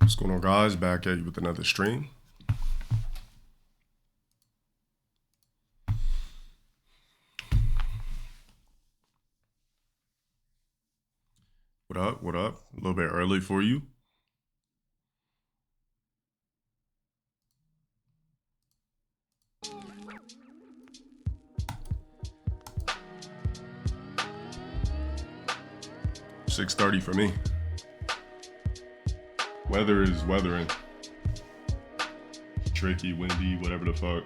What's going on, guys? Back at you with another stream. What up? What up? A little bit early for you. $6:30 for me. Weather is weathering. Tricky, windy, whatever the fuck.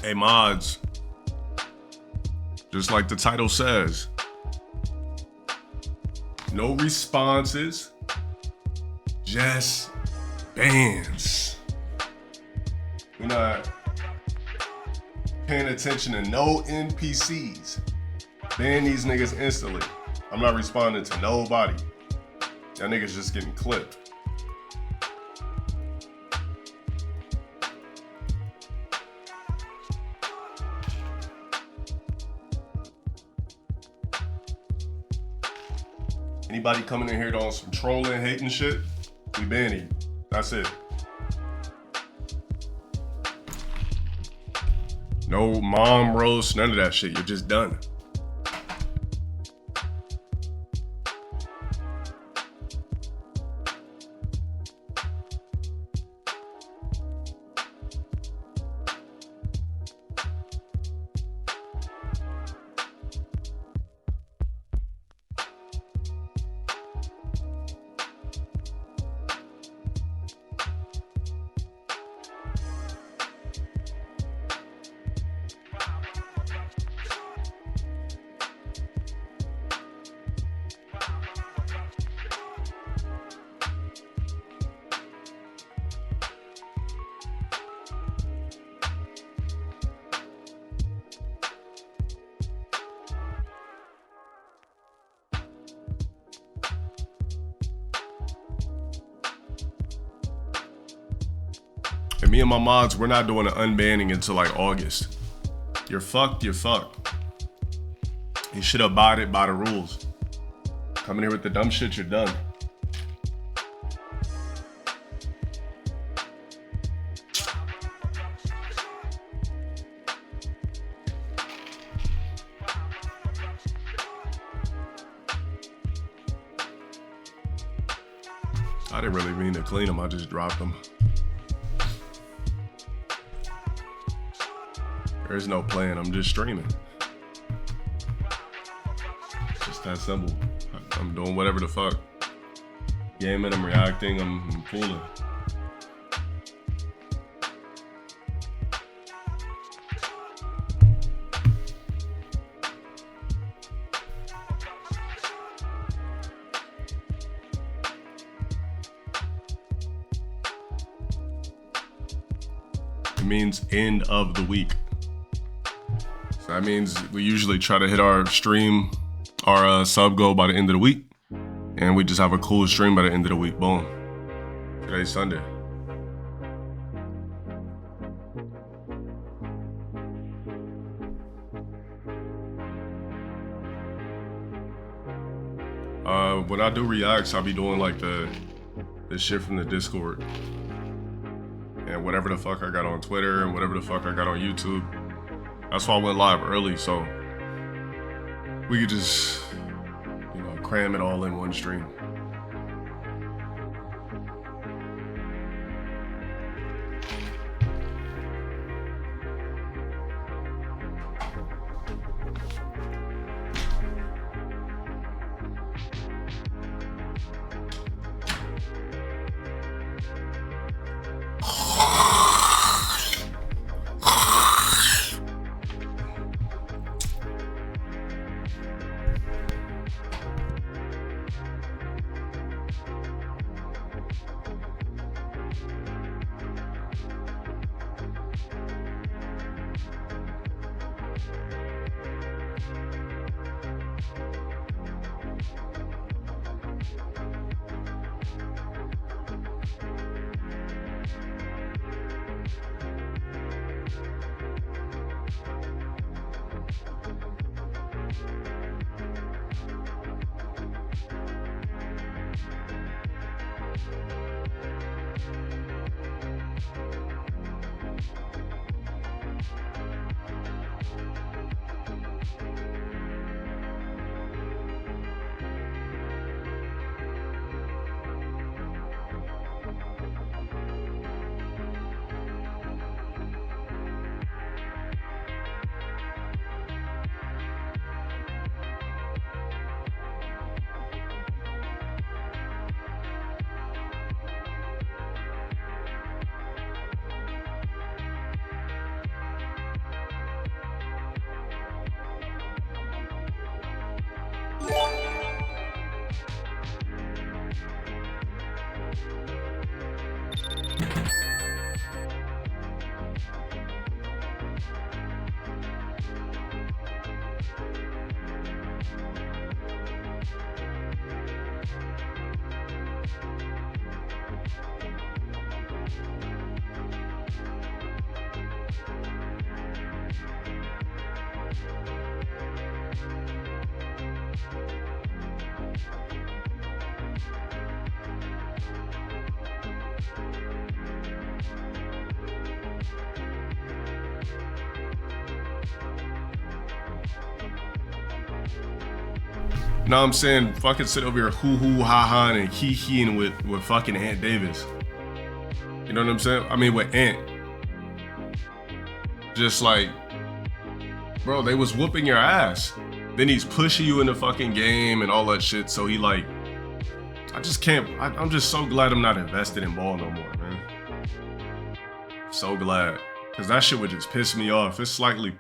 Hey, mods, just like the title says, no responses, just bans. We're not paying attention to no NPCs. Ban these niggas instantly. I'm not responding to nobody. That nigga's just getting clipped. Anybody coming in here on some trolling, hating shit, we ban you. That's it. No mom roast, none of that shit. You're just done. And me and my mods, we're not doing an unbanning until like August. You're fucked, you're fucked. You should abide by the rules. Coming here with the dumb shit, you're done. I didn't really mean to clean them, I just dropped them. There's no plan, I'm just streaming. It's just that simple. I'm doing whatever the fuck. Gaming, I'm reacting, I'm fooling. It means end of the week. That means we usually try to hit our stream, our sub goal by the end of the week. And we just have a cool stream by the end of the week. Boom. Today's Sunday. When I do reacts, I'll be doing like the shit from the Discord. And whatever the fuck I got on Twitter and whatever the fuck I got on YouTube. That's why I went live early, so we could just, cram it all in one stream. No, I'm saying fucking sit over here hoo-hoo, ha-ha, and hee-heeing with fucking Ant Davis. You know what I'm saying? I mean, with Ant. Just like, bro, they was whooping your ass. Then he's pushing you in the fucking game and all that shit. So he like, I just can't, I'm just so glad I'm not invested in ball no more, man. So glad. Cause that shit would just piss me off. It's slightly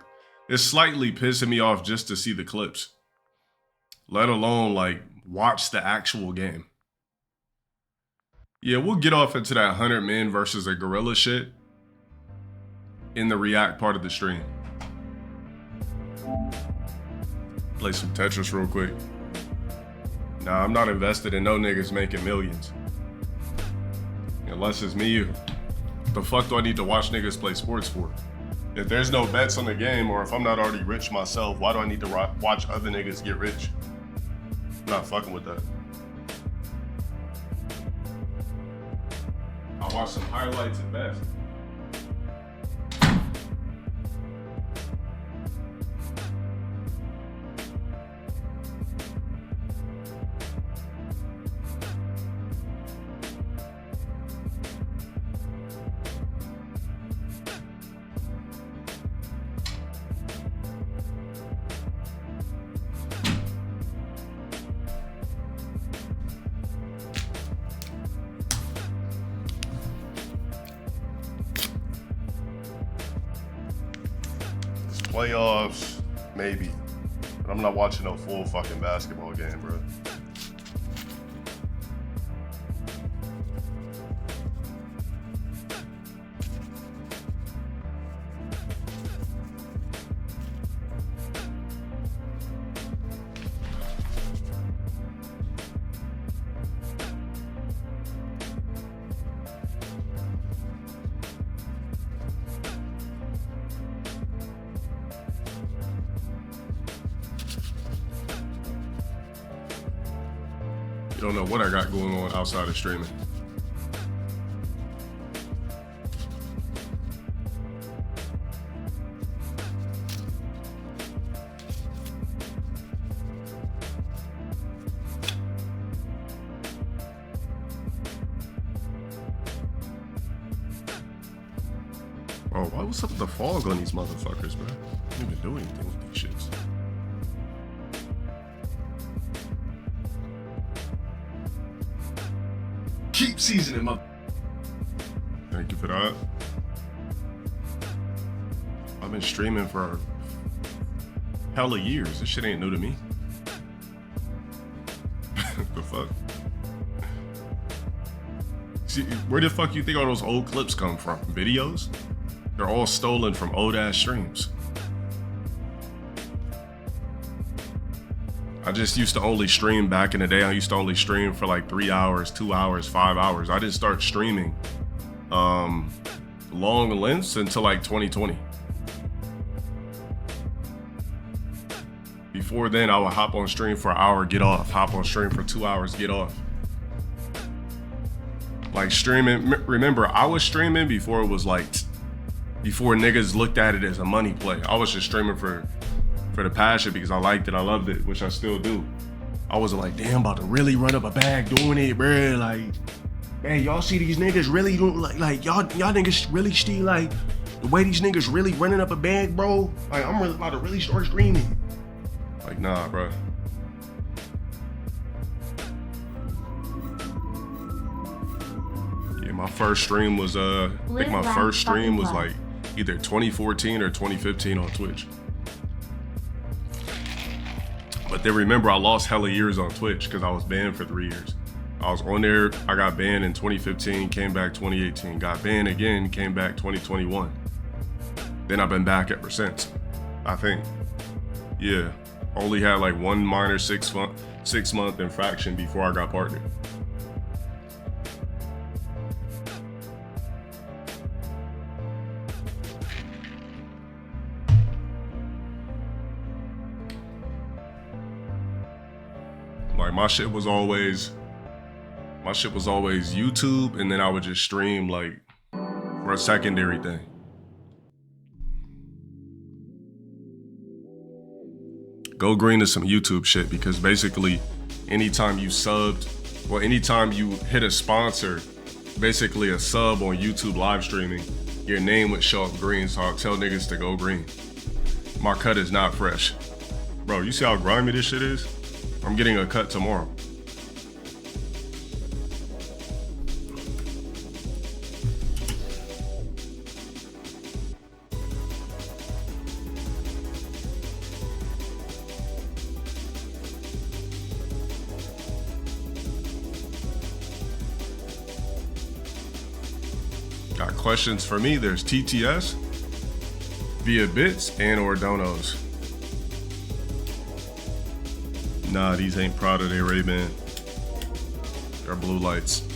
pissing me off just to see the clips. Let alone like watch the actual game. Yeah, we'll get off into that 100 men versus a gorilla shit in the react part of the stream. Play some Tetris real quick. Nah, I'm not invested in no niggas making millions. Unless it's me. The fuck do I need to watch niggas play sports for? If there's no bets on the game, or if I'm not already rich myself, why do I need to watch other niggas get rich? I'm not fucking with that. I'll watch some highlights at best. Playoffs, maybe. But I'm not watching no full fucking basketball game, bro. You don't know what I got going on outside of streaming. Oh, what's up with the fog on these motherfuckers, bro? I don't even do anything with these shits. Keep seasoning, mother. Thank you for that. I've been streaming for hella years. This shit ain't new to me. The fuck? See, where the fuck you think all those old clips come from? Videos? They're all stolen from old ass streams. I just used to only stream back in the day. I used to only stream for like 3 hours, 2 hours, 5 hours. I didn't start streaming long lengths until like 2020. Before then, I would hop on stream for an hour, get off. Hop on stream for 2 hours, get off. Like streaming, remember, I was streaming before it was like, before niggas looked at it as a money play. I was just streaming for the passion because I liked it, I loved it, which I still do. I wasn't like, damn, about to really run up a bag doing it, bruh. Like, man, y'all see these niggas really doing, like y'all niggas really still like, the way these niggas really running up a bag, bro. Like, I'm really about to really start streaming. Like, nah, bro. Yeah, my first stream was, I think my first stream was like either 2014 or 2015 on Twitch. But then remember, I lost hella years on Twitch because I was banned for 3 years. I was on there, I got banned in 2015, came back 2018, got banned again, came back 2021. Then I've been back ever since, I think. Yeah, only had like one minor 6 month infraction before I got partnered. Like my shit was always YouTube, and then I would just stream like for a secondary thing. Go green is some YouTube shit, because basically anytime you subbed, well, anytime you hit a sponsor, basically a sub on YouTube live streaming, your name would show up green, so I'll tell niggas to go green. My cut is not fresh. Bro, you see how grimy this shit is? I'm getting a cut tomorrow. Got questions for me? There's TTS, via bits, and or donos. Nah, these ain't Prada, they Ray-Ban. They're blue lights.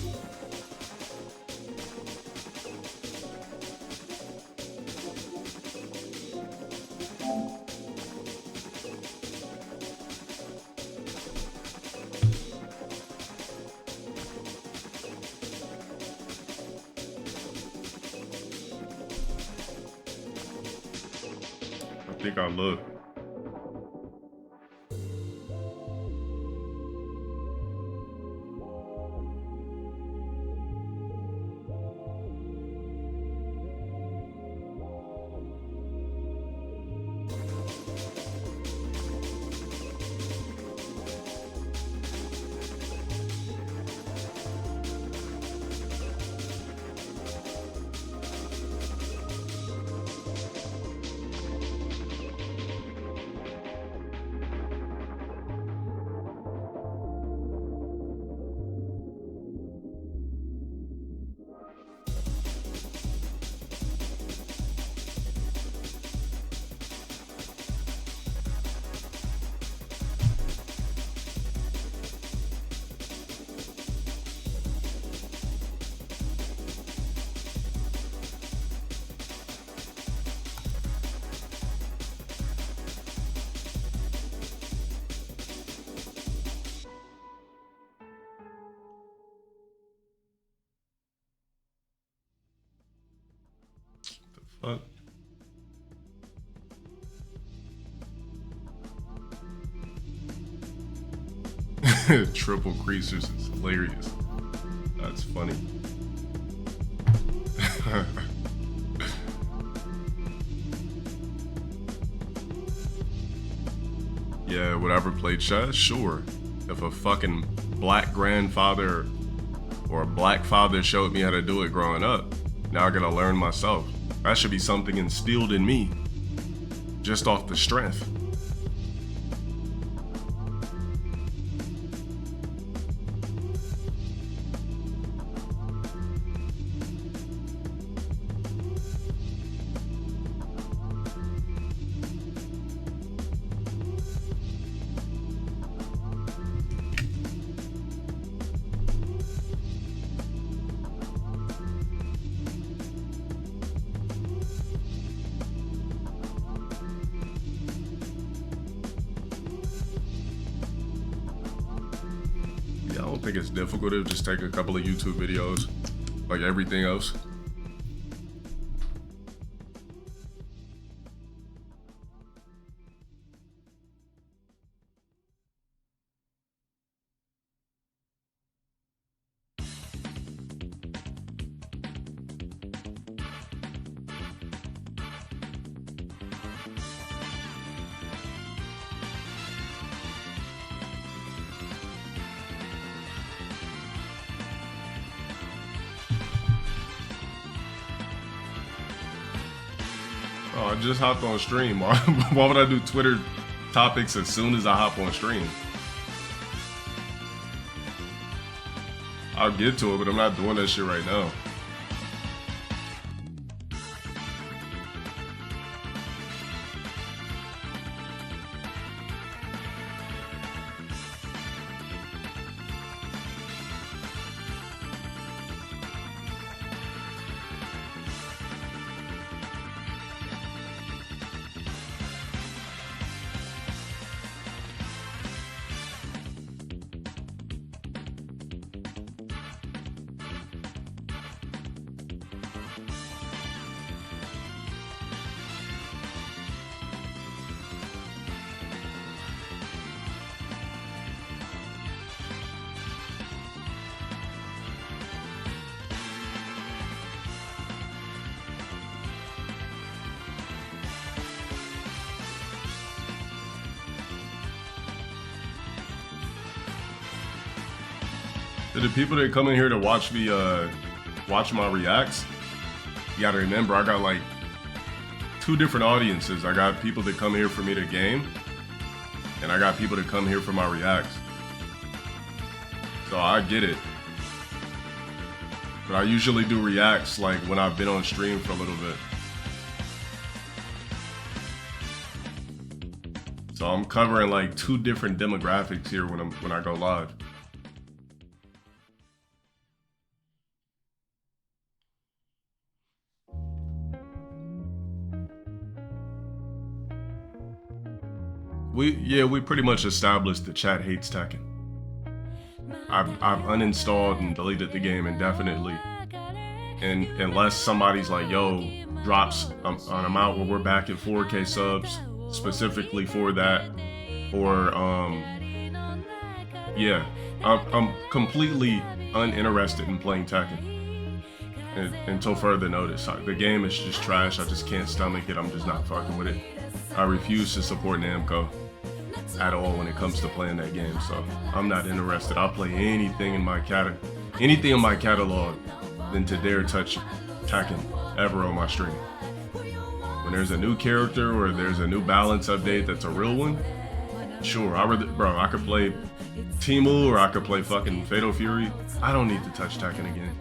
I think I look. Fuck. Triple creasers is hilarious. That's funny. Yeah, would I ever play chess? Sure. If a fucking black grandfather or a black father showed me how to do it growing up, now I gotta learn myself. That should be something instilled in me just off the strength. I don't think it's difficult to just take a couple of YouTube videos, like everything else. Oh, I just hopped on stream. Why would I do Twitter topics as soon as I hop on stream? I'll get to it, but I'm not doing that shit right now. To the people that come in here to watch me, watch my reacts, you gotta remember I got like 2 different audiences. I got people that come here for me to game, and I got people that come here for my reacts. So I get it. But I usually do reacts like when I've been on stream for a little bit. So I'm covering like 2 different demographics here when I go live. We pretty much established the chat hates Tekken. I've uninstalled and deleted the game indefinitely. And unless somebody's like, yo, drops an amount where we're back at 4K subs specifically for that, or yeah, I'm completely uninterested in playing Tekken until further notice. The game is just trash. I just can't stomach it. I'm just not fucking with it. I refuse to support Namco at all when it comes to playing that game, so I'm not interested. I'll play anything in my catalog than to dare touch Tekken ever on my stream. When there's a new character or there's a new balance update that's a real one, sure, I could play Timu or I could play fucking Fatal Fury. I don't need to touch Tekken again.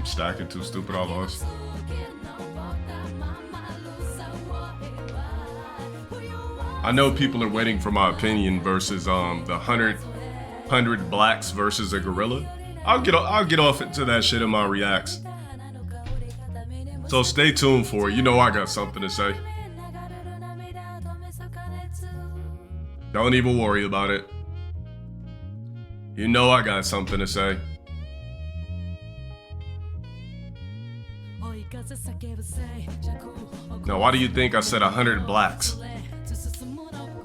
Stacking too stupid, I lost. I know people are waiting for my opinion versus the 100 blacks versus a gorilla. I'll get off into that shit in my reacts. So stay tuned for it. You know I got something to say. Don't even worry about it. You know I got something to say. Now, why do you think I said 100 blacks?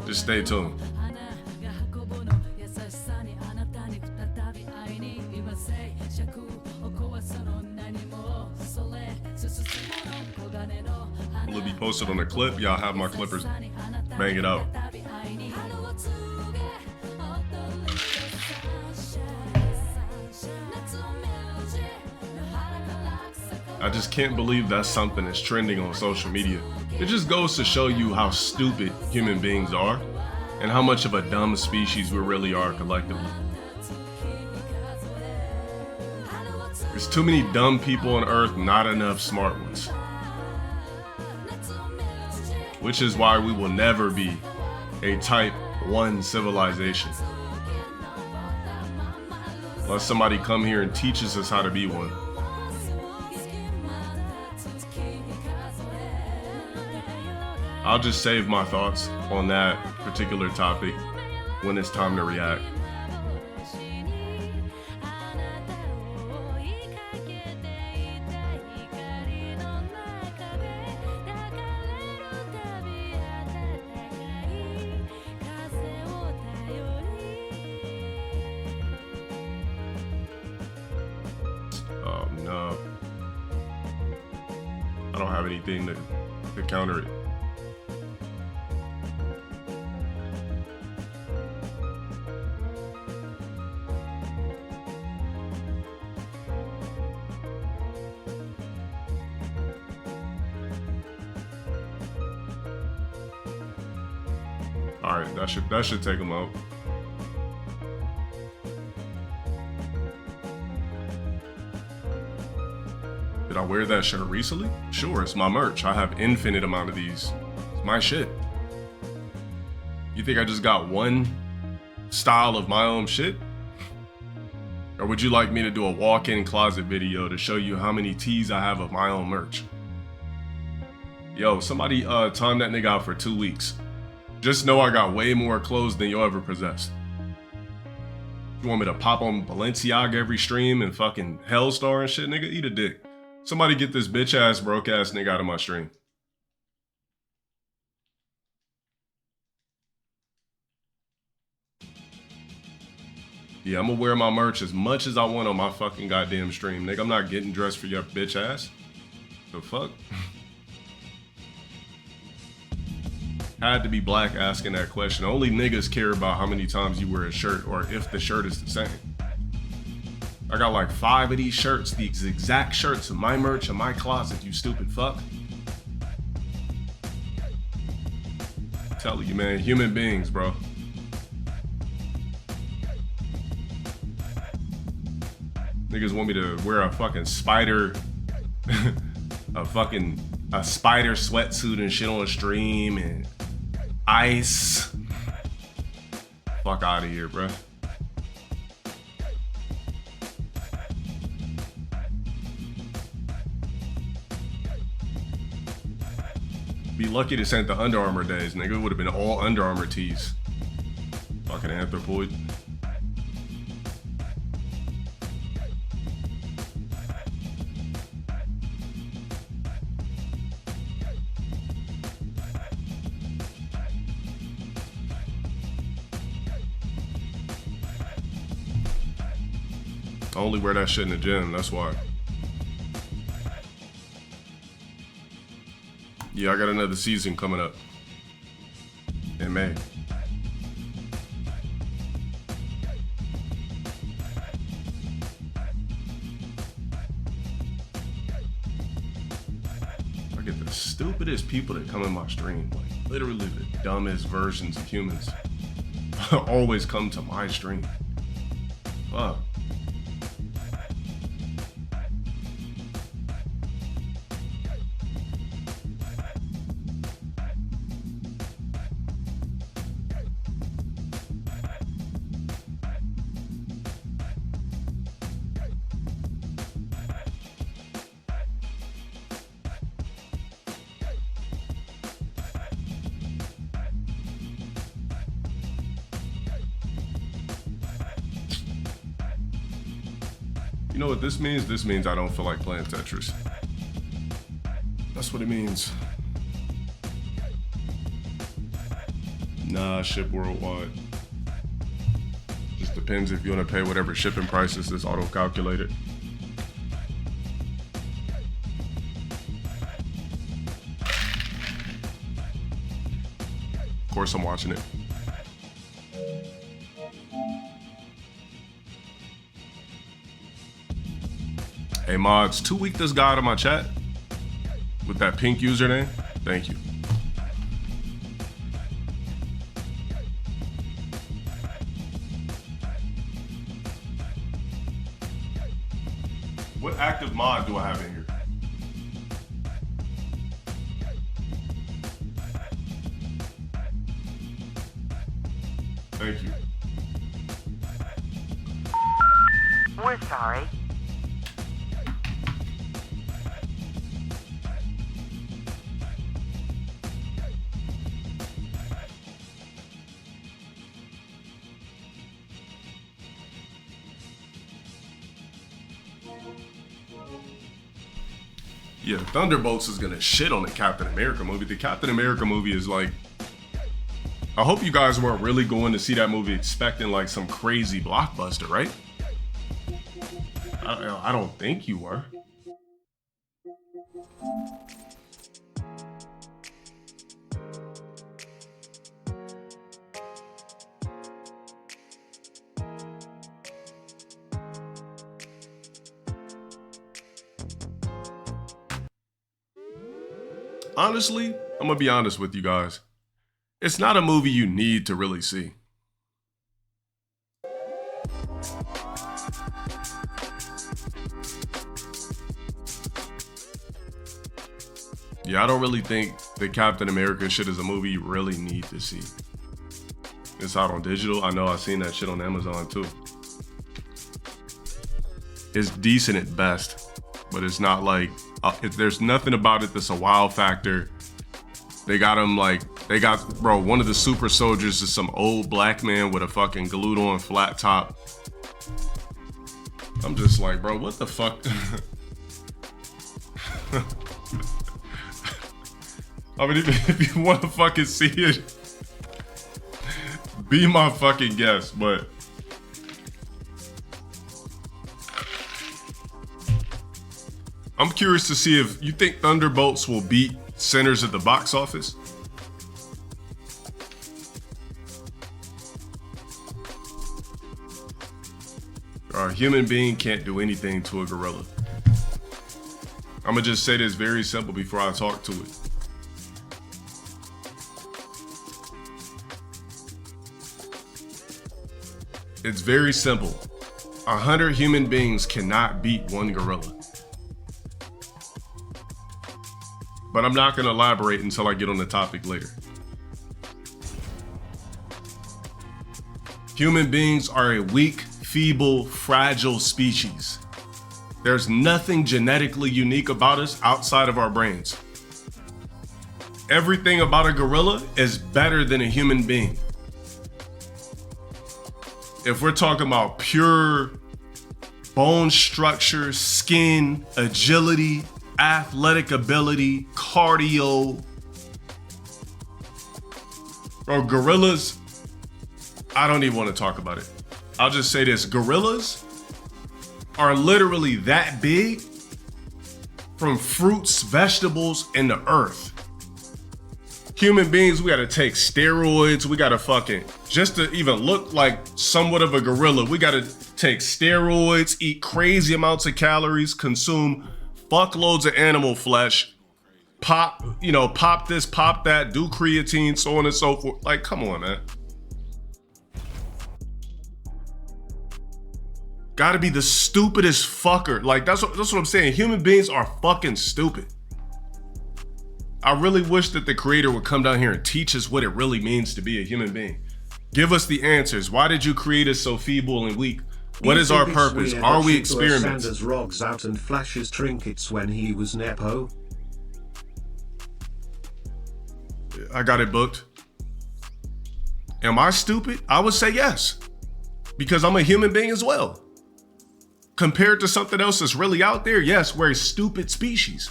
Just stay tuned. Will it be posted on a clip? Y'all have my clippers. Bang it out. I just can't believe that's something that's trending on social media. It just goes to show you how stupid human beings are and how much of a dumb species we really are collectively. There's too many dumb people on Earth, not enough smart ones. Which is why we will never be a type 1 civilization. Unless somebody come here and teaches us how to be one. I'll just save my thoughts on that particular topic when it's time to react. Oh no. I don't have anything to counter it. All right, that should take him out. Did I I wear that shirt recently? Sure, it's my merch. I have infinite amount of these. It's my shit. You think I just got one style of my own shit? Or would you like me to do a walk-in closet video to show you how many tees I have of my own merch? Yo, somebody time that nigga out for 2 weeks. Just know I got way more clothes than you'll ever possess. You want me to pop on Balenciaga every stream and fucking Hellstar and shit, nigga? Eat a dick. Somebody get this bitch ass, broke ass nigga out of my stream. Yeah, I'm gonna wear my merch as much as I want on my fucking goddamn stream, nigga. I'm not getting dressed for your bitch ass. The fuck? Had to be black asking that question. Only niggas care about how many times you wear a shirt or if the shirt is the same. I got like 5 of these shirts, these exact shirts of my merch in my closet, you stupid fuck. I'm telling you, man, human beings, bro. Niggas want me to wear a fucking spider, a spider sweatsuit and shit on stream and ice. Fuck out of here, bro. Be lucky this ain't the Under Armour days, nigga. It would have been all Under Armour tees. Fucking anthropoid. I only wear that shit in the gym, that's why. Yeah, I got another season coming up in May. I get the stupidest people that come in my stream, like literally the dumbest versions of humans always come to my stream. Fuck. You know what this means? This means I don't feel like playing Tetris. That's what it means. Nah, ship worldwide. Just depends if you want to pay whatever shipping prices is auto-calculated. Of course I'm watching it. Hey mods, 2 week this guy out of my chat with that pink username. Thank you. What active mod do I have in here? Thank you. We're sorry. Yeah, Thunderbolts is gonna shit on the Captain America movie. The Captain America movie is like, I hope you guys weren't really going to see that movie expecting like some crazy blockbuster, right? I don't think you were. Honestly, I'm gonna be honest with you guys. It's not a movie you need to really see. Yeah, I don't really think the Captain America shit is a movie you really need to see. It's out on digital. I know I've seen that shit on Amazon too. It's decent at best, but it's not like, there's nothing about it that's a wow factor. They got him like, bro, one of the super soldiers is some old black man with a fucking glued on flat top. I'm just like, bro, what the fuck? I mean, if you want to fucking see it, be my fucking guest, but I'm curious to see if you think Thunderbolts will beat Sinners at the box office. A human being can't do anything to a gorilla. I'm gonna just say this very simple before I talk to it. It's very simple. 100 human beings cannot beat one gorilla. But I'm not gonna elaborate until I get on the topic later. Human beings are a weak, feeble, fragile species. There's nothing genetically unique about us outside of our brains. Everything about a gorilla is better than a human being. If we're talking about pure bone structure, skin, agility, athletic ability, cardio, bro, gorillas, I don't even want to talk about it. I'll just say this, gorillas are literally that big from fruits, vegetables, and the earth. Human beings, we gotta take steroids, we gotta fucking, just to even look like somewhat of a gorilla, we gotta take steroids, eat crazy amounts of calories, consume fuckloads of animal flesh, pop this, pop that, do creatine, so on and so forth. Like, come on, man. Gotta be the stupidest fucker. Like, that's what I'm saying. Human beings are fucking stupid. I really wish that the creator would come down here and teach us what it really means to be a human being. Give us the answers. Why did you create us so feeble and weak? What is our purpose? Are we experiments? Sanders rogs out and flashes trinkets when he was Nepo. I got it booked. Am I stupid? I would say yes. Because I'm a human being as well. Compared to something else that's really out there, yes, we're a stupid species.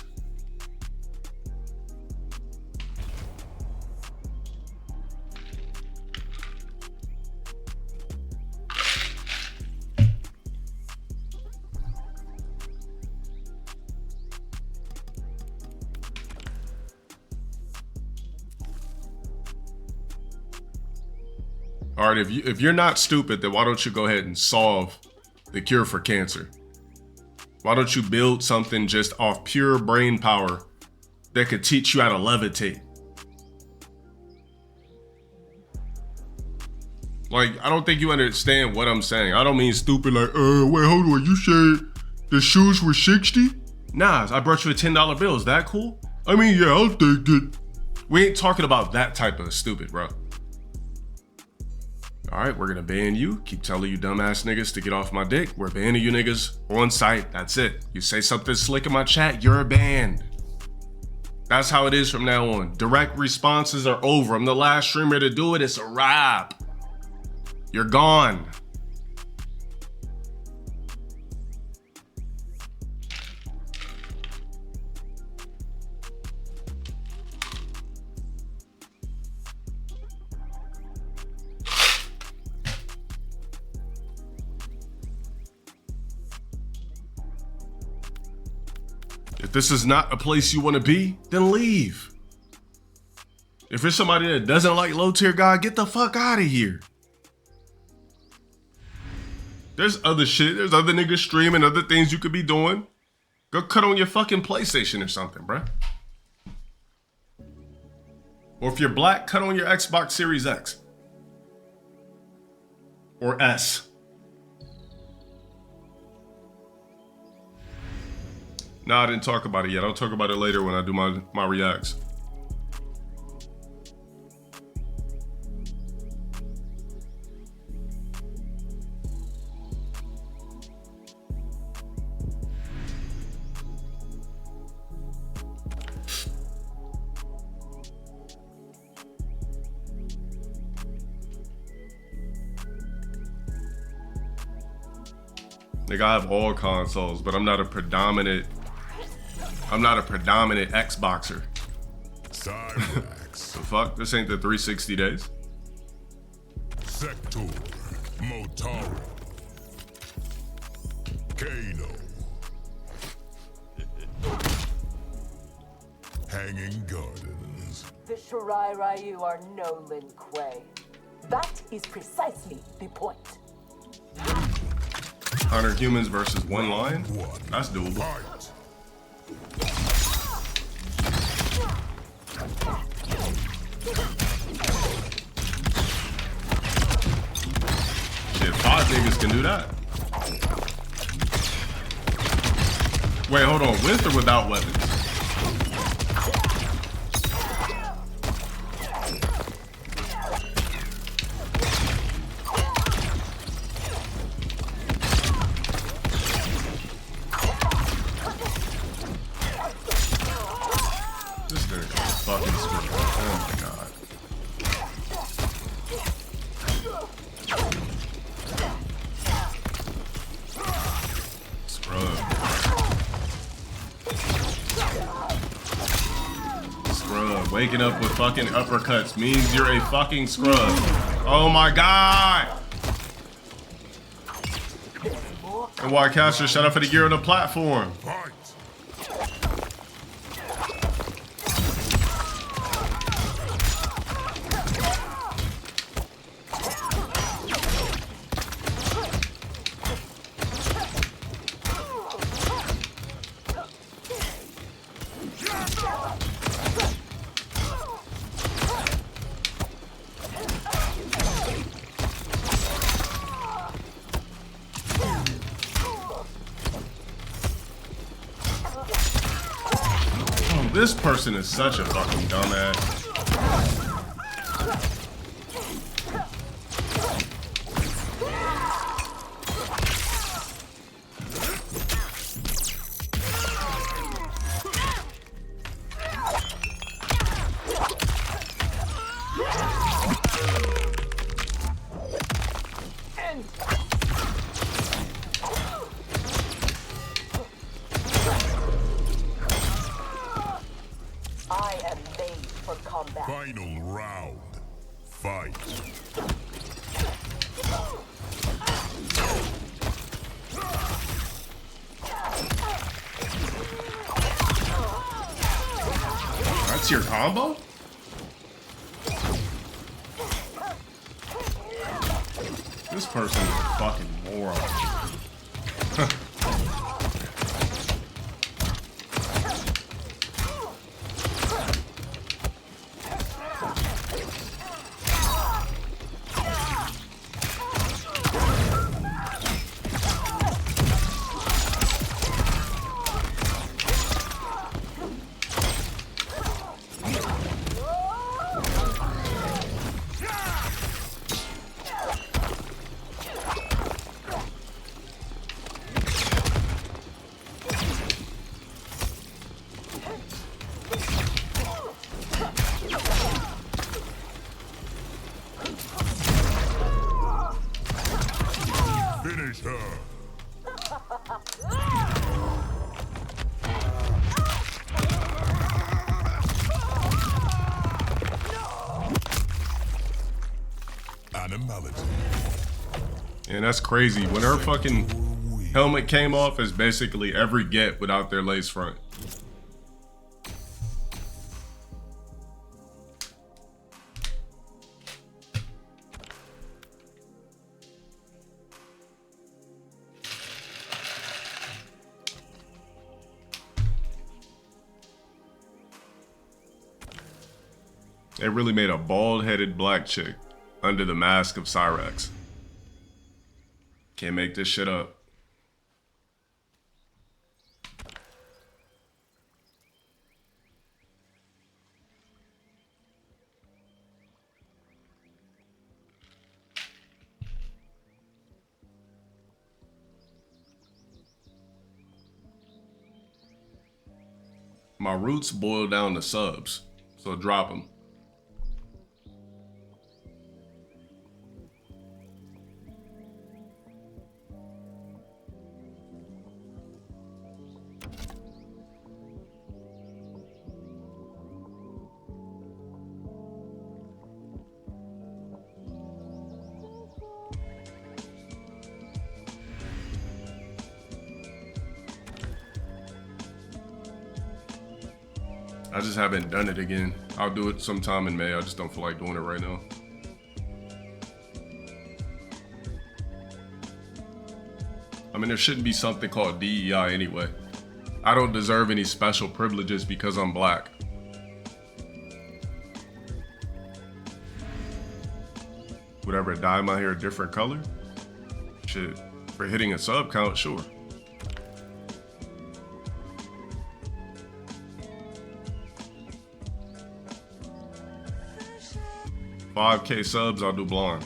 All right, if you're not stupid, then why don't you go ahead and solve the cure for cancer? Why don't you build something just off pure brain power that could teach you how to levitate? Like, I don't think you understand what I'm saying. I don't mean stupid like, wait, hold on, you said the shoes were 60? Nah, I brought you a $10 bill, is that cool? I mean, yeah, I'll take it. We ain't talking about that type of stupid, bro. All right, we're gonna ban you. Keep telling you dumbass niggas to get off my dick. We're banning you niggas on site. That's it. You say something slick in my chat, you're banned. That's how it is from now on. Direct responses are over. I'm the last streamer to do it. It's a wrap. You're gone. If this is not a place you want to be, then leave. If you're somebody that doesn't like LowTierGod, get the fuck out of here. There's other shit. There's other niggas streaming, other things you could be doing. Go cut on your fucking PlayStation or something, bruh. Or if you're black, cut on your Xbox Series X. Or S. No, I didn't talk about it yet. I'll talk about it later when I do my reacts. Nigga, I have all consoles, but I'm not a predominant Xboxer. The fuck? This ain't the 360 days. Sector, Motaro, Kano, Hanging Gardens. The Shirai Ryu are no Lin Kuei. That is precisely the point. 100 humans versus one lion? That's doable. Fight. Shit, 5 niggas can do that. Wait, hold on. With or without weapons? This thing is fucking screwed. Oh my god. Scrub. Waking up with fucking uppercuts means you're a fucking scrub. Oh my god! And why Caster shut up for the gear on the platform? Fight. This person is such a fucking dumbass. I am made for combat. Final round. Fight. That's your combo? This person is a fucking moron. Finish her. Animality. And that's crazy. When her fucking helmet came off, it's basically every get without their lace front. They really made a bald-headed black chick under the mask of Cyrax. Can't make this shit up. my roots boil down to subs. So drop them. I just haven't done it again. I'll do it sometime in May. I just don't feel like doing it right now. I mean, there shouldn't be something called DEI anyway. I don't deserve any special privileges because I'm black. Would I ever dye my hair a different color? Shit, for hitting a sub count, sure. 5K subs, I'll do blonde.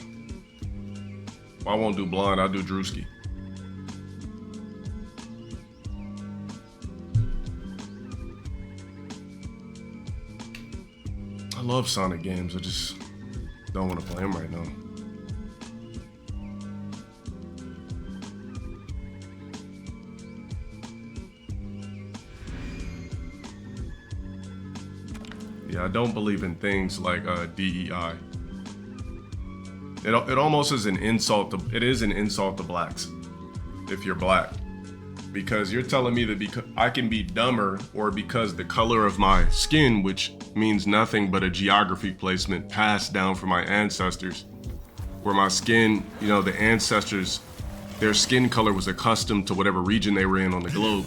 If I won't do blonde, I'll do Drewski. I love Sonic games, I just don't want to play them right now. Yeah, I don't believe in things like DEI. It almost is an insult to, it is an insult to blacks if you're black. Because you're telling me that because I can be dumber, or because the color of my skin, which means nothing but a geography placement passed down from my ancestors, where my skin, you know, the ancestors, their skin color was accustomed to whatever region they were in on the globe.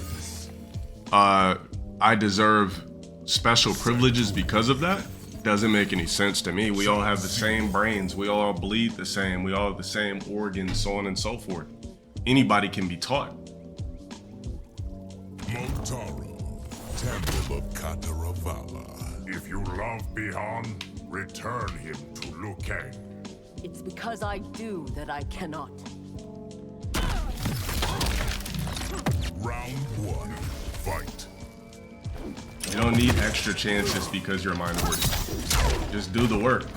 I deserve special privileges because of that? Doesn't make any sense to me. We all have the same brains. We all bleed the same. We all have the same organs, so on and so forth. Anybody can be taught. Motaro, Temple of Kataravala. If you love Bihan, return him to Liu Kang. It's because I do that I cannot. Round one, fight. You don't need extra chances because you're a minority. Just do the work.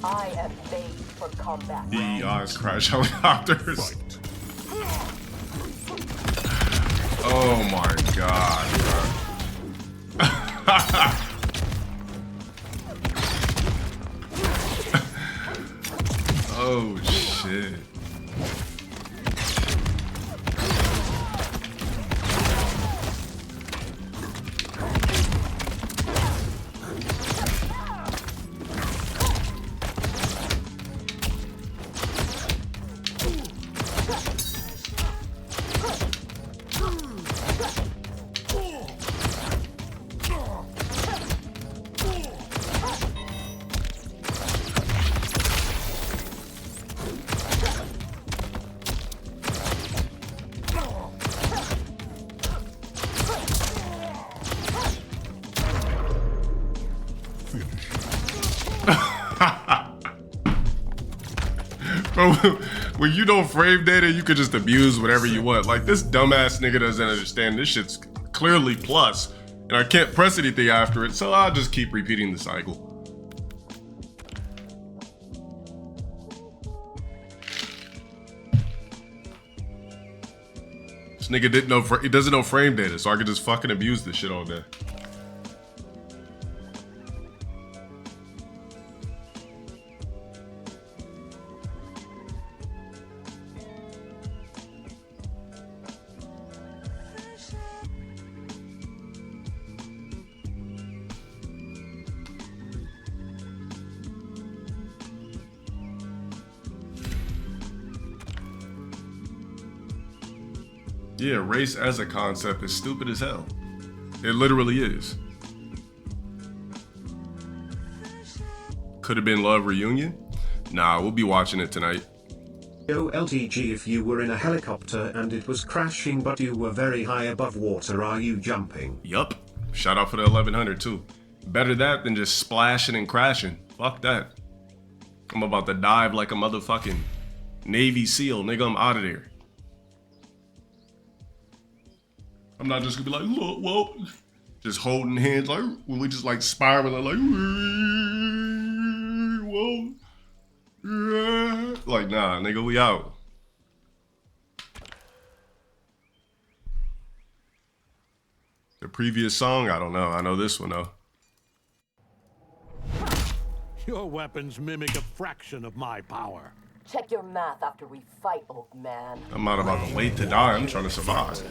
I am made for combat. DEI's crash helicopters. Oh my god, bro. Oh shit. Bro, when you don't frame data, you could just abuse whatever you want. Like, this dumbass nigga doesn't understand this shit's clearly plus, and I can't press anything after it, so I'll just keep repeating the cycle. This nigga didn't know, he doesn't know frame data, so I could just fucking abuse this shit all day. Yeah, race as a concept is stupid as hell. It literally is. Could have been Love Reunion? Nah, we'll be watching it tonight. Yo LTG, if you were in a helicopter and it was crashing but you were very high above water, are you jumping? Yup. Shout out for the 1100 too. Better that than just splashing and crashing. Fuck that. I'm about to dive like a motherfucking Navy SEAL. Nigga, I'm out of there. I'm not just gonna be like, look, well, just holding hands like, we just like spiraling like, whoa. Like, nah, nigga, we out. The previous song, I don't know. I know this one though. Your weapons mimic a fraction of my power. Check your math after we fight, old man. I'm not about to wait to die. I'm trying to survive.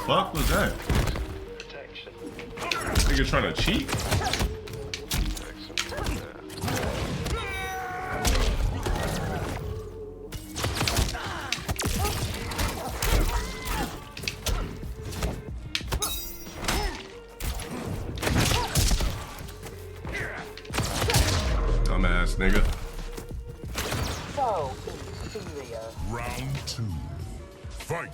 Fuck was that? Nigga trying to cheat? Dumbass nigga. So inferior. Round 2. Fight.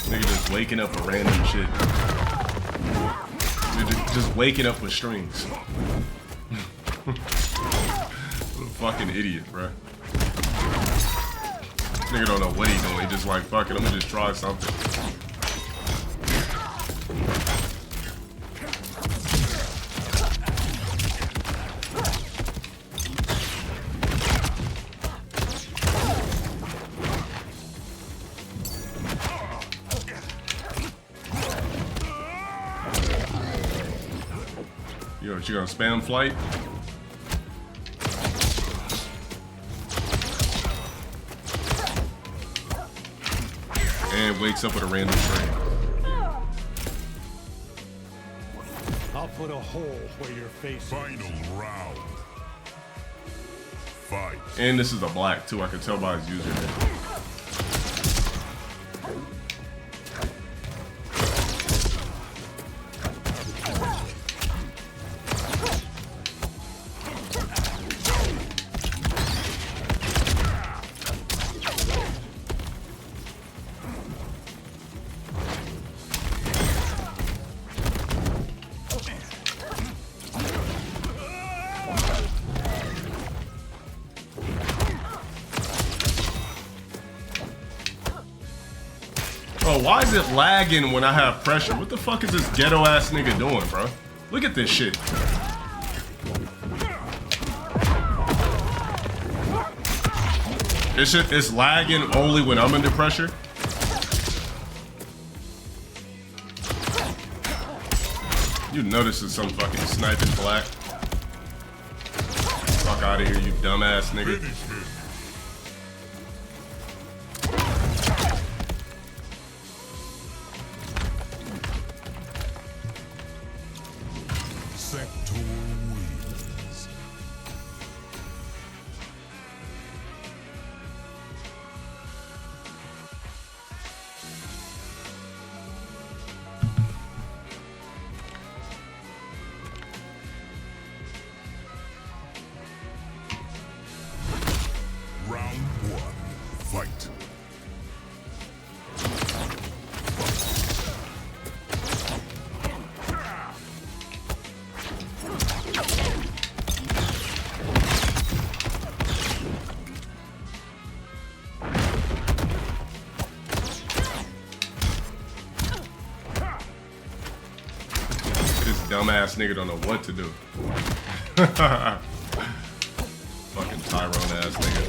Nigga just waking up with random shit. Nigga just waking up with strings. What a fucking idiot, bro. Nigga don't know what he doing. He just like, fuck it, I'm gonna just try something. Yo, you gonna spam flight? And wakes up with a random train. I'll put a hole where your face is. Final round. Fight. And this is a black too, I can tell by his username. Bro, why is it lagging when I have pressure? What the fuck is this ghetto ass nigga doing, bro? Look at this shit. This shit is lagging only when I'm under pressure. You know this is some fucking sniping black. Fuck out of here, you dumbass nigga. Sector wins. dumbass nigga don't know what to do. Fucking Tyrone ass nigga.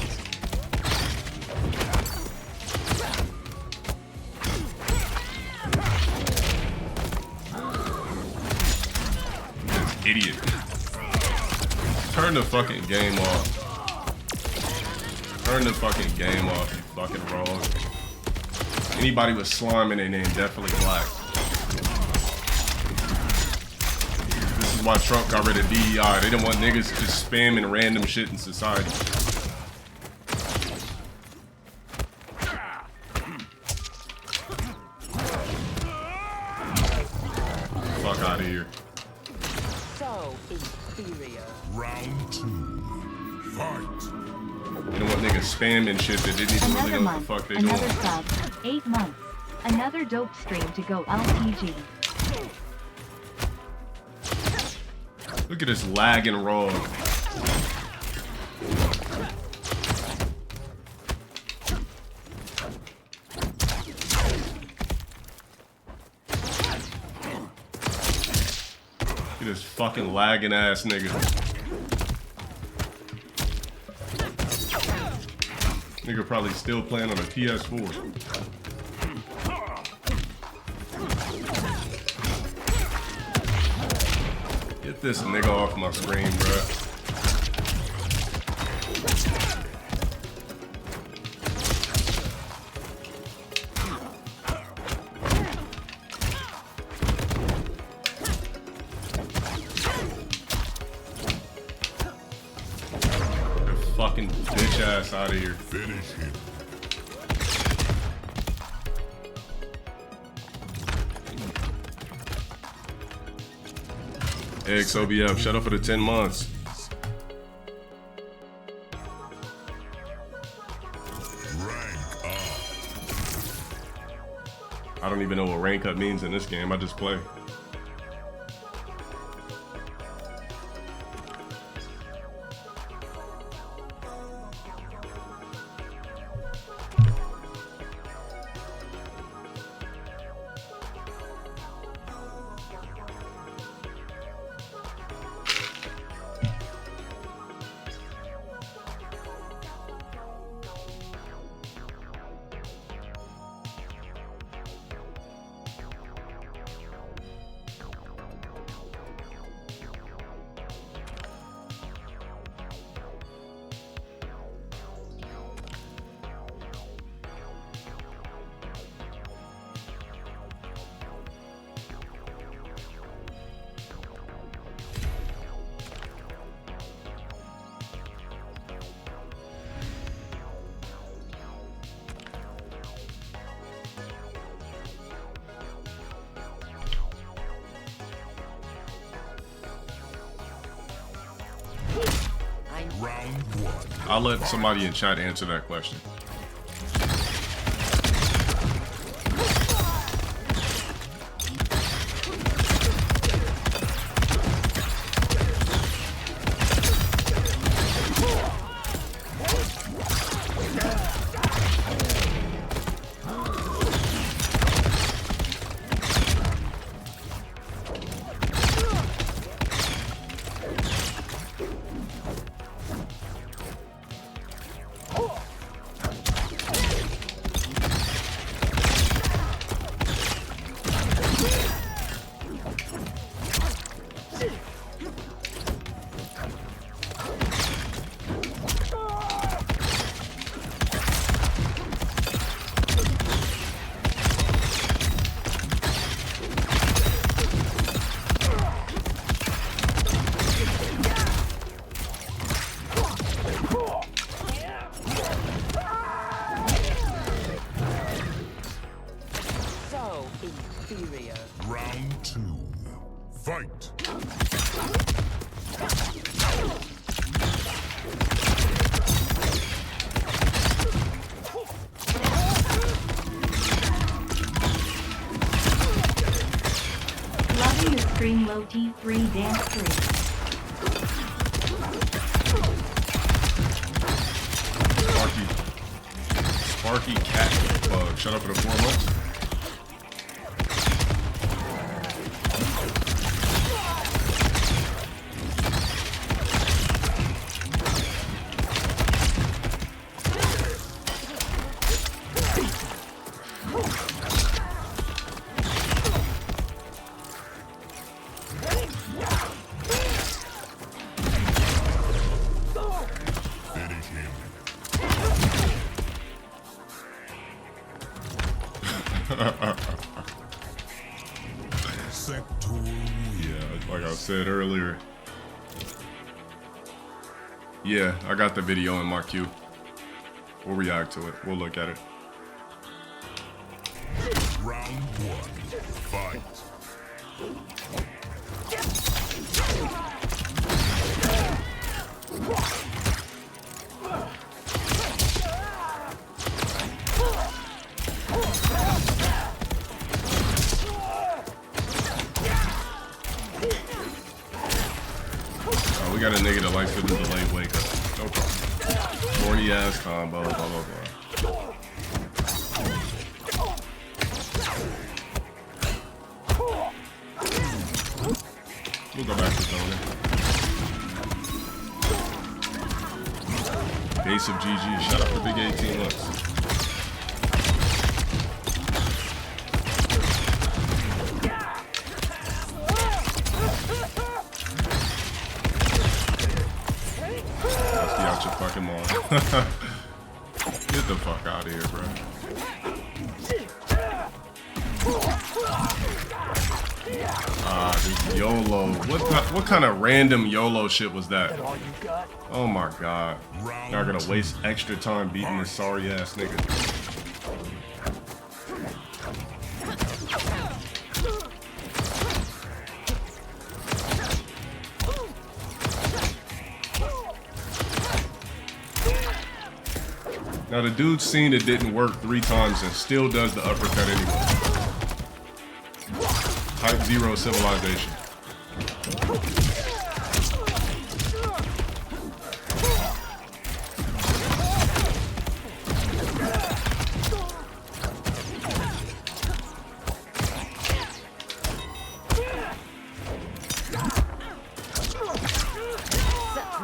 This idiot. Turn the fucking game off. Turn the fucking game off, you fucking rogue. Anybody with slime in their name definitely black. This is why Trump got rid of DEI. They didn't want niggas just spamming random shit in society. Fuck out of here. So inferior. Round 2. Fight. They don't want niggas spamming shit that didn't even really know what the fuck they doing. Another sub. 8 months. Another dope stream to go LTG. Look at this lagging rogue. Look at this fucking lagging ass nigga. Nigga probably still playing on a PS4. Get this nigga off my screen, bruh. Get the fucking bitch ass out of here. Finish him. XOBF, shut up for the 10 months. Rank up. I don't even know what rank up means in this game. I just play. Round 1. I'll let somebody in chat answer that question. Inferior. Round 2. Fight. Loving your stream low T3 dance 3. Sparky cat bug. Shut up for the 4 months. Sector wins. Yeah, like I said earlier. Yeah, I got the video in my queue. We'll react to it. We'll look at it. Round 1. Fight. Oh, we got a nigga that likes to do the late wake up. No problem. Horny ass combo, blah, blah, blah. We'll go back to zoning. Base of GG. Shout out to Big 18 months. Let's get out your fucking mall. Get the fuck out of here, bro. This YOLO. What kind of random YOLO shit was that? Oh my god. Not gonna waste extra time beating this sorry ass nigga. Now the dude's seen it didn't work 3 times and still does the uppercut anyway. Type 0 civilization.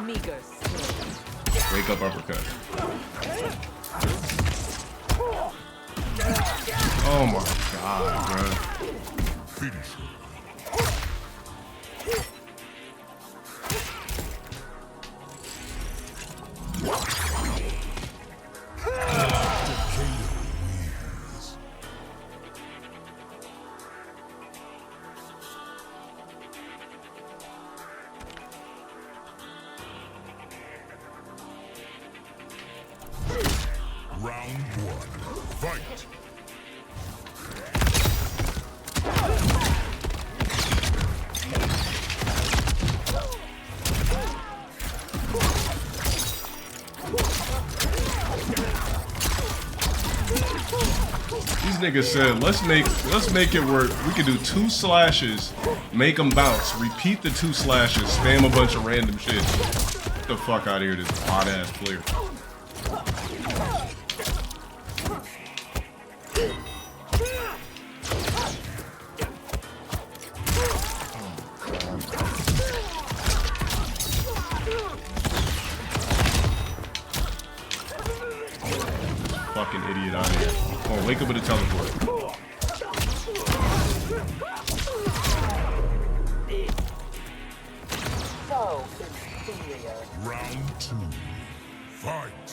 Meager. Wake up uppercut. Oh my god, bro. Finish. Round 1. Fight. These niggas said, let's make it work. We could do 2 slashes, make them bounce, repeat the 2 slashes, spam a bunch of random shit. Get the fuck out of here, this hot ass player. Fucking idiot out of here. Come on, wake up with a teleport. So inferior. Round 2. Fight.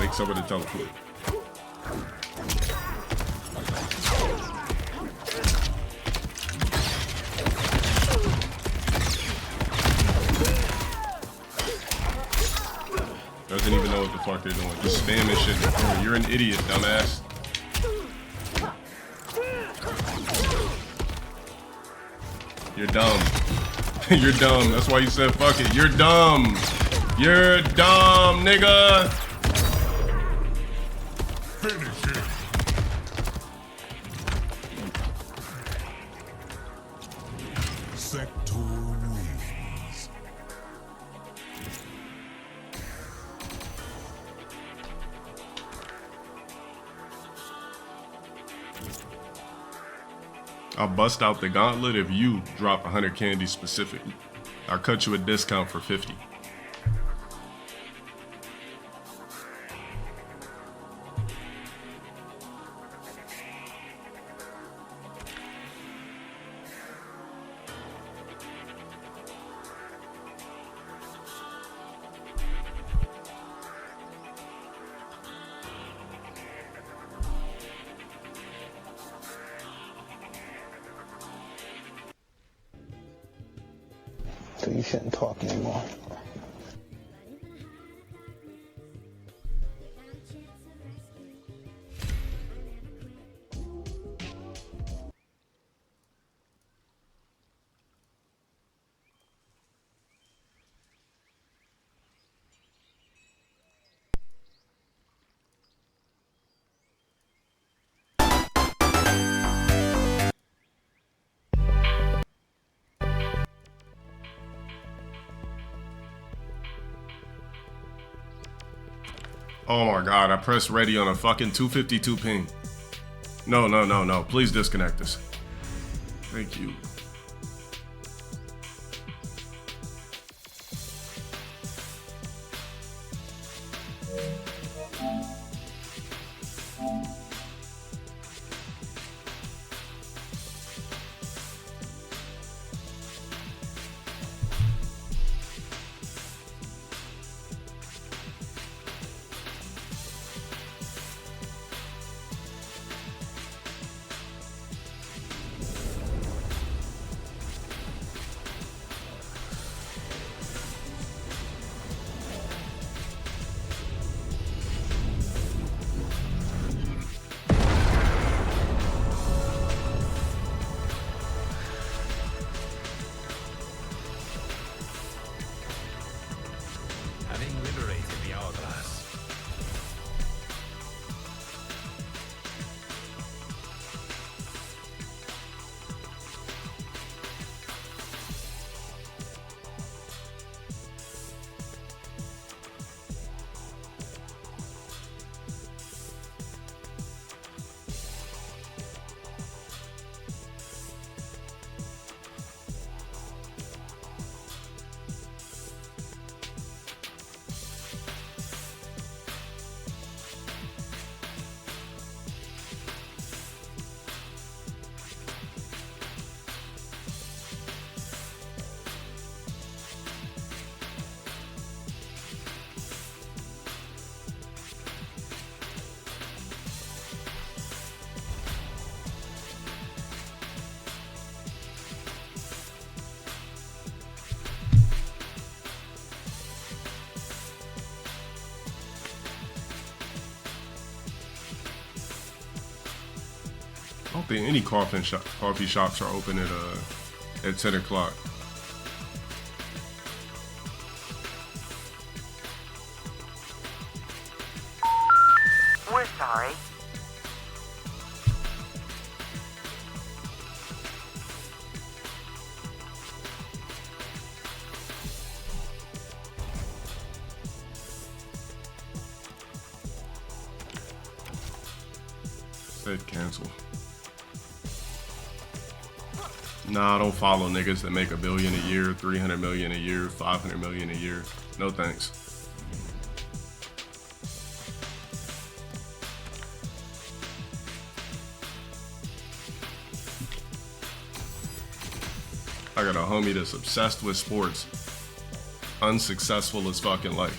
Wakes up with a teleport. Doesn't even know what the fuck they're doing. Just spamming shit in the corner. You're an idiot, dumbass. You're dumb. You're dumb. That's why you said fuck it. You're dumb. You're dumb, nigga. Finish it. Sector wins. I'll bust out the gauntlet if you drop 100 candy specifically. I'll cut you a discount for 50. so you shouldn't talk anymore. Oh my god, I pressed ready on a fucking 252 ping. No, no, no, no. Please disconnect this. Thank you. Having liberated the hourglass. I don't think any coffee shops are open at 10 o'clock. We're sorry. Said cancel. Nah, I don't follow niggas that make $1 billion a year, 300 million a year, 500 million a year. No thanks. I got a homie that's obsessed with sports, unsuccessful as fucking life.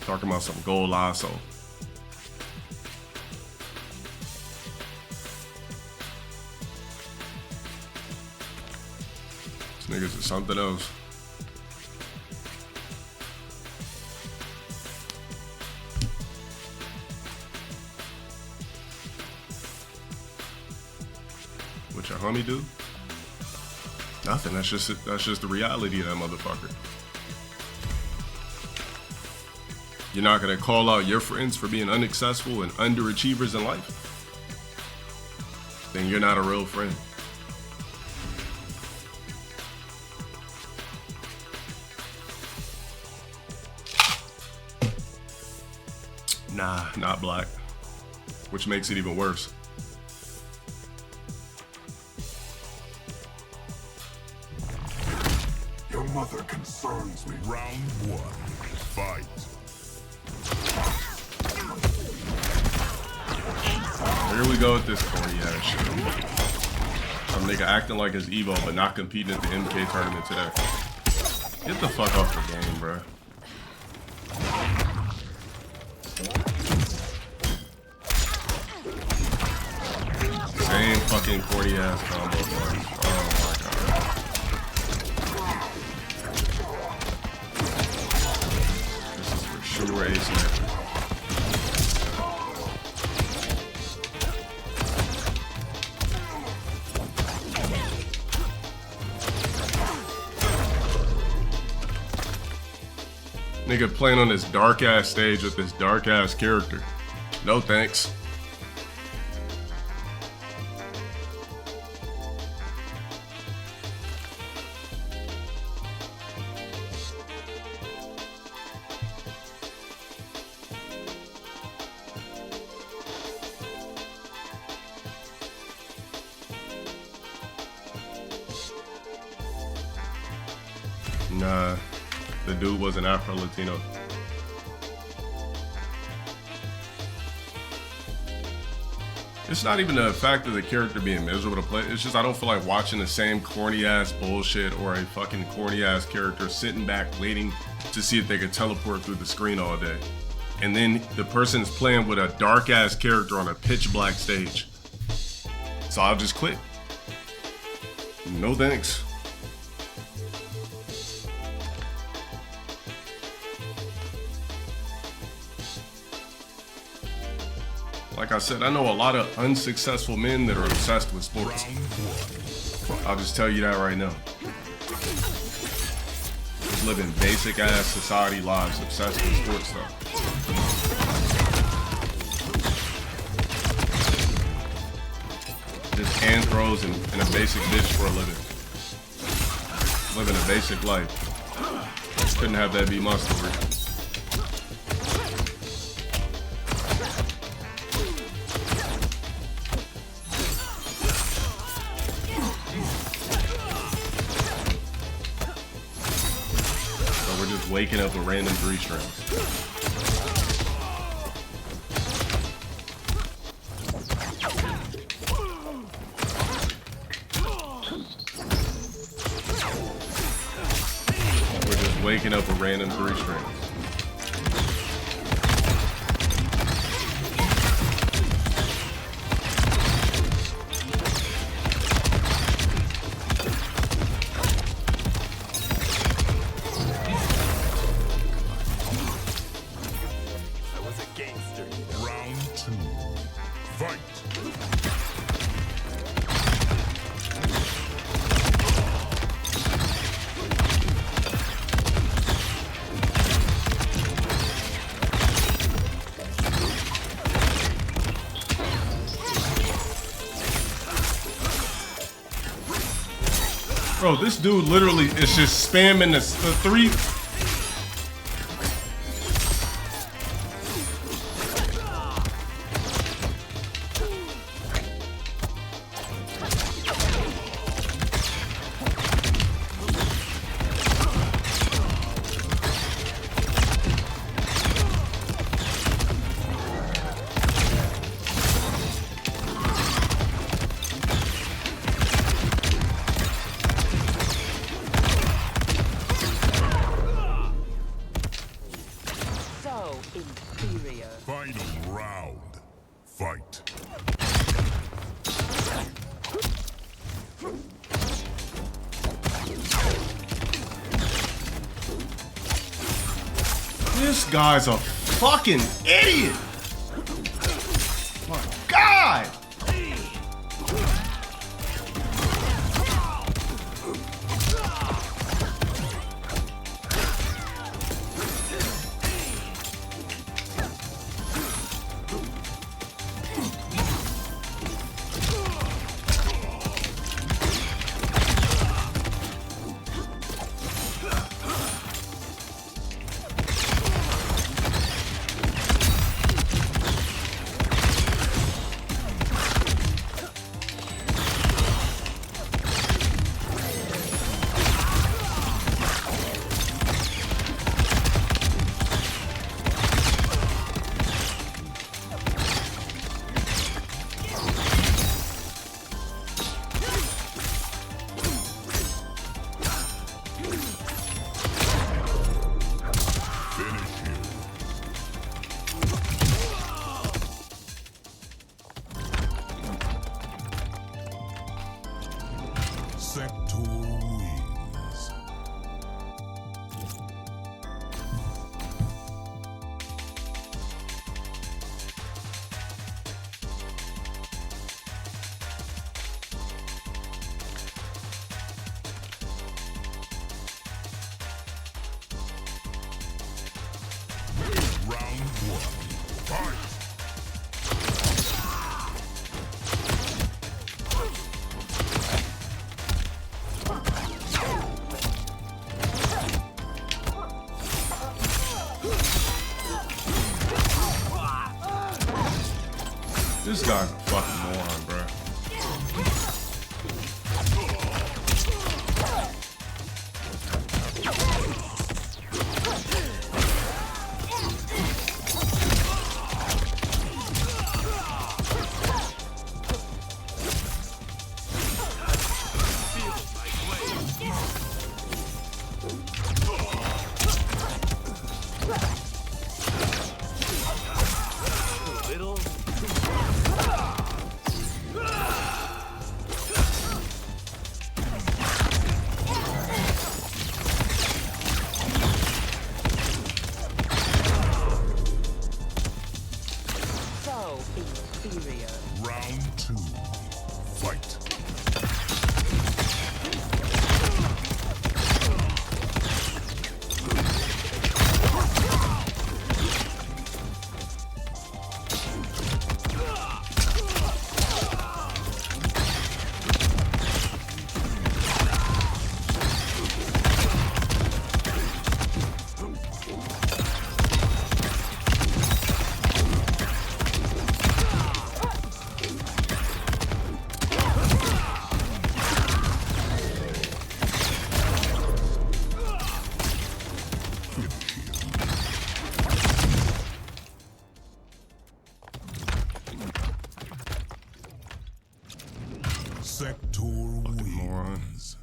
Talking about some goal lasso. Niggas is something else. What your homie do? Nothing. That's just the reality of that motherfucker. You're not gonna call out your friends for being unsuccessful and underachievers in life? Then you're not a real friend. Nah, not black. Which makes it even worse. Your mother concerns me. Round one. Fight. Here we go with this corny ass shit. Some nigga acting like it's Evo but not competing at the MK tournament today. Get the fuck off the game, bro. Same fucking corny ass combo, bro. Oh my god. or asymmetric. Nigga playing on this dark ass stage with this dark ass character. No thanks. Nah, the dude wasn't Afro-Latino. It's not even the fact of the character being miserable to play. It's just I don't feel like watching the same corny ass bullshit or a fucking corny ass character sitting back waiting to see if they could teleport through the screen all day. And then the person's playing with a dark ass character on a pitch black stage. So I'll just quit. No thanks. Like I said, I know a lot of unsuccessful men that are obsessed with sports. I'll just tell you that right now. Just living basic ass society lives obsessed with sports stuff. Just hand throws and a basic bitch for a living. Living a basic life. Couldn't have that be my story. Waking up with random 3 strings. We're just waking up with random 3 strings. Bro, this dude literally is just spamming the 3. Inferior. Final round. Fight. This guy's a fucking idiot. My God. Sector wins. This guy's a fucking moron, bro. So inferior. Round 2. Fight. Sector wins.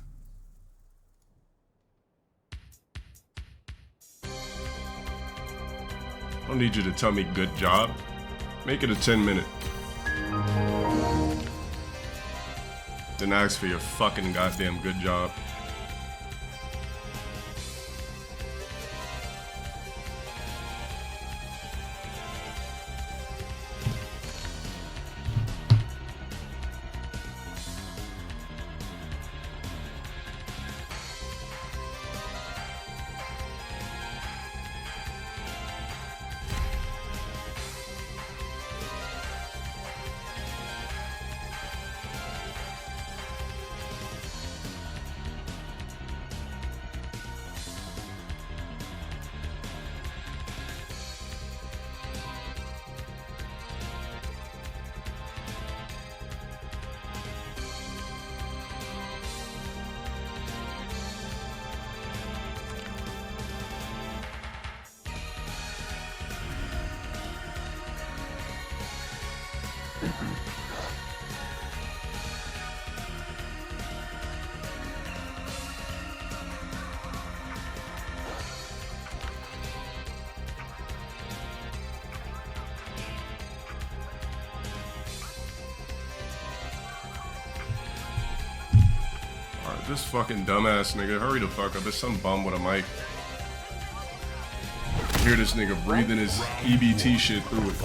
I don't need you to tell me good job. Make it a 10-minute. Then ask for your fucking goddamn good job. Alright, this fucking dumbass nigga, hurry the fuck up. There's some bum with a mic. Hear this nigga breathing his EBT shit through it.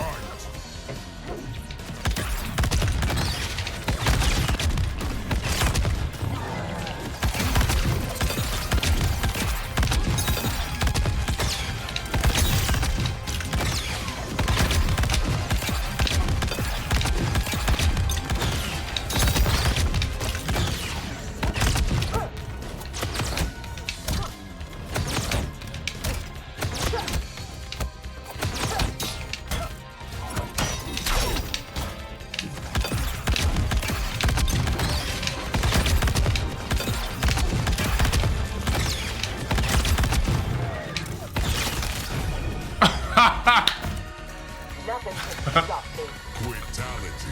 Nothing can stop me. Fatality.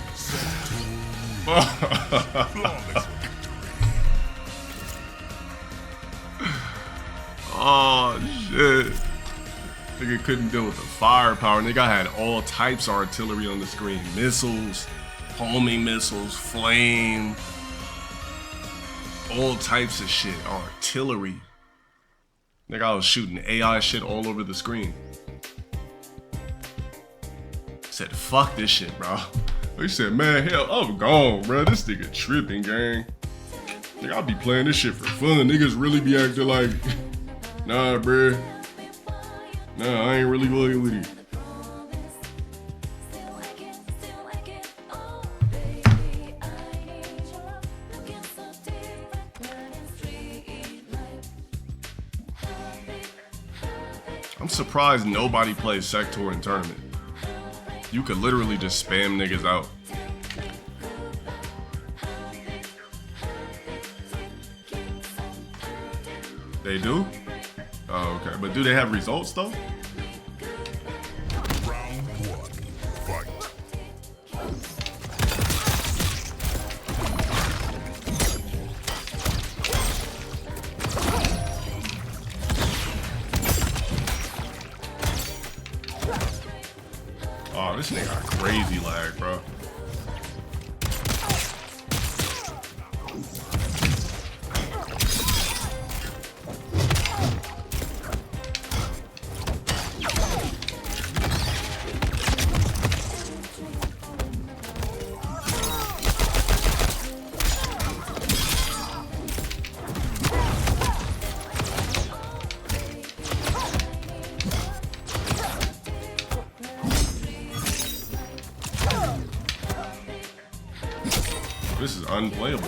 Flawless victory. Oh shit. Nigga couldn't deal with the firepower. Nigga had all types of artillery on the screen. Missiles, homing missiles, flame, all types of shit. Artillery. Nigga, I was shooting AI shit all over the screen. Said, fuck this shit, bro. He said, man, hell, I'm gone, bro. This nigga tripping, gang. Nigga, I'll be playing this shit for fun. Niggas really be acting like, nah, bro. Nah, I ain't really loyal with you. I'm surprised nobody plays Sector in tournament. You could literally just spam niggas out. They do? Oh, okay. But do they have results though? Round 1. Fight. Oh, this nigga got crazy lag, bro. This is unplayable.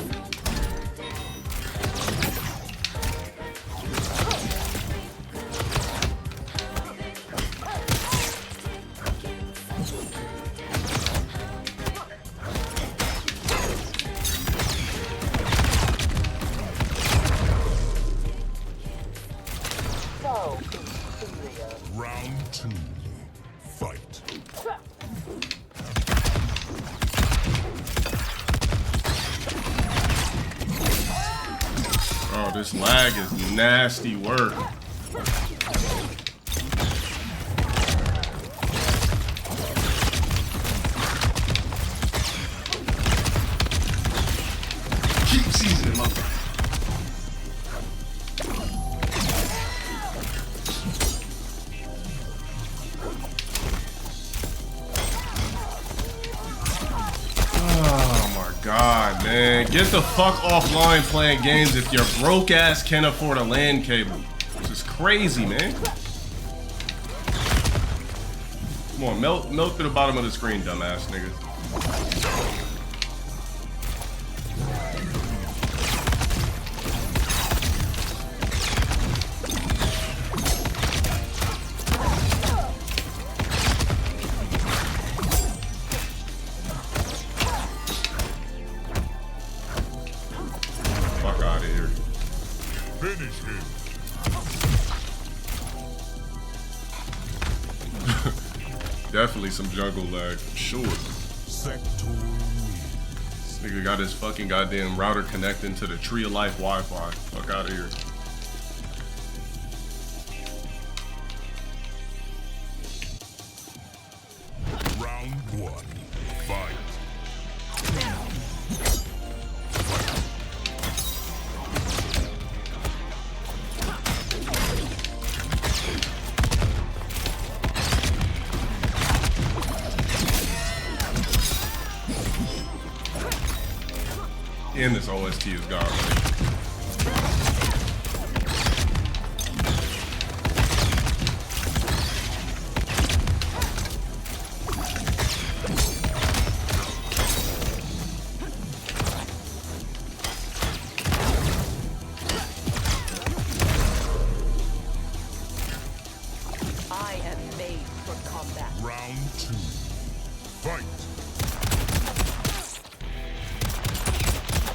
So inferior. Round 2. Fight. Oh, this lag is nasty work. Keep seasoning up. Oh my god, man. Get the fuck offline playing games if your broke ass can't afford a LAN cable. This is crazy, man. Come on, melt to the bottom of the screen, dumbass niggas. Fuck out of here. Finish him. Definitely some jungle lag, for sure. Sector wins. Nigga got his fucking goddamn router connecting to the Tree of Life Wi-Fi. Fuck out of here. Round 1. Fight. And this OST is gone, right? I am made for combat. Round 2. Fight.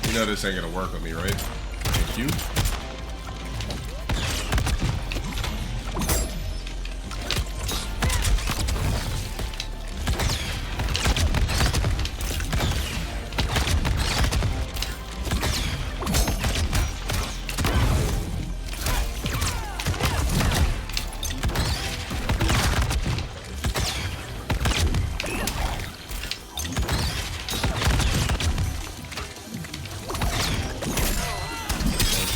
You know this ain't gonna work on me, right? Thank you.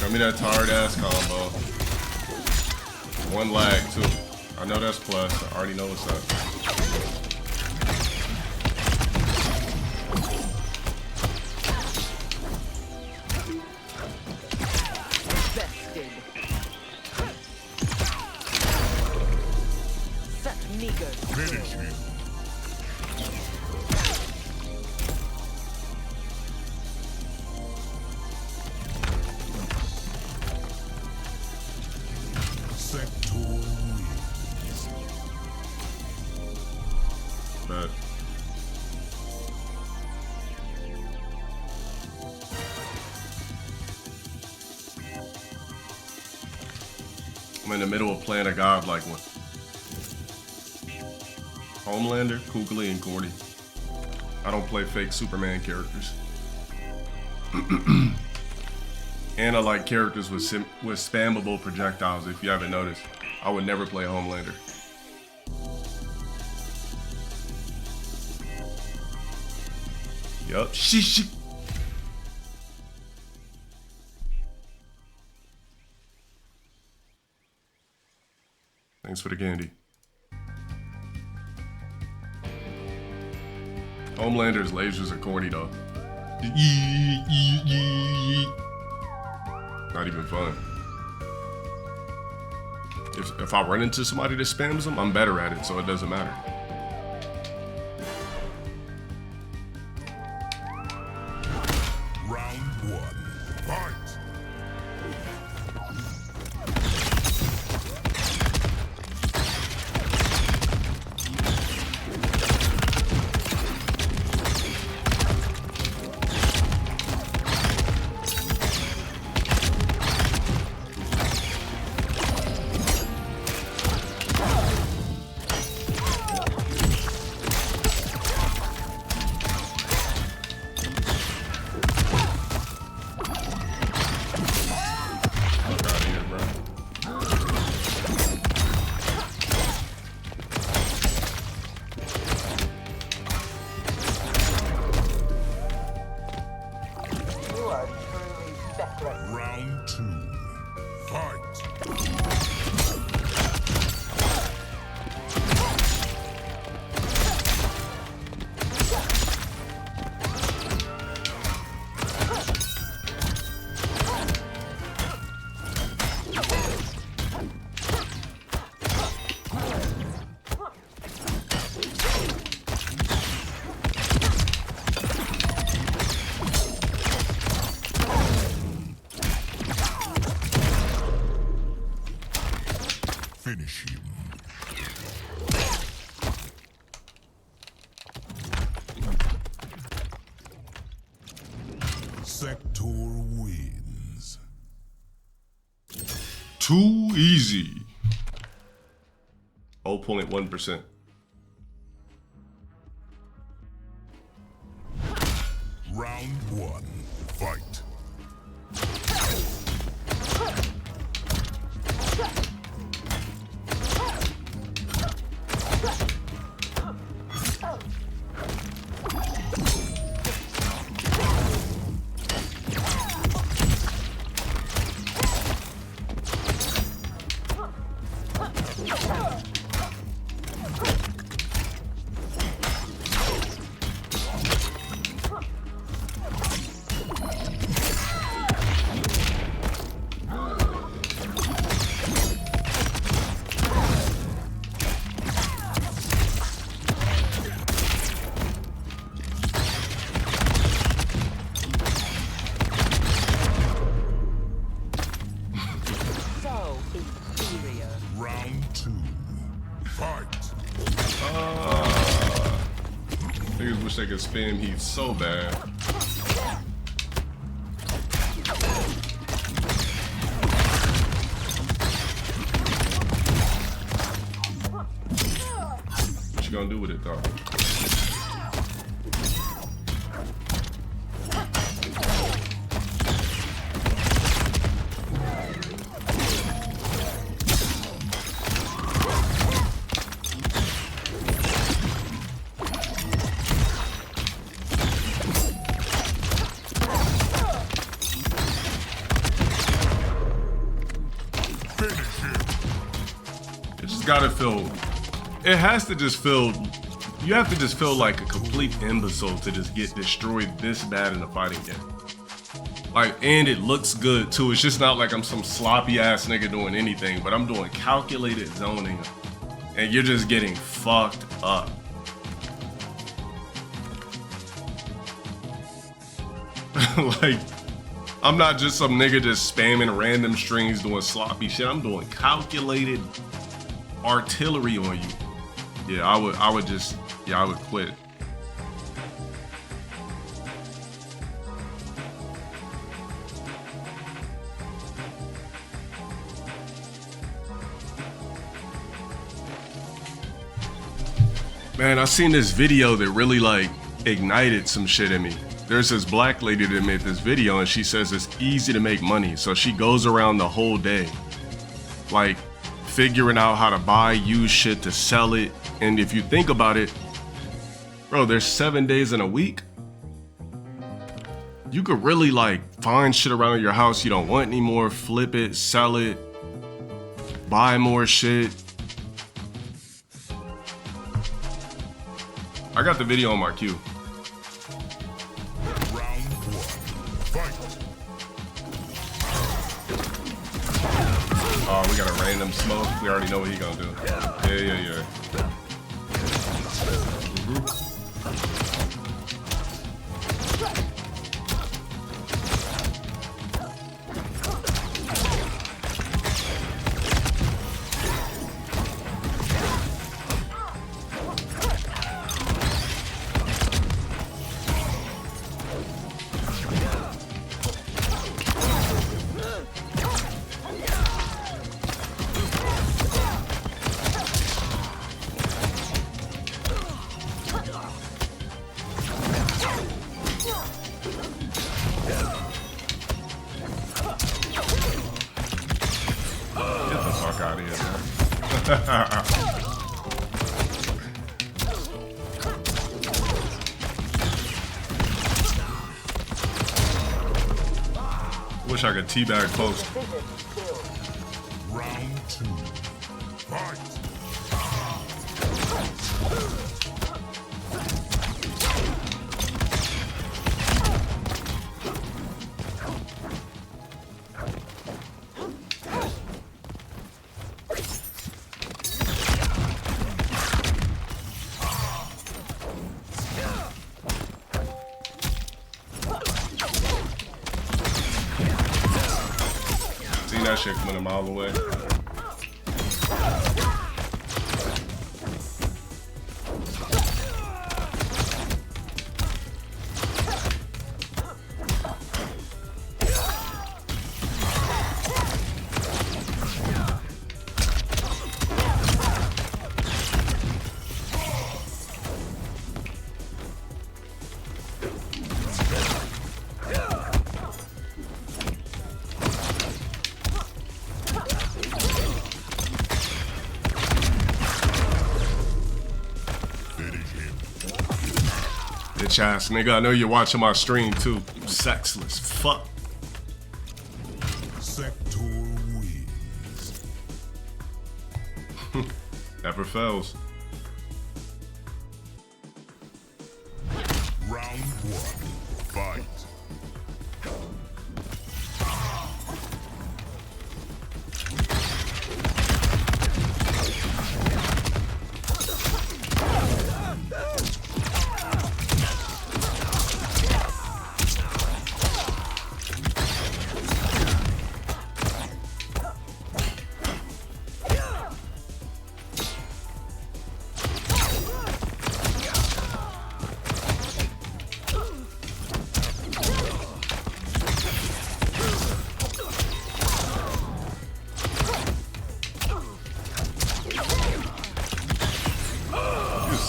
Show me that tired ass combo. One lag too. I know that's plus. I already know what's up. Bested. Set meager. Finish him. Sector wins. I'm in the middle of playing a godlike one. Homelander, Kukuli, and Cordy. I don't play fake Superman characters. And I like characters with spammable projectiles. If you haven't noticed, I would never play Homelander. Yup. Sheesh. Thanks for the candy. Homelander's lasers are corny though. Not even fun. If I run into somebody that spams them, I'm better at it, so it doesn't matter. Round 1. Fight! Round 2. Fight! Finish him. Sector wins. Too easy. 0.1%. Round 1. Fight. Round 2. Fight. Niggas wish they could spam heat so bad. What you gonna do with it though? It just gotta feel, it has to just feel, you have to just feel like a complete imbecile to just get destroyed this bad in a fighting game. Like, and it looks good too. It's just not like I'm some sloppy ass nigga doing anything, but I'm doing calculated zoning and you're just getting fucked up. Like, I'm not just some nigga just spamming random strings doing sloppy shit. I'm doing calculated artillery on you. Yeah, I would quit. Man, I seen this video that really like ignited some shit in me. There's this black lady that made this video and she says it's easy to make money. So she goes around the whole day, like figuring out how to buy used shit to sell it. And if you think about it, bro, there's 7 days in a week. You could really like find shit around your house you don't want anymore, flip it, sell it, buy more shit. I got the video on my queue. Round 1. Fight. Oh, we got a random smoke. We already know what he gonna do. Yeah. Out of here, man. Wish I could teabag post. Round 2. Fight. Seen that shit coming a mile away. Bitch ass nigga, I know you're watching my stream too. You sexless fuck. Sector wins. Never fails. Round 1. Fight.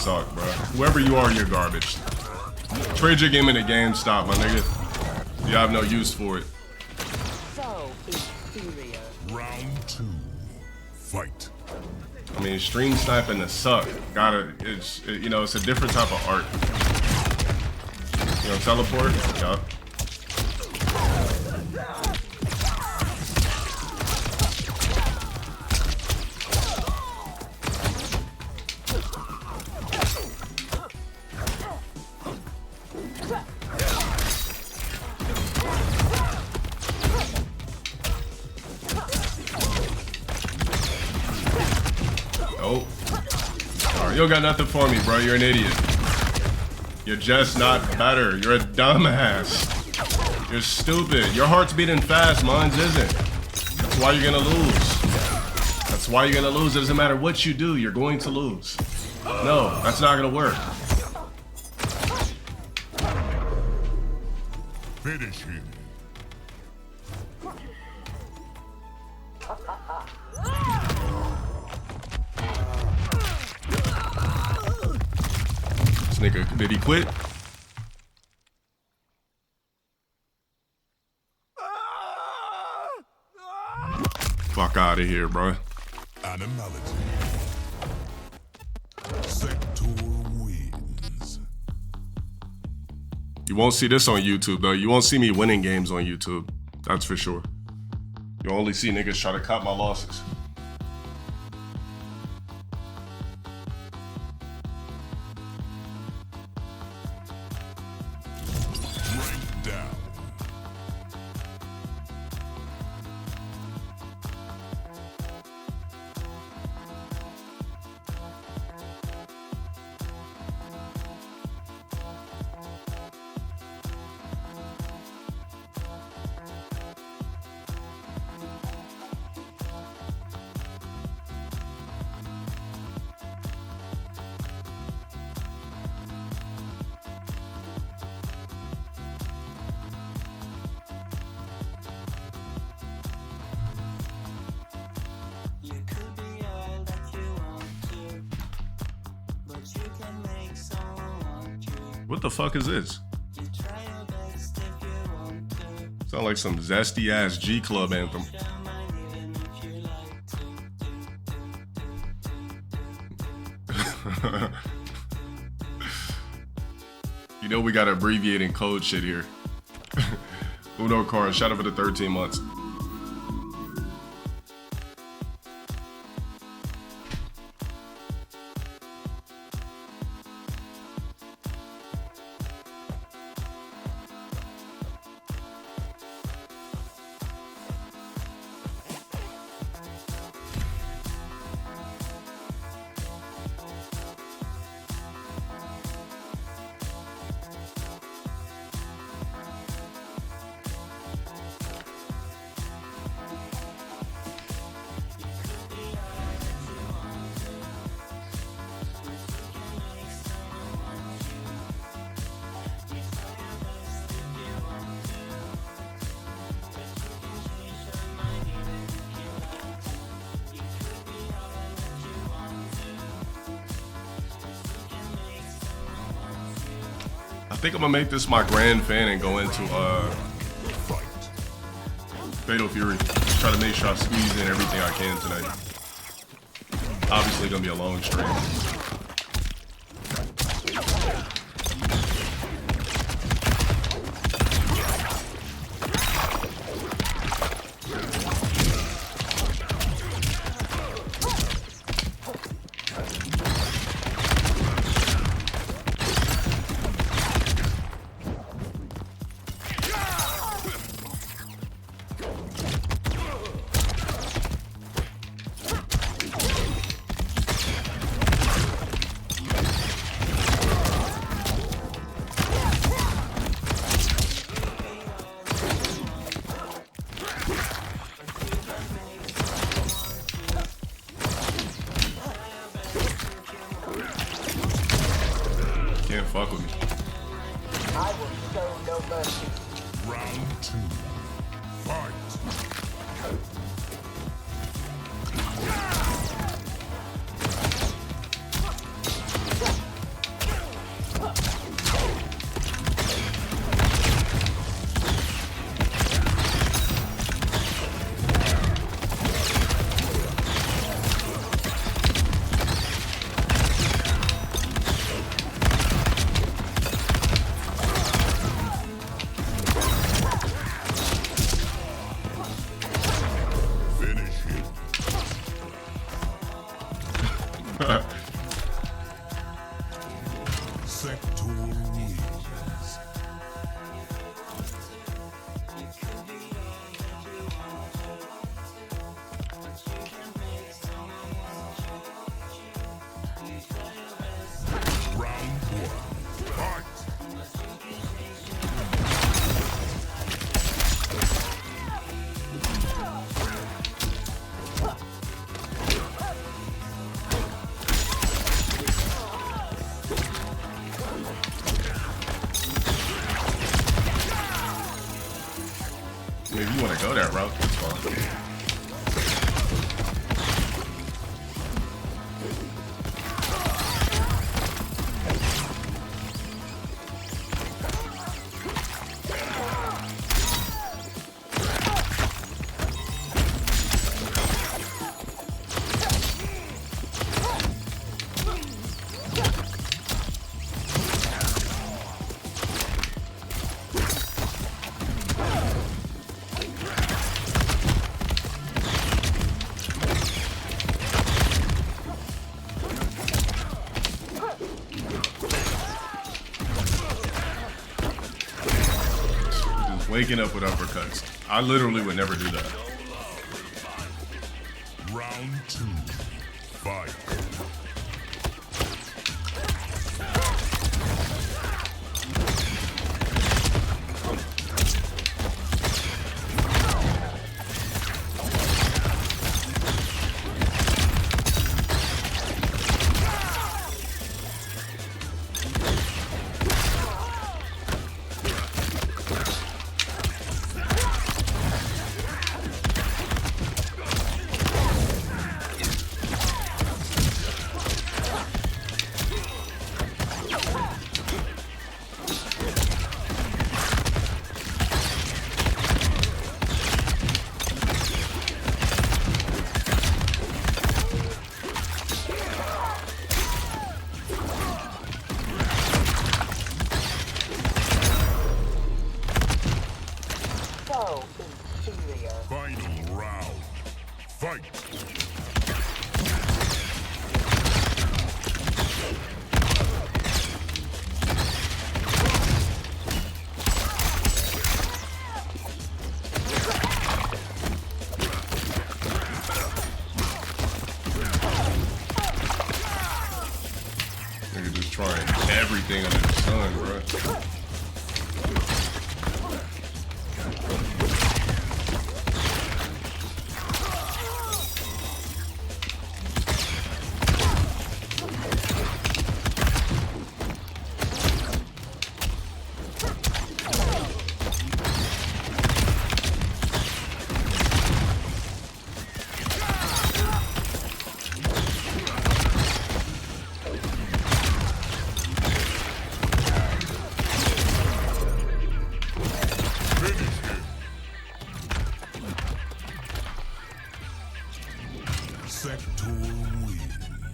Suck, bro. Whoever you are, you're garbage. Trade your game in a GameStop, my nigga. You have no use for it. So inferior. Round 2. Fight. I mean, stream sniping to suck. You know, it's a different type of art. You know, teleport? Yup. Oh. Alright, you don't got nothing for me, bro. You're an idiot. You're just not better. You're a dumbass. You're stupid. Your heart's beating fast, mine's isn't. That's why you're gonna lose. That's why you're gonna lose. It doesn't matter what you do, you're going to lose. No, that's not gonna work. Finish him. nigga, did he quit? Fuck out of here, bro. Animality. Sector wins. You won't see this on YouTube, though. You won't see me winning games on YouTube. That's for sure. You'll only see niggas try to cut my losses. Rank down. What the fuck is this? Sound like some zesty ass G Club anthem. You know we got abbreviating code shit here. Uno Card, shout out for the 13 months. I think I'm gonna make this my grand fan and go into Fatal Fury. Try to make sure I squeeze in everything I can tonight. Obviously gonna be a long stream. Can't fuck with me. I will show no mercy. Round 2. Fight. Sector wins. Round 1. Fight. If you want to go that route, that's fine. Waking up with uppercuts. I literally would never do that. Round 2. Fight. So inferior. Final round. Fight. Nigga just trying everything under the sun, bro.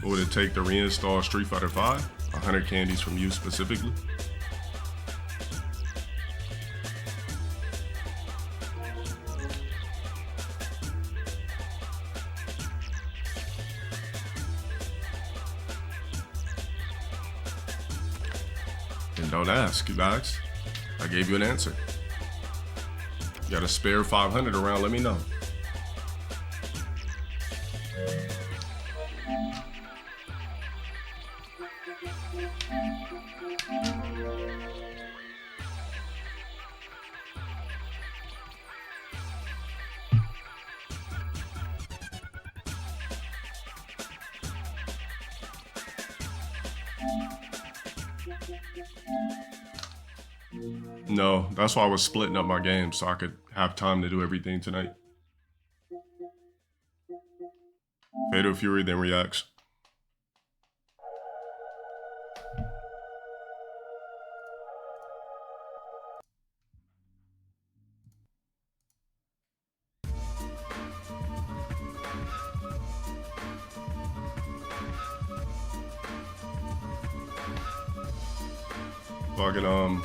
What would it take to reinstall Street Fighter V? 100 candies from you specifically? And don't ask, you asked. I gave you an answer. You got a spare 500 around, let me know. No, that's why I was splitting up my games so I could have time to do everything tonight. Fatal Fury then reacts. Fucking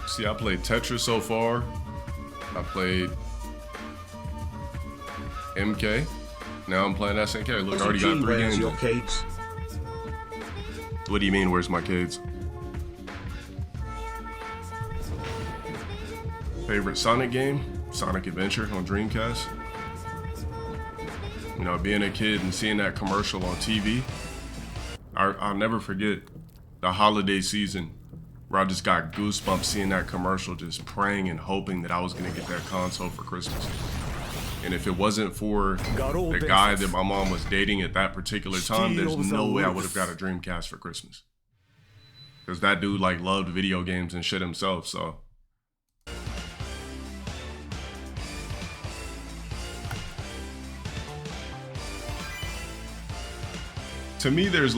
see, I played Tetris so far. I played MK. Now I'm playing SNK. Look, I already got 3 games. Your Cades? What do you mean, where's my kids? Favorite Sonic game? Sonic Adventure on Dreamcast. You know, being a kid and seeing that commercial on TV, I'll never forget the holiday season where I just got goosebumps seeing that commercial, just praying and hoping that I was gonna get that console for Christmas. And if it wasn't for the guy that my mom was dating at that particular time, there's no way I would have got a Dreamcast for Christmas. Because that dude like loved video games and shit himself, so. To me, there's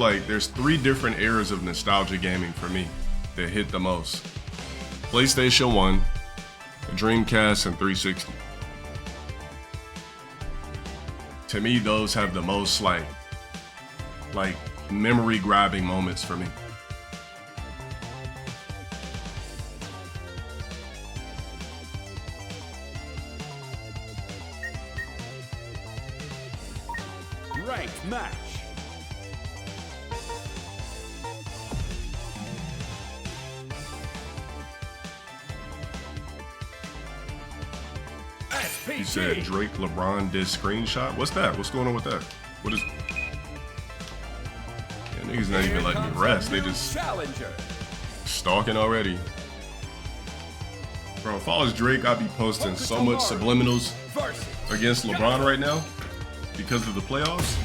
3 different eras of nostalgia gaming for me that hit the most. PlayStation 1, the Dreamcast, and 360. To me, those have the most like memory grabbing moments for me. Ranked match. He said Drake LeBron did screenshot. What's that? What's going on with that? What is? Yeah, niggas not even letting me rest. They just stalking already. Bro, if I was Drake, I'd be posting so much subliminals against LeBron right now because of the playoffs.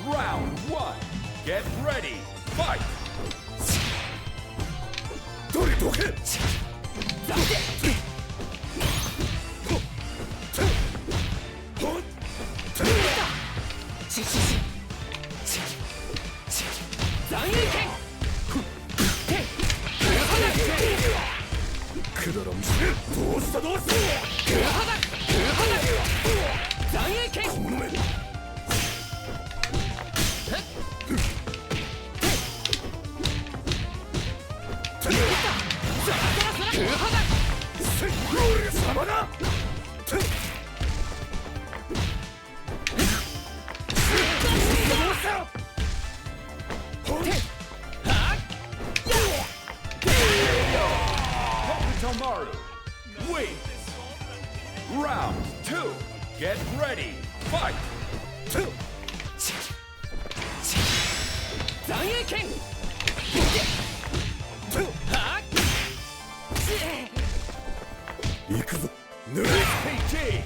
Round 1. Get ready. Fight. Tomaru, wait. Round 2. Get ready. Fight. PG.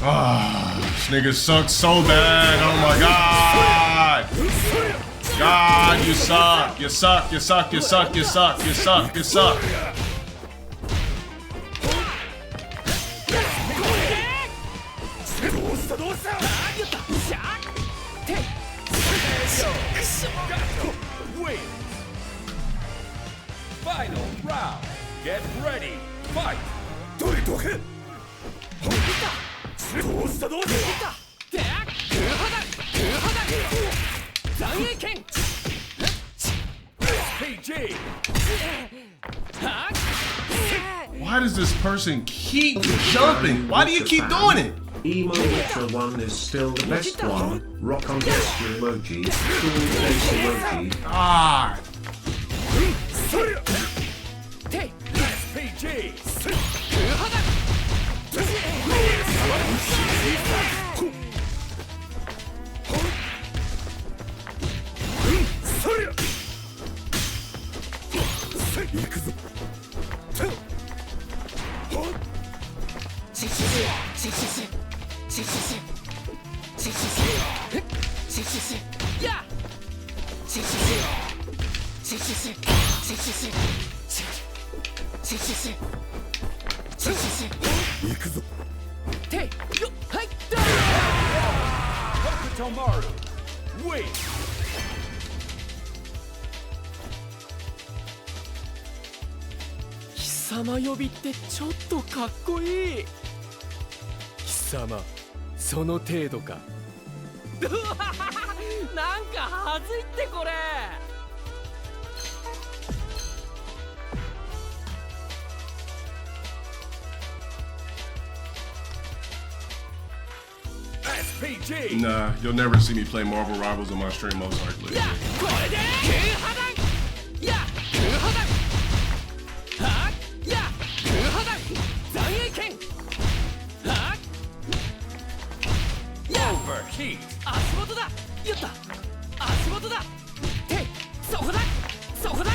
Ah, this nigga sucks so bad. Oh my god. God, you suck. You suck. You suck. You suck. You suck. You suck. You suck. Win. Final round. Get ready. Fight. PG. Why does this person keep jumping? Why do you keep doing it? Emo Ultra 1 is still the best one. Rock on gesture emoji. Cool face emoji. God. PG. Tomaru, win. 貴様呼びってちょっとかっこいい。貴様その程度か。なんかはずいってこれ。SPG. Nah, you'll never see me play Marvel Rivals on my stream most likely. Overheat. 足元だ。言った。足元だ。て、そこだ。そこだ。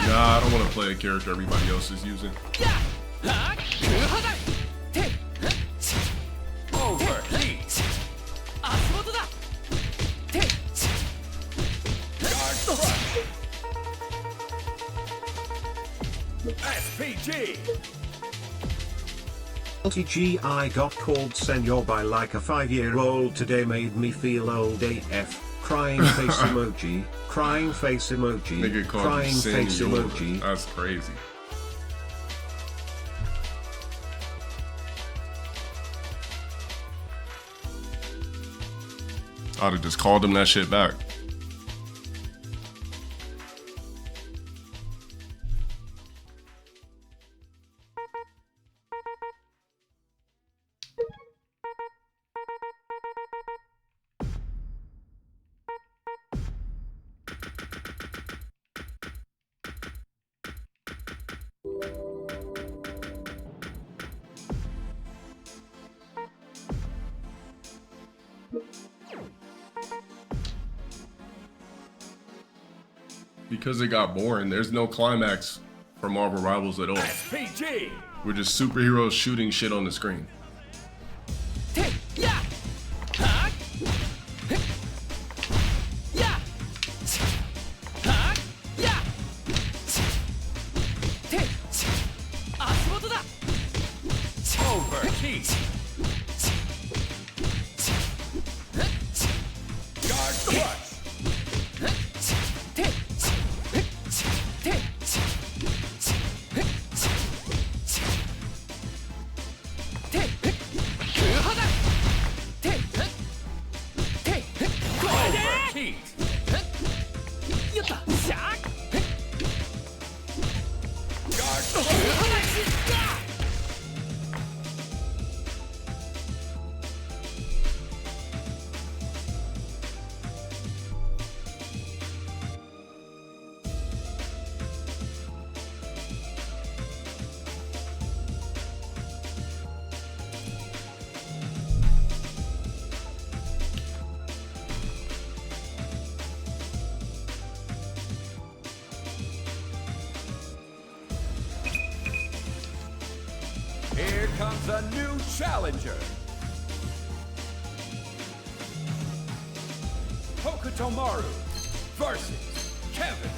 Nah, I don't want to play a character everybody else is using. Overheat. SPG. LTG, I got called senor by like a 5-year-old today, made me feel old AF. Crying face emoji, crying face emoji, Nigga called crying you face senor. emoji. That's crazy. I'd have just called him that shit back. Because it got boring, there's no climax for Marvel Rivals at all. PG. We're just superheroes shooting shit on the screen. Overheat. Guard clutch. Overheat. Guard clutch. Here comes a new challenger. Hokutomaru versus Kevin.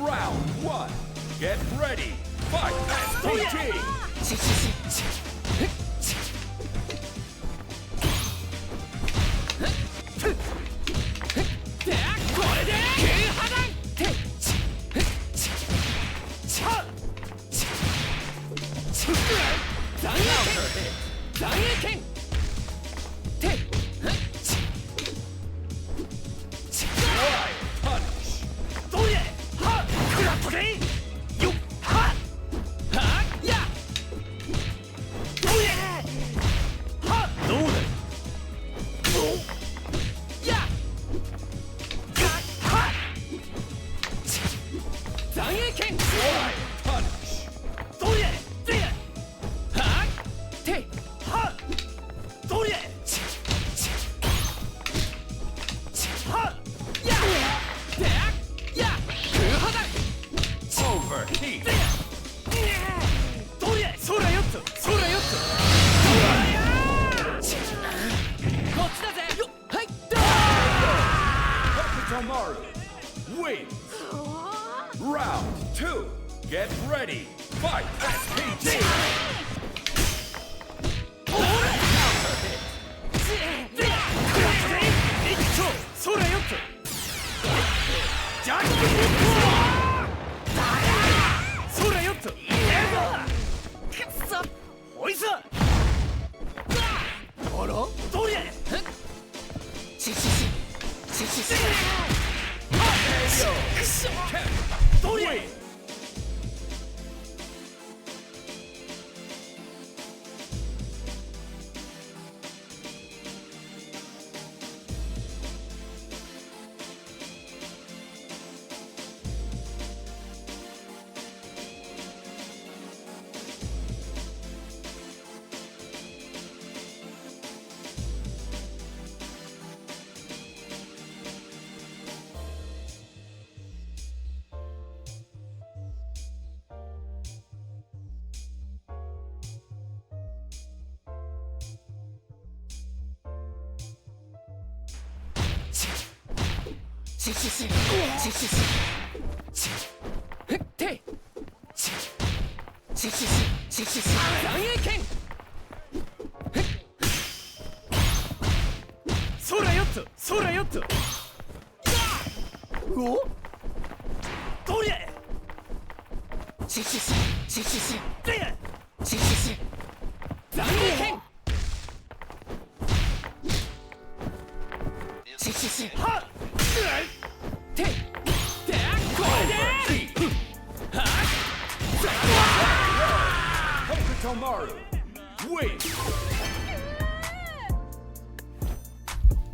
Round 1. Get ready. Fight. SPG. Overheat. Hokutomaru wins. Round 2. Get ready. Fight. SPG.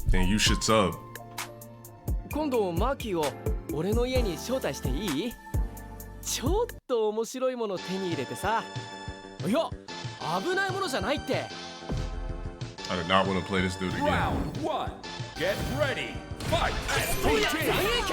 Then you should sub. 今度マーキーを俺の家に招待していい？ちょっと面白いもの手に入れてさ。いや、危ないものじゃないって。I do not want to play this dude again. Round 1. Get ready. Fight. SPG.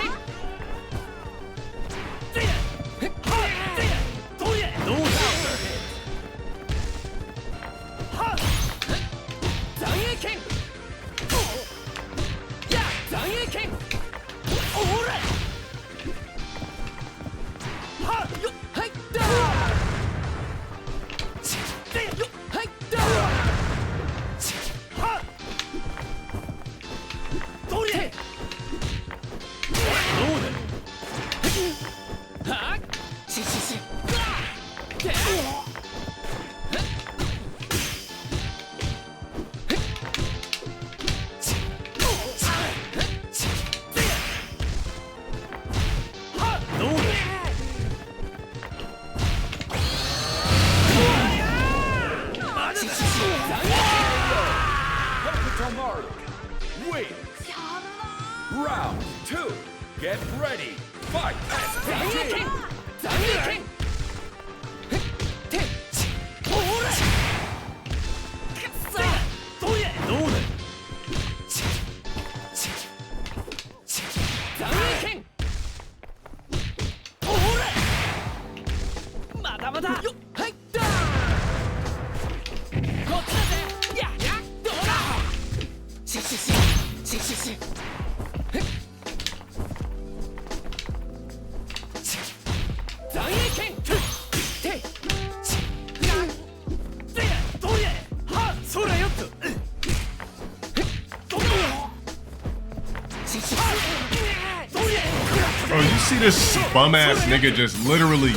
Bro, you see this bum ass nigga just literally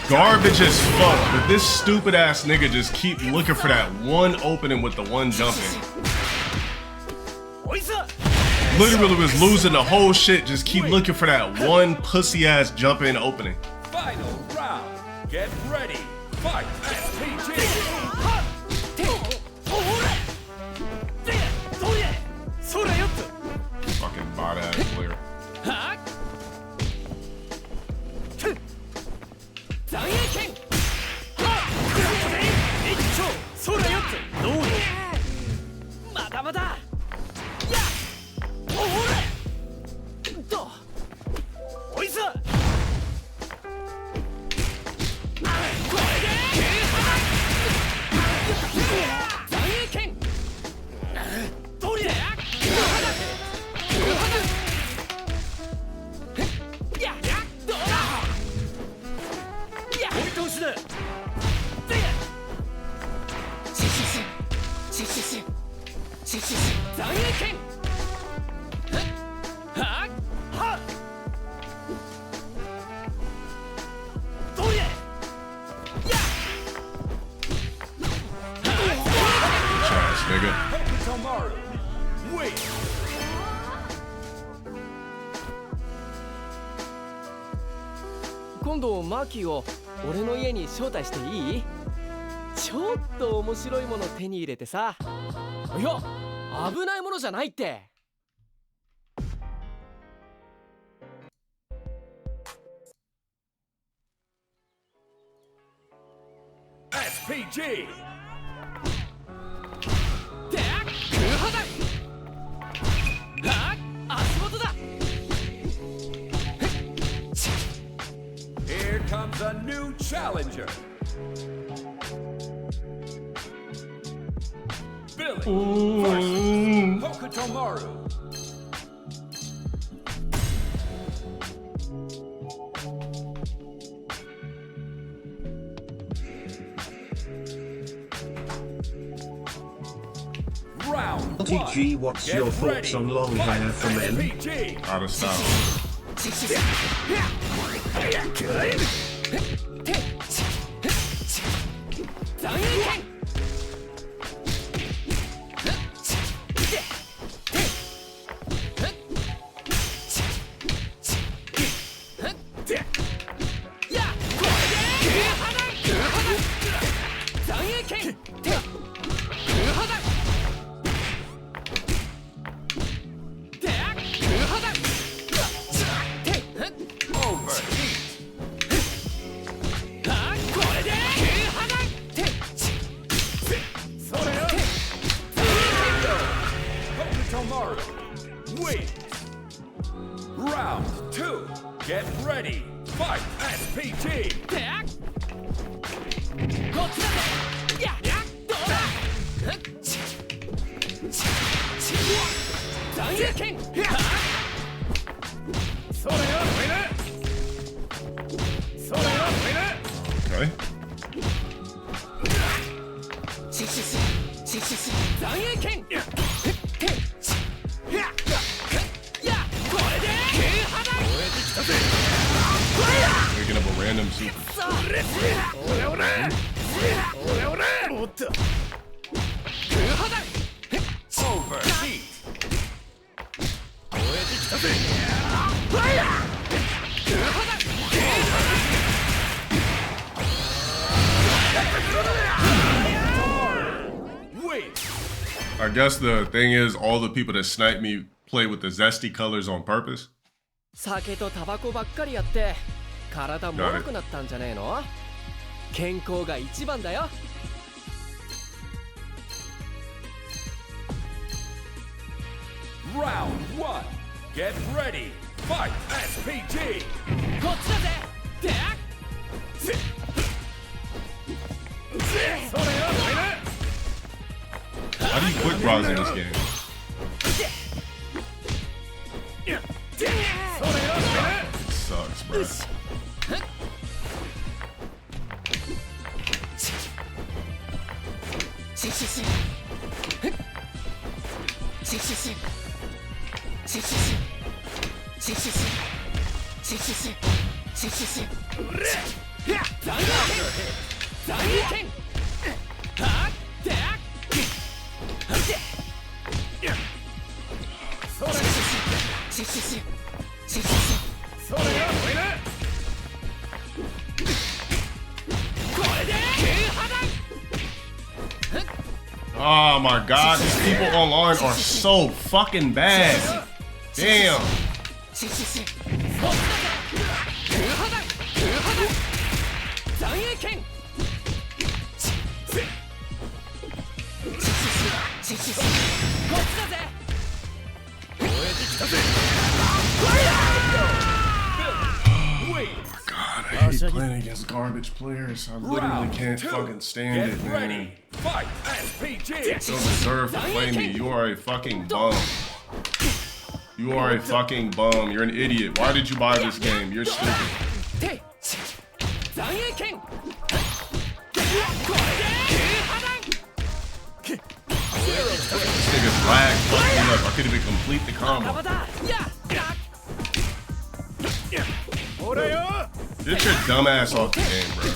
garbage as fuck, but this stupid ass nigga just keep looking for that one opening with the one jumping. Literally was losing the whole shit, just keep looking for that one pussy ass jumping opening. Final round. Get ready. Fight. SPG. Fucking bot ass player. Wait. 今度マーキーを俺の家に招待していい？ちょっと面白いもの手に入れてさ。いや、危ないものじゃないって。SPG. Here comes a new challenger. Billy versus Hokutomaru. Round LTG, one. what's Get your thoughts ready. on long hair for men? PG. Out of style. Win. Round two. Get ready. Fight SPG. Okay. Waking up a random super. Overheat. Win. I guess the thing is, all the people that snipe me play with the zesty colors on purpose. 酒とタバコばっかりやって体もろくなったんじゃねえの？健康が一番だよ。Round one. Get ready. Fight SPG. こっちだぜ。で、How do you quick rise in this game? It sucks, bro. Oh my god, these people online are so fucking bad. Damn. God, I hate playing against garbage players. I literally can't fucking stand it, man. Fight SPG. You don't deserve to play me. You are a fucking bum. You are a fucking bum. You're an idiot. Why did you buy this game? You're stupid. This nigga's lag fucked me up. I couldn't even complete the combo. Get your dumb ass off the game, bro.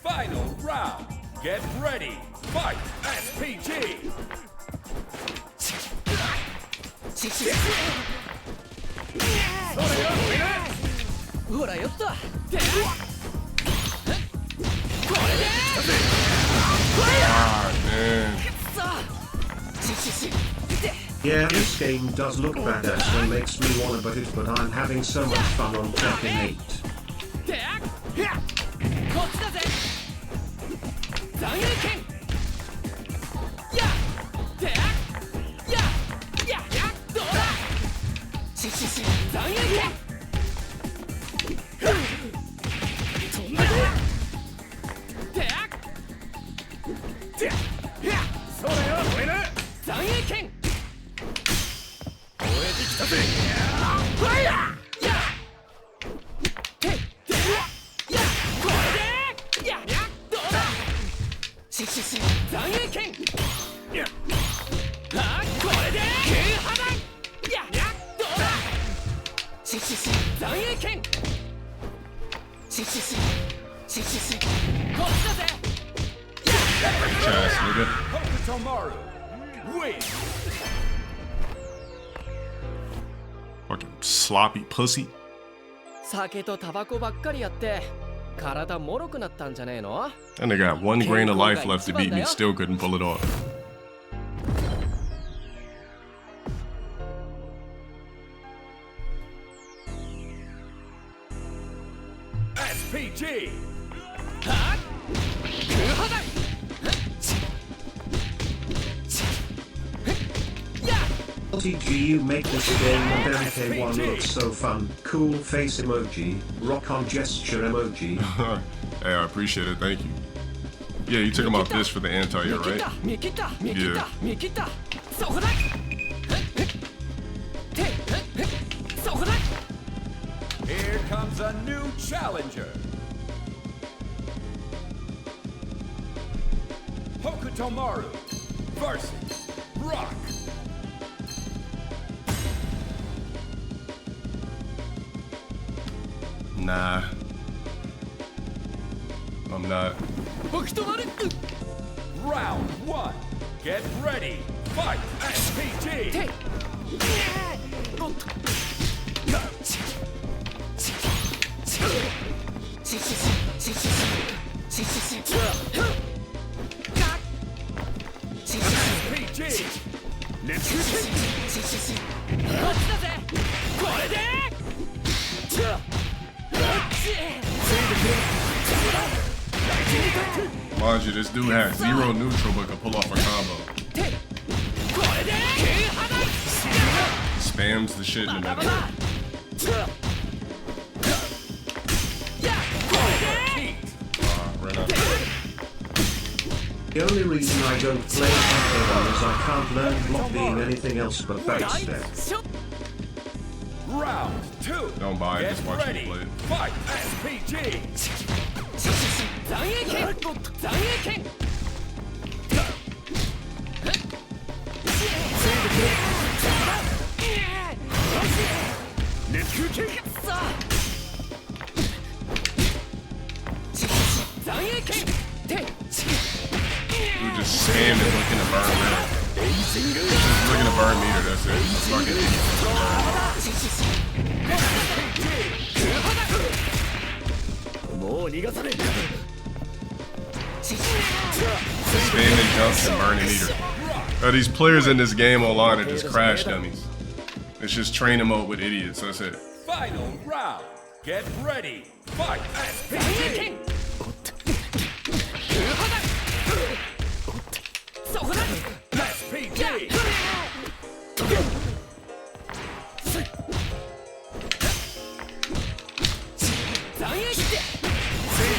Final round. Get ready. Fight SPG. ほらよっと。 God, man. Yeah, this game does look badass and makes me wanna butt it, but I'm having so much fun on Tekken 8. こっちだぜ。残影剣。や。で。や。や。どうだ。Chance, nigga. Hokutomaru wins. Fucking sloppy pussy. 酒とタバコばっかりやって体もろくなったんじゃねえの？ That nigga got 1 grain of life left to beat me, still couldn't pull it off. SPG. LTG, you make this game and MK1 look so fun. Cool face emoji, rock on gesture emoji. Hey, I appreciate it, thank you. Yeah, you took him out this for the anti-air, right? Yeah. Here comes a new challenger. Hokutomaru versus Rock. Nah. I'm not. Round 1. Get ready. Fight. SPG. Mind you, this dude has 0 neutral but can pull off a combo. Spams the shit in the middle. Right up. The only reason I don't play MK1 is I can't learn block being anything else but backstep. Round 2. Don't buy it, Get just watch me ready. play it. Fight. SPG. Dude just spammed and looking to burn meter. Just looking to burn meter, that's it. Fucking spamming jumps and burning meter. These players in this game online are just crash dummies. It's just training mode with idiots, that's it. Final round. Get ready. Fight. SPG. SPG.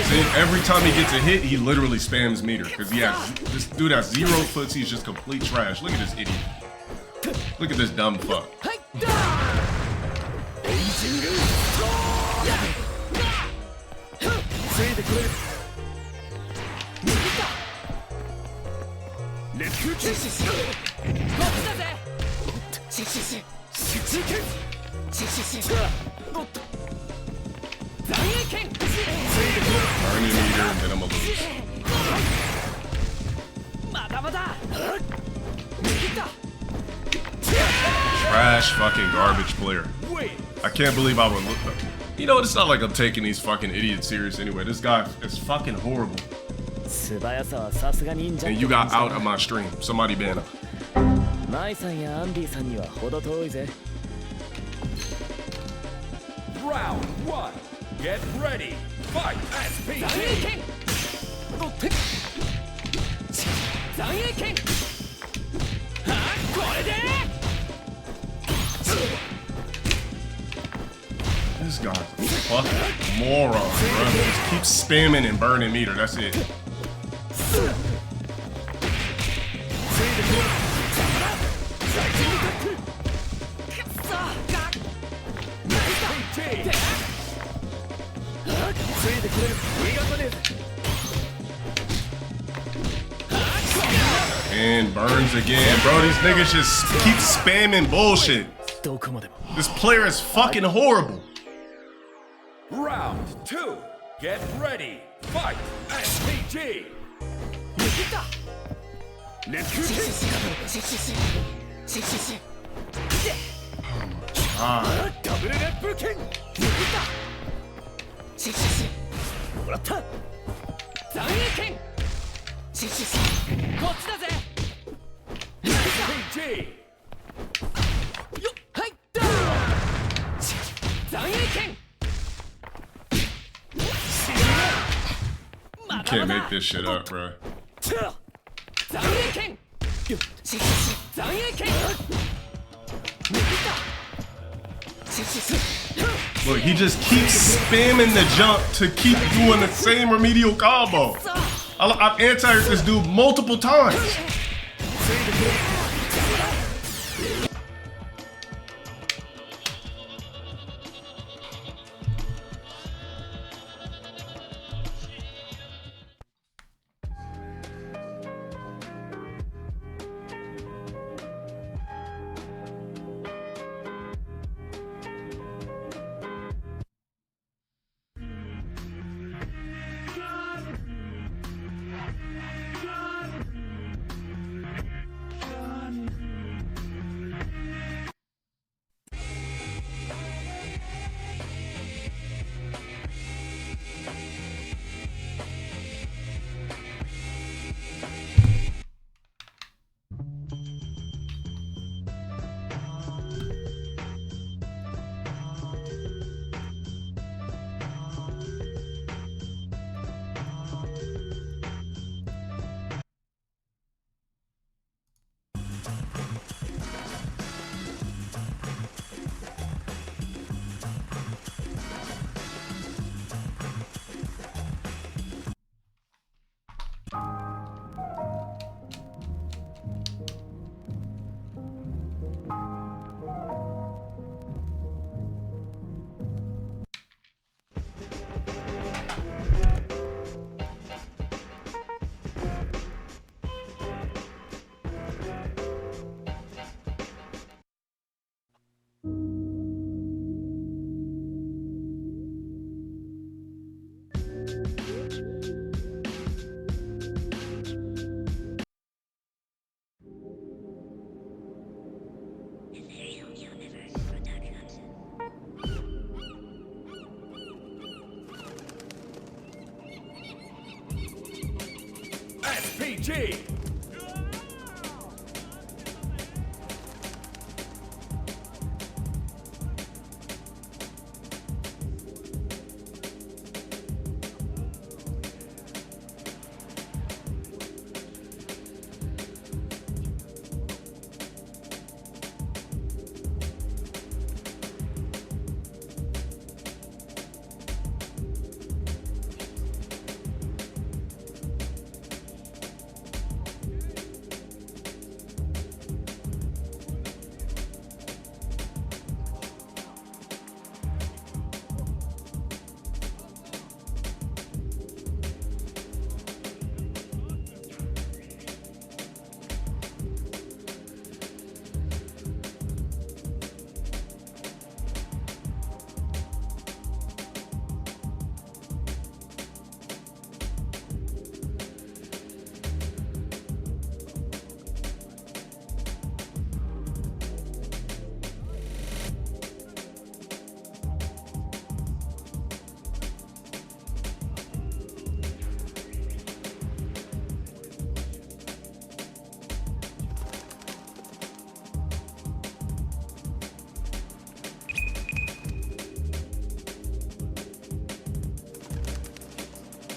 See, every time he gets a hit, he literally spams meter. Because this dude has 0 foots, he's just complete trash. Look at this idiot. Look at this dumb fuck. Burning meter, and then I'm gonna lose. Trash fucking garbage player. I can't believe I would look up. You know, it's not like I'm taking these fucking idiots serious anyway. This guy is fucking horrible. And you got out of my stream. Somebody ban him. Round 1. Get ready. Fight. SPG. This guy's a fucking moron, bro. Just keep spamming and burning meter. That's it. And burns again. Bro, these niggas just keep spamming bullshit. This player is fucking horrible. Round 2. Get ready. Fight. SPG. SPG. You can't make this shit up, bro. Look, he just keeps spamming the jump to keep doing the same remedial combo. I've anti-aired this dude multiple times. SPG.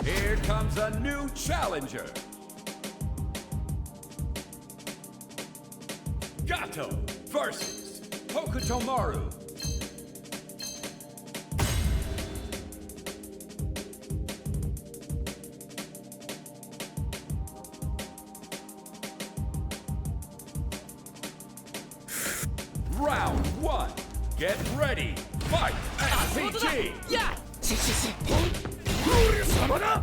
Here comes a new challenger. Gato versus Hokutomaru. Round 1. Get ready. Fight. SPG. やっ様だ。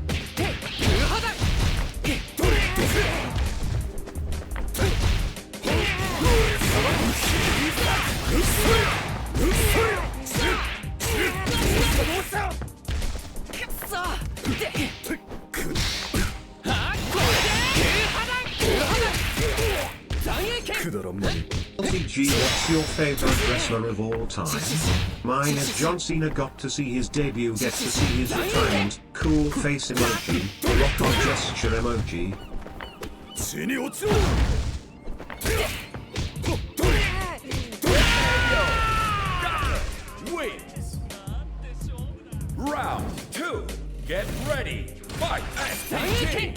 LTG, what's your favorite wrestler of all time? Mine is John Cena. Got to see his debut, get to see his retirement. Cool face emoji, rock on gesture emoji. 血に落ちろ。Wins. Round 2. Get ready. Fight. SPG.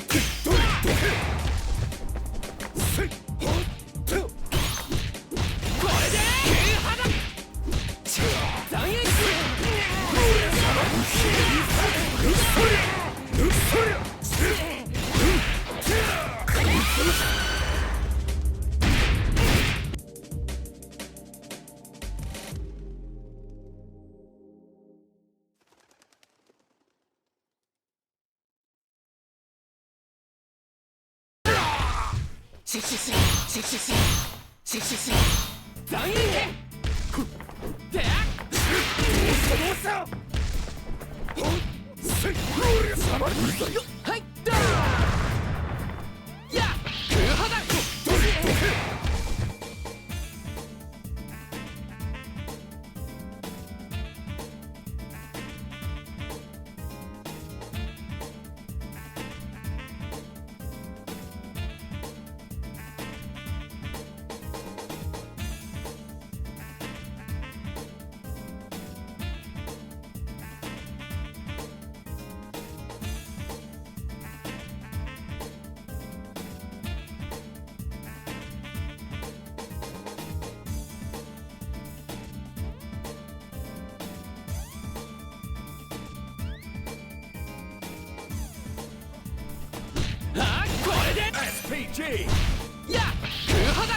これで SPG. やっはだ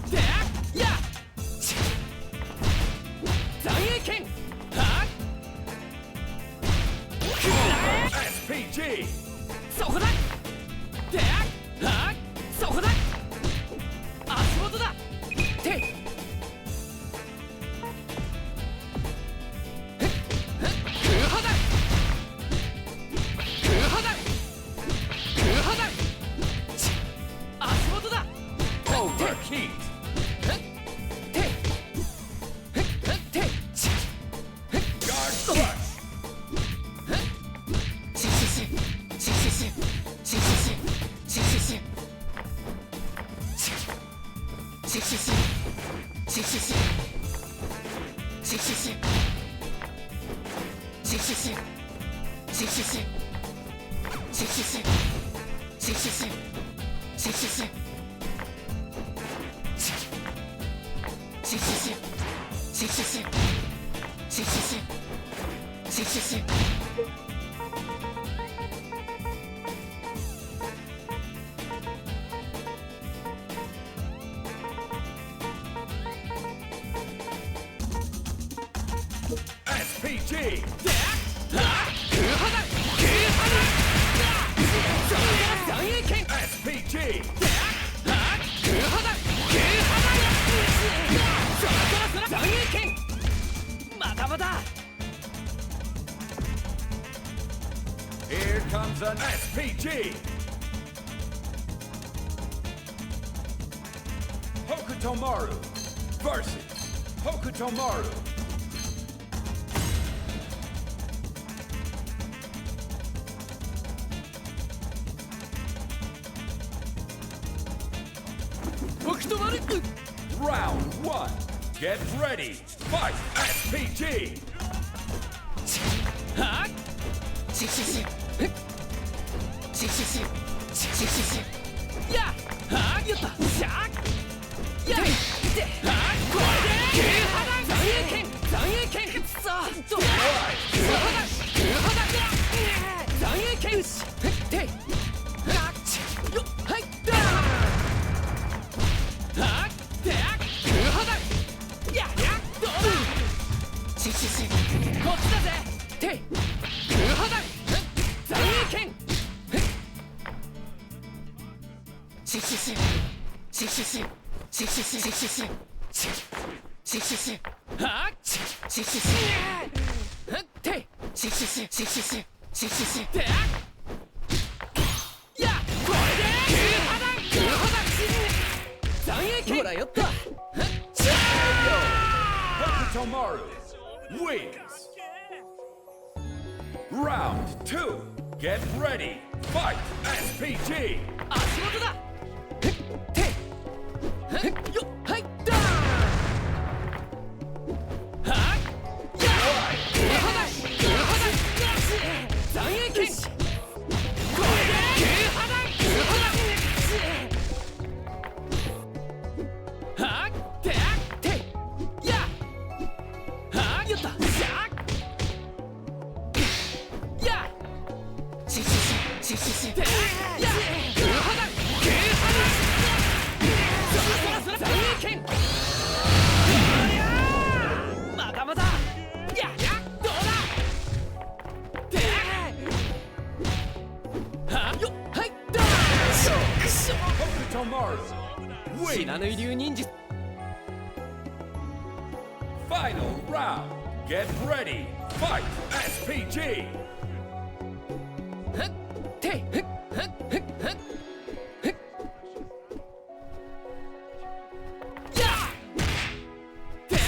でやっ残影剣はっ SPG. そこだではっそこだ足元だてSPG. SPG. Here comes an SPG. Hokutomaru versus Hokutomaru. Round 1. Get ready. Fight. SPG. 手空破断残影剣シシシシシシシシシシシシシシシはっシシシ手シシシシシシシシシ手やこれで空破断残影剣ほらよったTomaru wins. Round 2. Get ready. Fight. SPG. 足元だ手よっはいだはっや空破断残影剣これで空破断はっ手やはっやったやシシシシシシ手や空破断そら残影剣またまたやどうだ手はよはいだくしょ Tomaru 知ら wins. ぬい流忍術 Final round. Get ready. Fight. SPG. 手や手や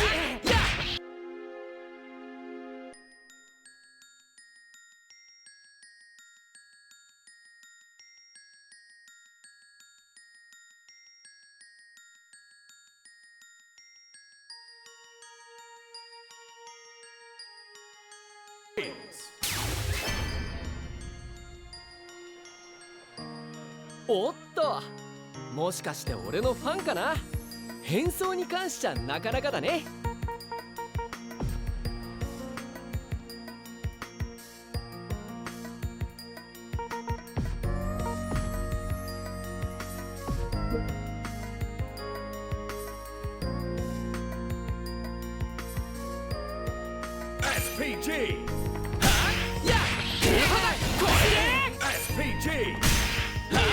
おっともしかして俺のファンかな変装に関しちゃなかなかだねSPG. や空破断これで SPG. 空破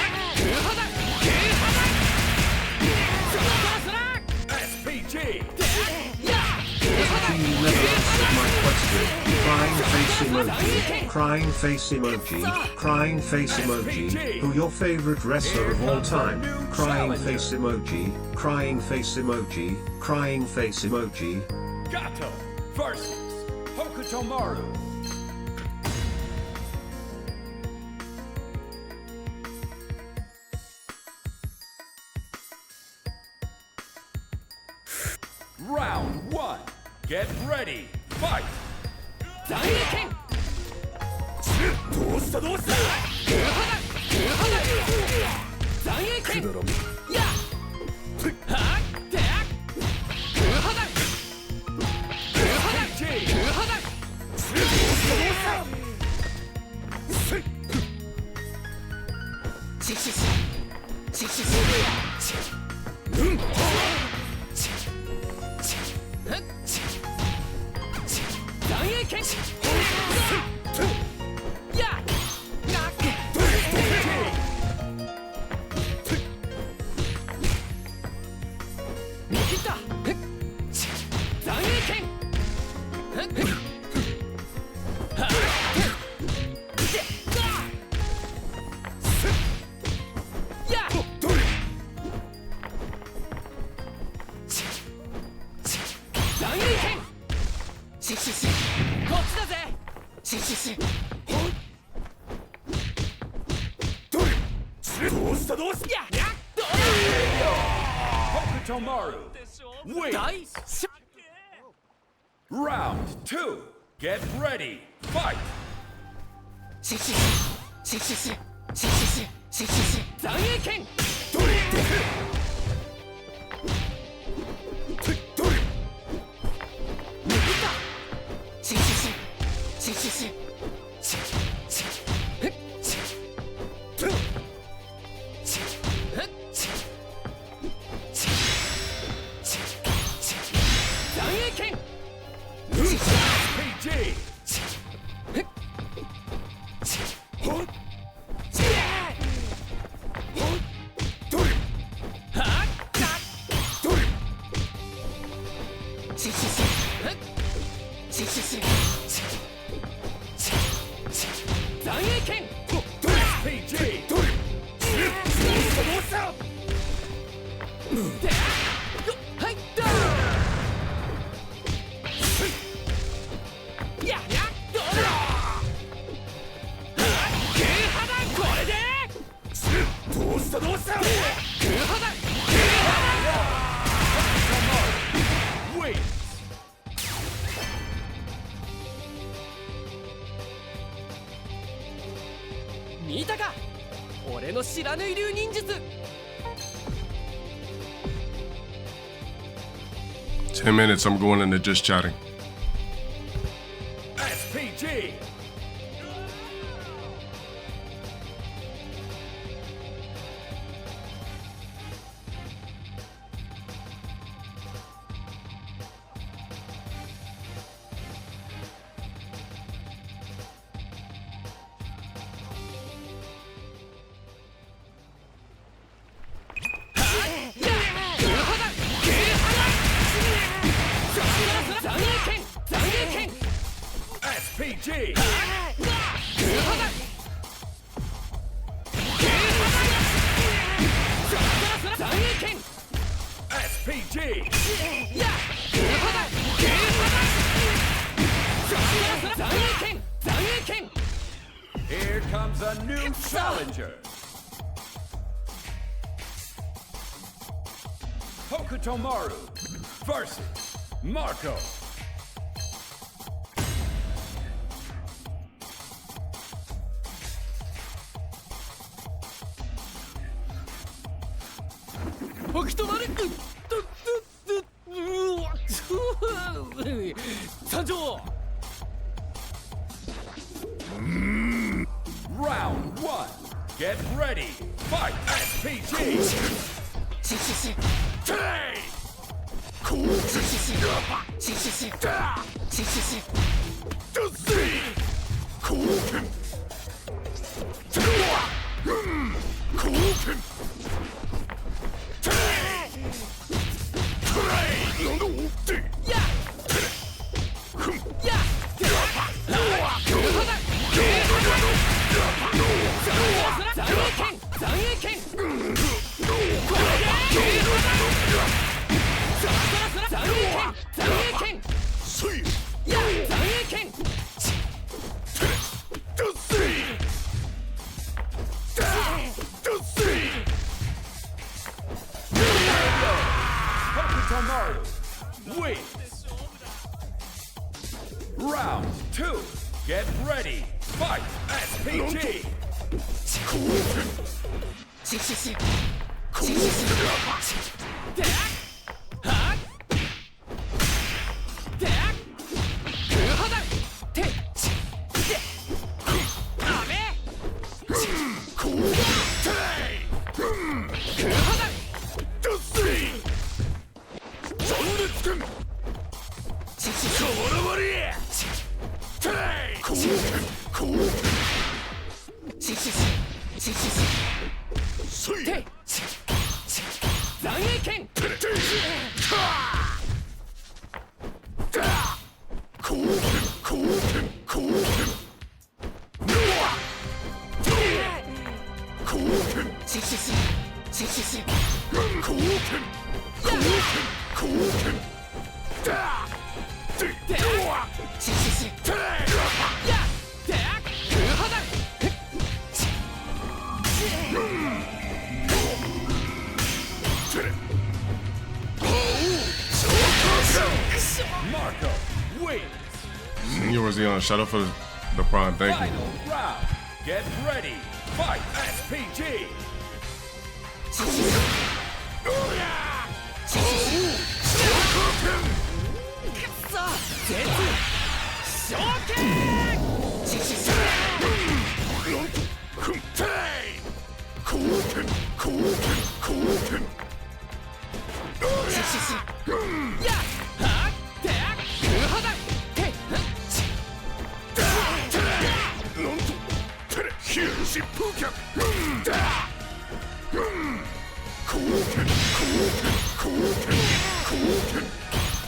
断そら SPG. You never answered my question. Crying face emoji. Crying face emoji. Crying face emoji. Who your favorite wrestler of all time? Crying face emoji. Crying face emoji. Crying face emoji. Gato versus Hokutomaru. Round 1. Get ready. Fight. 残影剣どうした空破断残影剣やはっ手空破断空破断シシシシシシ残影剣や見切った残影剣や残影剣シシシこっちだぜシシシどうしたどうしたやどう Hokutomaru wins. だ大し Round 2. Get ready. Fight. シシシシシシシシシシシ残影剣見切ったシシシシシシ残影剣 PG. 残影剣 SPG! はいだややどうだ空波だこれでどうしたどうした空波だ Wait! 見たか俺の知らぬい流忍術 10 minutes, I'm going into just chatting. SPG! SPG! SPG! Here comes a new challenger! Hokutomaru versus Marco! Round 1. Get ready. Fight. SPG. Today. Hokutomaru wins. Round 2. Get ready. Fight. SPG. Marco wins. You were on. Shout out for the prime. Thank you. Final round. Get ready. Fight. SPG.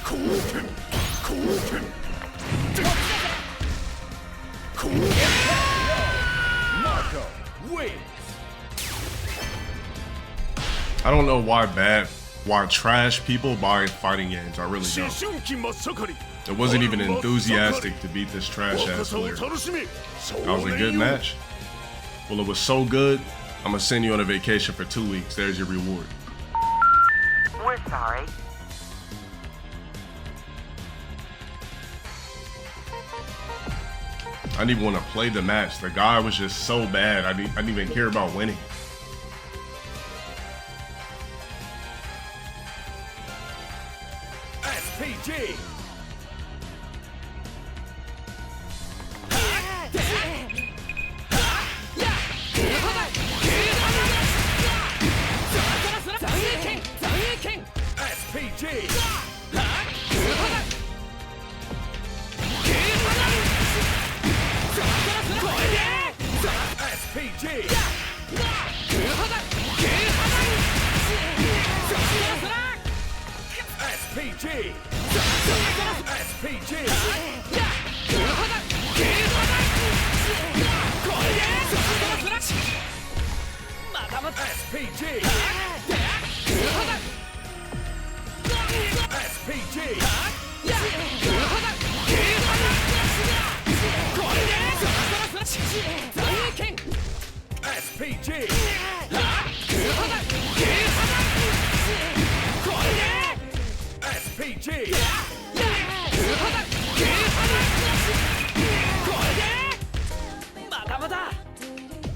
Cool. Marco wins. I don't know why trash people buy fighting games. I really don't. It wasn't even enthusiastic to beat this trash ass player. That was a good match. Well, it was so good, I'm gonna send you on a vacation for 2 weeks. There's your reward. We're sorry. I didn't even want to play the match. The guy was just so bad. I didn't even care about winning. SPG.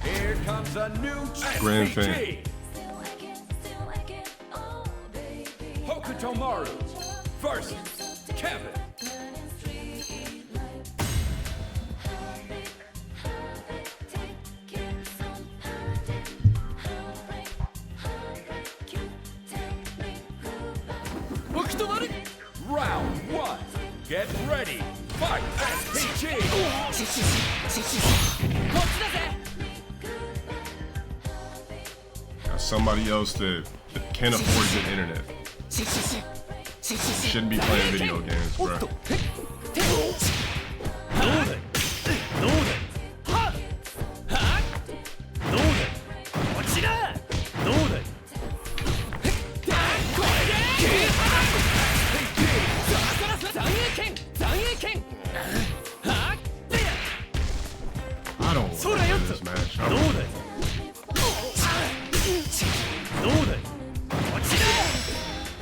Here comes a new Grand fan. Hokutomaru versus Kevin. Round 1. Get ready. Fight. SPG. Got somebody else that can't afford good internet. Shouldn't be playing video games, bro. I don't want to win this match.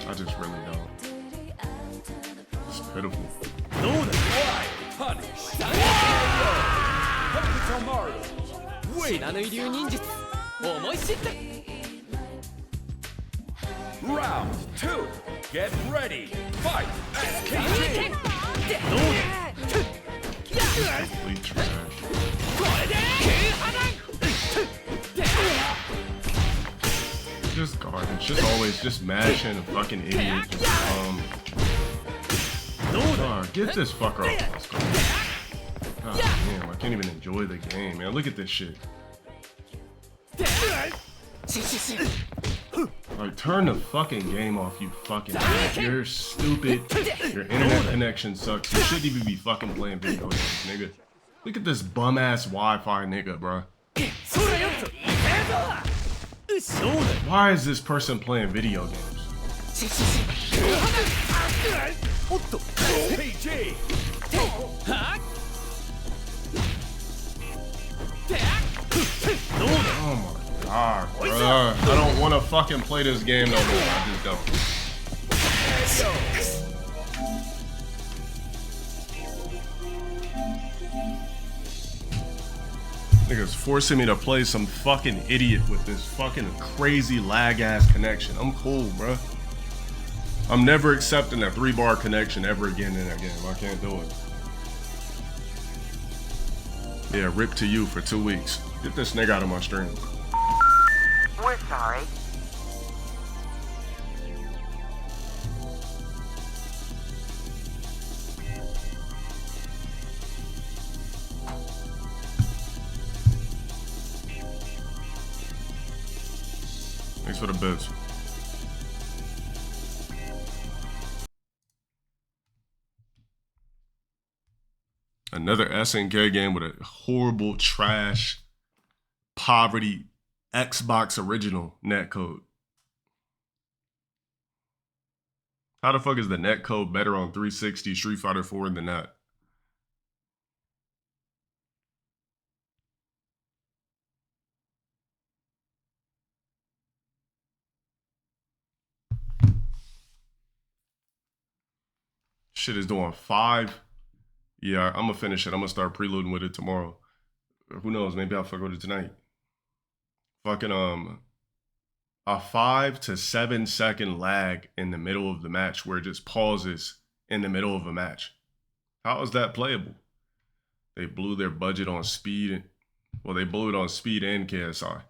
I just really don't. It's pitiful. Round 2. Get ready. Fight. SPG. Complete trash. Just garbage. Just always just mashing a fucking idiot. Just, get this fucker off my screen. God damn, I can't even enjoy the game, man. Look at this shit. Like, turn the fucking game off, you fucking idiot. You're stupid. Your internet connection sucks. You shouldn't even be fucking playing video games, nigga. Look at this bum-ass Wi-Fi nigga, bro. Why is this person playing video games? PG. Oh my god, bruh. I don't want to fucking play this game no more. I just don't. Niggas forcing me to play some fucking idiot with this fucking crazy lag ass connection. I'm cool, bruh. I'm never accepting a 3-bar connection ever again in that game. I can't do it. Yeah, rip to you for 2 weeks. Get this nigga out of my stream. We're sorry. Thanks for the bits. Another SNK game with a horrible, trash, poverty, Xbox original netcode. How the fuck is the netcode better on 360 Street Fighter 4 than that? Shit is doing 5. Yeah, I'm gonna finish it. I'm gonna start preluding with it tomorrow. Who knows? Maybe I'll fuck with it tonight. Fucking a 5 to 7 second lag in the middle of the match where it just pauses in the middle of a match. How is that playable? They blew their budget on speed. Well, they blew it on speed and KSI.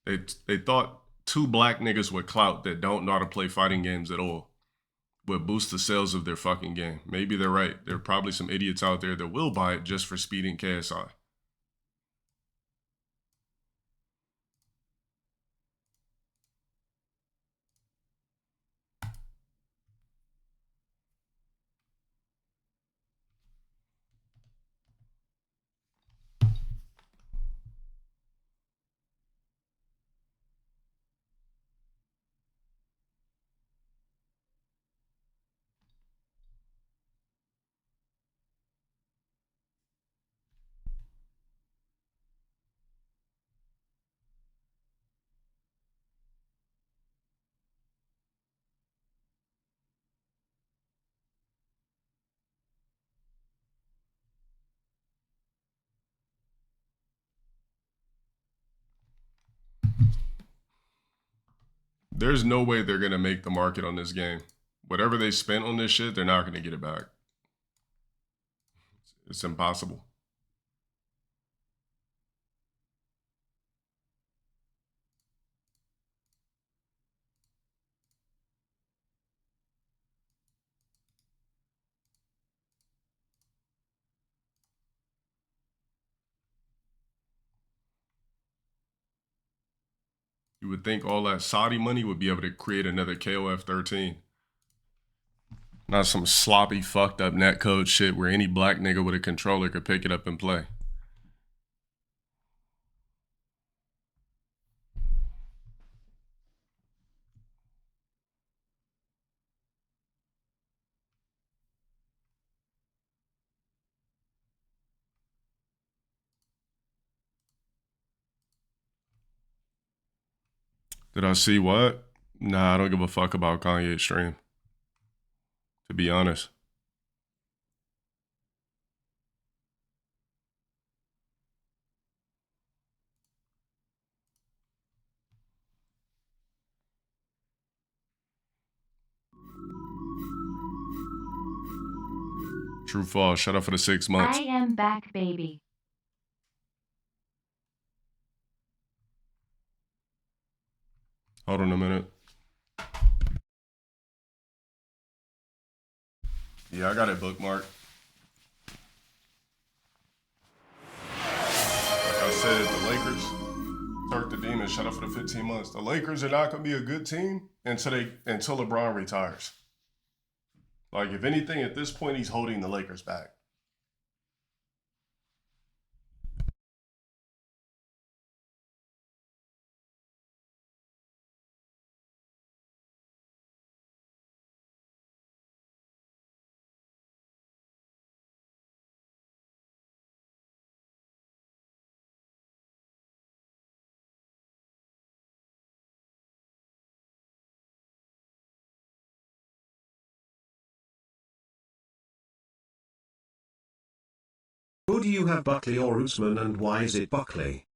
They thought 2 black niggas with clout that don't know how to play fighting games at all would boost the sales of their fucking game. Maybe they're right. There are probably some idiots out there that will buy it just for speed and KSI. There's no way they're going to make the market on this game. Whatever they spent on this shit, they're not going to get it back. It's impossible. You would think all that Saudi money would be able to create another KOF 13. Not some sloppy, fucked up netcode shit where any black nigga with a controller could pick it up and play. Did I see what? Nah, I don't give a fuck about Kanye's stream. To be honest. True false. Shut up for the 6 months. I am back, baby. Hold on a minute. Yeah, I got it bookmarked. Like I said, the Lakers, Turk the Demon, shut up for the 15 months. The Lakers are not going to be a good team until LeBron retires. Like, if anything, at this point, he's holding the Lakers back. Who do you have, Buckley or Usman, and why is it Buckley?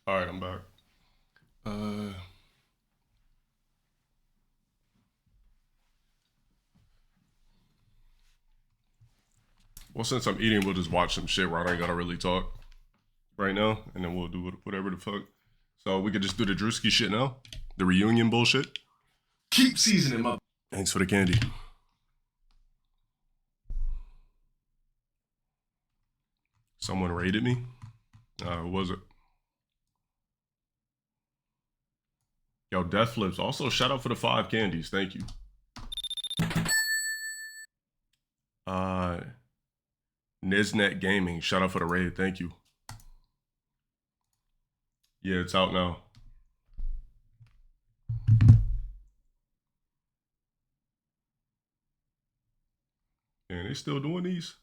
All right, I'm back. Well, since I'm eating, we'll just watch some shit where I ain't gotta really talk right now, and then we'll do whatever the fuck. So we could just do the Drewski shit now, the reunion bullshit. Keep seasoning up. Thanks for the candy. Someone raided me. Who was it? Yo, Death Flips. Also, shout out for the 5 candies. Thank you. Niznet Gaming. Shout out for the raid. Thank you. Yeah, it's out now. And they still doing these?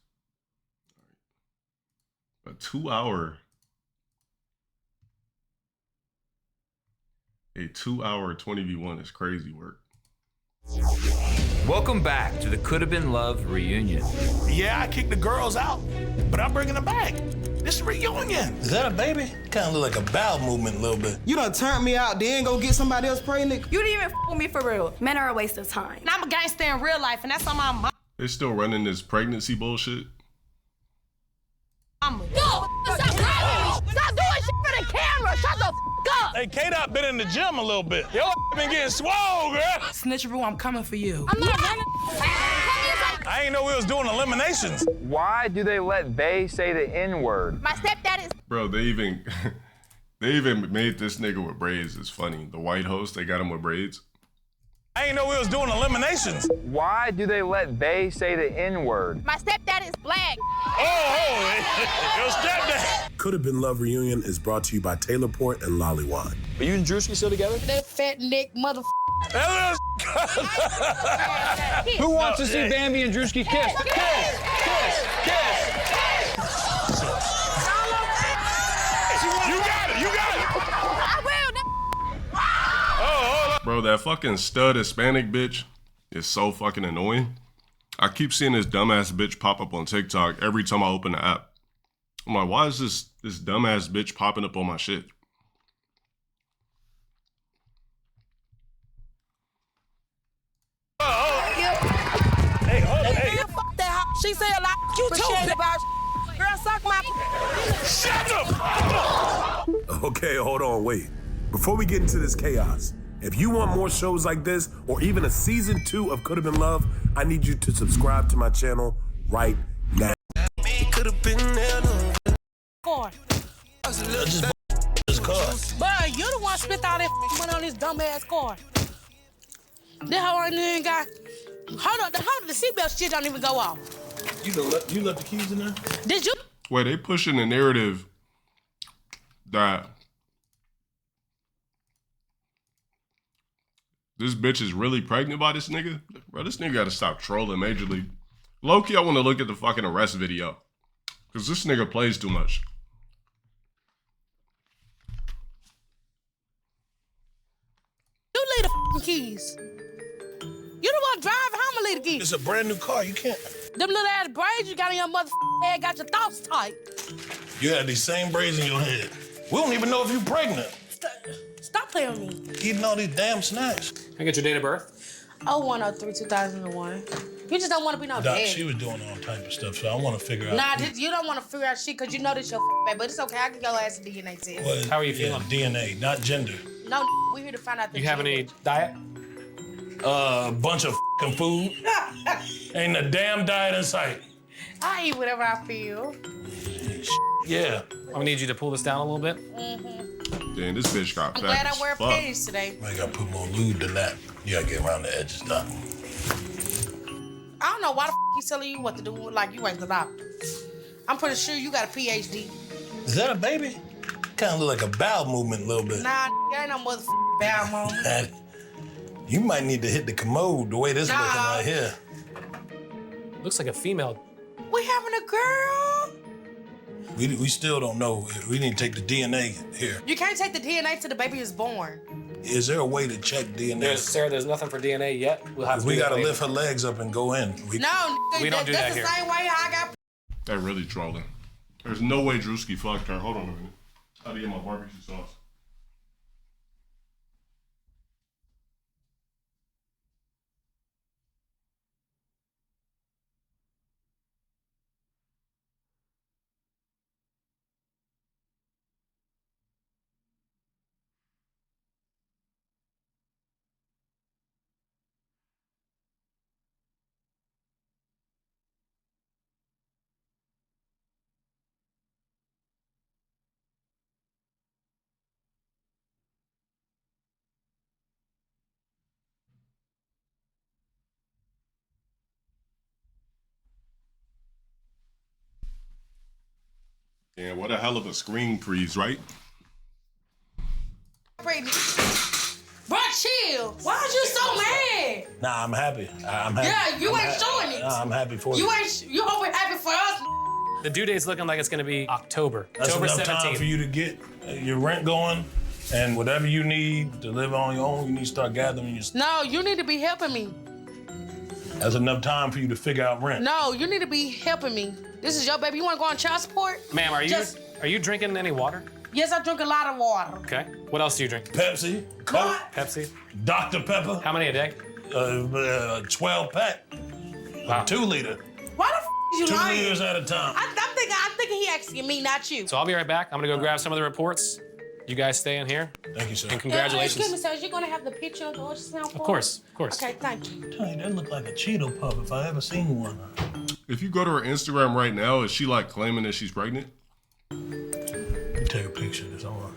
A 2-hour. A 2-hour 20v1 is crazy work. Welcome back to the Could Have Been Love reunion. Yeah, I kicked the girls out, but I'm bringing them back. This is a reunion. Is that a baby? Kind of look like a bowel movement a little bit. You done turned me out, then go get somebody else pregnant? You didn't even f with me for real. Men are a waste of time. And I'm a gangster in real life, and that's on my mom. They're still running this pregnancy bullshit. No! Stop doing shit for the camera! Shut the f up! Hey, K-Dot been in the gym a little bit. Yo, been getting swole, girl. Snitcheroo, I'm coming for you. I'm not running. I ain't know we was doing eliminations. Why do they let Bay say the N-word? My stepdad is... Bro, they even made this nigga with braids. It's funny. The white host, they got him with braids. I ain't know we was doing eliminations. Why do they let Bay say the N-word? My stepdad is black. Oh, your stepdad. Could Have Been Love reunion is brought to you by Taylor Port and Lollywad. Are you and Drewski still together? That fat neck motherfucker. Who wants to see Bambi and Drewski kiss? Kiss! Kiss! Kiss! You got it! You got it! I will. Bro, that fucking stud Hispanic bitch is so fucking annoying. I keep seeing this dumbass bitch pop up on TikTok every time I open the app. I'm like, why is this dumbass bitch popping up on my shit? Hey, hold on, hey. Fuck that. She said a lot. You too. About girl, suck my. Shut up! Okay, hold on, wait. Before we get into this chaos, if you want more shows like this, or even a season 2 of Could Have Been Love, I need you to subscribe to my channel right now. It could have been there. This car. But you the one spit all that money on this dumbass car. This whole ain't got. Hold up, the seatbelt shit don't even go off. You left the keys in there? Did you? Wait, they pushing the narrative that this bitch is really pregnant by this nigga? Bro, this nigga gotta stop trolling majorly. Low-key, I wanna look at the fucking arrest video. Cause this nigga plays too much. You leave the fucking keys. You the one driving, how I'ma leave the keys? It's a brand new car, you can't. Them little ass braids you got in your motherfucking head got your thoughts tight. You had these same braids in your head. We don't even know if you're pregnant. Stop playing with me. Eating all these damn snacks. Can I get your date of birth? 01/03/2001. You just don't want to be no Doc, dad. she was doing all type of stuff, so I want to figure out. Nah, you don't want to figure out shit because you know this your bad, but it's okay. I can go ask the DNA test. How are you feeling? DNA, not gender. No, we're here to find out the You have any diet? Bunch of fucking food. Ain't a damn diet in sight. I eat whatever I feel. Yeah. I'm gonna need you to pull this down a little bit. Damn, this bitch got I'm fat glad as I wear fuck. panties today. I gotta put more lube than that. You gotta get around the edges, Doc. I don't know why the he's telling you what to do like you ain't the doctor. I'm pretty sure you got a PhD. Is that a baby? Kind of look like a bowel movement a little bit. Nah, there ain't no motherfucking bowel moment. You might need to hit the commode the way this looking right here. Looks like a female. We having a girl? We still don't know. We need to take the DNA here. You can't take the DNA till the baby is born. Is there a way to check DNA? Sarah, there's nothing for DNA yet. We'll have to We do that gotta later. lift her legs up and go in. No, we don't do that that's here. the same way I got. They're really trolling. There's no way Drewski fucked her. Hold on a minute. How to get my barbecue sauce. Yeah, what a hell of a screen freeze, right? Bro, chill. Why are you so mad? Nah, I'm happy. I'm happy. Yeah, you ain't showing it. Nah, I'm happy for you. You over happy for us. The due date's looking like it's gonna be October. That's October enough 17th. time for you to get your rent going, and whatever you need to live on your own, you need to start gathering your stuff. No, you need to be helping me. That's enough time for you to figure out rent. No, you need to be helping me. This is your baby. You want to go on child support? Ma'am, are you drinking any water? Yes, I drink a lot of water. Okay. What else do you drink? Pepsi, Coke, Pepsi. Dr. Pepper. How many a day? 12 pack. Wow. 2 liter. Why the f you 2 lying? liters at a time. I'm thinking he asking me, not you. So I'll be right back. I'm gonna go grab some of the reports. You guys stay in here. Thank you, sir. And congratulations. Excuse me, sir. Is you gonna have the picture of the ultrasound for Of course, me? of course. Okay, thank you. Hey, that look like a Cheeto pup if I ever seen one. If you go to her Instagram right now, is she like claiming that she's pregnant? Let me take a picture of this. Hold on.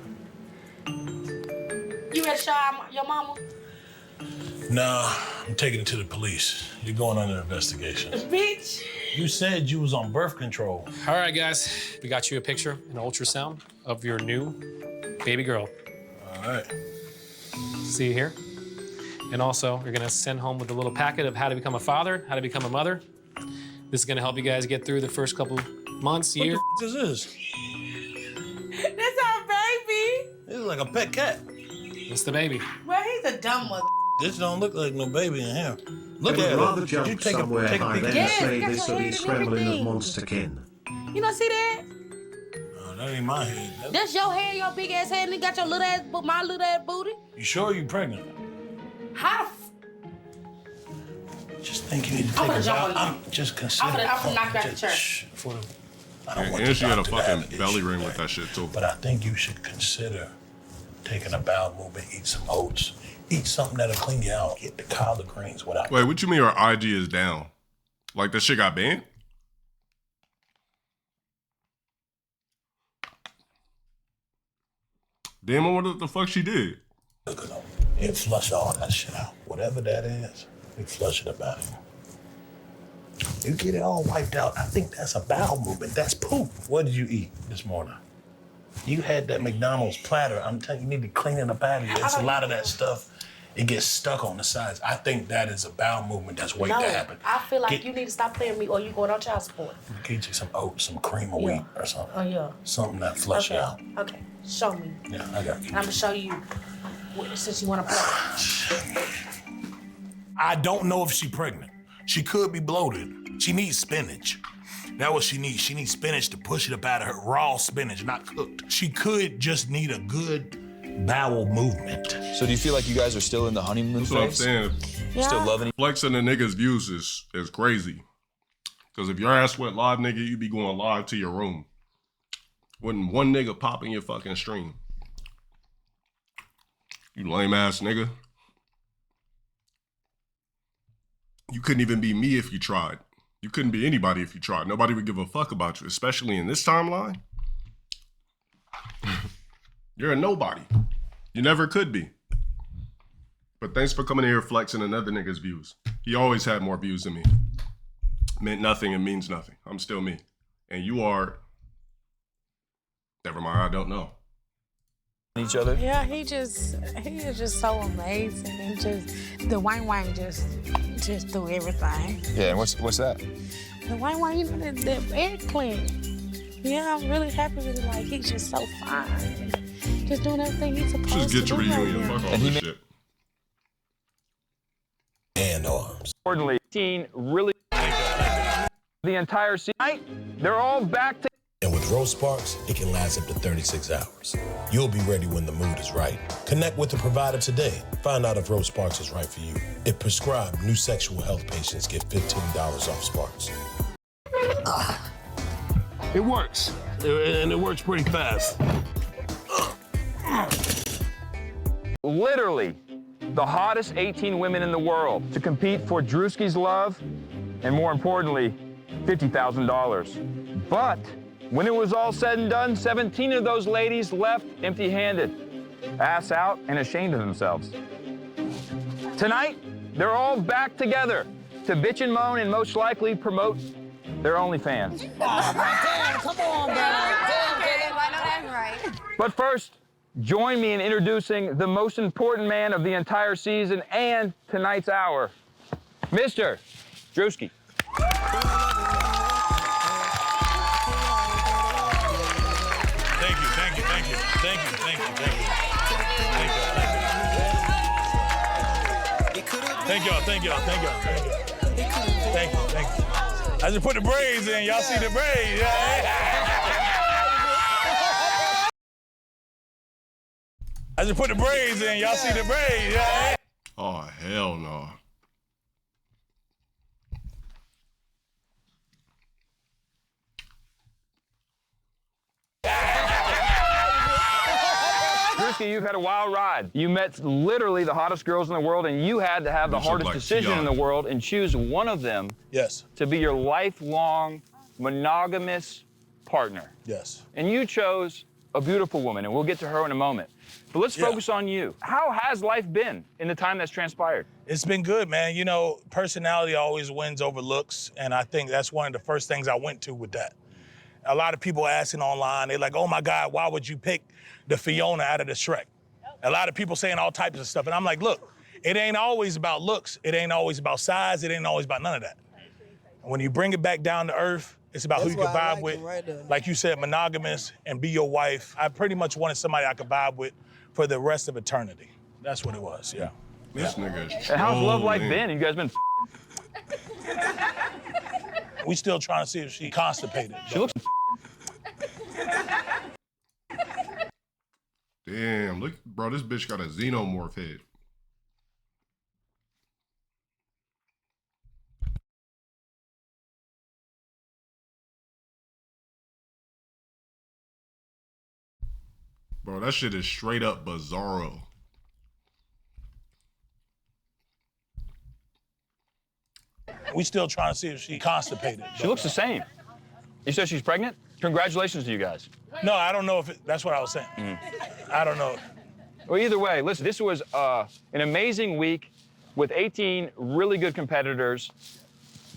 You ready to show your mama? Nah, I'm taking it to the police. You're going under investigation. Bitch. You said you was on birth control. All right, guys. We got you a picture, an ultrasound of your new baby girl. All right. See you here. And also, you're gonna send home with a little packet of how to become a father, how to become a mother. This is gonna help you guys get through the first couple months, year. What the f is this? That's our baby. This is like a pet cat. It's the baby. Well, he's a dumb mother. This don't look like no baby in here. Look They at would rather it. jump You take somewhere a high peek. than Yes, say that's this your or be head and scrambling of everything. monsterkin. You don't see that? Oh, that ain't my head. That's your head, your big ass head, and you got your little ass, my little ass booty. You sure you pregnant? How the Just think you need to I'm take gonna a jump vow. on you. I'm just considering. I'm gonna knock you out the just- chair. shh, I don't want And the she had a doctor to have fucking an belly issue ring with with that. that shit too. But I think you should consider taking a bowel movement, eat some oats, eat something that'll clean you out, get the collard greens without. Wait, what you mean her IG is down? Like that shit got banned? Damn, I wonder what the fuck she did. It flush all that shit out. Whatever that is, it flush it about it. You get it all wiped out. I think that's a bowel movement. That's poop. What did you eat this morning? You had that McDonald's platter. I'm telling you, you need to clean it up out of you. It's a lot of that stuff. It gets stuck on the sides. I think that is a bowel movement that's waiting to happen. I feel like Get- you need to stop playing with me or you going on child support. Get you some oats, some cream of wheat or something. Oh, yeah. Something that flush Okay. it out. Okay, show me. Yeah, I got you. And I'm gonna show you since you wanna play. I don't know if she's pregnant. She could be bloated. She needs spinach. That's what she needs. She needs spinach to push it up out of her. Raw spinach, not cooked. She could just need a good bowel movement. So do you feel like you guys are still in the honeymoon That's what I'm phase? saying. Still loving Flexing the niggas' views is crazy. Because if your ass went live, nigga, you be going live to your room. Wouldn't one nigga pop in your fucking stream. You lame ass nigga. You couldn't even be me if you tried. You couldn't be anybody if you tried. Nobody would give a fuck about you, especially in this timeline. You're a nobody. You never could be. But thanks for coming in here flexing another nigga's views. He always had more views than me. Meant nothing and means nothing. I'm still me. And you are... Never mind, I don't know. each other? Yeah, he is just so amazing, and just the wang just through everything. Yeah, and what's that? The wang, you know, the eggplant. Yeah, I'm really happy with it. Like, he's just so fine, just doing everything he's supposed Just get to your do. reunion. Fuck all this shit. And arms. Importantly, teen really the entire season. They're all back to. And with With Rose Sparks, it can last up to 36 hours. You'll be ready when the mood is right. Connect with the provider today. Find out if Rose Sparks is right for you. If prescribed, new sexual health patients get $15 off Sparks. It works, and it works pretty fast. Literally, the hottest 18 women in the world to compete for Drewski's love, and more importantly, $50,000. But when it was all said and done, 17 of those ladies left empty-handed, ass out and ashamed of themselves. Tonight, they're all back together to bitch and moan and most likely promote their OnlyFans. Damn, come on, bro. Damn, I know that's right. But first, join me in introducing the most important man of the entire season and tonight's hour, Mr. Drewski. Thank y'all. I just put the braids in. Y'all see the braids? I just put the braids in. Y'all see the braids? Oh, hell no. Drewski, you've had a wild ride. You met literally the hottest girls in the world, and you had to have the hardest decision in the world and choose one of them to be your lifelong monogamous partner. Yes. And you chose a beautiful woman, and we'll get to her in a moment. But let's focus on you. How has life been in the time that's transpired? It's been good, man. You know, personality always wins over looks, and I think that's one of the first things I went to with that. A lot of people asking online, they're like, oh my God, why would you pick the Fiona out of the Shrek? A lot of people saying all types of stuff, and I'm like, look, it ain't always about looks, it ain't always about size, it ain't always about none of that. When you bring it back down to earth, it's about who you can vibe with. Like you said, monogamous and be your wife. I pretty much wanted somebody I could vibe with for the rest of eternity. That's what it was, yeah. This nigga is And how's love life trolling. been? You guys been We still trying to see if she constipated. She looks Damn, look, bro, this bitch got a xenomorph head. Bro, that shit is straight up bizarro. We still trying to see if she constipated. She looks the same. You said she's pregnant? Congratulations to you guys. No, I don't know if that's what I was saying. I don't know. Well, either way, listen, this was an amazing week with 18 really good competitors,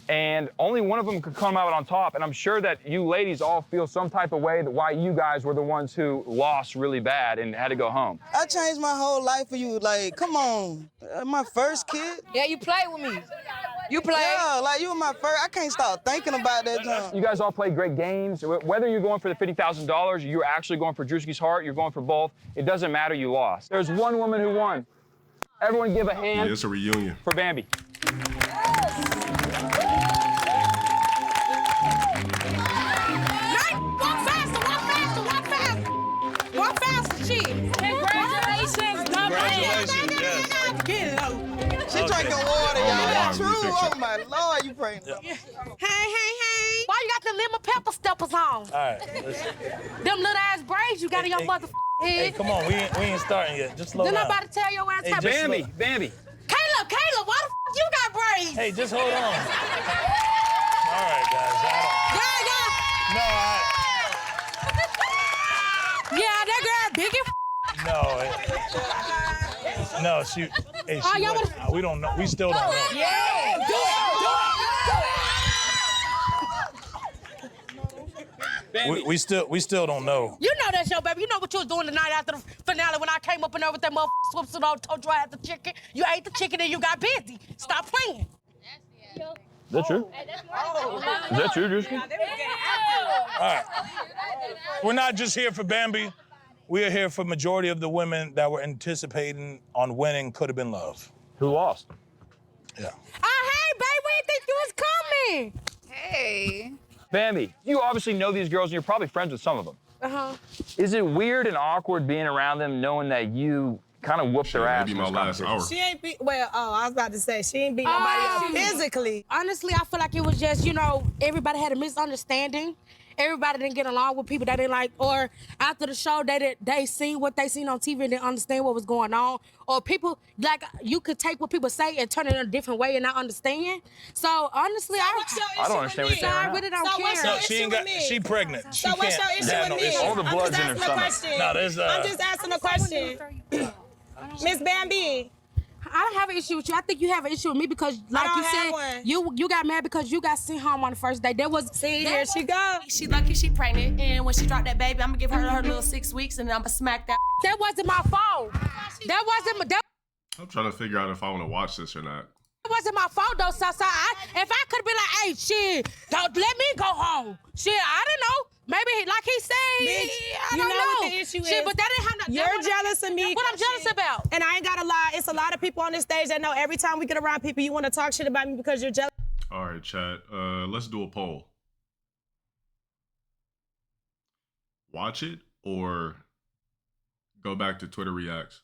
and only one of them could come out on top. And I'm sure that you ladies all feel some type of way that why you guys were the ones who lost really bad and had to go home. I changed my whole life for you. Like, come on. My first kid. Yeah, you played with me. You played. Yeah, like you were my first. I can't stop thinking about that jump. You guys all played great games. Whether you're going for the $50,000, you're actually going for Drewski's heart, you're going for both, it doesn't matter, you lost. There's one woman who won. Everyone give a hand. Yeah, it's a reunion. For Bambi. Walk faster, shit. Congratulations, Congratulations, yes. Get low. She drinking water, y'all. That's true. Oh my Lord, you praying. Hey. Why you got the lemon pepper steppers on? All right, listen. Them little ass braids you got in your motherfucking head. Hey, come on, we ain't starting yet. Just slow Then down. I'm about to tell your ass how Bambi. Caleb, why the you got braids? Hey, just hold on. All right, guys. Yeah, that girl big and No, she. Hey, Oh, she y'all we don't know. We still don't know. Yeah, do it. We still don't know. You know that's your baby. You know what you was doing the night after the finale when I came up in there with that motherfucker swimsuit on, told you I had the chicken. You ate the chicken and you got busy. Stop playing. Is that true? Is that true, Drewski? All right. We're not just here for Bambi. We are here for majority of the women that were anticipating on winning Could Have Been Love. Who lost? Yeah. Oh, hey, babe, we didn't think you was coming. Hey. Bambi, you obviously know these girls and you're probably friends with some of them. Uh-huh. Is it weird and awkward being around them knowing that you kind of whooped their ass in this competition? She ain't beat, well, I was about to say, she ain't beat nobody up physically. Honestly, I feel like it was just, you know, everybody had a misunderstanding. Everybody didn't get along with people they didn't like, or after the show, they seen what they seen on TV and didn't understand what was going on. Or people, like, you could take what people say and turn it in a different way and not understand. So, honestly, I don't understand what you're saying right I now. really don't So care. what's your No, she issue ain't got. with me? She pregnant. She So what's your can't. issue Yeah, with no me? issue. All the I'm blood's just in her asking a stomach. question. No, there's, I'm just asking a question. Miss Bambi. I don't have an issue with you. I think you have an issue with me because, like don't you have said, one. you got mad because you got sent home on the first day. There was Here she go. She lucky she pregnant, and when she dropped that baby, I'm gonna give her her little 6 weeks, and then I'm gonna smack that. That wasn't my fault. That I'm trying to figure out if I want to watch this or not. wasn't my fault though, Sasa. If I could be like, hey, shit, don't let me go home. Shit, I don't know. Maybe like he said, I You don't know what the issue Shit, is? but that didn't have no. You're jealous of me. What I'm jealous about? And I ain't gotta lie, it's a lot of people on this stage that know every time we get around people, you want to talk shit about me because you're jealous. All right, chat. Let's do a poll. Watch it or go back to Twitter Reacts.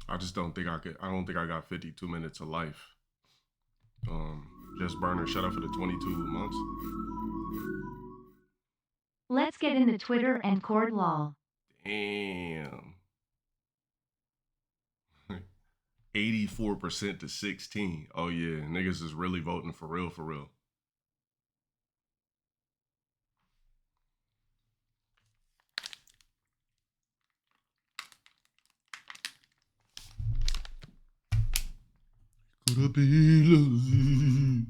I just don't think I could. I don't think I got 52 minutes of life. Just burner shut up for the 22 months. Let's get into Twitter and Cord lol. Damn. 84% to 16. Oh yeah, niggas is really voting for real, for real. Could it be love?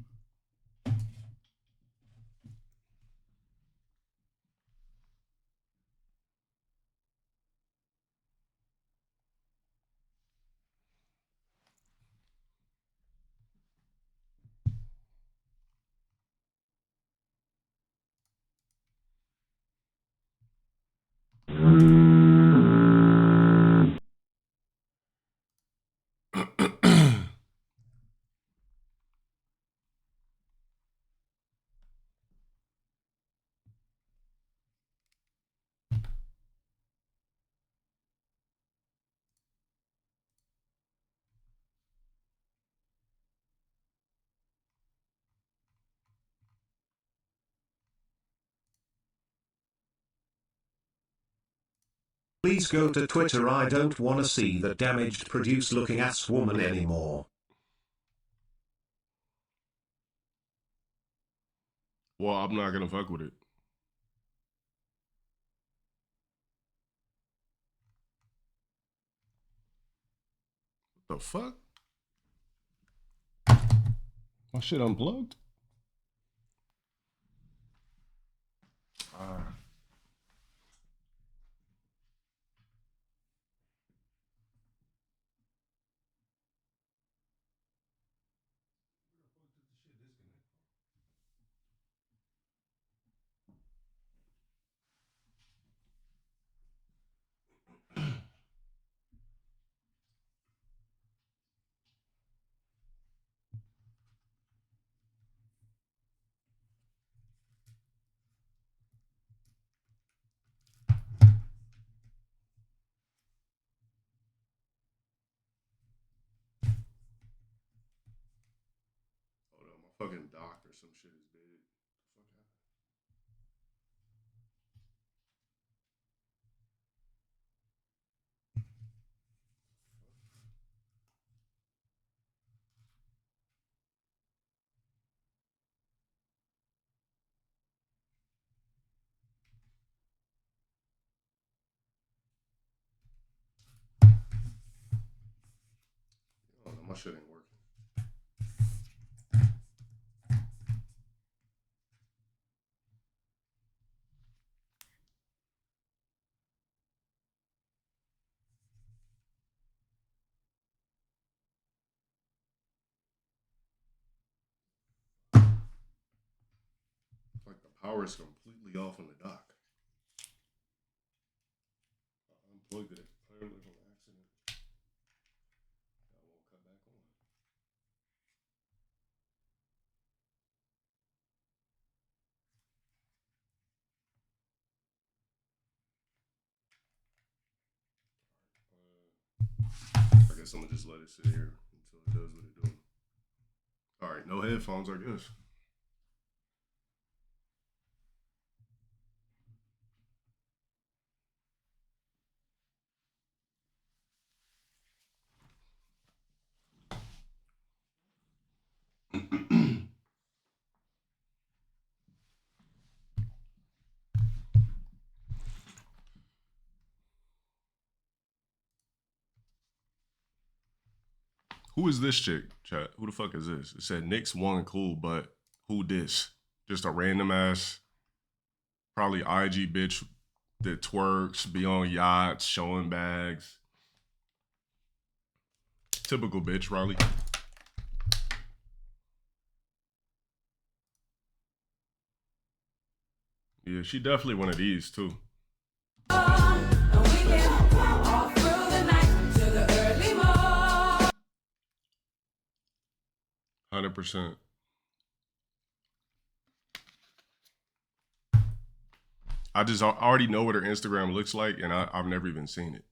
Please go to Twitter. I don't wanna see that damaged produce looking ass woman anymore. Well, I'm not gonna fuck with it. What the fuck? My shit unplugged? Fucking dock or some shit is dead. Fuck happened? Oh no, my shit ain't working. power is completely off on the dock. I unplugged it apparently on accident. I won't cut back on. I guess I'm gonna just let it sit here until it does what it doing. All right, no headphones, I guess. Who is this chick, chat? Who the fuck is this? It said Knicks won, cool, but who this? Just a random ass, probably IG bitch that twerks, be on yachts, showing bags. Typical bitch, Riley. Yeah, she definitely one of these too. 100%. I already know what her Instagram looks like, and I've never even seen it.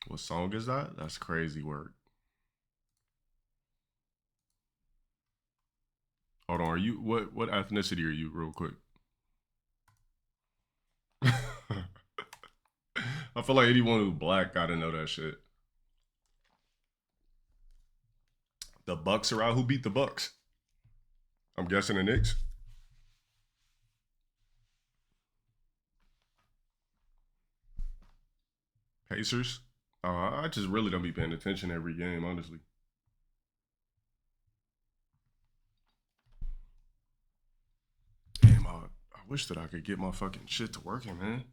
What song is that? That's crazy work. Hold on, are you what ethnicity are you, real quick? I feel like anyone who's black gotta know that shit. The Bucks are out. Who beat the Bucks? I'm guessing the Knicks. Pacers. I just really don't be paying attention every game, honestly. Damn, I wish that I could get my fucking shit to working, man.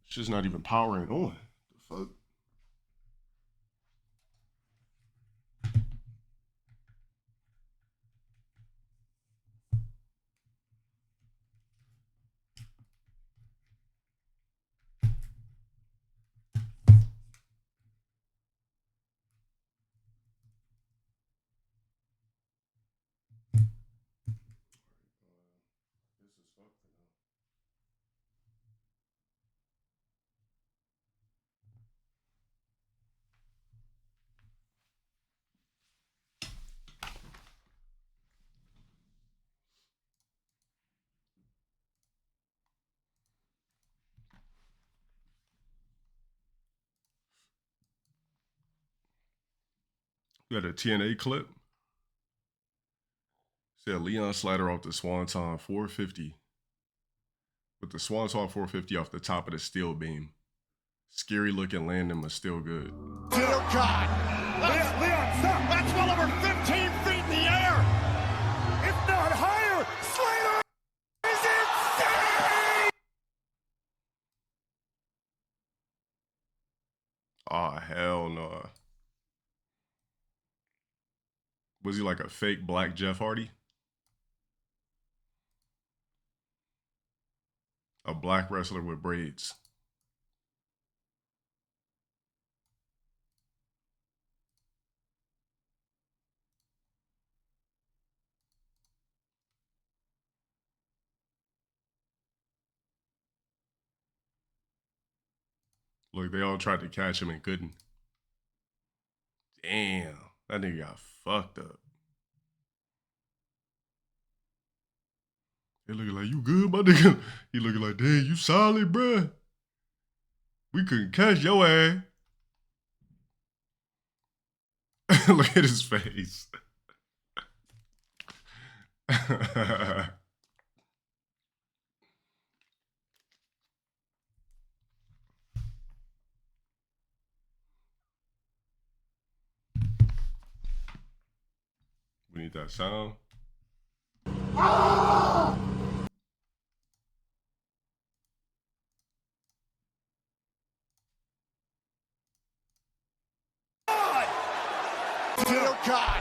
It's just not even powering on. The fuck? We got a TNA clip. Said Leon Slider off the Swanton 450. With the Swanton 450 off the top of the steel beam. Scary looking landing, but still good. Dear God! Leon, stop! That's well over 15 feet in the air! If not higher! Slater is insane! Oh, hell no. Was he like a fake black Jeff Hardy? A black wrestler with braids. Look, they all tried to catch him and couldn't. Damn, that nigga got fucked up. They looking like, you good, my nigga? He looking like, damn, you solid, bruh. We couldn't catch your ass. Look at his face. We need that sound. LowTierGod.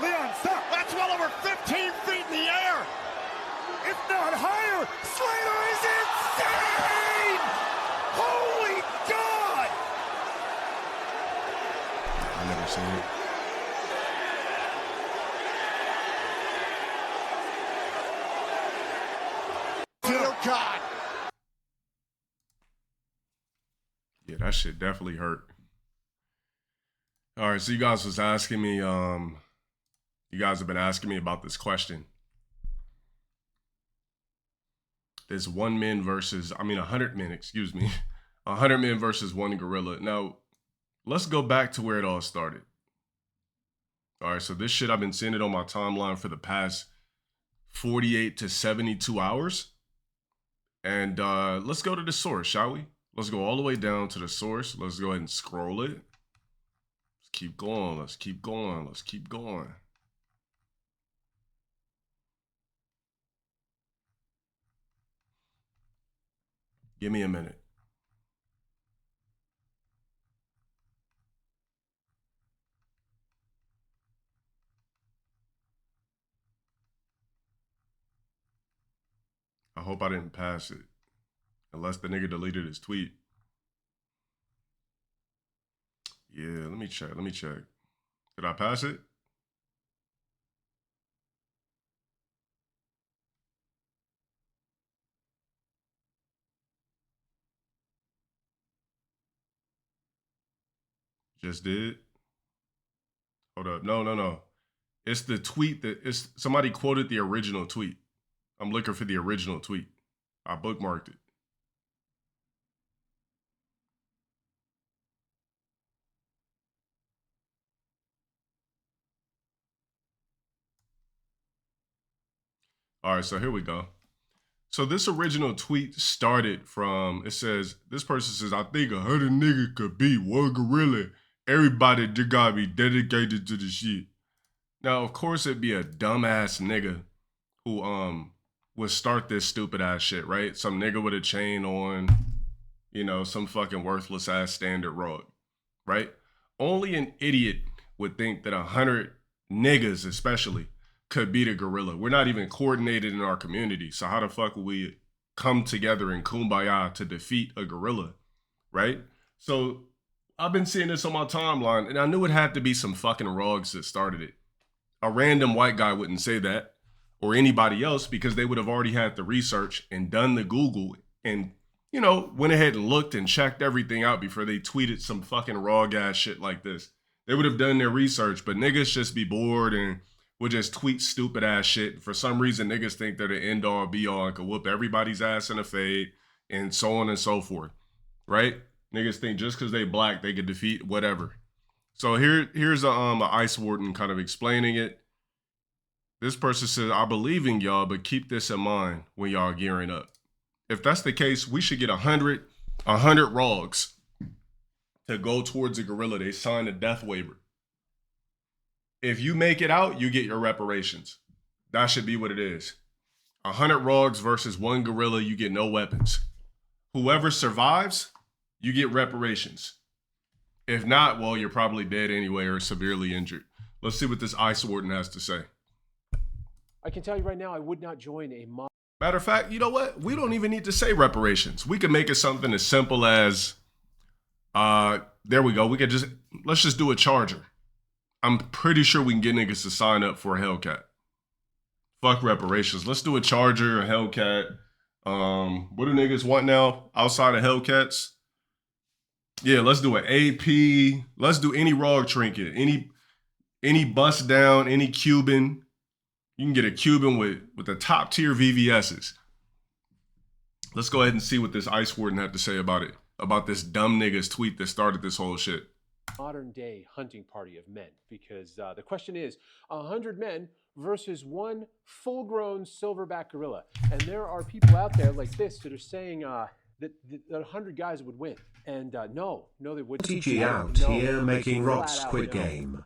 Leon, stop. That's well over 15 feet in the air. If not higher, Slater is insane! Holy God! I never seen it. LowTierGod. Yeah, that shit definitely hurt. All right, so you guys was asking me, you guys have been asking me about this question. There's 100 men, excuse me. 100 men versus one gorilla. Now, let's go back to where it all started. All right, so this shit, I've been seeing it on my timeline for the past 48 to 72 hours. And let's go to the source, shall we? Let's go all the way down to the source. Let's go ahead and scroll it. Let's keep going. Let's keep going. Let's keep going. Give me a minute. I hope I didn't pass it. Unless the nigga deleted his tweet. Yeah, let me check. Did I pass it? Just did? Hold up. No. It's the tweet somebody quoted the original tweet. I'm looking for the original tweet. I bookmarked it. All right, so here we go. So this original tweet started from, it says, this person says, I think 100 niggas could beat one gorilla. Everybody just gotta be dedicated to the shit. Now, of course, it'd be a dumbass nigga who would start this stupid ass shit, right? Some nigga with a chain on, you know, some fucking worthless ass standard rug, right? Only an idiot would think that 100 niggas, especially, could beat a gorilla. We're not even coordinated in our community. So how the fuck will we come together in kumbaya to defeat a gorilla, right? So I've been seeing this on my timeline, and I knew it had to be some fucking rugs that started it. A random white guy wouldn't say that, or anybody else, because they would have already had the research and done the Google and, you know, went ahead and looked and checked everything out before they tweeted some fucking rug ass shit like this. They would have done their research, but niggas just be bored and would just tweet stupid ass shit. For some reason, niggas think they're the end all be all and could whoop everybody's ass in a fade and so on and so forth, right? Niggas think just because they black, they could defeat whatever. So here's a ice warden kind of explaining it. This person says, I believe in y'all, but keep this in mind when y'all gearing up. If that's the case, we should get 100 rogs to go towards a gorilla. They sign a death waiver. If you make it out, you get your reparations. That should be what it is. 100 rogs versus one gorilla, you get no weapons. Whoever survives, you get reparations. If not, well, you're probably dead anyway or severely injured. Let's see what this ice warden has to say. I can tell you right now, I would not join a mob. Matter of fact, you know what? We don't even need to say reparations. We could make it something as simple as, there we go. Let's just do a charger. I'm pretty sure we can get niggas to sign up for a Hellcat. Fuck reparations. Let's do a charger, a Hellcat. What do niggas want now outside of Hellcats? Yeah, let's do an AP. Let's do any rog trinket, any bust down, any Cuban. You can get a Cuban with the top tier VVS's. Let's go ahead and see what this ice warden had to say about it. About this dumb nigga's tweet that started this whole shit. Modern day hunting party of men, because the question is 100 men versus one full-grown silverback gorilla, and there are people out there like this that are saying that 100 guys would win, and no, they wouldn't. TG out here making rocks quit game.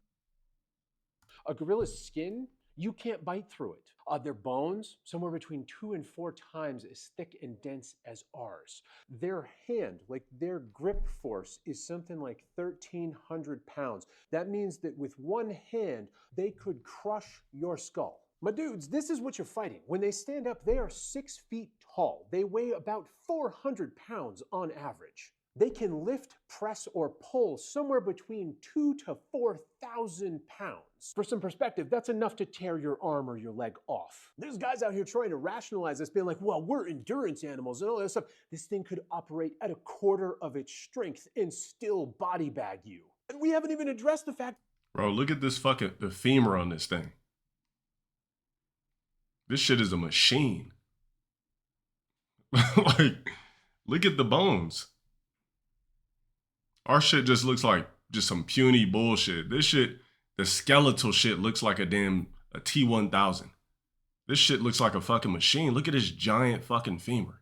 A gorilla's skin, you can't bite through it. Their bones, somewhere between 2 and 4 times as thick and dense as ours. Their hand, like their grip force, is something like 1,300 pounds. That means that with one hand, they could crush your skull. My dudes, this is what you're fighting. When they stand up, they are 6 feet tall. They weigh about 400 pounds on average. They can lift, press, or pull somewhere between 2,000 to 4,000 pounds. For some perspective, that's enough to tear your arm or your leg off. There's guys out here trying to rationalize this, being like, well, we're endurance animals and all that stuff. This thing could operate at 1/4 of its strength and still body bag you. And we haven't even addressed the fact. Bro, look at this fucking, the femur on this thing. This shit is a machine. Like, look at the bones. Our shit just looks like just some puny bullshit. This shit, the skeletal shit looks like a T-1000. This shit looks like a fucking machine. Look at this giant fucking femur.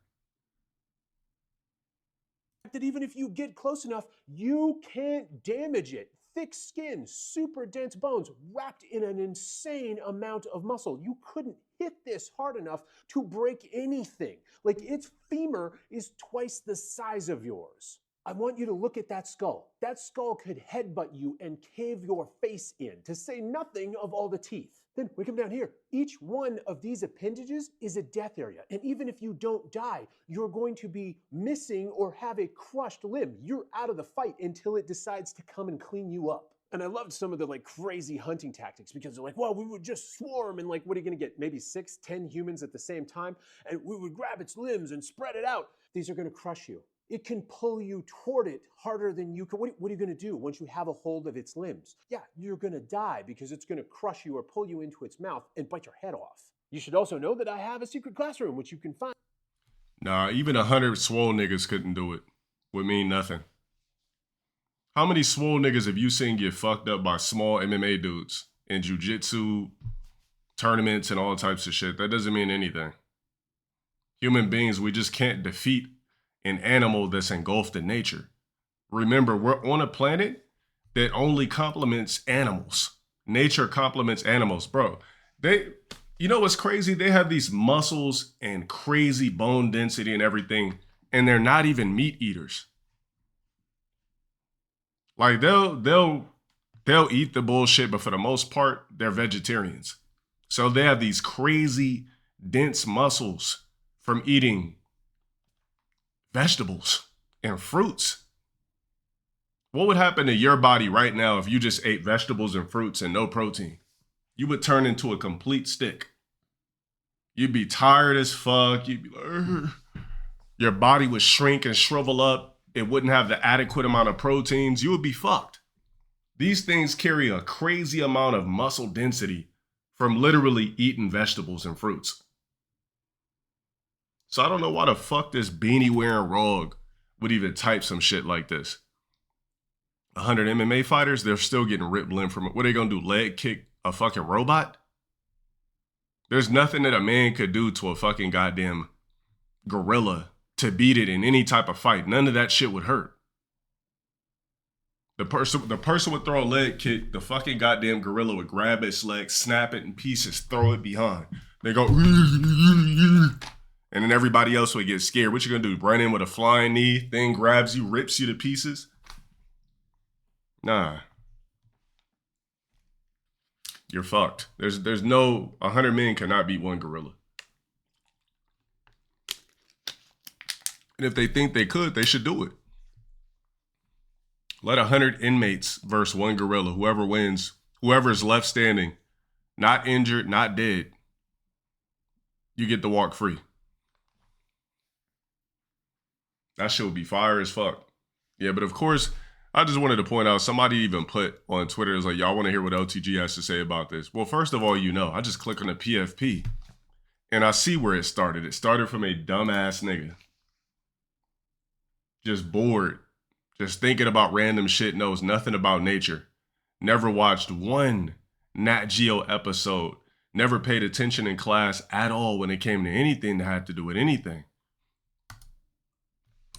That even if you get close enough, you can't damage it. Thick skin, super dense bones, wrapped in an insane amount of muscle. You couldn't hit this hard enough to break anything. Like, its femur is twice the size of yours. I want you to look at that skull. That skull could headbutt you and cave your face in, to say nothing of all the teeth. Then we come down here. Each one of these appendages is a death area. And even if you don't die, you're going to be missing or have a crushed limb. You're out of the fight until it decides to come and clean you up. And I loved some of the crazy hunting tactics, because they're like, well, we would just swarm and what are you gonna get? Maybe 6, 10 humans at the same time? And we would grab its limbs and spread it out. These are gonna crush you. It can pull you toward it harder than you can. What are you going to do once you have a hold of its limbs? Yeah, you're going to die, because it's going to crush you or pull you into its mouth and bite your head off. You should also know that I have a secret classroom, which you can find. Nah, even 100 swole niggas couldn't do it. Would mean nothing. How many swole niggas have you seen get fucked up by small MMA dudes in jiu-jitsu tournaments and all types of shit? That doesn't mean anything. Human beings, we just can't defeat an animal that's engulfed in nature. Remember, we're on a planet that only complements animals. Nature complements animals, bro. You know what's crazy? They have these muscles and crazy bone density and everything, and they're not even meat eaters. Like, they'll eat the bullshit, but for the most part, they're vegetarians. So they have these crazy dense muscles from eating vegetables and fruits. What would happen to your body right now if you just ate vegetables and fruits and no protein? You would turn into a complete stick. You'd be tired as fuck. You'd be like, ugh. Your body would shrink and shrivel up. It wouldn't have the adequate amount of proteins. You would be fucked. These things carry a crazy amount of muscle density from literally eating vegetables and fruits. So I don't know why the fuck this beanie wearing rogue would even type some shit like this. 100 MMA fighters, they're still getting ripped limb from it. What are they gonna do, leg kick a fucking robot? There's nothing that a man could do to a fucking goddamn gorilla to beat it in any type of fight. None of that shit would hurt. The person would throw a leg kick, the fucking goddamn gorilla would grab its leg, snap it in pieces, throw it behind. They go, and then everybody else would get scared. What you gonna do? Run in with a flying knee, thing grabs you, rips you to pieces? Nah. You're fucked. There's no, 100 men cannot beat one gorilla. And if they think they could, they should do it. Let 100 inmates versus one gorilla. Whoever wins, whoever is left standing, not injured, not dead, you get to walk free. That shit would be fire as fuck. Yeah, but of course, I just wanted to point out, somebody even put on Twitter, it was like, y'all want to hear what LTG has to say about this? Well, first of all, I just click on the PFP and I see where it started. It started from a dumbass nigga. Just bored. Just thinking about random shit, knows nothing about nature. Never watched one Nat Geo episode. Never paid attention in class at all when it came to anything that had to do with anything.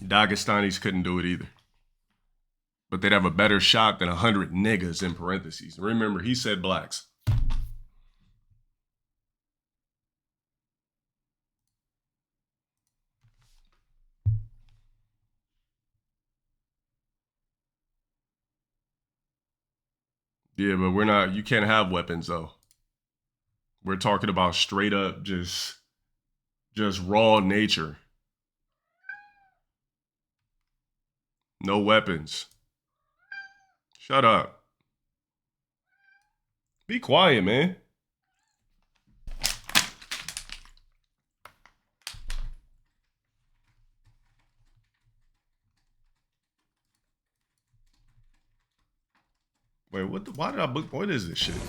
Dagestanis couldn't do it either. But they'd have a better shot than 100 niggas in parentheses. Remember, he said blacks. Yeah, but we're not, you can't have weapons though. We're talking about straight up just raw nature. No weapons. Shut up. Be quiet, man. Wait, why did I book? What is this shit? The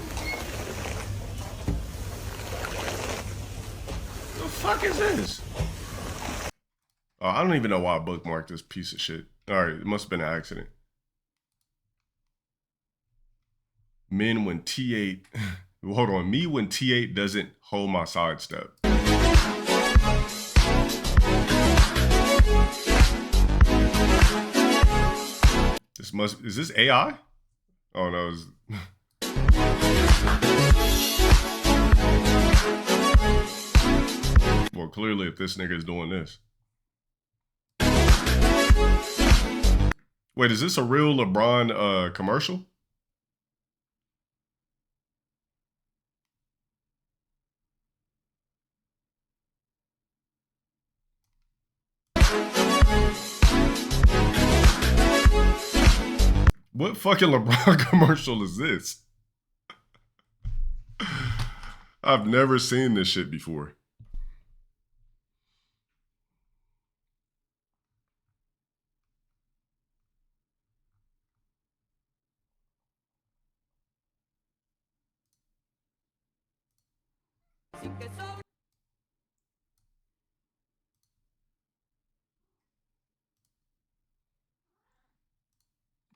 fuck is this? Oh, I don't even know why I bookmarked this piece of shit. All right, it must have been an accident. Men when T8, hold on, me when T8 doesn't hold my sidestep. Is this AI? Oh no, well, clearly if this nigga is doing this. Wait, is this a real LeBron commercial? What fucking LeBron commercial is this? I've never seen this shit before.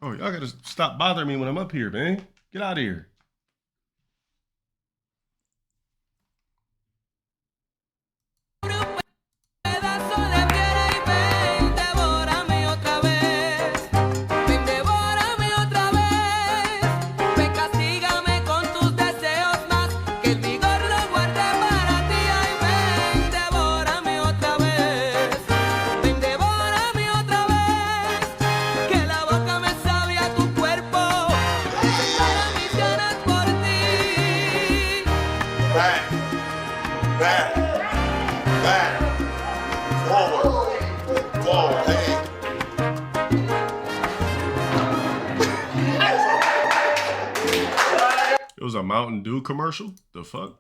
Oh, y'all gotta stop bothering me when I'm up here, man. Get out of here. It was a Mountain Dew commercial? The fuck?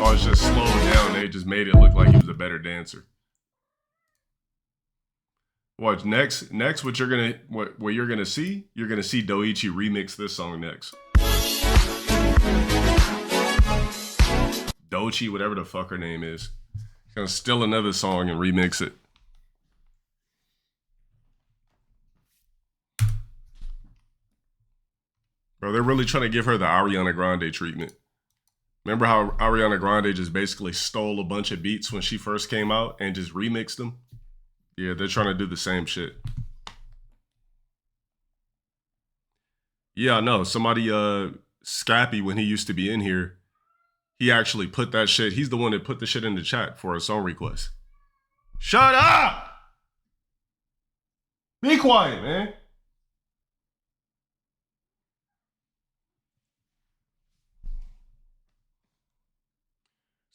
Oh, it's just slowed down. They just made it look like he was a better dancer. Watch next. What you're gonna see Doichi remix this song next. Doichi, whatever the fuck her name is, gonna steal another song and remix it. Bro, they're really trying to give her the Ariana Grande treatment. Remember how Ariana Grande just basically stole a bunch of beats when she first came out and just remixed them? Yeah, they're trying to do the same shit. Yeah, I know. Somebody, Scrappy, when he used to be in here, he actually put that shit. He's the one that put the shit in the chat for a song request. Shut up! Be quiet, man.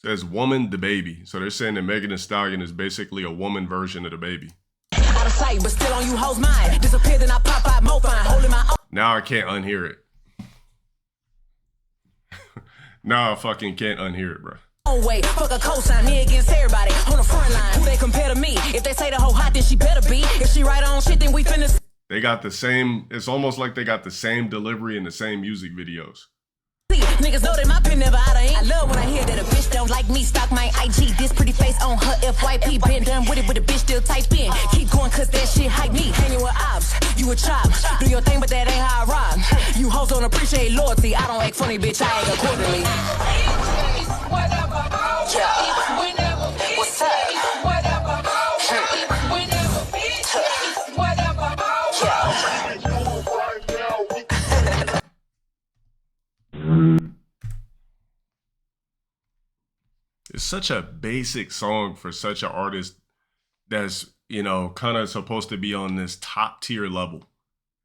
Says woman the baby. So they're saying that Megan Thee Stallion is basically a woman version of the baby. Out of sight, but still on you hoes mind. Disappear, then I pop out more fine. Holding my own. Now I can't unhear it. Now I fucking can't unhear it, bro. Oh wait, fuck a cosign, me against everybody on the front line. Who they compare to me? If they say the whole hot, then she better be. If she right on shit, then we finna. They got the same. It's almost like they got the same delivery and the same music videos. Niggas know that my pen never out of ink. I love when I hear that a bitch don't like me. Stalk my IG, this pretty face on her FYP. Been done with it, but the bitch still type in. Keep going cause that shit hype me. Hanging with ops, you a chop. Do your thing, but that ain't how I rock. You hoes don't appreciate loyalty. I don't act funny, bitch, I act accordingly. What's up? It's such a basic song for such an artist that's, you know, kind of supposed to be on this top tier level.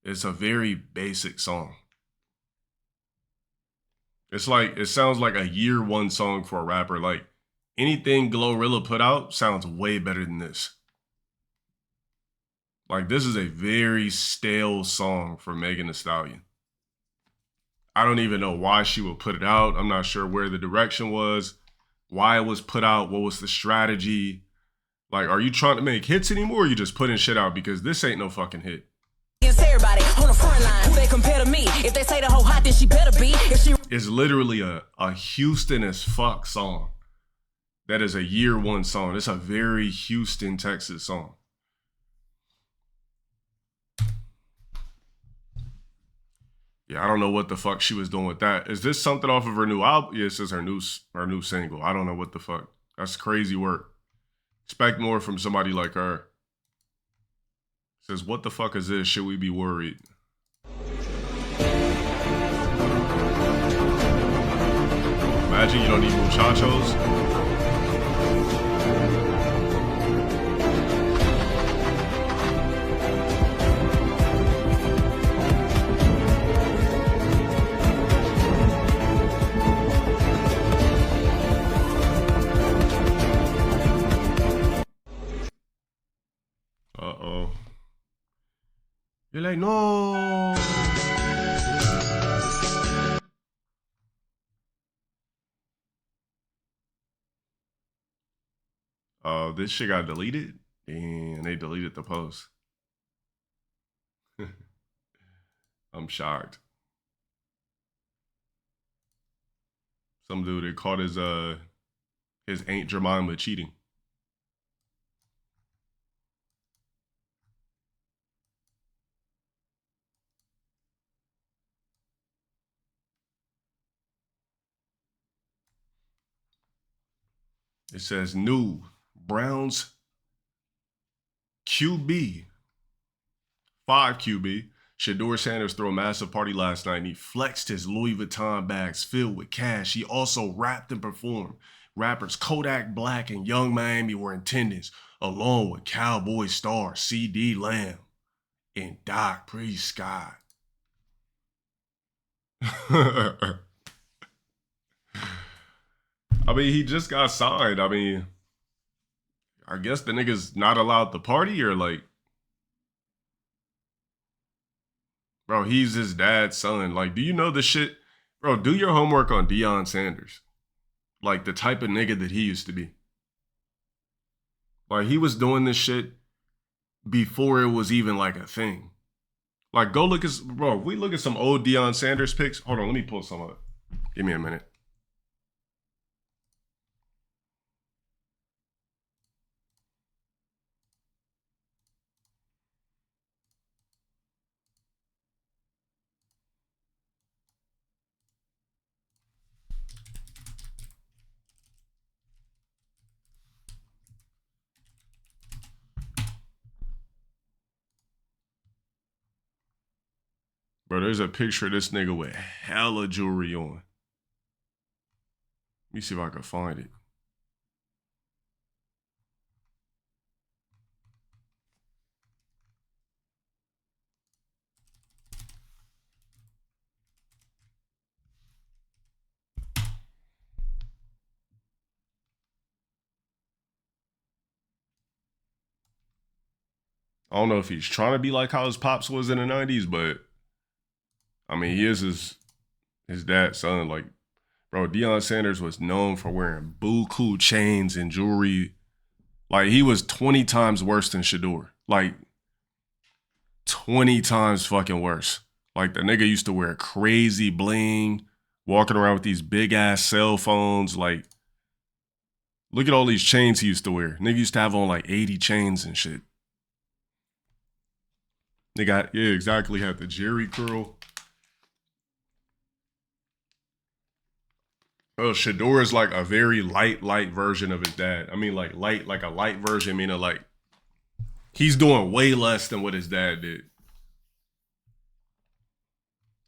It's a very basic song. It's like, it sounds like a year one song for a rapper. Like anything Glorilla put out sounds way better than this. Like this is a very stale song for Megan Thee Stallion. I don't even know why she would put it out. I'm not sure where the direction was, why it was put out, what was the strategy. Like, are you trying to make hits anymore, or are you just putting shit out? Because this ain't no fucking hit. Everybody on the front line, who they compare to me. If they say the whole hot, then she better be. If she It's literally a Houston as fuck song. That is a year one song. It's a very Houston, Texas song. Yeah, I don't know what the fuck she was doing with that. Is this something off of her new album? Yeah, it says her new single. I don't know what the fuck. That's crazy work. Expect more from somebody like her. It says, what the fuck is this? Should we be worried? Imagine you don't need muchachos. Uh-oh. You're like, no. This shit got deleted, and they deleted the post. I'm shocked. Some dude, they caught his Aunt Jemima cheating. It says new Browns QB 5 QB Shedeur Sanders threw a massive party last night and he flexed his Louis Vuitton bags filled with cash. He also rapped and performed. Rappers Kodak Black and Young Miami were in attendance, along with Cowboy star CD Lamb and Doc Prescott. I mean, he just got signed. I mean, I guess the nigga's not allowed to party, or like, bro, he's his dad's son. Like, do you know the shit? Bro, do your homework on Deion Sanders. Like, the type of nigga that he used to be. Like, he was doing this shit before it was even like a thing. Like, go look at, bro, if we look at some old Deion Sanders pics. Hold on, let me pull some up. Give me a minute. Bro, there's a picture of this nigga with hella jewelry on. Let me see if I can find it. I don't know if he's trying to be like how his pops was in the 90s, but I mean, he is his dad's son. Like, bro, Deion Sanders was known for wearing buku chains and jewelry. Like, he was 20 times worse than Shedeur. Like, 20 times fucking worse. Like, the nigga used to wear crazy bling, walking around with these big-ass cell phones. Like, look at all these chains he used to wear. Nigga used to have on, like, 80 chains and shit. They got, yeah, exactly, had the Jerry curl. Oh, Shador is like a very light version of his dad. I mean, like light, like a light version, meaning like he's doing way less than what his dad did.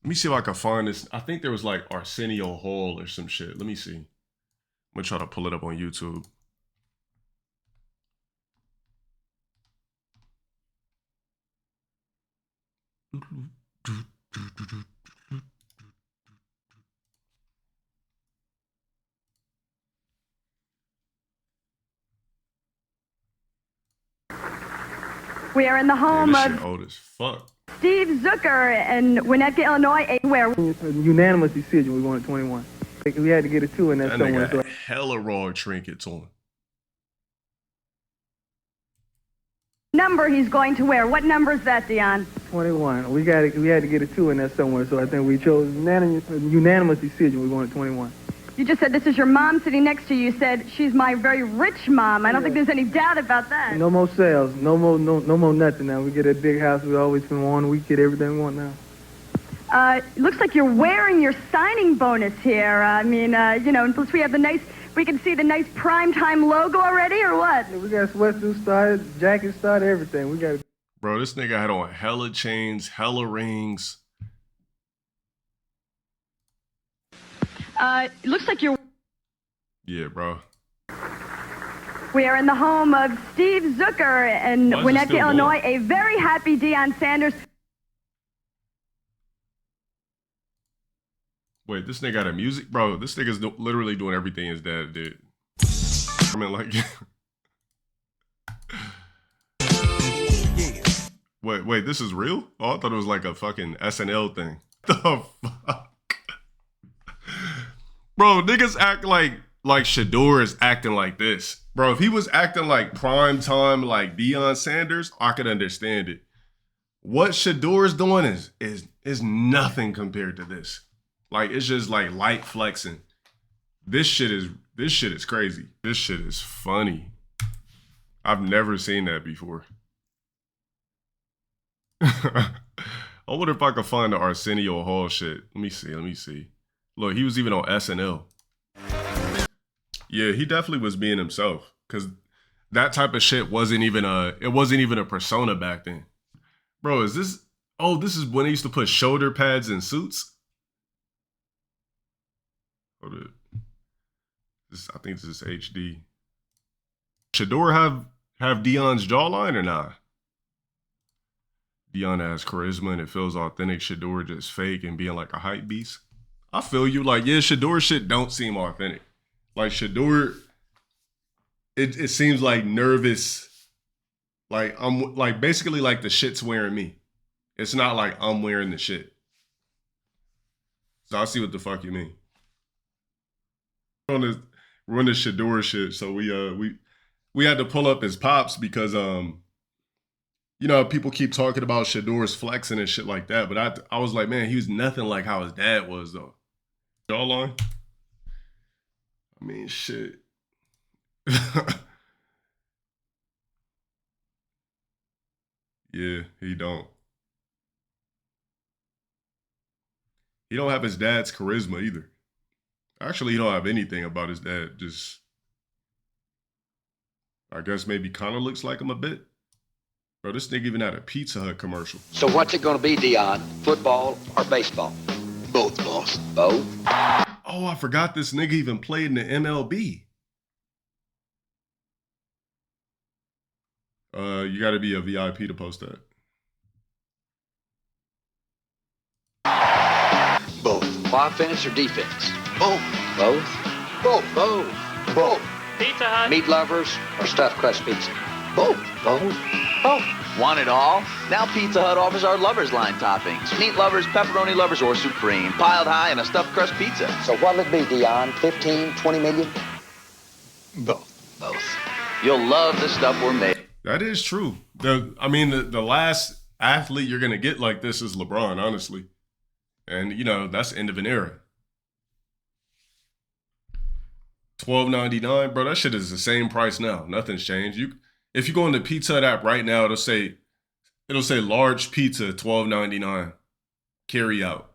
Let me see if I can find this. I think there was like Arsenio Hall or some shit. Let me see. I'm gonna try to pull it up on YouTube. We are in the home Man, this of shit old as fuck. Steve Zucker in Winnetka, Illinois, where Unanimous decision, we wanted 21. We had to get a 2 in that That somewhere. nigga So had hella raw trinkets on. number he's going to wear. What number is that, Dion? 21. We had to get a 2 in that somewhere. So I think we chose unanimous decision. We wanted 21. You just said this is your mom sitting next to you. You said she's my very rich mom. I don't think there's any doubt about that. No more sales. No more nothing now. We get a big house. We always been wanting. We get everything we want now. Looks like you're wearing your signing bonus here. I mean, you know, plus we have the nice, we can see the nice primetime logo already, or what? We got sweatsuits started, jackets started, everything. We got. Bro, this nigga had on hella chains, hella rings. Looks like you're. Yeah, bro. We are in the home of Steve Zucker in Why is it Winnetka, still Illinois. going? A very happy Deion Sanders. Wait, this nigga got a music? Bro, this nigga's literally doing everything his dad did. I mean, like... Wait, this is real? Oh, I thought it was like a fucking SNL thing. The fuck? Bro, niggas act like Shador is acting like this. Bro, if he was acting like prime time like Deion Sanders, I could understand it. What Shador's doing is nothing compared to this. Like, it's just like light flexing. This shit is crazy. This shit is funny. I've never seen that before. I wonder if I could find the Arsenio Hall shit. Let me see. Look, he was even on SNL. Yeah, he definitely was being himself. Cause that type of shit wasn't even a persona back then. Bro, is this, oh, this is when they used to put shoulder pads in suits? Hold it. I think this is HD. Shador have Deion's jawline or not? Deion has charisma and it feels authentic. Shador just fake and being like a hype beast. I feel you. Like, yeah, Shador shit don't seem authentic. Like, Shador, it seems like nervous. Like, I'm like basically like the shit's wearing me. It's not like I'm wearing the shit. So I see what the fuck you mean. We're on the Shador shit, so we had to pull up his pops because you know, people keep talking about Shador's flexing and shit like that, but I was like, man, he was nothing like how his dad was though. Jawline? I mean, shit. Yeah, he don't. He don't have his dad's charisma either. Actually, he don't have anything about his dad. Just, I guess maybe kind of looks like him a bit. Bro, this nigga even had a Pizza Hut commercial. So what's it gonna be, Dion? Football or baseball? Both, boss. Both? Oh, I forgot this nigga even played in the MLB. You gotta be a VIP to post that. Both. Offense or defense? Both. Both? Both. Both. Pizza Hut. Meat lovers or stuffed crust pizza? Both. Both. Want it all? Now Pizza Hut offers our lovers line toppings. Meat lovers, pepperoni lovers, or supreme. Piled high in a stuffed crust pizza. So what'll it be, Dion? 15, 20 million? Both. You'll love the stuff we're made. That is true. The last athlete you're gonna get like this is LeBron, honestly. And you know, that's the end of an era. $12.99, bro. That shit is the same price now. Nothing's changed. If you go on the Pizza Hut app right now, it'll say large pizza, $12.99. Carry out.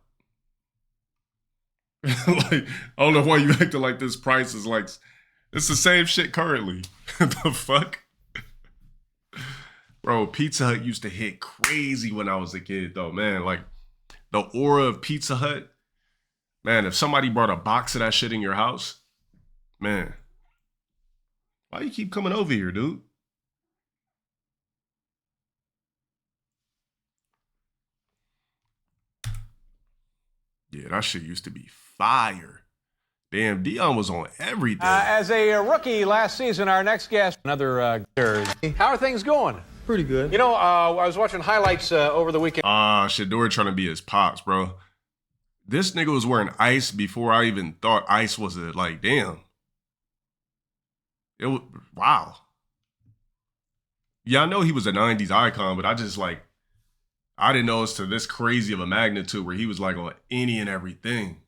Like, I don't know why you acting like this price is like, it's the same shit currently. The fuck? Bro, Pizza Hut used to hit crazy when I was a kid though, man. Like, the aura of Pizza Hut, man, if somebody brought a box of that shit in your house, man, why you keep coming over here, dude? Yeah, that shit used to be fire. Damn, Dion was on everything. As a rookie last season, our next guest, another how are things going? Pretty good. You know, I was watching highlights over the weekend. Shador trying to be his pops, bro. This nigga was wearing ice before I even thought ice was a, like, damn. It was, wow. Yeah, I know he was a 90s icon, but I just, like, I didn't know it's to this crazy of a magnitude where he was, like, on any and everything.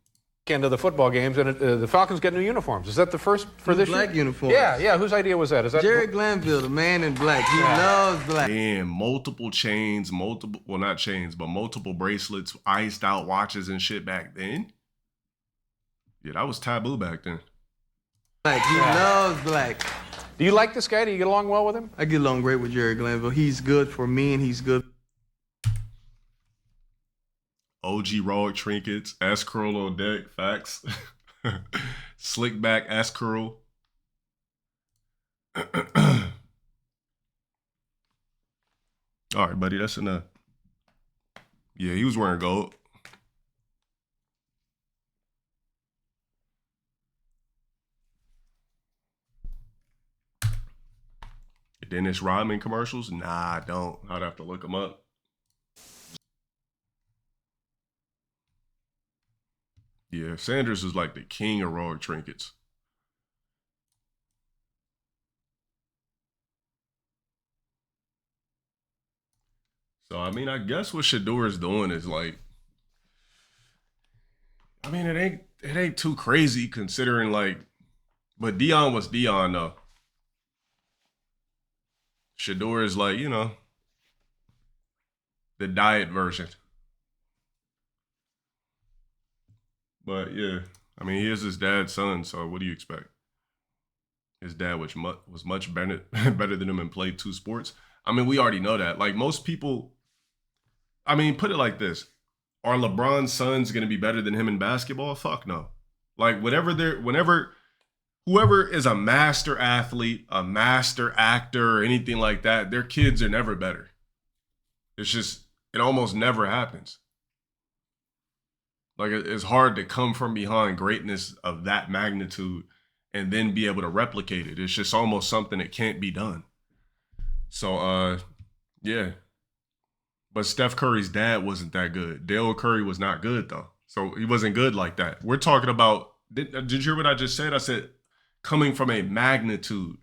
Of the football games, and the Falcons get new uniforms. Is that the first for this black year? uniforms. Yeah. Whose idea was that? Is that Jerry Glanville, the man in black. He loves black. Damn, multiple chains, well, not chains, but multiple bracelets, iced out watches and shit back then. Yeah, that was taboo back then. Black. He loves black. Do you like this guy? Do you get along well with him? I get along great with Jerry Glanville. He's good for me, and he's good. OG Rog trinkets, S-curl on deck, facts. Slick back S-curl. All right, buddy, that's enough. Yeah, he was wearing gold. Dennis Rodman commercials? Nah, I don't. I'd have to look them up. Yeah, Sanders is like the king of Rog trinkets. So, I mean, I guess what Shador is doing is like, I mean, it ain't too crazy considering like, but Dion was Dion though. Shador is like, you know, the diet version. But yeah, I mean, he is his dad's son, so what do you expect? His dad was much better than him and played two sports. I mean, we already know that. Like most people, I mean, put it like this. Are LeBron's sons going to be better than him in basketball? Fuck no. Like whoever is a master athlete, a master actor, or anything like that, their kids are never better. It's just, it almost never happens. Like, it's hard to come from behind greatness of that magnitude and then be able to replicate it. It's just almost something that can't be done. So, yeah. But Steph Curry's dad wasn't that good. Dale Curry was not good, though. So, he wasn't good like that. We're talking about, did you hear what I just said? I said, coming from a magnitude.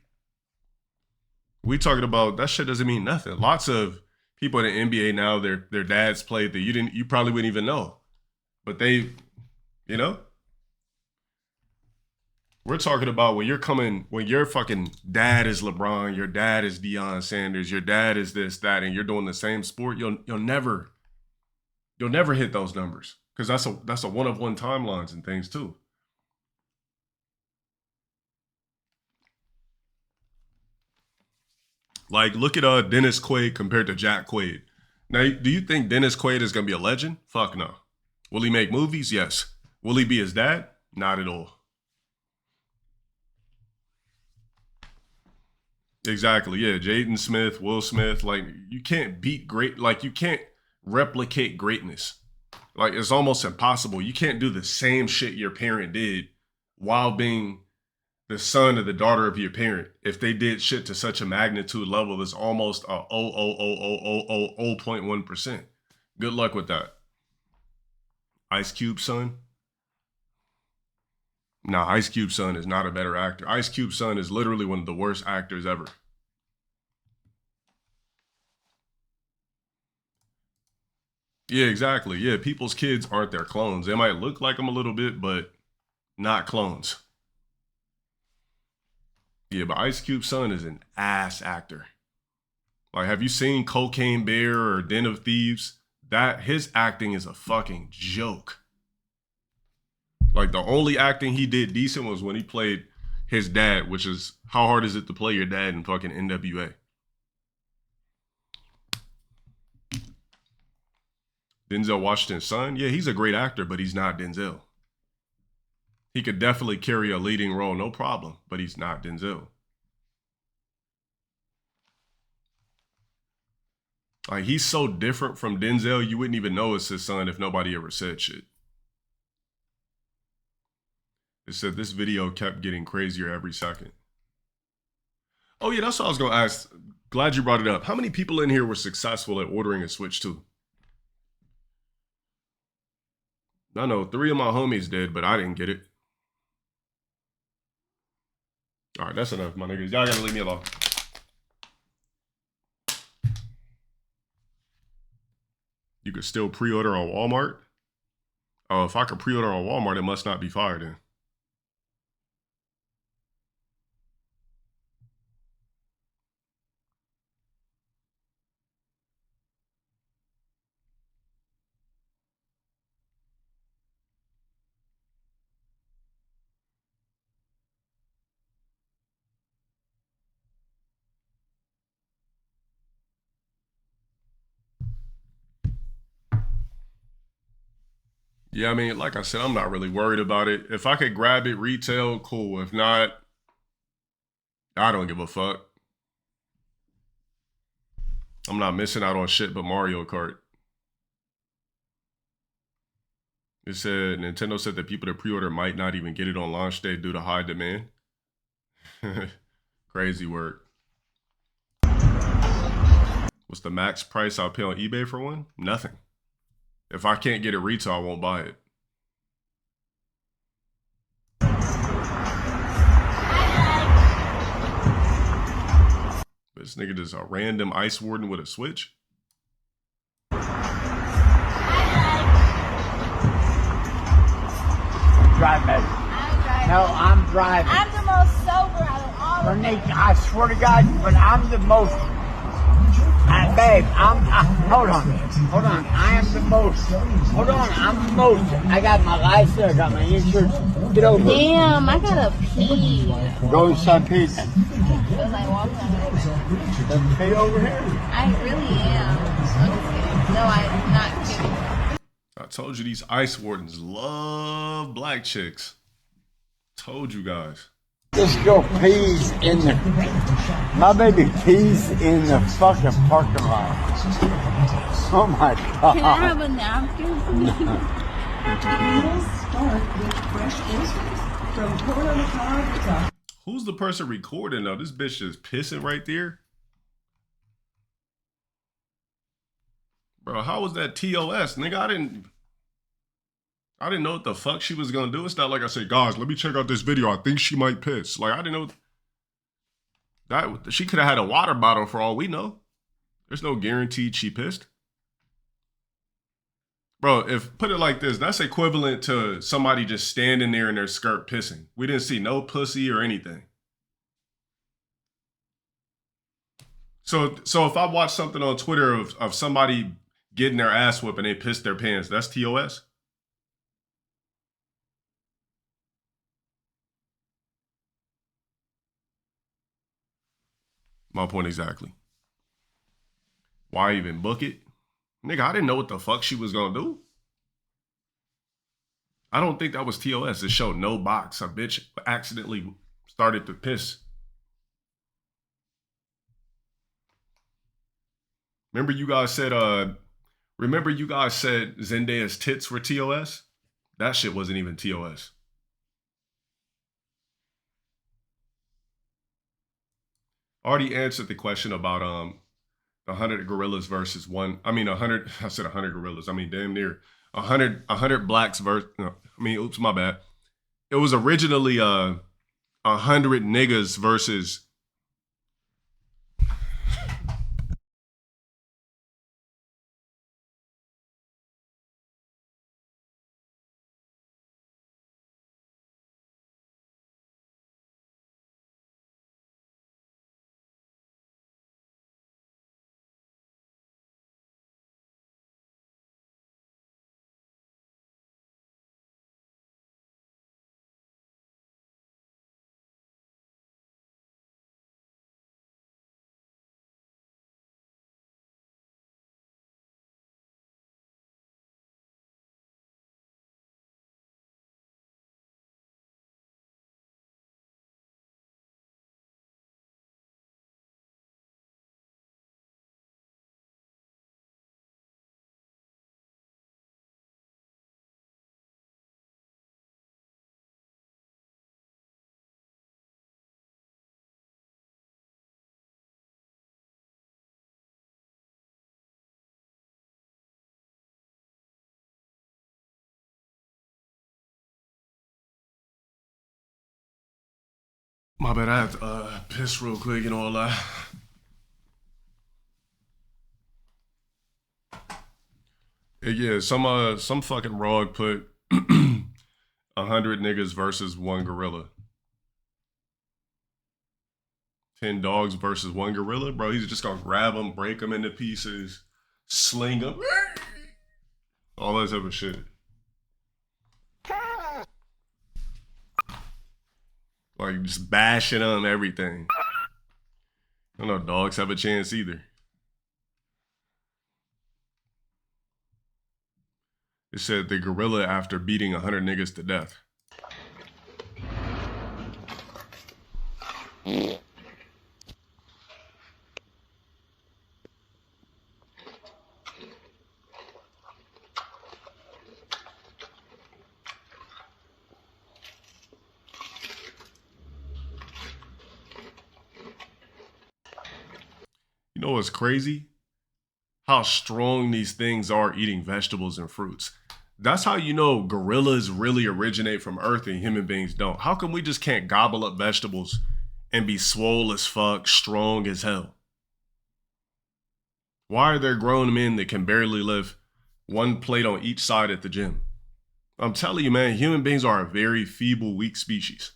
We talking about, that shit doesn't mean nothing. Lots of people in the NBA now, their dads played that you probably wouldn't even know. But they, you know, we're talking about when your fucking dad is LeBron, your dad is Deion Sanders, your dad is this, that, and you're doing the same sport, you'll never hit those numbers. Because that's a one-of-one timelines and things too. Like, look at Dennis Quaid compared to Jack Quaid. Now, do you think Dennis Quaid is gonna be a legend? Fuck no. Will he make movies? Yes. Will he be his dad? Not at all. Exactly. Yeah. Jaden Smith, Will Smith. Like, you can't beat you can't replicate greatness. Like, it's almost impossible. You can't do the same shit your parent did while being the son or the daughter of your parent. If they did shit to such a magnitude level that's almost a 0.1%. Good luck with that. Ice Cube's son? Nah, Ice Cube's son is not a better actor. Ice Cube's son is literally one of the worst actors ever. Yeah, exactly. Yeah, people's kids aren't their clones. They might look like them a little bit, but not clones. Yeah, but Ice Cube's son is an ass actor. Like, have you seen Cocaine Bear or Den of Thieves? His acting is a fucking joke. Like, the only acting he did decent was when he played his dad, which is, how hard is it to play your dad in fucking NWA? Denzel Washington's son? Yeah, he's a great actor, but he's not Denzel. He could definitely carry a leading role, no problem, but he's not Denzel. Like, he's so different from Denzel, you wouldn't even know it's his son if nobody ever said shit. It said this video kept getting crazier every second. Oh yeah, that's what I was gonna ask. Glad you brought it up. How many people in here were successful at ordering a Switch 2? I know 3 of my homies did, but I didn't get it. All right, that's enough, my niggas. Y'all gotta leave me alone. You could still pre-order on Walmart? Oh, if I could pre-order on Walmart, it must not be fire then. Yeah, I mean, like I said, I'm not really worried about it. If I could grab it retail, cool. If not, I don't give a fuck. I'm not missing out on shit but Mario Kart. It said, Nintendo said that people that pre-order might not even get it on launch day due to high demand. Crazy work. What's the max price I'll pay on eBay for one? Nothing. If I can't get it retail, I won't buy it. This nigga just a random ice warden with a Switch. Drive, baby. No, I'm driving. I'm the most sober out of all of them. I swear to God, but I'm the most. Babe, hold on. I am the most. Hold on, I'm the most. I got my license, I got my insurance. Get over. Damn, I gotta pee. Go inside, pee. Feels like walking over there. Pee over here. I really am. I'm just kidding. No, I'm not kidding. I told you these ice wardens love black chicks. Told you guys. This girl pees in the. My baby pees in the fucking parking lot. Oh my God. Can I have a napkin, please? Who's the person recording though? This bitch is pissing right there. Bro, how was that TOS? Nigga, I didn't know what the fuck she was gonna do. It's not like I said, guys, let me check out this video. I think she might piss. Like, I didn't know that she could have had a water bottle for all we know. There's no guaranteed she pissed. Bro, if put it like this, that's equivalent to somebody just standing there in their skirt pissing. We didn't see no pussy or anything. So if I watch something on Twitter of somebody getting their ass whipped and they pissed their pants, that's TOS? My point exactly. Why even book it? Nigga, I didn't know what the fuck she was gonna do. I don't think that was TOS. It showed no box. A bitch accidentally started to piss. Remember you guys said Zendaya's tits were TOS? That shit wasn't even TOS. Already answered the question about 100 gorillas versus 100. I said 100 gorillas. I mean, damn near 100 blacks versus. No, oops, my bad. It was originally 100 niggas versus My bad, I had to piss real quick and all that. Yeah, some fucking rog put 100 niggas versus one gorilla. 10 dogs versus one gorilla? Bro, he's just gonna grab them, break them into pieces, sling them. All that type of shit. Like, just bashing on everything. I don't know, dogs have a chance either. It said the gorilla after beating 100 niggas to death. You know what's crazy? How strong these things are eating vegetables and fruits. That's how you know gorillas really originate from Earth and human beings don't. How come we just can't gobble up vegetables and be swole as fuck, strong as hell? Why are there grown men that can barely lift one plate on each side at the gym? I'm telling you, man, human beings are a very feeble, weak species.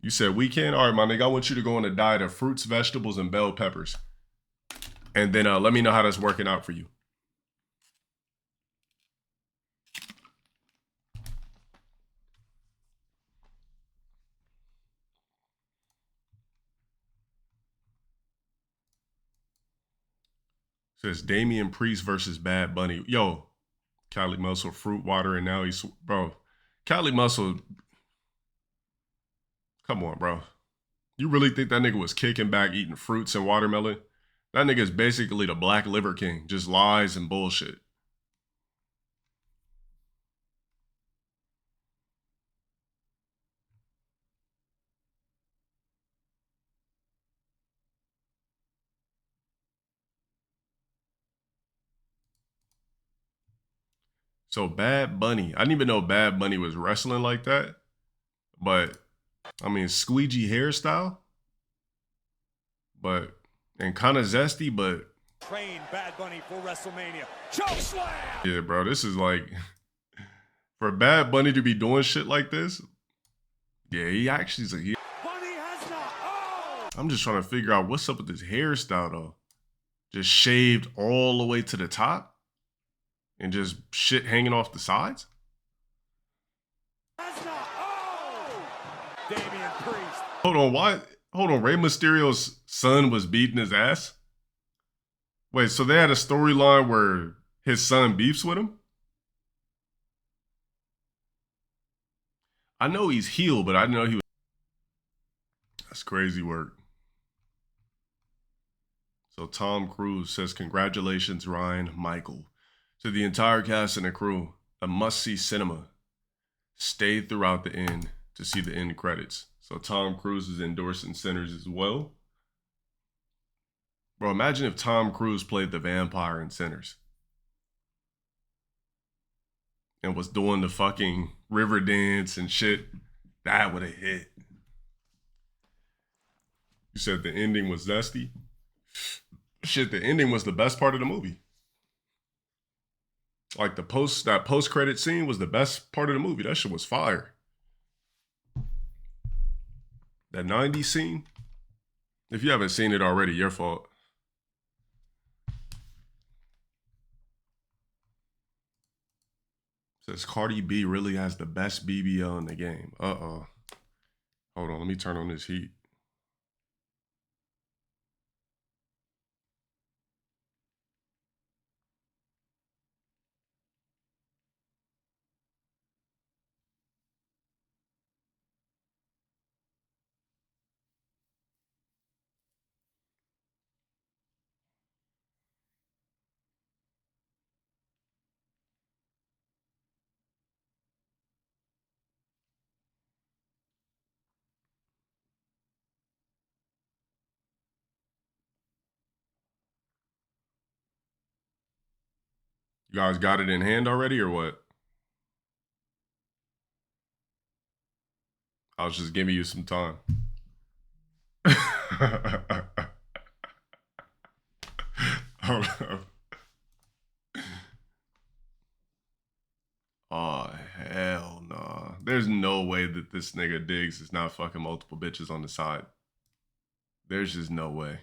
You said we can? All right, my nigga, I want you to go on a diet of fruits, vegetables, and bell peppers. And then let me know how that's working out for you. Says Damian Priest versus Bad Bunny. Yo, Cali Muscle, fruit water, and now he's, bro. Cali Muscle, come on, bro. You really think that nigga was kicking back eating fruits and watermelon? That nigga is basically the Black Liver King. Just lies and bullshit. So Bad Bunny, I didn't even know Bad Bunny was wrestling like that. But, I mean, squeegee hairstyle. But, and kind of zesty, but. Train Bad Bunny for WrestleMania. Chokeslam! Yeah, bro, this is like, for Bad Bunny to be doing shit like this, yeah, he actually is a, Bunny has not. Oh! I'm just trying to figure out what's up with this hairstyle, though. Just shaved all the way to the top? And just shit hanging off the sides? Has not. Oh! Damian Priest. Hold on, why? Hold on, Rey Mysterio's son was beating his ass? Wait, so they had a storyline where his son beefs with him? I know he's heel, but I didn't know he was. That's crazy work. So Tom Cruise says, congratulations, Ryan Michael. To the entire cast and the crew, a must-see cinema. Stay throughout the end to see the end credits. So Tom Cruise is endorsing Sinners as well. Bro, imagine if Tom Cruise played the vampire in Sinners. And was doing the fucking river dance and shit. That would have hit. You said the ending was zesty? Shit, the ending was the best part of the movie. Like that post-credit scene was the best part of the movie. That shit was fire. That 90s scene, if you haven't seen it already, your fault. Says Cardi B really has the best BBL in the game. Uh-oh. Hold on, let me turn on this heat. You guys got it in hand already or what? I was just giving you some time. Hold up. Oh, hell nah. There's no way that this nigga Diggs is not fucking multiple bitches on the side. There's just no way.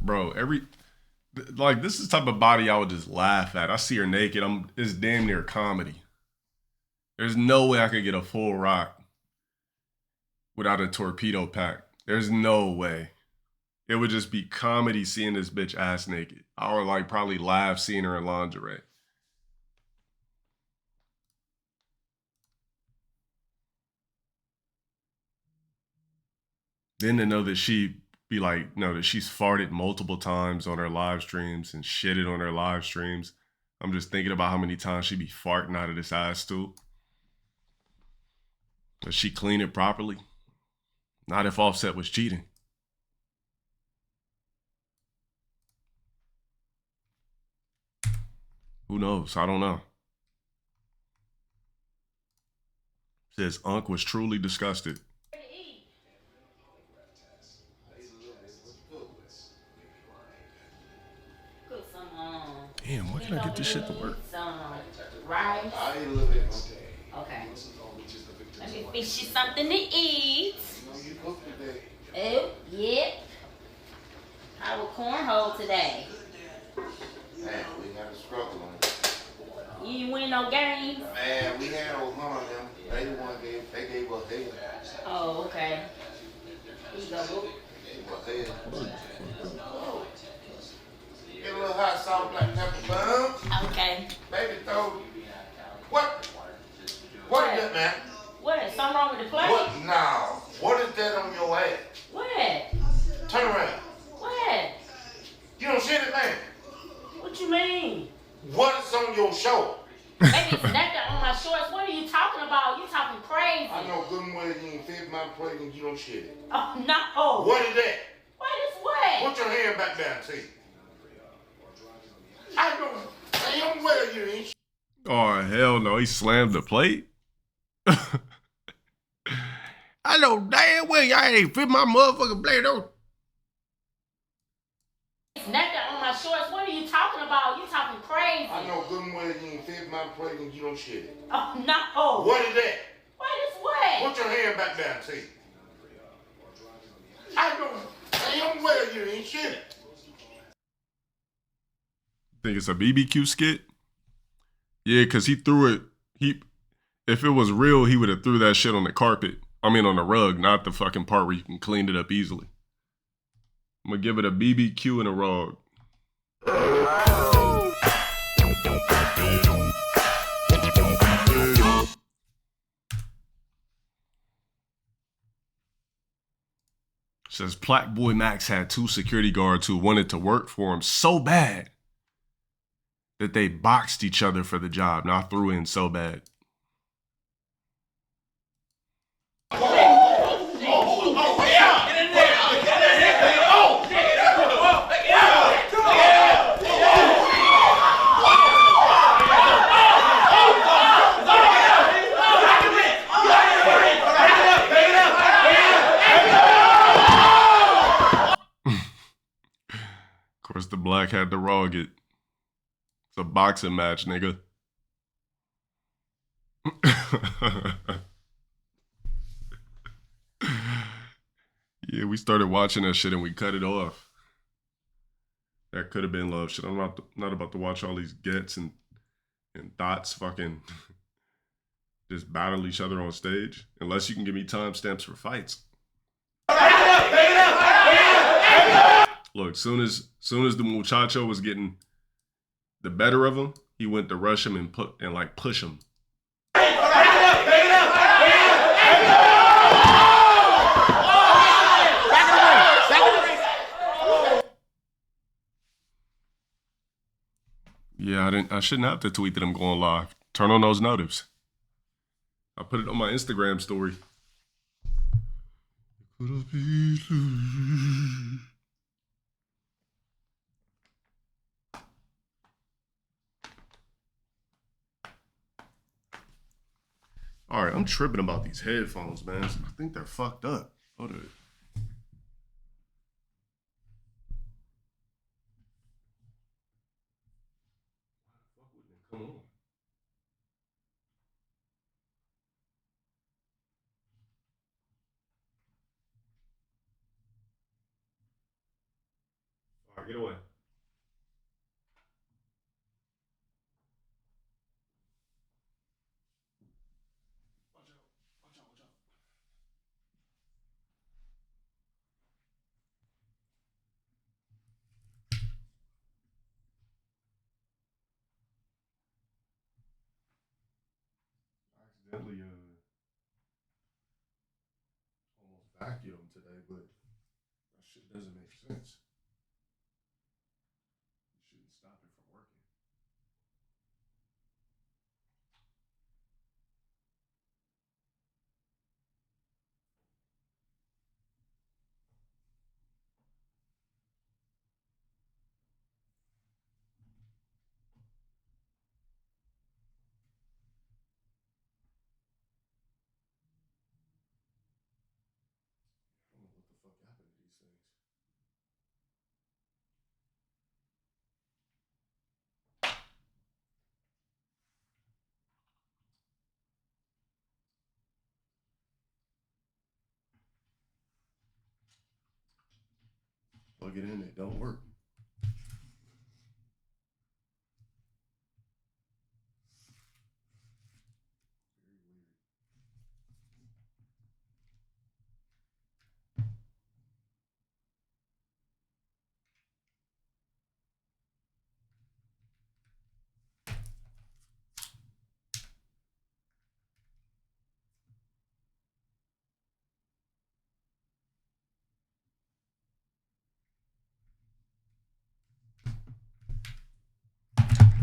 Bro, this is the type of body I would just laugh at. I see her naked. It's damn near comedy. There's no way I could get a full rock without a torpedo pack. There's no way. It would just be comedy seeing this bitch ass naked. I would like probably laugh seeing her in lingerie. Then to know that she be like, no, that she's farted multiple times on her live streams and shitted on her live streams. I'm just thinking about how many times she be farting out of this ass too. Does she clean it properly? Not if Offset was cheating. Who knows? I don't know. Says Unc was truly disgusted. Damn, why can I get this shit to work? Rice. Okay. Let me fix you something to eat. Oh, yeah. I will cornhole today. Man, we had a struggle on it. You didn't win no games? Man, we had old on them. They the one they gave us head. Oh, okay. Here you go, boo. Gave us head. Get a little hot sauce, black pepper bun. Okay. Baby throw. What? What is that, man? What? Something wrong with the plate? What? No. What is that on your ass? What? Turn around. What? You don't see it, man? What you mean? What is on your shoulder? Baby, snapped that on my shorts. What are you talking about? You talking crazy. I know good and well you ain't fit my plate and you don't shit it. Oh, no. Oh. What is that? What is what? Put your hand back down, see. I know damn well you ain't. Oh, hell no. He slammed the plate. I know damn well y'all ain't fit my motherfucking plate. Snapped that on my shorts. What are you talking about? You talking crazy. I know good and well you ain't fit my plate and you don't shit it. Oh, no. Oh. What is that? What is what? Put your hand back down, see. I know damn well you ain't shit it. Think it's a BBQ skit? Yeah, because he threw it. If it was real, he would have threw that shit on the carpet. I mean, on the rug, not the fucking part where you can clean it up easily. I'm going to give it a BBQ and a rug. Says Plaque Boy Max had 2 security guards who wanted to work for him so bad that they boxed each other for the job. Now I threw in so bad. Of course, the black had to rog it. It's a boxing match, nigga. Yeah, we started watching that shit and we cut it off. That could have been love shit. I'm not about to watch all these gets and thoughts fucking just battle each other on stage. Unless you can give me timestamps for fights. Look, soon as the muchacho was getting the better of him, he went to rush him and push him. Yeah, I shouldn't have to tweet that I'm going live. Turn on those notifications. I put it on my Instagram story. All right, I'm tripping about these headphones, man. I think they're fucked up. Hold it. Come on. All right, get away. Watch out. Watch out. Watch out. I accidentally almost vacuumed today, but that shit doesn't make sense. You shouldn't stop it from working. I don't know what the fuck happened to these things. Plug it in, it don't work.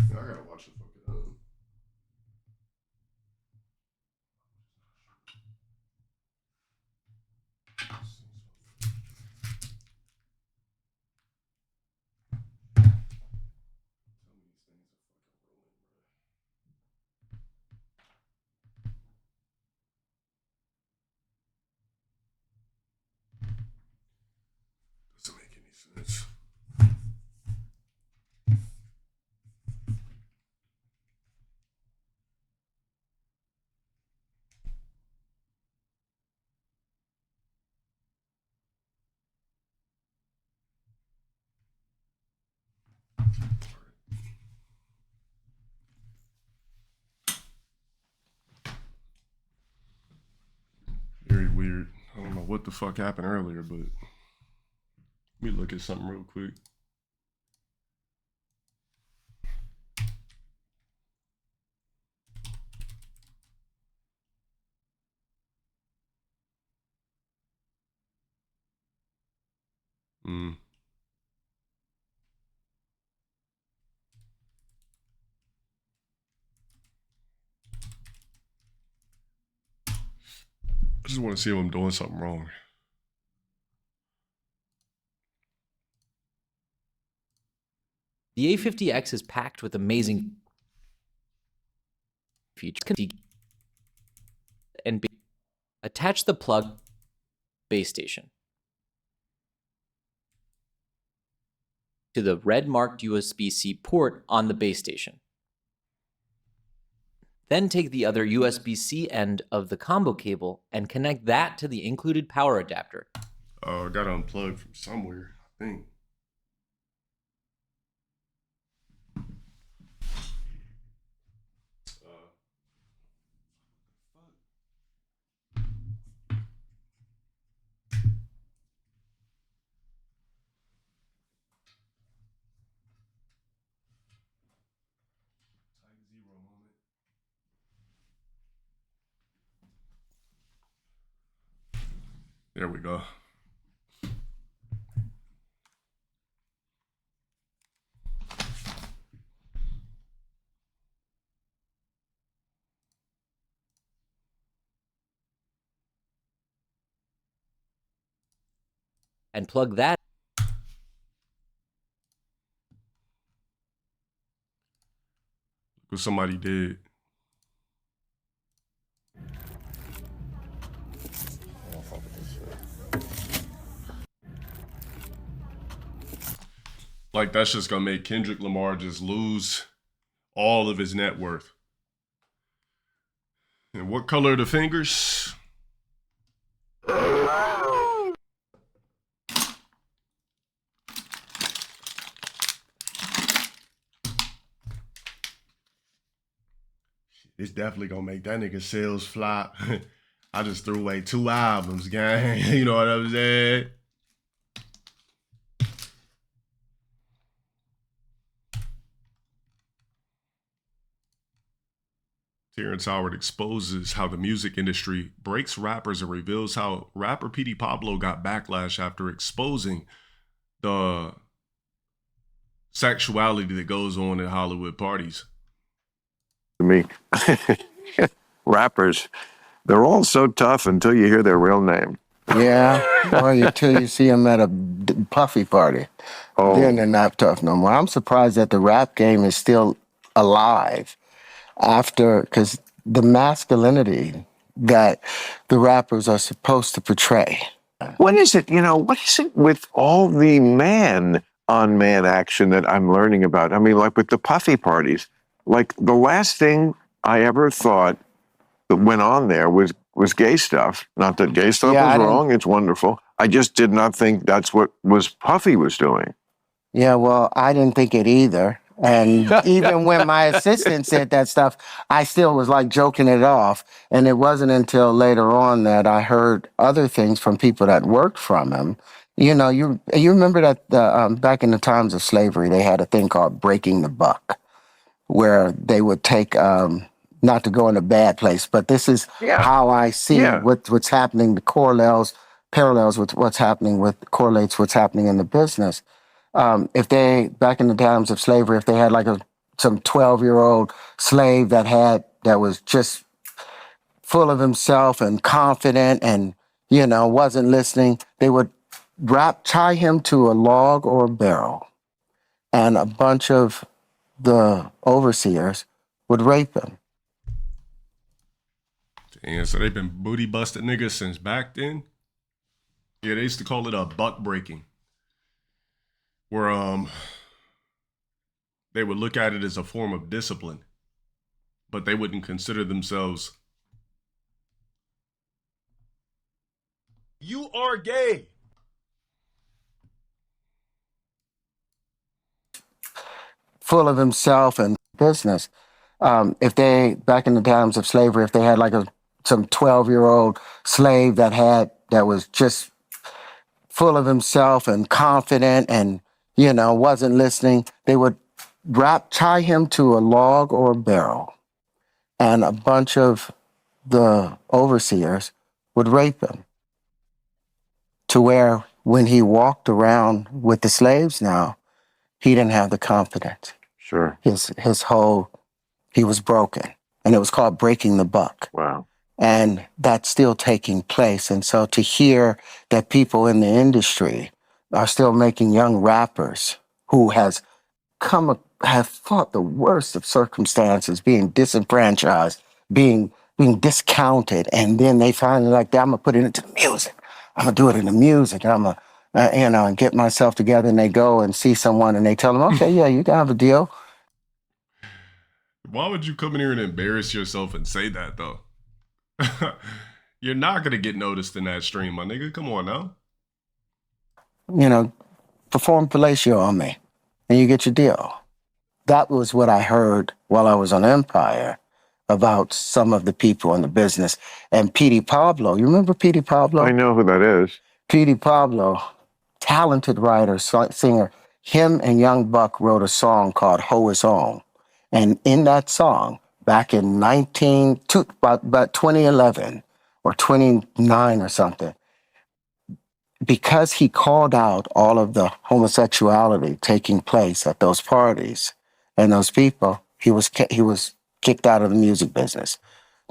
I gotta watch the fucking doesn't make any sense. Very weird. I don't know what the fuck happened earlier, but let me look at something real quick. I just want to see if I'm doing something wrong. The A50X is packed with amazing features. And attach the plug base station to the red marked USB-C port on the base station. Then take the other USB-C end of the combo cable and connect that to the included power adapter. Oh, I gotta unplug from somewhere, I think. There we go. And plug that. Look what somebody did. Like, that's just gonna make Kendrick Lamar just lose all of his net worth. And what color are the fingers? It's definitely gonna make that nigga sales flop. I just threw away 2 albums, gang. You know what I'm saying? Terrence Howard exposes how the music industry breaks rappers and reveals how rapper Petey Pablo got backlash after exposing the sexuality that goes on in Hollywood parties. To me, rappers, they're all so tough until you hear their real name. Yeah, well, until you see them at a puffy party. Oh. Then they're not tough no more. I'm surprised that the rap game is still alive after, because the masculinity that the rappers are supposed to portray. What is it, what is it with all the man-on-man action that I'm learning about? I mean, like with the puffy parties, like the last thing I ever thought that went on there was gay stuff. Not that gay stuff was wrong, it's wonderful. I just did not think that's what Puffy was doing. Yeah, well, I didn't think it either. And even when my assistant said that stuff, I still was like joking it off. And it wasn't until later on that I heard other things from people that worked from him. You know, you remember that back in the times of slavery, they had a thing called breaking the buck, where they would take, not to go in a bad place, but this is how I see what's happening, the parallels with what's happening, correlates what's happening in the business. If they, back in the times of slavery, if they had like some 12-year-old slave that was just full of himself and confident and, wasn't listening, they would tie him to a log or a barrel, and a bunch of the overseers would rape him. And so they've been booty busted niggas since back then. Yeah, they used to call it a buck breaking, where they would look at it as a form of discipline, but they wouldn't consider themselves. You are gay. Full of himself and business. If they, back in the times of slavery, if they had like some 12-year-old slave that was just full of himself and confident and, wasn't listening, they would tie him to a log or a barrel, and a bunch of the overseers would rape him, to where when he walked around with the slaves now, he didn't have the confidence. Sure. He was broken, and it was called breaking the buck. Wow. And that's still taking place. And so to hear that people in the industry are still making young rappers who have fought the worst of circumstances, being disenfranchised, being discounted, and then they finally I'm gonna put it into the music. I'm gonna do it in the music, and I'm gonna, and get myself together. And they go and see someone, and they tell them, okay, yeah, you can have a deal. Why would you come in here and embarrass yourself and say that, though? You're not going to get noticed in that stream, my nigga. Come on now. Perform fellatio on me, and you get your deal. That was what I heard while I was on Empire about some of the people in the business. And Petey Pablo, you remember Petey Pablo? I know who that is. Petey Pablo, talented writer, singer. Him and Young Buck wrote a song called Ho Is On. And in that song, back in about 2011 or 29 or something, because he called out all of the homosexuality taking place at those parties and those people, he was kicked out of the music business.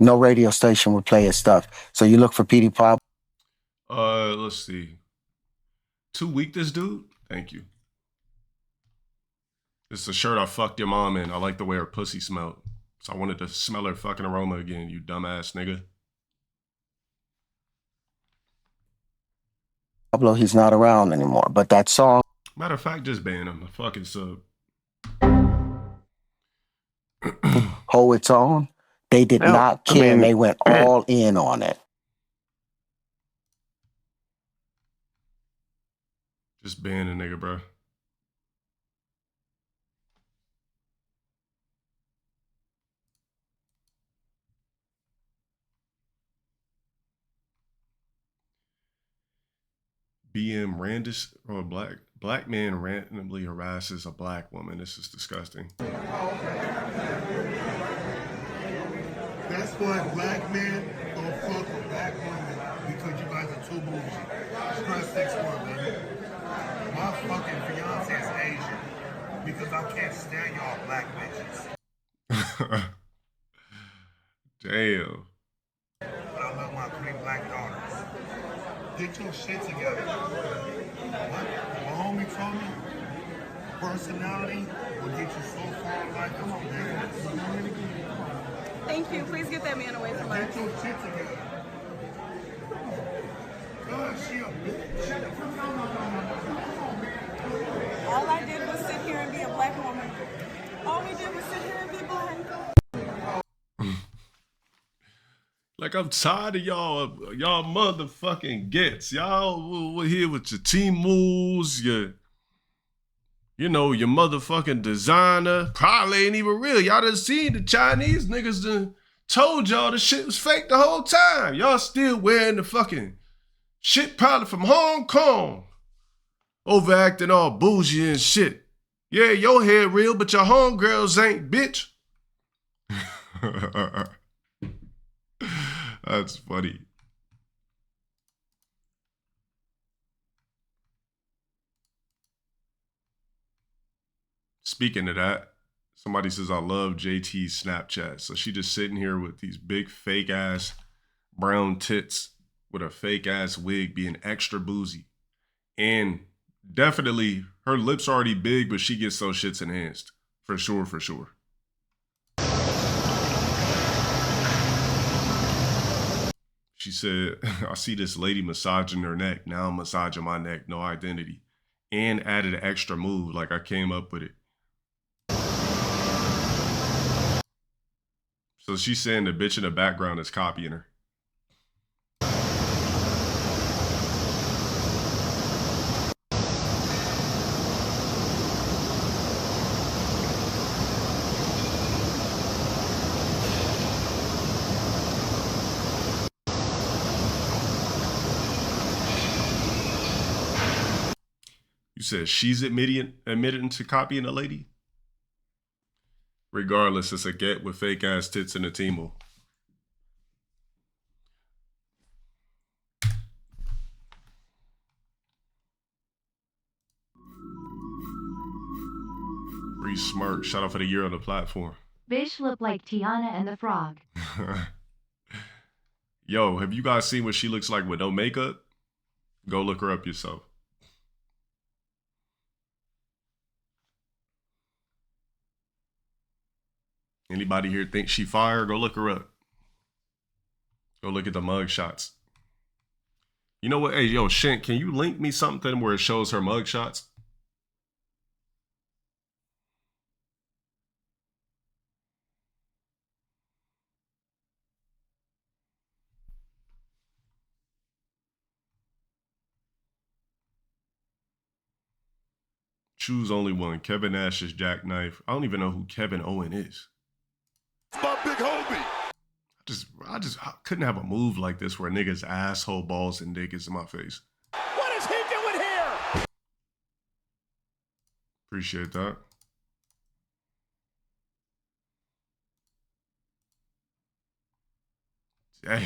No radio station would play his stuff. So you look for Petey Pablo. Let's see. Too weak, this dude? Thank you. This is a shirt I fucked your mom in. I like the way her pussy smelled. So I wanted to smell her fucking aroma again, you dumbass nigga. Pablo, he's not around anymore. But that song. Matter of fact, just ban him. Fucking sub. Oh, it's on? They did No, not I care. mean- They went all in on it. Just ban a nigga, bro. BM Randish or black man randomly harasses a black woman. This is disgusting. That's why black men don't fuck with black women, because you guys are too bougie. Stress 6-1, baby. My fucking fiance is Asian because I can't stand y'all black bitches. Damn. But I love my 3 black daughters. Get your shit together. What my homie told me, personality will get you so far in life. Come on, baby. Thank you. Please get that man away from us. Get your shit together. God, she a bitch. All I did was sit here and be a black woman. All we did was sit here and be black. Like, I'm tired of y'all motherfucking gets. Y'all we're here with your team moves, your motherfucking designer. Probably ain't even real. Y'all done seen the Chinese niggas done told y'all the shit was fake the whole time. Y'all still wearing the fucking shit probably from Hong Kong. Overacting all bougie and shit. Yeah, your hair real, but your homegirls ain't, bitch. That's funny. Speaking of that, somebody says, I love JT's Snapchat. So she just sitting here with these big fake ass brown tits with a fake ass wig being extra boozy. And definitely her lips already big, but she gets those shits enhanced. For sure, for sure. She said, I see this lady massaging her neck. Now I'm massaging my neck. No identity. And added an extra move like I came up with it. So she's saying the bitch in the background is copying her. You said she's admitting to copying a lady? Regardless, it's a get with fake ass tits and a Timo. Free Smirk, shout out for the year on the platform. Bish look like Tiana and the Frog. Yo, have you guys seen what she looks like with no makeup? Go look her up yourself. Anybody here think she fire? Go look her up. Go look at the mug shots. You know what? Hey, yo, Shint, can you link me something where it shows her mug shots? Choose only one. Kevin Nash's jackknife. I don't even know who Kevin Owen is. My big homie. I couldn't have a move like this where a nigga's asshole balls and dick is in my face. What is he doing here? Appreciate that. Damn.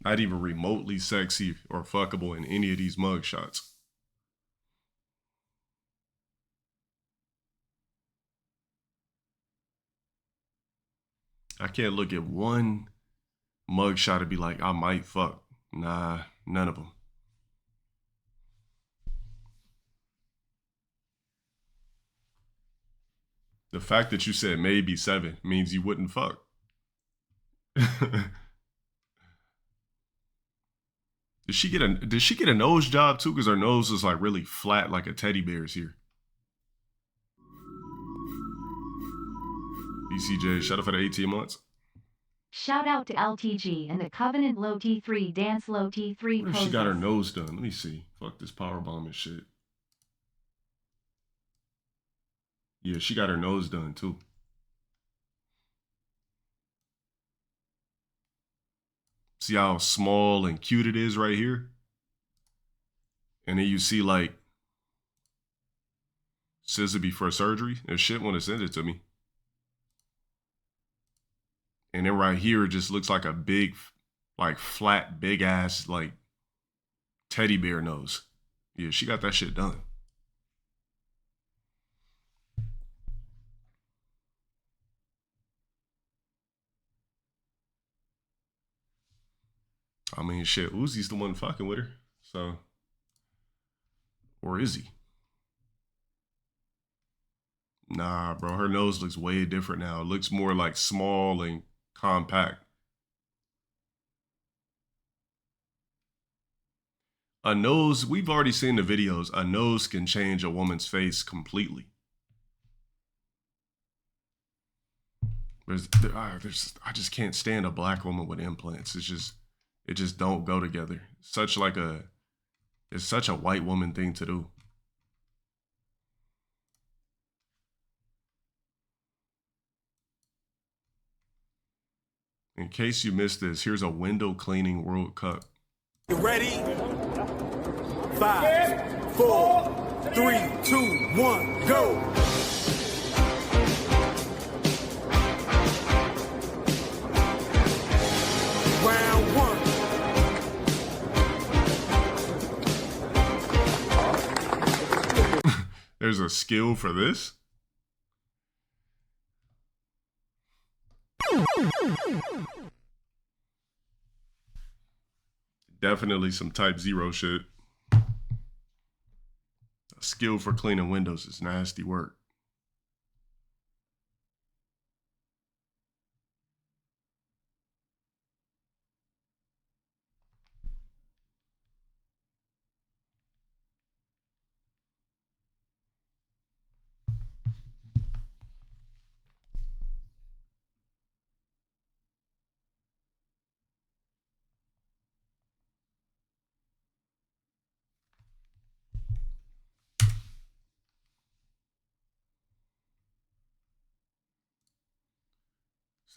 Not even remotely sexy or fuckable in any of these mugshots. I can't look at one mugshot and be like, I might fuck. Nah, none of them. The fact that you said maybe 7 means you wouldn't fuck. Did she get a nose job too? Because her nose is like really flat like a teddy bear's here. BCJ, shout out for the 18 months. Shout out to LTG and the Covenant Low T3 Dance Low T3 What if she got her nose done? Let me see. Fuck this powerbomb and shit. Yeah, she got her nose done too. See how small and cute it is right here? And then you see like scissor before surgery and shit when it sent it to me. And then right here, it just looks like a big, like flat, big ass, like teddy bear nose. Yeah, she got that shit done. I mean, shit, Uzi's the one fucking with her. So, or is he? Nah, bro, her nose looks way different now. It looks more like small and compact. A nose, we've already seen the videos. A nose can change a woman's face completely. I just can't stand a black woman with implants. It just don't go together. It's such a white woman thing to do. In case you missed this, here's a window cleaning World Cup. You ready? 5, 4, 3, 2, 1, go! Round 1. There's a skill for this? Definitely some type 0 shit. A skill for cleaning windows is nasty work.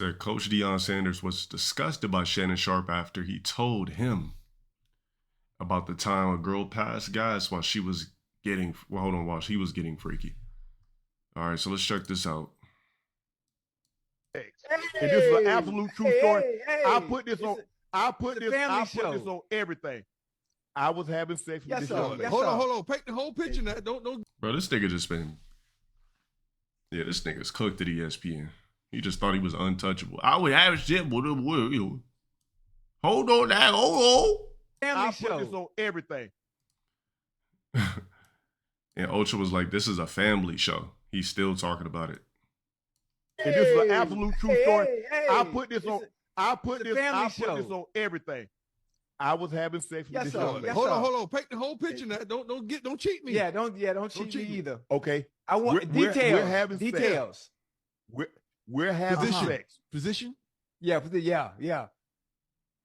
Said Coach Deion Sanders was disgusted by Shannon Sharpe after he told him about the time a girl passed gas while she was getting, while she was getting freaky. All right, so let's check this out. And this is an absolute true story. I put this on everything. I was having sex with this young lady. Hold on. Paint the whole picture now. Don't. Bro, this nigga just been, yeah, this nigga's cooked at ESPN. He just thought he was untouchable. I would have shit with him. Hold on now, hold on. I put this on everything. And Ultra was like, this is a family show. He's still talking about it. And this is an absolute true story. I put this on on everything. I was having sex with this young lady. Hold on. Paint the whole picture now. Don't cheat me. Yeah, don't cheat me either. Okay. I want details. We're having details. Sex. We're having sex. Position? Yeah.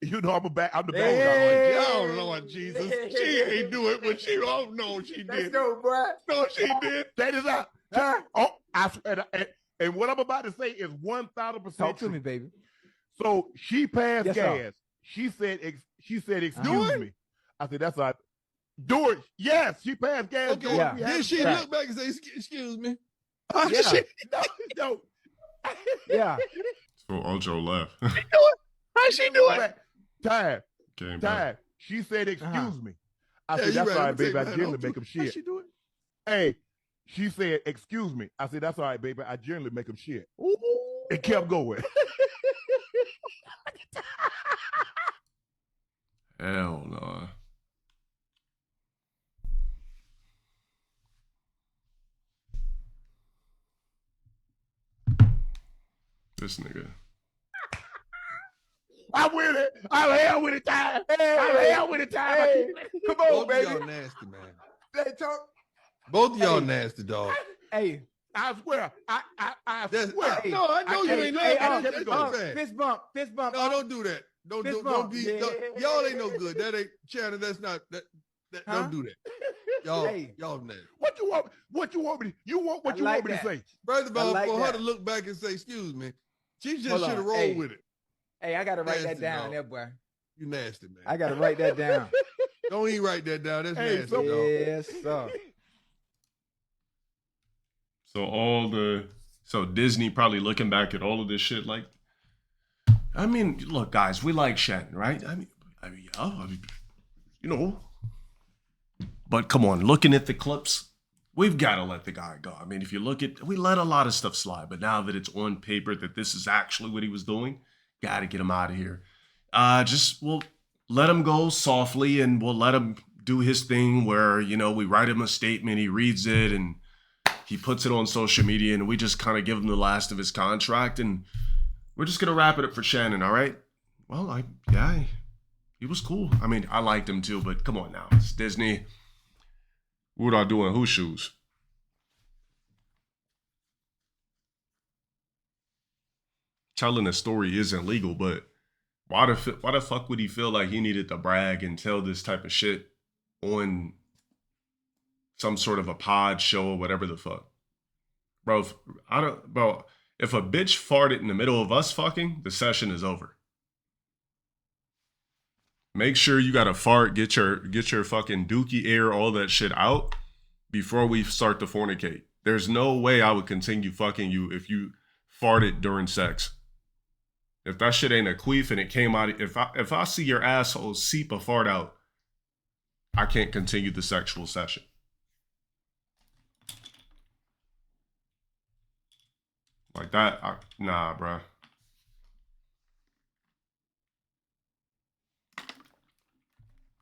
You know I'm the bad guy. Like, oh Lord Jesus, she ain't do it, but she no, she did. Let's go, bro. No, she did. That is out. And what I'm about to say is 1,000%. Talk to me, baby. So she passed gas. Sir. She said, excuse me. I said, that's all right. Do it. Yes, she passed gas. Okay. Yeah. Then she looked back and say, excuse me. Yeah. No. Yeah. So Ultra left. How she do it? Time. Time. She said, excuse me. I said, that's all right, baby. I generally make them shit. How she do it? Hey, she said, excuse me. I said, that's all right, baby. I generally make them shit. Ooh. It kept going. Hell no. This nigga. I'm with it. I'm hell with it time. I'm hell with it time. Come on, Both baby. of y'all nasty, man. They talk. Both of y'all nasty, dog. Hey, I swear. I That's, swear. no, I know you ain't nasty. That's what I'm saying. fist bump. No, don't do that. Don't be. Y'all ain't no good. That ain't Shannon. That's not that. Don't do that. Y'all nasty. What you want? What you want me? You want what you want me to say? First of all, for her to look back and say, "Excuse me," she just should have rolled with it. Hey, I gotta write that Nasty, down, dog. there, boy. You nasty, man. I gotta write that down. Don't even write that down. That's nasty, dog. Yes, sir. So Disney probably looking back at all of this shit like, I mean, look, guys, we like Shannon, right? I mean, you know. But come on, looking at the clips, we've got to let the guy go. I mean, if you look at, we let a lot of stuff slide, but now that it's on paper that this is actually what he was doing, got to get him out of here. We'll let him go softly, and we'll let him do his thing where, you know, we write him a statement, he reads it, and he puts it on social media, and we just kind of give him the last of his contract, and we're just going to wrap it up for Shannon, all right? Well, he was cool. I mean, I liked him too, but come on now. It's Disney. What I do in whose shoes? Telling a story isn't legal, but why the fuck would he feel like he needed to brag and tell this type of shit on some sort of a pod show or whatever the fuck? Bro, if a bitch farted in the middle of us fucking, the session is over. Make sure you got to fart, get your fucking dookie air, all that shit out before we start to fornicate. There's no way I would continue fucking you if you farted during sex. If that shit ain't a queef and it came out, if I see your asshole seep a fart out, I can't continue the sexual session. Like that, nah, bruh.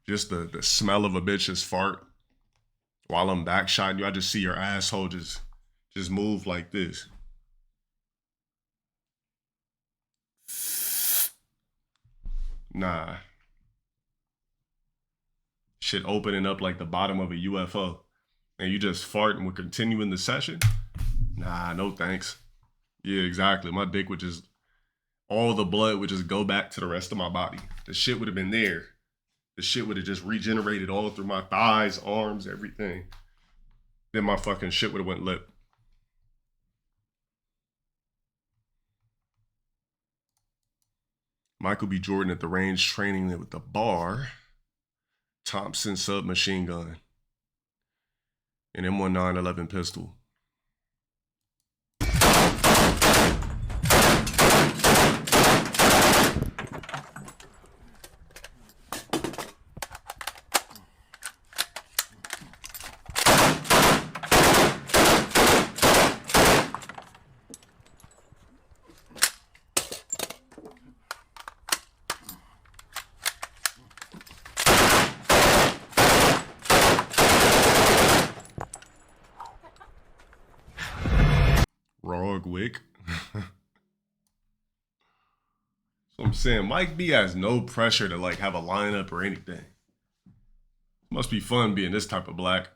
Just the smell of a bitch's fart while I'm backshotting you, I just see your asshole just move like this. Nah. Shit opening up like the bottom of a UFO. And you just fart and we're continuing the session? Nah, no thanks. Yeah, exactly. My dick would just, all the blood would just go back to the rest of my body. The shit would have been there. The shit would have just regenerated all through my thighs, arms, everything. Then my fucking shit would have went lip. Michael B. Jordan at the range training with the bar. Thompson submachine gun. An M1911 pistol. Wick. So I'm saying Mike B has no pressure to like have a lineup or anything. Must be fun being this type of black.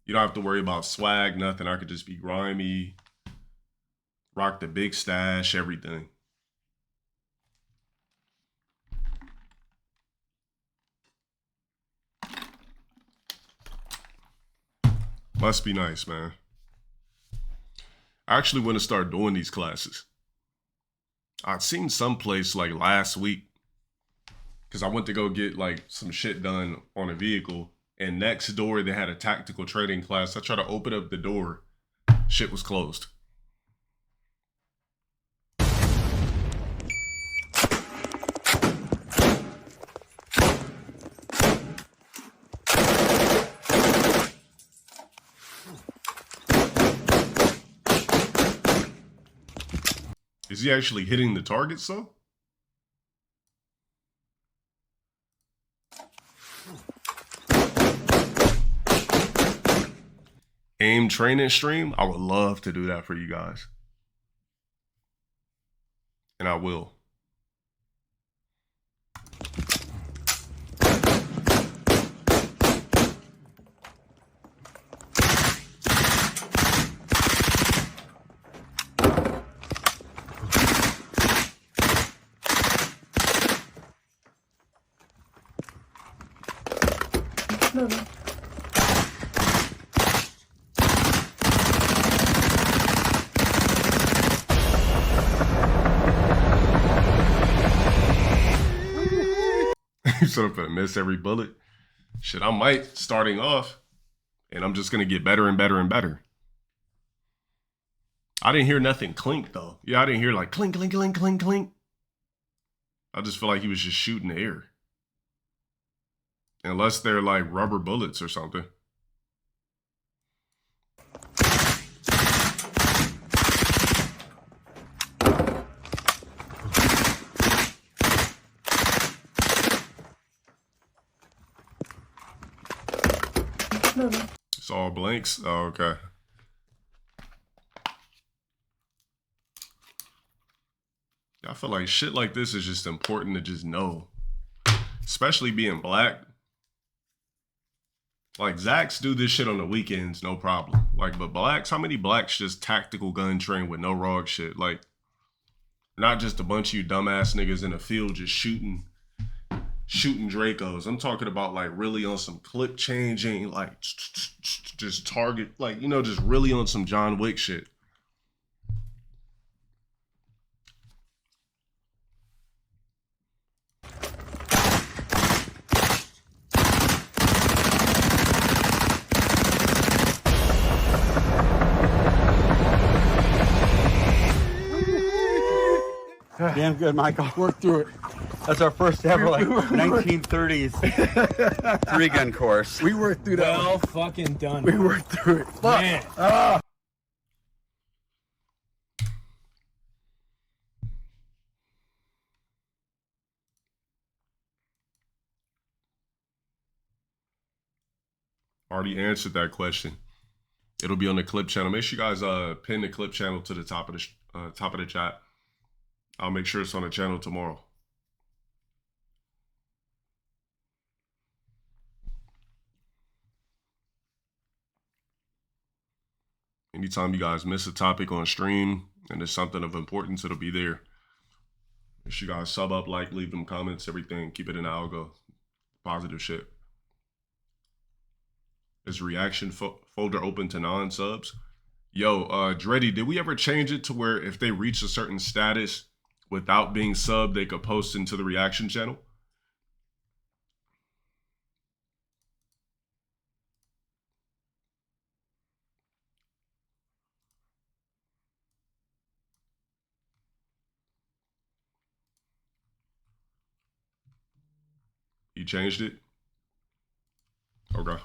You don't have to worry about swag, nothing. I could just be grimy, rock the big stash, everything. Must be nice, man. I actually want to start doing these classes. I'd seen someplace like last week because I went to go get like some shit done on a vehicle, and next door they had a tactical training class. I tried to open up the door. Shit was closed. Is he actually hitting the targets though? Aim training stream? I would love to do that for you guys. And I will. Moving. You sort of gonna miss every bullet. Shit, I might starting off, and I'm just gonna get better and better and better. I didn't hear nothing clink though. Yeah, I didn't hear like clink, clink, clink, clink, clink. I just feel like he was just shooting the air. Unless they're like rubber bullets or something. Moving. It's all blanks? Oh, okay. I feel like shit like this is just important to just know. Especially being black. Like, Zacks do this shit on the weekends, no problem. Like, but blacks, how many blacks just tactical gun train with no ROG shit? Like, not just a bunch of you dumbass niggas in the field just shooting Dracos. I'm talking about, like, really on some clip changing, like, just target, like, you know, just really on some John Wick shit. Damn good, Michael. Work through it. That's our first ever, like, 1930s three-gun course. We worked through that. Well fucking done. We worked through it. Fuck. Man. Already answered that question. It'll be on the clip channel. Make sure you guys pin the clip channel to the top of the chat. I'll make sure it's on the channel tomorrow. Anytime you guys miss a topic on stream and there's something of importance, it'll be there. Make sure you guys sub up, like, leave them comments, everything. Keep it in the algo. Positive shit. Is reaction folder open to non-subs? Yo, Dreddy, did we ever change it to where if they reach a certain status without being subbed, they could post into the reaction channel? You changed it? Okay.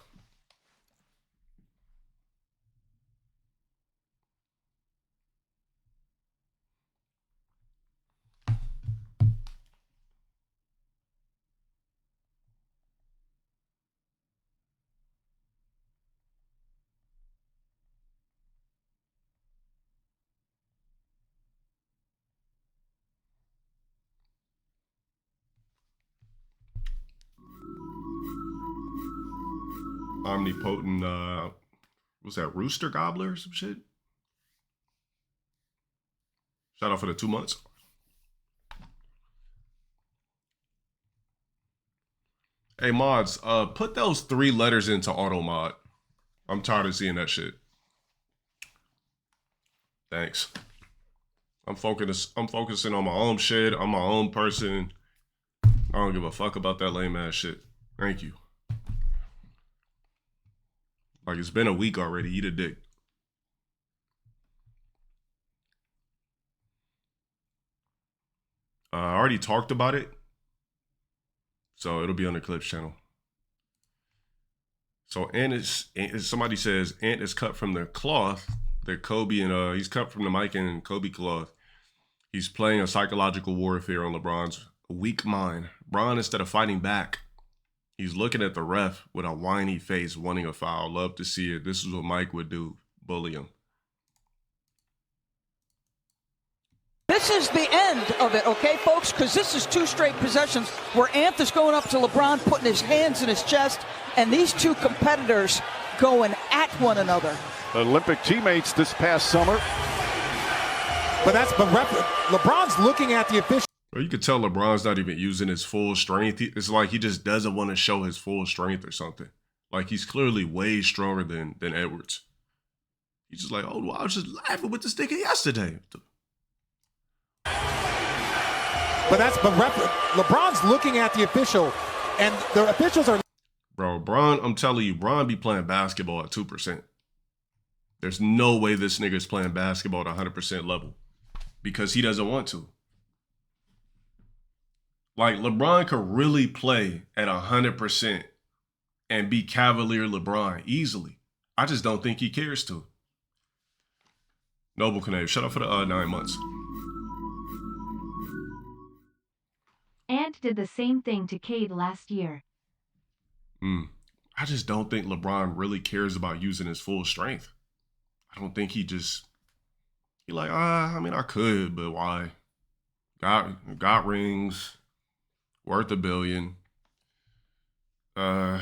Omnipotent, was that Rooster Gobbler or some shit? Shout out for the 2 months. Hey, mods, put those 3 letters into auto mod. I'm tired of seeing that shit. Thanks. I'm focusing on my own shit. I'm my own person. I don't give a fuck about that lame ass shit. Thank you. Like, it's been a week already. Eat a dick. I already talked about it. So it'll be on the Clips channel. So somebody says Ant is cut from the cloth that Kobe and he's cut from the Mike and Kobe cloth. He's playing a psychological warfare on LeBron's weak mind. Bron, instead of fighting back, he's looking at the ref with a whiny face, wanting a foul. Love to see it. This is what Mike would do. Bully him. This is the end of it, okay, folks? Because this is 2 straight possessions where Ant is going up to LeBron, putting his hands in his chest, and these 2 competitors going at one another. Olympic teammates this past summer. But LeBron's looking at the official. Well, you could tell LeBron's not even using his full strength. It's like he just doesn't want to show his full strength or something. Like he's clearly way stronger than Edwards. He's just like, oh, well, I was just laughing with this nigga yesterday. But LeBron's looking at the official, and the officials are. Bro, Bron, I'm telling you, Bron be playing basketball at 2%. There's no way this nigga's playing basketball at 100% level because he doesn't want to. Like, LeBron could really play at 100% and be Cavalier LeBron easily. I just don't think he cares to. Noble Canave, shut up for the 9 months. Ant did the same thing to Cade last year. I just don't think LeBron really cares about using his full strength. I don't think he like, I mean, I could, but why? Got rings, worth $1 billion. We'll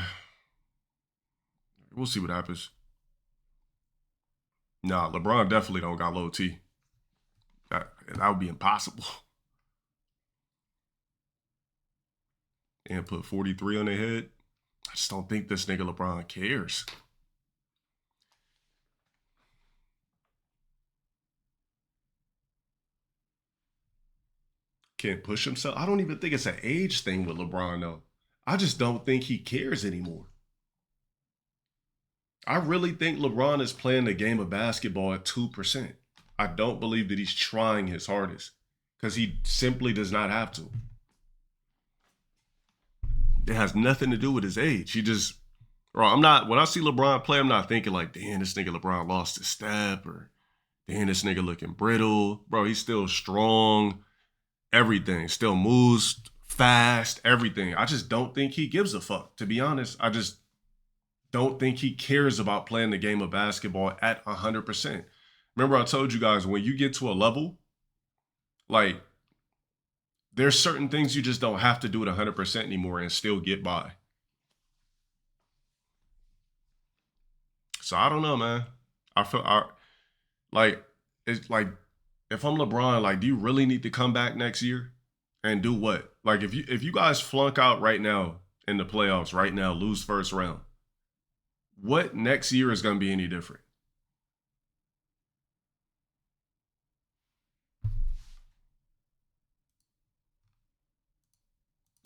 see what happens. Nah, LeBron definitely don't got low T. That would be impossible. And put 43 on their head. I just don't think this nigga LeBron cares. Can't push himself. I don't even think it's an age thing with LeBron, though. I just don't think he cares anymore. I really think LeBron is playing the game of basketball at 2%. I don't believe that he's trying his hardest because he simply does not have to. It has nothing to do with his age. He just, bro, when I see LeBron play, I'm not thinking like, damn, this nigga LeBron lost his step or damn, this nigga looking brittle. Bro, he's still strong. Everything. Still moves fast. Everything. I just don't think he gives a fuck. To be honest, I just don't think he cares about playing the game of basketball at 100%. Remember I told you guys, when you get to a level, like, there's certain things you just don't have to do at 100% anymore and still get by. So I don't know, man. It's like, if I'm LeBron, like, do you really need to come back next year and do what? Like, if you guys flunk out right now in the playoffs, right now, lose first round, what next year is going to be any different?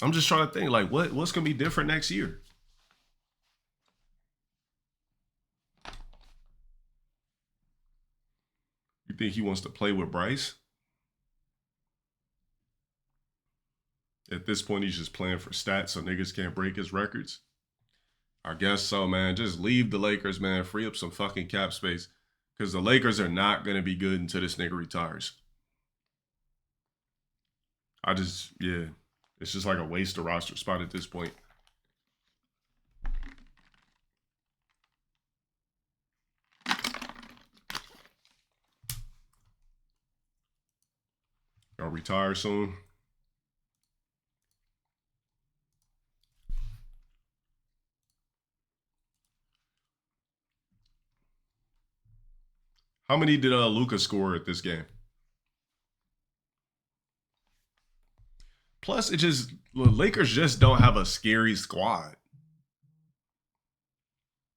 I'm just trying to think, like, what's going to be different next year? You think he wants to play with Bryce? At this point, he's just playing for stats so niggas can't break his records? I guess so, man. Just leave the Lakers, man. Free up some fucking cap space. Because the Lakers are not going to be good until this nigga retires. Yeah. It's just like a waste of roster spot at this point. Y'all retire soon? How many did Luka score at this game? Plus, the Lakers just don't have a scary squad.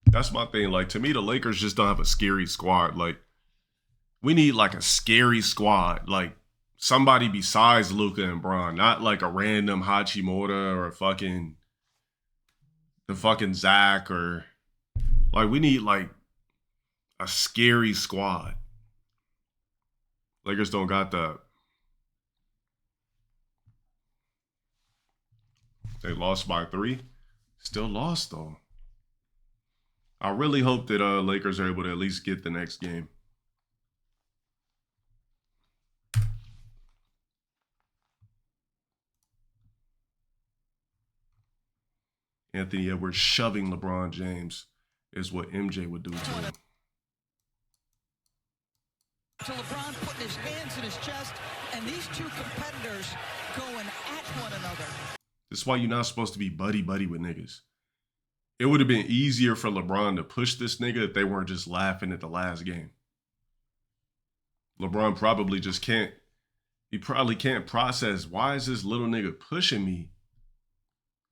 That's my thing. Like, to me, the Lakers just don't have a scary squad. Like, we need, like, a scary squad. Like, somebody besides Luka and Bron. Not, like, a random Hachimura or the fucking Zach or... Like, we need, like, a scary squad. Lakers don't got that. They lost by 3. Still lost, though. I really hope that Lakers are able to at least get the next game. Anthony Edwards shoving LeBron James is what MJ would do to him. To LeBron putting his hands in his chest, and these two competitors going at one another. This is why you're not supposed to be buddy-buddy with niggas. It would have been easier for LeBron to push this nigga if they weren't just laughing at the last game. LeBron probably just can't, he probably can't process, why is this little nigga pushing me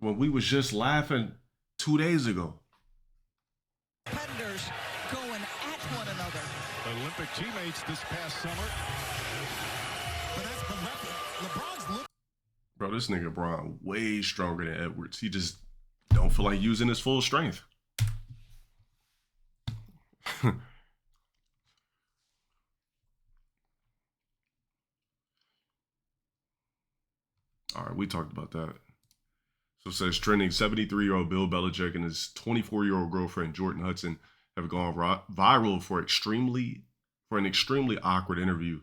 when we was just laughing 2 days ago? Competitors going at one another. Olympic teammates this past summer. But LeBron's Bro, this nigga Bron way stronger than Edwards. He just don't feel like using his full strength. All right, we talked about that. So it says trending 73-year-old Bill Belichick and his 24-year-old girlfriend Jordan Hudson have gone viral for an extremely awkward interview.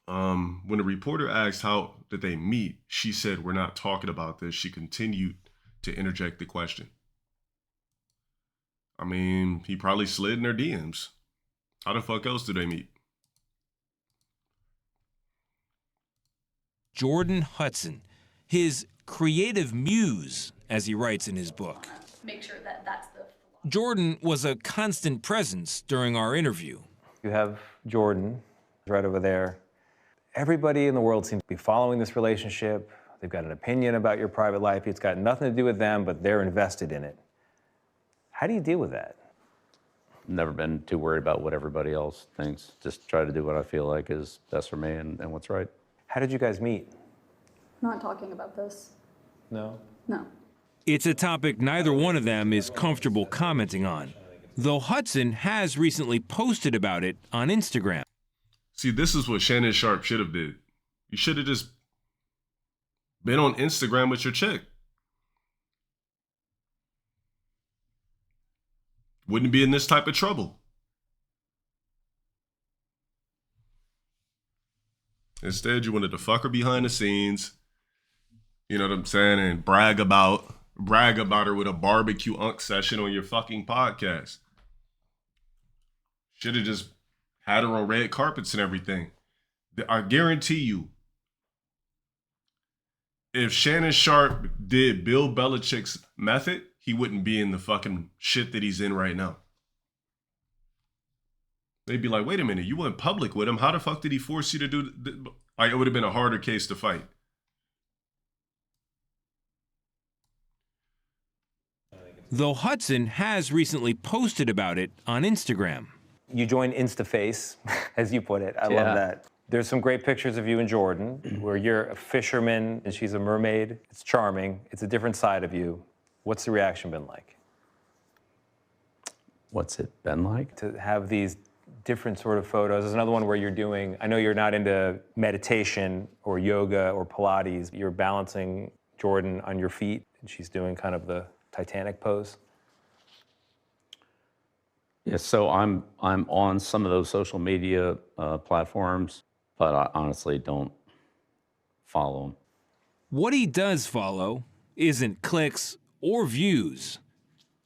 When the reporter asked how did they meet, she said, "We're not talking about this." She continued to interject the question. I mean, he probably slid in their DMs. How the fuck else do they meet? Jordan Hudson, his creative muse, as he writes in his book. Make sure that that's the... Jordan was a constant presence during our interview. You have Jordan right over there. Everybody in the world seems to be following this relationship. They've got an opinion about your private life. It's got nothing to do with them, but they're invested in it. How do you deal with that? Never been too worried about what everybody else thinks. Just try to do what I feel like is best for me and what's right. How did you guys meet? Not talking about this. No? No. It's a topic neither one of them is comfortable commenting on, though Hudson has recently posted about it on Instagram. See, this is what Shannon Sharp should have did. You should have just been on Instagram with your chick. Wouldn't be in this type of trouble. Instead, you wanted to fuck her behind the scenes. You know what I'm saying? And brag about her with a barbecue unk session on your fucking podcast. Should have just had her on red carpets and everything. I guarantee you, if Shannon Sharp did Bill Belichick's method, he wouldn't be in the fucking shit that he's in right now. They'd be like, wait a minute, you went public with him. How the fuck did he force you to do like, it would have been a harder case to fight. Though Hudson has recently posted about it on Instagram. You joined InstaFace, as you put it. I love that. There's some great pictures of you and Jordan, where you're a fisherman and she's a mermaid. It's charming. It's a different side of you. What's the reaction been like? What's it been like? To have these different sort of photos. There's another one where you're doing, I know you're not into meditation or yoga or Pilates. You're balancing Jordan on your feet, and she's doing kind of the Titanic pose. Yeah, so I'm on some of those social media platforms, but I honestly don't follow them. What he does follow isn't clicks or views,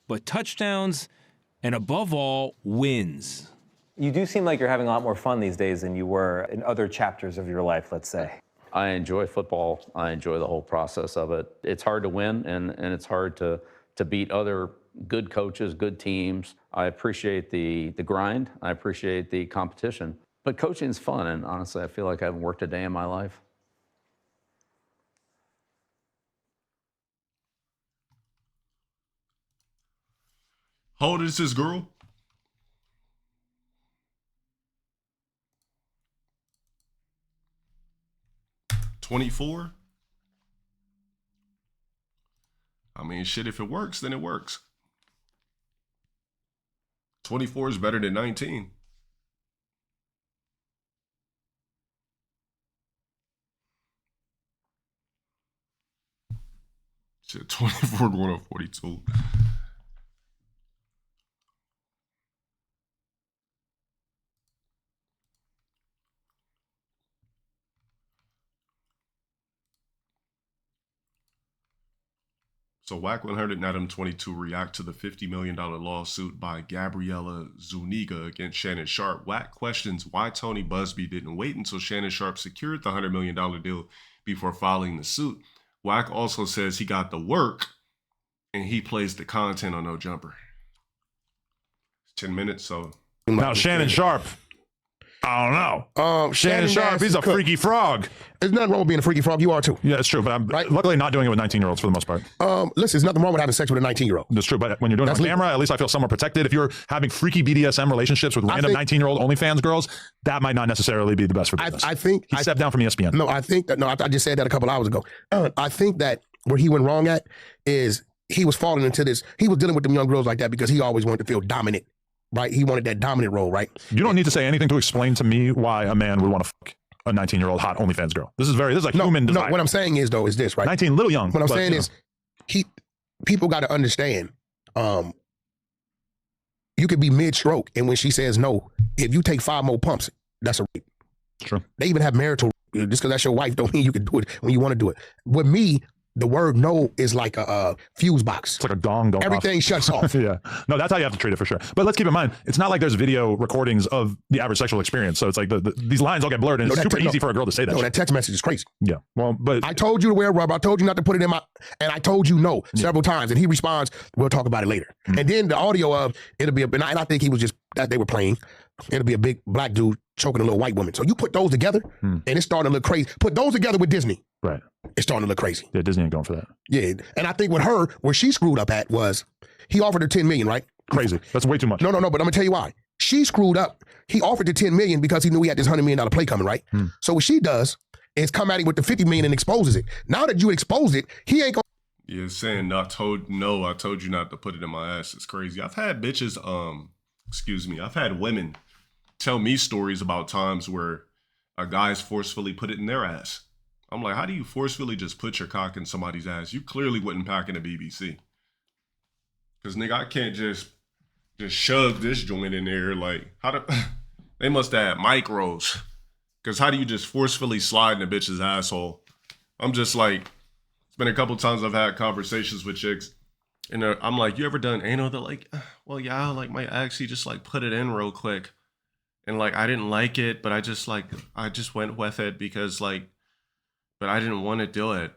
but touchdowns and, above all, wins. You do seem like you're having a lot more fun these days than you were in other chapters of your life, let's say. I enjoy football. I enjoy the whole process of it. It's hard to win, and it's hard to beat other good coaches, good teams. I appreciate the grind. I appreciate the competition. But coaching's fun, and honestly, I feel like I haven't worked a day in my life. How old is this girl? $24? I mean, shit, if it works, then it works. 24 is better than 19. Shit, 24 going on 42. So Whack 100 and Adam 22 react to the $50 million lawsuit by Gabriella Zuniga against Shannon Sharpe. Whack questions why Tony Busby didn't wait until Shannon Sharpe secured the $100 million deal before filing the suit. Whack also says he got the work and he plays the content on No Jumper. 10 minutes, so. Now, Shannon Sharpe. I don't know. Shannon Sharpe, he's a freaky frog. There's nothing wrong with being a freaky frog. You are too. Yeah, it's true. But I'm luckily not doing it with 19-year-olds for the most part. Listen, there's nothing wrong with having sex with a 19-year-old. That's true. But when you're doing it on camera, at least I feel somewhat protected. If you're having freaky BDSM relationships with random 19-year-old OnlyFans girls, that might not necessarily be the best for business. I think he stepped down from ESPN. No, I think that. No, I just said that a couple hours ago. I think that where he went wrong at is he was falling into this. He was dealing with them young girls like that because he always wanted to feel dominant. Right, he wanted that dominant role, right? You don't need to say anything to explain to me why a man would want to fuck a 19-year-old hot OnlyFans girl. This is a human desire. No, what I'm saying is though is this, right? 19, little young. What I'm saying is, people got to understand. You could be mid-stroke, and when she says no, if you take 5 more pumps, that's a rape. True. They even have marital. Just because that's your wife, don't mean you can do it when you want to do it. With me, the word no is like a fuse box. It's like a dong going Everything off. Shuts off. Yeah. No, that's how you have to treat it for sure. But let's keep in mind, it's not like there's video recordings of the average sexual experience. So it's like these lines all get blurred and it's super easy for a girl to say that. No, that text message is crazy. Yeah. Well, but I told you to wear rubber. I told you not to put it in my, and I told you no several times. And he responds, we'll talk about it later. And then the audio of, it'll be, and I think he was just, that they were playing, it'll be a big black dude choking a little white woman. So you put those together and it's starting to look crazy. Put those together with Disney. Right. It's starting to look crazy. Yeah, Disney ain't going for that. Yeah. And I think with her, where she screwed up at was, he offered her $10 million, right? Crazy. That's way too much. No, but I'm gonna tell you why. She screwed up. He offered her $10 million because he knew he had this $100 million play coming, right? So what she does is come at him with the $50 million and exposes it. Now that you exposed it, he ain't gonna. Yeah, saying I told you not to put it in my ass. It's crazy. I've had bitches, I've had women tell me stories about times where a guy's forcefully put it in their ass. I'm like, how do you forcefully just put your cock in somebody's ass? You clearly wouldn't pack in a BBC. Because, nigga, I can't just shove this joint in there. Like, they must have had micros. Because how do you just forcefully slide in a bitch's asshole? I'm just like, it's been a couple times I've had conversations with chicks. And I'm like, you ever done anal? They're like, well, yeah, like my ex, he just like put it in real quick. And like, I didn't like it, but I just went with it because like, but I didn't want to do it.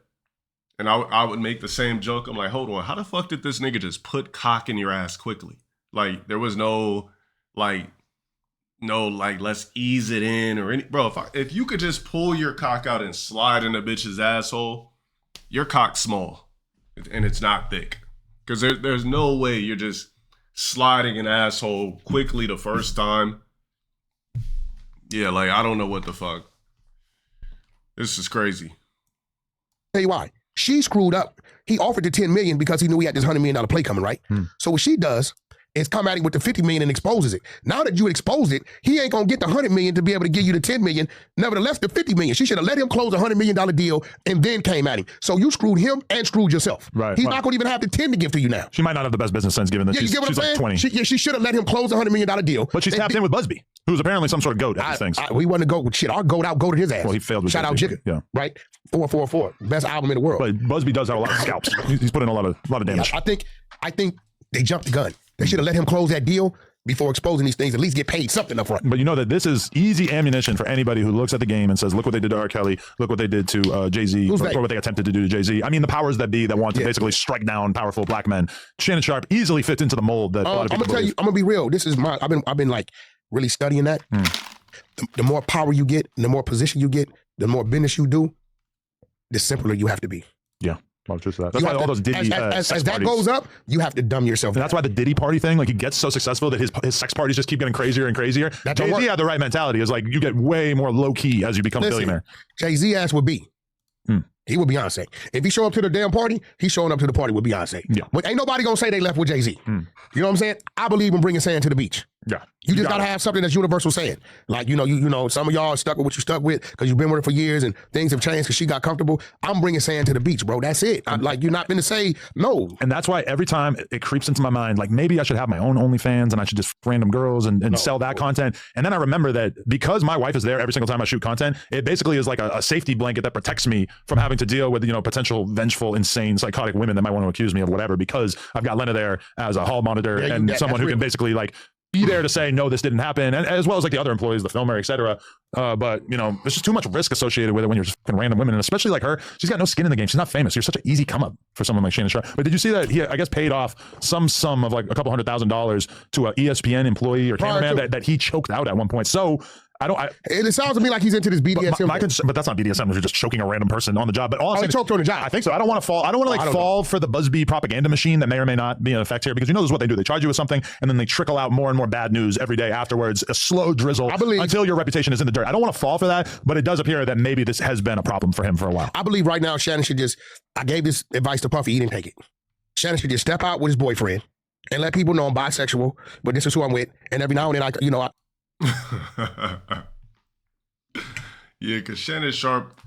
And I would make the same joke. I'm like, hold on, how the fuck did this nigga just put cock in your ass quickly? Like, there was no, let's ease it in or any, bro, if you could just pull your cock out and slide in a bitch's asshole, your cock's small and it's not thick. Because there's no way you're just sliding an asshole quickly the first time. Yeah, like, I don't know what the fuck. This is crazy. Tell you why. She screwed up. He offered the $10 million because he knew he had this $100 million play coming, right? So what she does is come at him with the $50 million and exposes it. Now that you exposed it, he ain't gonna get the $100 million to be able to give you the $10 million. Nevertheless, the $50 million. She should have let him close a $100 million deal and then came at him. So you screwed him and screwed yourself. Right. He's not gonna even have the 10 to give to you now. She might not have the best business sense given that she's like 20. She should have let him close a $100 million deal. But she's tapped in with Busby, who's apparently some sort of goat at these things. We wasn't a goat. Shit, our goat outgoated his ass. Well, he failed with Shout out Jigga. Yeah. Right? 444. Best album in the world. But Busby does have a lot of scalps. He's put in a lot of damage. I think they jumped the gun. They should have let him close that deal before exposing these things, at least get paid something up front. But you know that this is easy ammunition for anybody who looks at the game and says, look what they did to R. Kelly, look what they did to Jay-Z, or what they attempted to do to Jay-Z. I mean, the powers that be that want to basically strike down powerful black men. Shannon Sharpe easily fits into the mold that a lot of people I'm gonna tell you, I'm gonna be real. This is I've been like really studying that. The more power you get, the more position you get, the more business you do, the simpler you have to be. Yeah. That's why all those Diddy as that goes up, you have to dumb yourself. And that's why the Diddy party thing, like, he gets so successful that his sex parties just keep getting crazier and crazier. Jay-Z had the right mentality. Is like, you get way more low key as you become a billionaire. Jay-Z ass would be. He would Beyonce. If he show up to the damn party, he's showing up to the party with Beyonce. Yeah. But ain't nobody gonna say they left with Jay-Z. You know what I'm saying? I believe in bringing sand to the beach. Yeah. You just gotta have something that's universal saying. Like, you know, some of y'all are stuck with what you stuck with because you've been with her for years and things have changed because she got comfortable. I'm bringing sand to the beach, bro. That's it. Like, you're not gonna say no. And that's why every time it creeps into my mind, like maybe I should have my own OnlyFans and I should just random girls and sell that content. And then I remember that because my wife is there every single time I shoot content, it basically is like a safety blanket that protects me from having to deal with, potential vengeful, insane, psychotic women that might want to accuse me of whatever, because I've got Lena there as a hall monitor and someone who can basically like be there to say, no, this didn't happen. And as well as like the other employees, the filmer, et cetera. But there's just too much risk associated with it when you're just fucking random women. And especially like her, she's got no skin in the game. She's not famous. You're such an easy come up for someone like Shannon Sharpe. But did you see that he, I guess, paid off some sum of like a couple $100,000 to an ESPN employee or cameraman that he choked out at one point. So it sounds to me like he's into this BDSM. But that's not BDSM. You're just choking a random person on the job. But all I'm saying, choked on the job. I think so. I don't want to fall. I don't want to fall for the Busby propaganda machine that may or may not be in effect here, because this is what they do. They charge you with something and then they trickle out more and more bad news every day afterwards. A slow drizzle until your reputation is in the dirt. I don't want to fall for that, but it does appear that maybe this has been a problem for him for a while. I believe right now Shannon should I gave this advice to Puffy. He didn't take it. Shannon should just step out with his boyfriend and let people know I'm bisexual, but this is who I'm with. And every now and then Yeah, because Shannon Sharpe,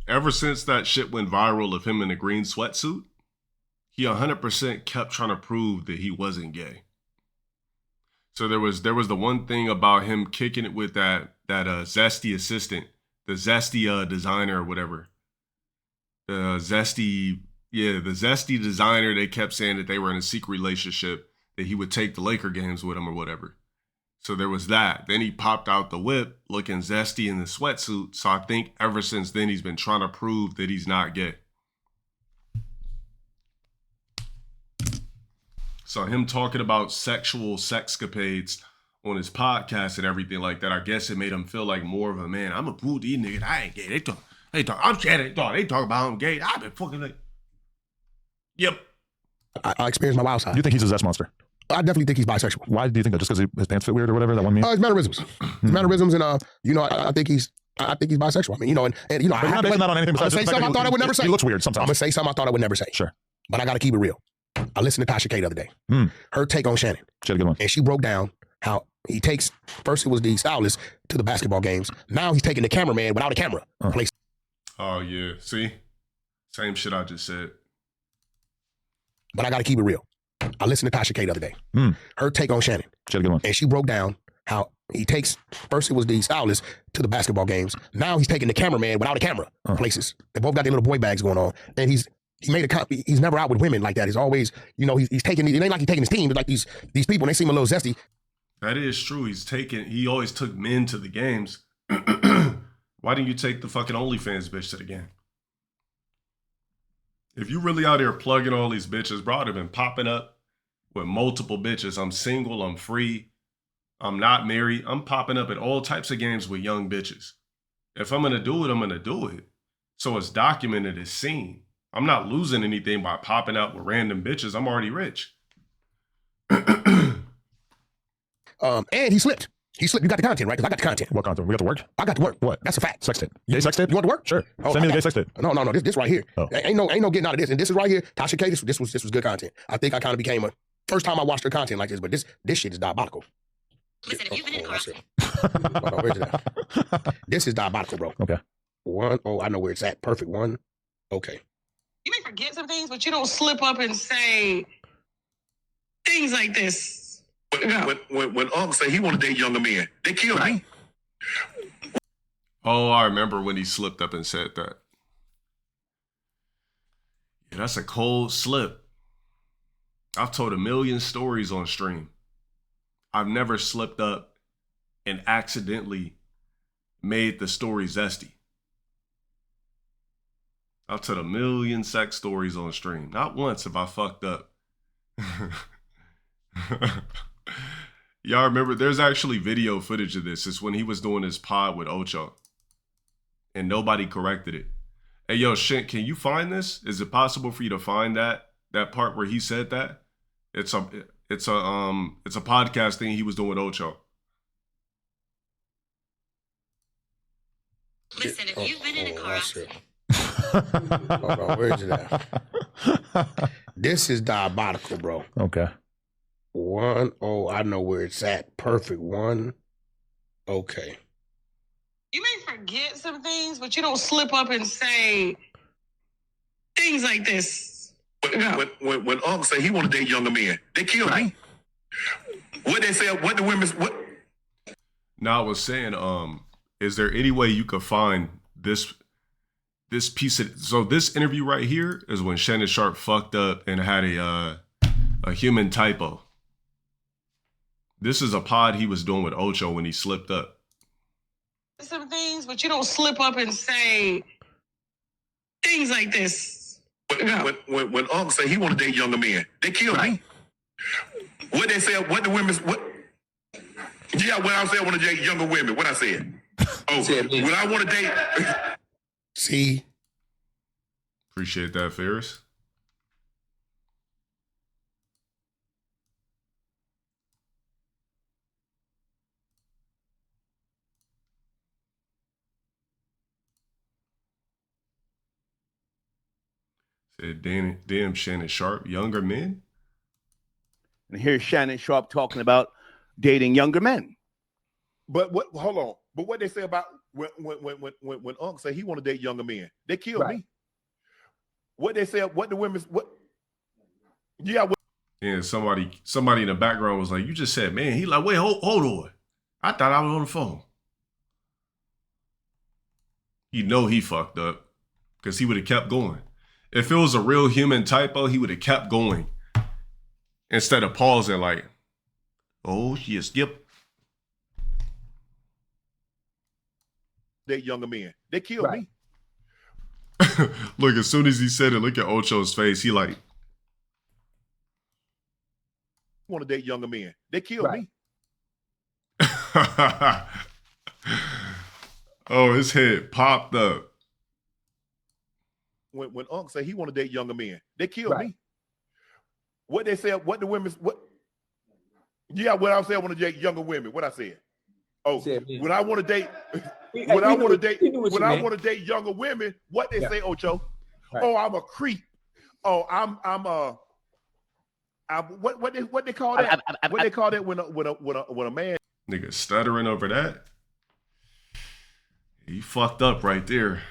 ever since that shit went viral of him in a green sweatsuit, he 100% kept trying to prove that he wasn't gay. So there was the one thing about him kicking it with that Zesty assistant, the Zesty designer or whatever. The Zesty designer, they kept saying that they were in a secret relationship, that he would take the Laker games with him or whatever. So there was that. Then he popped out the whip looking zesty in the sweatsuit. So I think ever since then, he's been trying to prove that he's not gay. So him talking about sexual sexcapades on his podcast and everything like that, I guess it made him feel like more of a man. I'm a fool, these niggas. I ain't gay. They talk. I'm Shannon. They talk about I'm gay. I've been fucking like. Yep. I experienced my wild side. You think he's a zest monster? I definitely think he's bisexual. Why do you think that? Just because his pants fit weird or whatever? That one means? His mannerisms. His mannerisms, and I think he's bisexual. I mean, and but you're not basing that on anything besides I'm gonna say something I thought I would never say. He looks weird sometimes. I'm gonna say something I thought I would never say. Sure. But I gotta keep it real. I listened to Tasha K the other day. Her take on Shannon. She had a good one. And she broke down how he takes, first it was the stylist to the basketball games. Now he's taking the cameraman without a camera. Oh yeah. See? Same shit I just said. But I gotta keep it real. I listened to Tasha K the other day. Her take on Shannon. She had a good one. And she broke down how he takes, first it was the stylist to the basketball games. Now he's taking the cameraman without a camera places. They both got their little boy bags going on. And he's never out with women like that. He's always, he's taking, it ain't like he's taking his team, but like these people, they seem a little zesty. That is true. He always took men to the games. Why didn't you take the fucking OnlyFans bitch to the game? If you really out here plugging all these bitches, bro, I'd have been popping up with multiple bitches. I'm single, I'm free, I'm not married. I'm popping up at all types of games with young bitches. If I'm gonna do it, I'm gonna do it. So it's documented, it's seen. I'm not losing anything by popping up with random bitches. I'm already rich. And he slipped. He slipped. You got the content, right? Because I got the content. What content? We got to work? I got to work. What? That's a fact. Sex tape. Gay sex tape? You want to work? Sure. Send me the gay sex tape. No. This right here. Oh. Ain't no getting out of this. And this is right here. Tasha K, this was good content. I think I kind of became first time I watched her content like this, but this shit is diabolical. Listen, if you've been in a car. Where's it at? This is diabolical, bro. Okay. I know where it's at. Perfect one. Okay. You may forget some things, but you don't slip up and say things like this. When Uncle say he want to date younger men, they kill me. Oh, I remember when he slipped up and said that. Yeah, that's a cold slip. I've told a million stories on stream. I've never slipped up and accidentally made the story zesty. I've told a million sex stories on stream. Not once have I fucked up. Y'all remember, there's actually video footage of this. It's when he was doing his pod with Ocho. And nobody corrected it. Hey, yo, Shint, can you find this? Is it possible for you to find that part where he said that? It's a podcast thing he was doing with Ocho. Listen, if you've been in a car accident. Hold on, where's it at? This is diabolical, bro. Okay. 1. Oh, I know where it's at. Perfect 1. Okay. You may forget some things, but you don't slip up and say things like this. When Unc say he want to date younger men, they kill me. What they say? What the women's what? Now I was saying, is there any way you could find this piece of, so this interview right here is when Shannon Sharp fucked up and had a human typo. This is a pod he was doing with Ocho when he slipped up. Some things, but you don't slip up and say things like this. When Unc say he want to date younger men, they kill me. What they say? What the women's what? Yeah, when I said I want to date younger women, what I said? Oh, when I want to date. See? Appreciate that, Ferris. Said, damn Shannon Sharp, younger men? And here's Shannon Sharp talking about dating younger men. But what? Hold on. But what they say about when Unc say he want to date younger men, they kill me. What they say? What the women's what? Yeah. And somebody in the background was like, "You just said, man." He like, "Wait, hold on. I thought I was on the phone." You know he fucked up because he would have kept going. If it was a real human typo, he would have kept going instead of pausing like, "Oh, yes, yep." Date younger men, they kill me. Look, as soon as he said it, look at Ocho's face. He like, want to date younger men, they kill me. Oh, his head popped up. When Unc say he want to date younger men, they kill me. What they say? What the women's what? Yeah, what I said I want to date younger women. What I said? Oh, when I want to date, when I want to date younger women, what they say, Ocho? Oh, I'm a creep. Oh, I'm what they call that? What they call that when a man Nigga stuttering over that? He fucked up right there.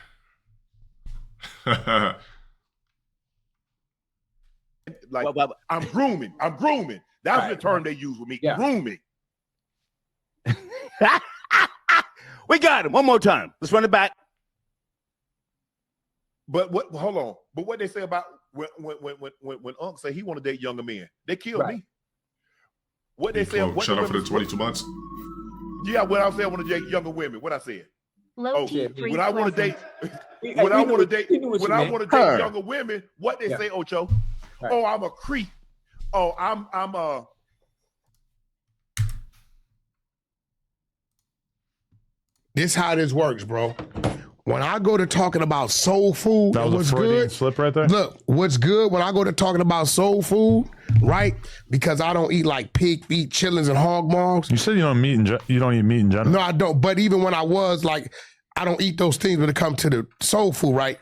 Like I'm grooming. That's the term they use with me. Grooming. We got him one more time. Let's run it back. But what? Hold on. But what they say about when Unc say he want to date younger men, they kill me. What they say? Shut up for the 22 months. Yeah, what I said I want to date younger women. What I said? LowTierGod. When I want to date, when I want to date younger women, what they say, Ocho? Oh, I'm a creep. Oh, I'm a. This how this works, bro. When I go to talking about soul food, that was what's a Freudian good, slip right there. Look, what's good when I go to talking about soul food, right? Because I don't eat like pig feet, chitlins, and hog maws. You said you don't eat meat in general. No, I don't. But even when I was like, I don't eat those things when it comes to the soul food, right?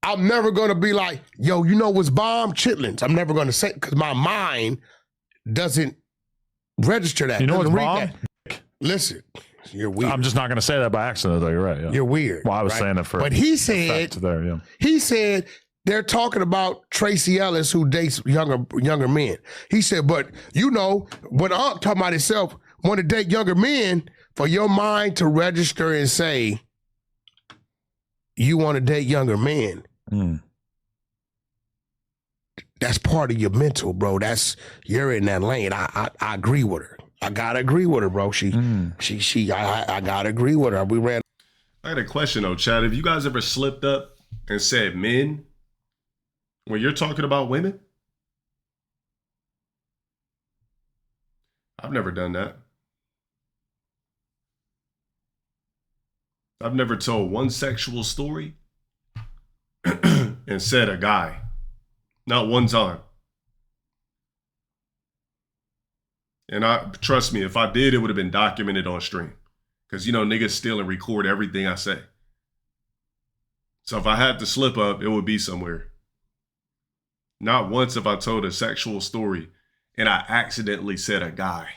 I'm never gonna be like, yo, you know what's bomb? Chitlins. I'm never gonna say because my mind doesn't register that. You know what's bomb? Listen. You're weird. I'm just not going to say that by accident, though. You're right. Yeah. You're weird. Well, I was saying it for. But he said there. Yeah. He said they're talking about Tracy Ellis who dates younger men. He said, but you know, when Unc talking about himself, want to date younger men, for your mind to register and say you want to date younger men. That's part of your mental, bro. You're in that lane. I agree with her. I gotta agree with her, bro. I gotta agree with her. I had a question though, Chad. Have you guys ever slipped up and said men when you're talking about women? I've never done that. I've never told one sexual story and said a guy. Not one time. And trust me, if I did, it would have been documented on stream. Because, you know, niggas steal and record everything I say. So if I had to slip up, it would be somewhere. Not once have I told a sexual story and I accidentally said a guy.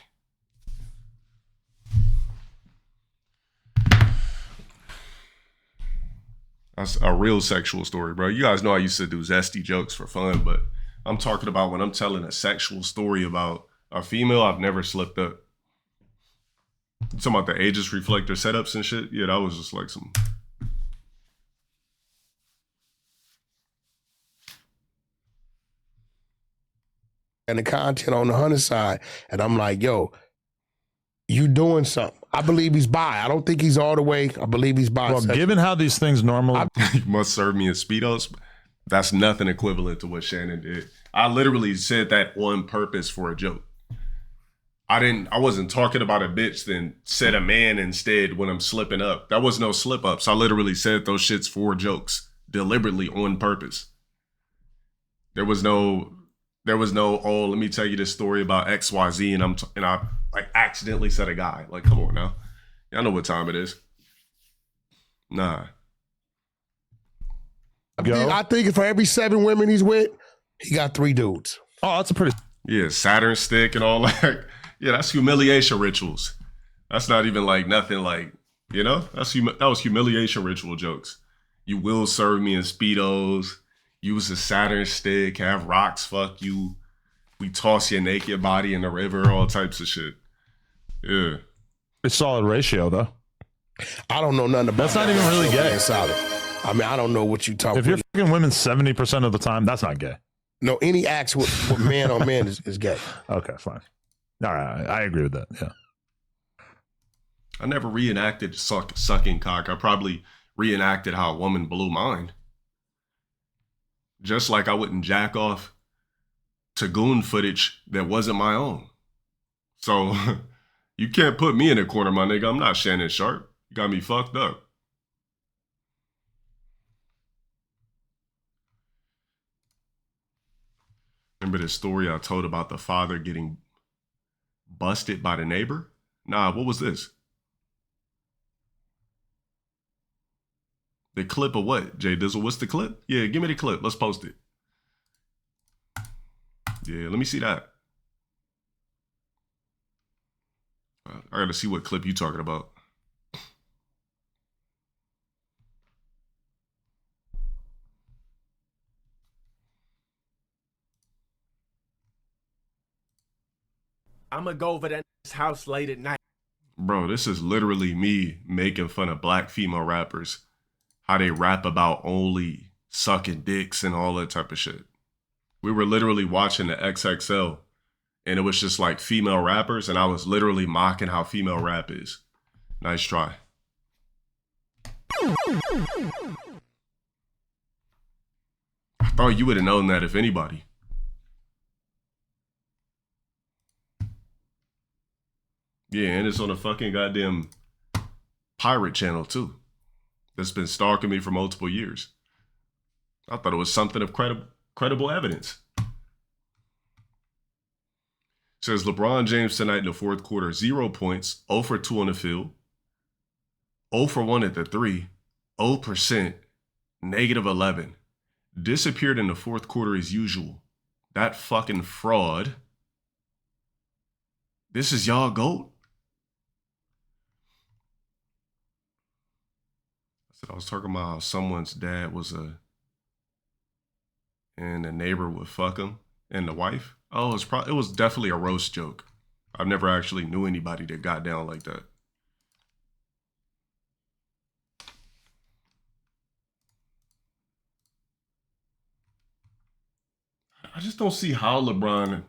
That's a real sexual story, bro. You guys know I used to do zesty jokes for fun, but I'm talking about when I'm telling a sexual story about a female, I've never slipped up. You talking about the Aegis reflector setups and shit? Yeah, that was just like some... And the content on the Hunter side. And I'm like, yo, you doing something. I believe he's bi. I don't think he's all the way. I believe he's bi. Well, given how these things normally... You must serve me in Speedos. That's nothing equivalent to what Shannon did. I literally said that on purpose for a joke. I wasn't talking about a bitch, then said a man instead when I'm slipping up. That was no slip ups. I literally said those shits for jokes, deliberately on purpose. There was no, oh, let me tell you this story about XYZ and I like accidentally said a guy. Like, come on now. Y'all know what time it is. Nah. I think for every 7 women he's with, he got 3 dudes. Oh, that's a pretty... Yeah, Saturn stick and all that. Yeah, that's humiliation rituals. That's not even like nothing like, you know? That was humiliation ritual jokes. You will serve me in Speedos, use a Saturn stick, have rocks fuck you. We toss your naked body in the river, all types of shit. Yeah. It's solid ratio, though. I don't know nothing about that's not even really gay. Solid. I mean, I don't know what you talking about. If you're fucking women 70% of the time, that's not gay. No, any acts with man on man is gay. Okay, fine. All right, I agree with that, yeah. I never reenacted sucking cock. I probably reenacted how a woman blew mine. Just like I wouldn't jack off to goon footage that wasn't my own. So you can't put me in a corner, my nigga. I'm not Shannon Sharp. You got me fucked up. Remember the story I told about the father getting busted by the neighbor? Nah, what was this? The clip of what, Jay Dizzle? What's the clip? Yeah, give me the clip. Let's post it. Yeah, let me see that. I gotta see what clip you talking about. I'm gonna go over that house late at night. Bro, this is literally me making fun of black female rappers. How they rap about only sucking dicks and all that type of shit. We were literally watching the XXL and it was just like female rappers and I was literally mocking how female rap is. Nice try. I thought you would have known that if anybody. Yeah, and it's on a fucking goddamn pirate channel too. That's been stalking me for multiple years. I thought it was something of credible evidence. Says LeBron James tonight in the fourth quarter, 0 points, 0 for 2 on the field, 0 for 1 at the 3, 0%, -11. Disappeared in the fourth quarter as usual. That fucking fraud. This is y'all GOAT? I was talking about how someone's dad was and the neighbor would fuck him and the wife. Oh, it was definitely a roast joke. I've never actually knew anybody that got down like that. I just don't see how LeBron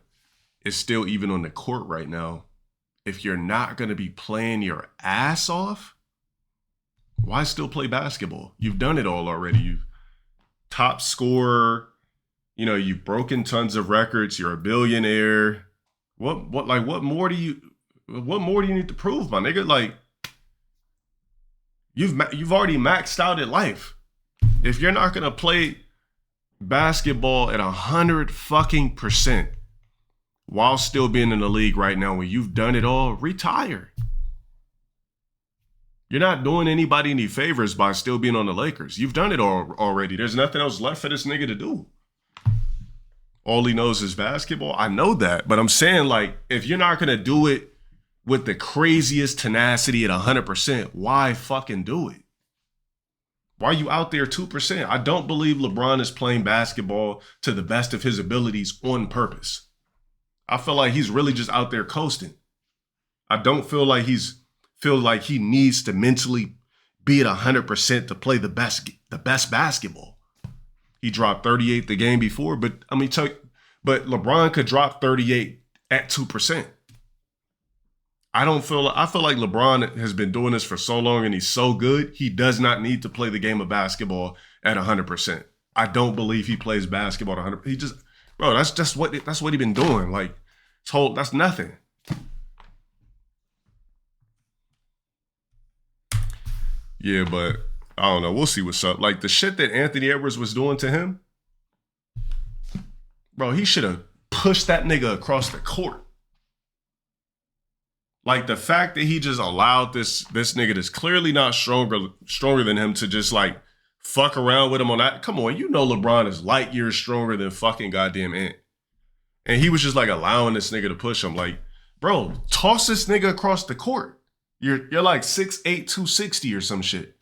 is still even on the court right now. If you're not going to be playing your ass off, why still play basketball? You've done it all already. You've top scorer. You know, you've broken tons of records. You're a billionaire. What more do you need to prove, my nigga? Like, you've already maxed out at life. If you're not gonna play basketball at 100% while still being in the league right now, when you've done it all, retire. You're not doing anybody any favors by still being on the Lakers. You've done it all already. There's nothing else left for this nigga to do. all he knows is basketball. I know that, but I'm saying, like, if you're not gonna do it with the craziest tenacity at 100%, why fucking do it? Why are you out there 2%? I don't believe LeBron is playing basketball to the best of his abilities on purpose. I feel like he's really just out there coasting. I don't feel like he needs to mentally be at 100% to play the best basketball. He dropped 38 the game before, but but LeBron could drop 38 at 2%. I feel like LeBron has been doing this for so long and he's so good, he does not need to play the game of basketball at 100%. I don't believe he plays basketball at 100%. He just, bro, that's what he been doing. Like, that's nothing. Yeah, but I don't know. We'll see what's up. Like, the shit that Anthony Edwards was doing to him, bro, he should have pushed that nigga across the court. Like, the fact that he just allowed this nigga that's clearly not stronger than him to just, like, fuck around with him on that. Come on, you know LeBron is light years stronger than fucking goddamn Ant. And he was just, like, allowing this nigga to push him. Like, bro, toss this nigga across the court. You're like 6'8", 260 or some shit.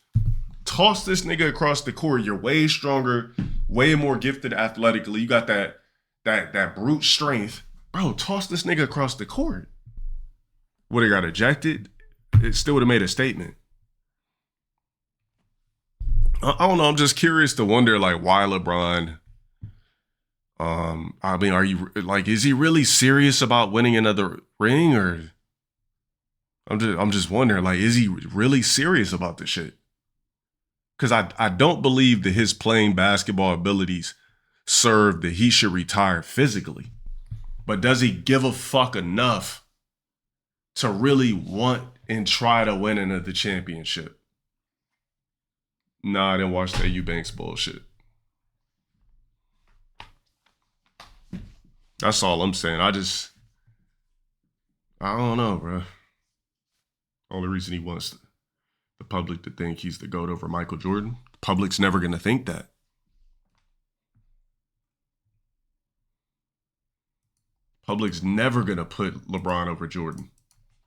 Toss this nigga across the court. You're way stronger, way more gifted athletically. You got that brute strength. Bro, toss this nigga across the court. Would have got ejected? It still would have made a statement. I don't know. I'm just curious to wonder, like, why LeBron. I mean, are you like, is he really serious about winning another ring, or? I'm just wondering, like, is he really serious about this shit? Because I don't believe that his playing basketball abilities serve that he should retire physically. But does he give a fuck enough to really want and try to win another championship? Nah, I didn't watch that Eubanks bullshit. That's all I'm saying. I don't know, bro. Only reason he wants the public to think he's the GOAT over Michael Jordan. The public's never going to think that. Public's never going to put LeBron over Jordan.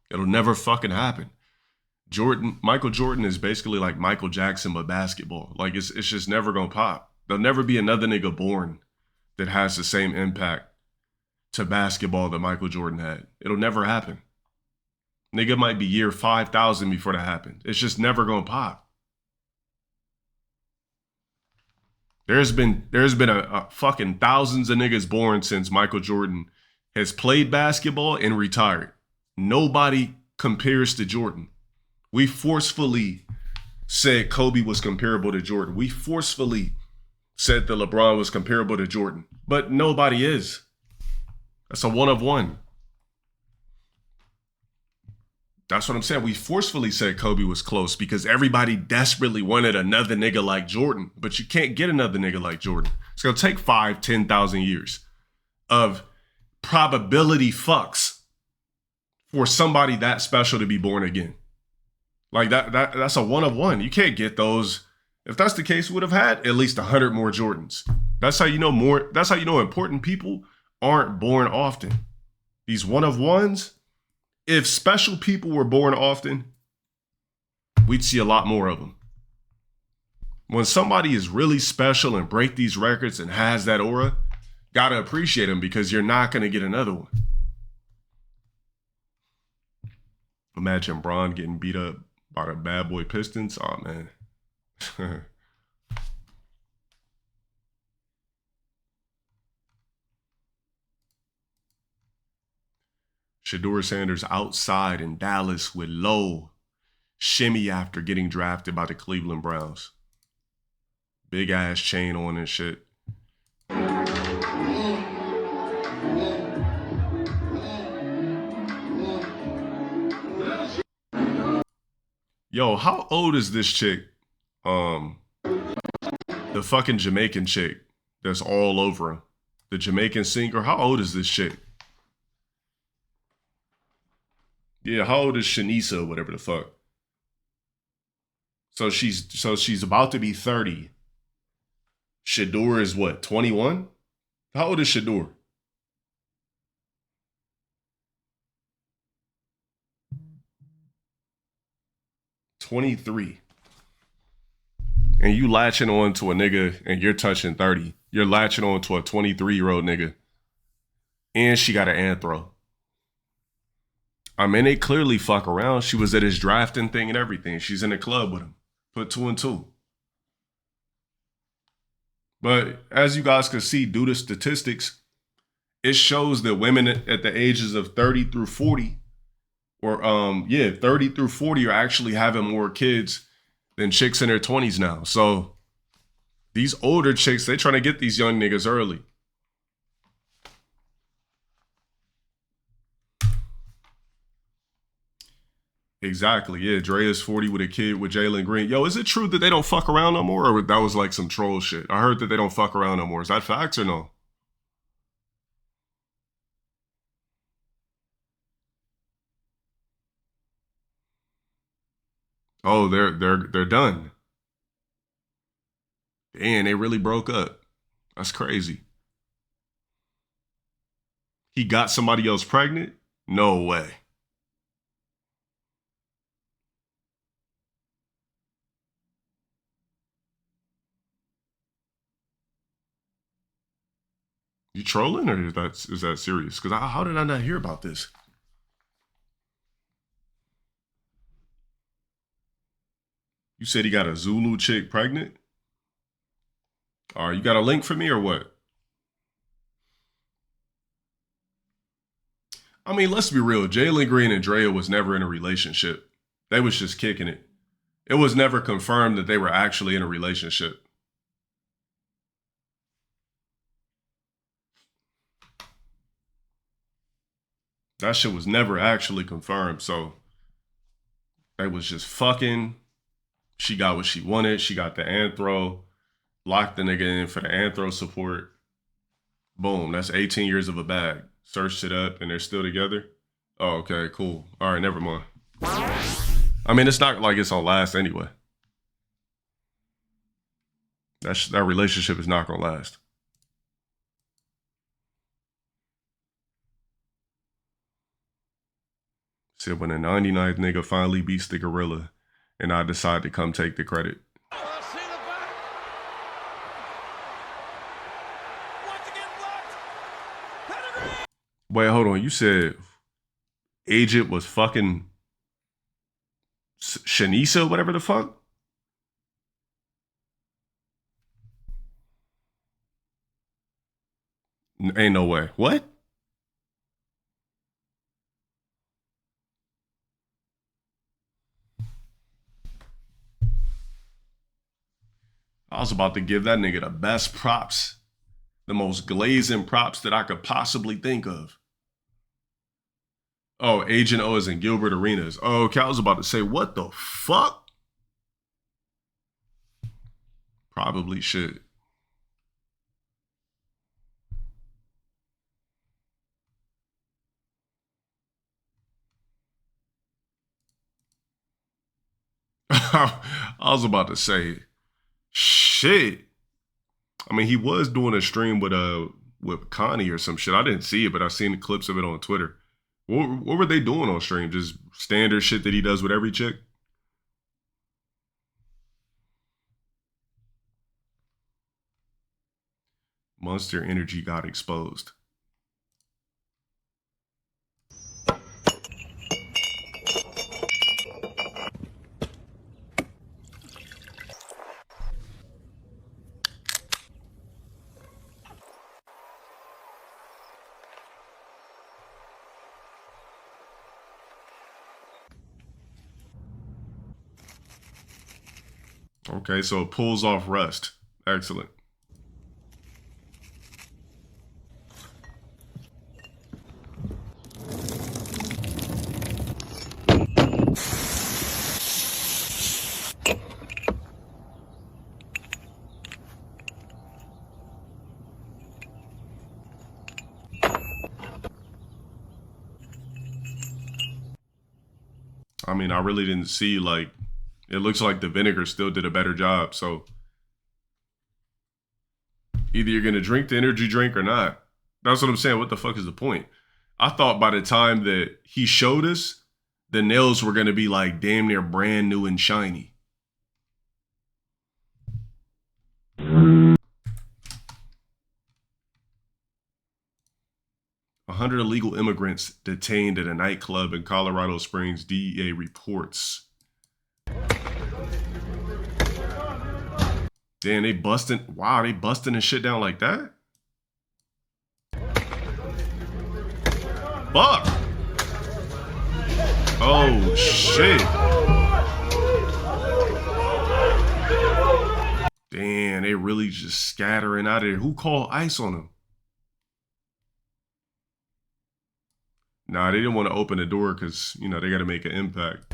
It'll never fucking happen. Michael Jordan is basically like Michael Jackson, but basketball. Like, it's just never going to pop. There'll never be another nigga born that has the same impact to basketball that Michael Jordan had. It'll never happen. Nigga might be year 5,000 before that happened. It's just never gonna pop. There's been a fucking thousands of niggas born since Michael Jordan has played basketball and retired. Nobody compares to Jordan. We forcefully said Kobe was comparable to Jordan. We forcefully said that LeBron was comparable to Jordan, but nobody is. That's a one of one. That's what I'm saying. We forcefully said Kobe was close because everybody desperately wanted another nigga like Jordan, but you can't get another nigga like Jordan. It's going to take 5,000, 10,000 years of probability fucks for somebody that special to be born again. Like that's a one of one. You can't get those. If that's the case, we would have had at least 100 more Jordans. That's how you know more. That's how you know important people aren't born often. These one of ones. If special people were born often, we'd see a lot more of them. When somebody is really special and break these records and has that aura, gotta appreciate them because you're not gonna get another one. Imagine Bron getting beat up by the bad boy Pistons. Oh man. Shedeur Sanders outside in Dallas with low shimmy after getting drafted by the Cleveland Browns. Big ass chain on and shit. Yo, how old is this chick? The fucking Jamaican chick that's all over him. The Jamaican singer. How old is this chick? Yeah, how old is Shanisa, whatever the fuck? So she's about to be 30. Shedeur is what, 21? How old is Shador? $23. And you latching on to a nigga and you're touching 30. You're latching on to a 23-year-old nigga. And she got an anthro. I mean, they clearly fuck around. She was at his drafting thing and everything. She's in the club with him. Put 2 and 2. But as you guys can see, due to statistics, it shows that women at the ages of 30 through 40, or 30 through 40 are actually having more kids than chicks in their 20s now. So these older chicks, they trying to get these young niggas early. Exactly, yeah. Dre is 40 with a kid with Jalen Green. Yo, is it true that they don't fuck around no more? Or that was like some troll shit? I heard that they don't fuck around no more. Is that facts or no? Oh, they're done. And they really broke up. That's crazy. He got somebody else pregnant? No way. You trolling or is that serious? Because how did I not hear about this? You said he got a Zulu chick pregnant? All right, you got a link for me or what? I mean, let's be real. Jalen Green and Drea was never in a relationship. They was just kicking it. It was never confirmed that they were actually in a relationship. That shit was never actually confirmed. So they was just fucking. She got what she wanted. She got the anthro. Locked the nigga in for the anthro support. Boom. That's 18 years of a bag. Searched it up and they're still together. Oh, okay, cool. All right, never mind. I mean, it's not like it's gonna last anyway. That relationship is not gonna last. Said when the 99th nigga finally beats the gorilla and I decide to come take the credit. Wait, hold on. You said Agent was fucking Shanisa, whatever the fuck? Ain't no way. What? I was about to give that nigga the best props. The most glazing props that I could possibly think of. Oh, Agent O is in Gilbert Arenas. Oh, okay, I was about to say, what the fuck? Probably should. I was about to say, shit. I mean, he was doing a stream with Connie or some shit. I didn't see it, but I seen the clips of it on Twitter. What were they doing on stream? Just standard shit that he does with every chick? Monster Energy got exposed. Okay, so it pulls off rust. Excellent. I mean, I really didn't see, like, it looks like the vinegar still did a better job, so Either you're gonna drink the energy drink or not. That's what I'm saying. What the fuck is the point? I thought by the time that he showed us, the nails were gonna be like damn near brand new and shiny. "100 illegal immigrants detained at a nightclub in Colorado Springs, DEA reports." Damn, they busting. Wow, they busting this shit down like that? Fuck. Oh, shit. Damn, they really just scattering out of there. Who called ICE on them? Nah, they didn't want to open the door because, you know, they got to make an impact.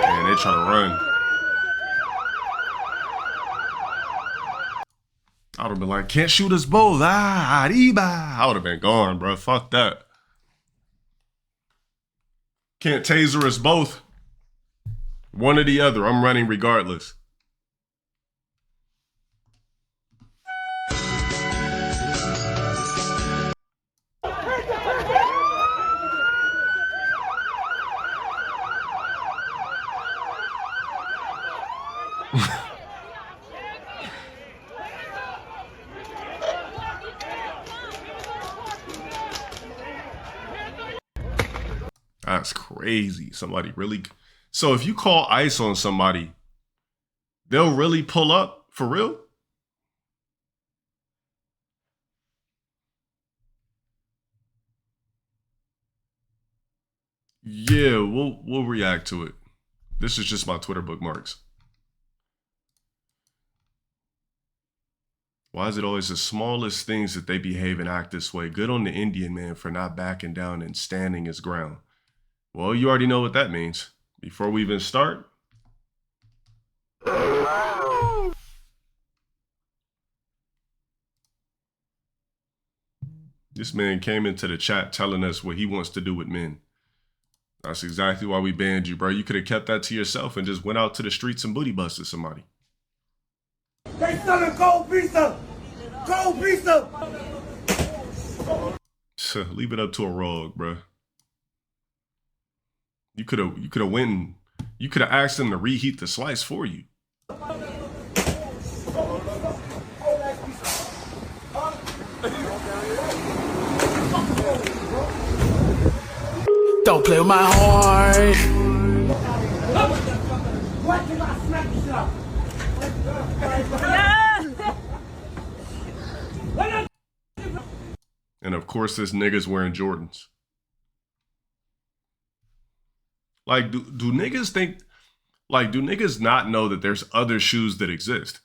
Man, they trying to run. I would have been like, can't shoot us both. Ah, arriba. I would have been gone, bro. Fuck that. Can't taser us both. One or the other. I'm running regardless. That's crazy. Somebody really... So if you call ICE on somebody, they'll really pull up? For real? Yeah, we'll react to it. This is just my Twitter bookmarks. Why is it always the smallest things that they behave and act this way? Good on the Indian man for not backing down and standing his ground. Well, you already know what that means. Before we even start. This man came into the chat telling us what he wants to do with men. That's exactly why we banned you, bro. You could have kept that to yourself and just went out to the streets and booty busted somebody. They selling cold pizza! Cold pizza! Leave it up to a rogue, bro. You could have went and you could have asked them to reheat the slice for you. Don't play with my heart. And of course, this nigga's wearing Jordans. Like, do niggas think, like, do niggas not know that there's other shoes that exist?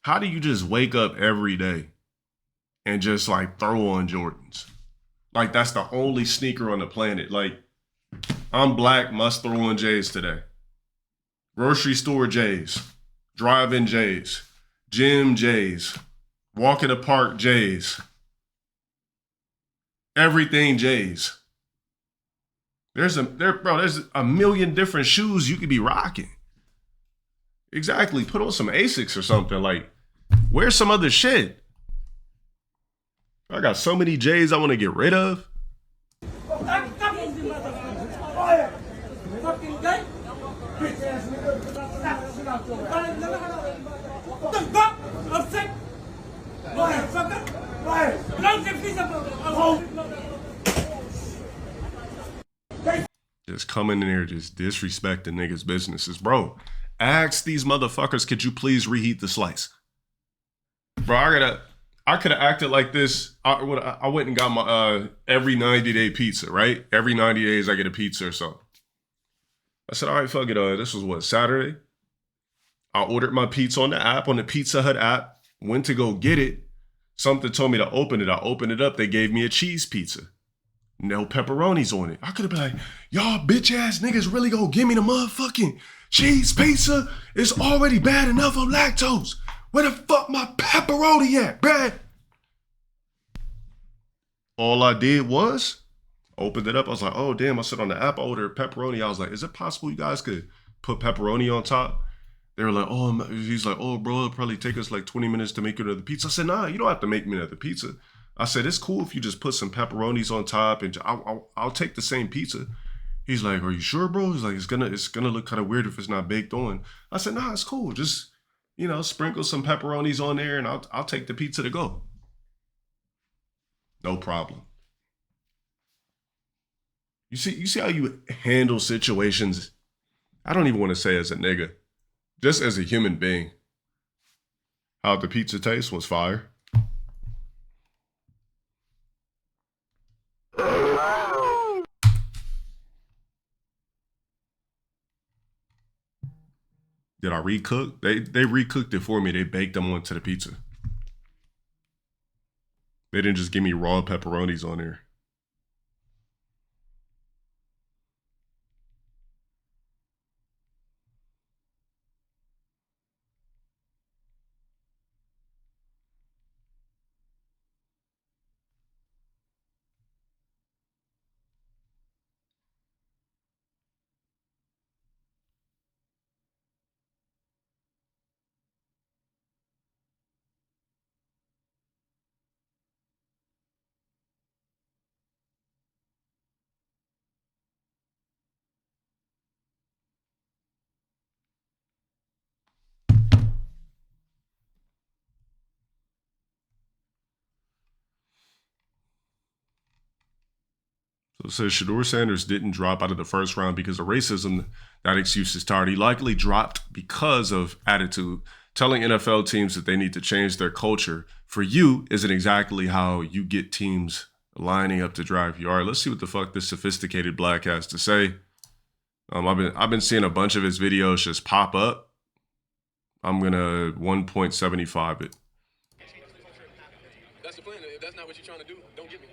How do you just wake up every day and just, like, throw on Jordans? Like, that's the only sneaker on the planet. Like, I'm black, must throw on J's today. Grocery store J's. Drive-in J's. Gym J's. Walk in the park J's. Everything J's. There's a million different shoes you could be rocking. Exactly. Put on some Asics or something. Like, wear some other shit. I got so many J's I want to get rid of. Just coming in here, just disrespecting niggas' businesses. Bro, ask these motherfuckers, could you please reheat the slice? Bro, I could have acted like this. I went and got my every 90-day pizza, right? Every 90 days I get a pizza or something. I said, all right, fuck it. This was what, Saturday? I ordered my pizza on the app, on the Pizza Hut app. Went to go get it. Something told me to open it. I opened it up. They gave me a cheese pizza. No pepperonis on it. I could have been like, y'all bitch ass niggas really gonna give me the motherfucking cheese pizza? It's already bad enough on lactose. Where the fuck my pepperoni at, bruh? All I did was opened it up. I was like, oh, damn. I said on the app, I ordered pepperoni. I was like, is it possible you guys could put pepperoni on top? They were like, oh, he's like, oh, bro, it'll probably take us like 20 minutes to make another pizza. I said, nah, you don't have to make me another pizza. I said, it's cool if you just put some pepperonis on top and I'll take the same pizza. He's like, are you sure, bro? He's like, it's gonna look kind of weird if it's not baked on. I said, nah, it's cool. Just, you know, sprinkle some pepperonis on there and I'll take the pizza to go. No problem. You see how you handle situations? I don't even want to say as a nigga, just as a human being. How the pizza taste was fire. Did I recook? They recooked it for me. They baked them onto the pizza. They didn't just give me raw pepperonis on there. So it says Shedeur Sanders didn't drop out of the first round because of racism. That excuse is tired. He likely dropped because of attitude. Telling NFL teams that they need to change their culture for you isn't exactly how you get teams lining up to drive you. All right, let's see what the fuck this sophisticated black has to say. I've been seeing a bunch of his videos just pop up. I'm gonna 1.75 it. That's the plan. If that's not what you're trying to do, don't give me.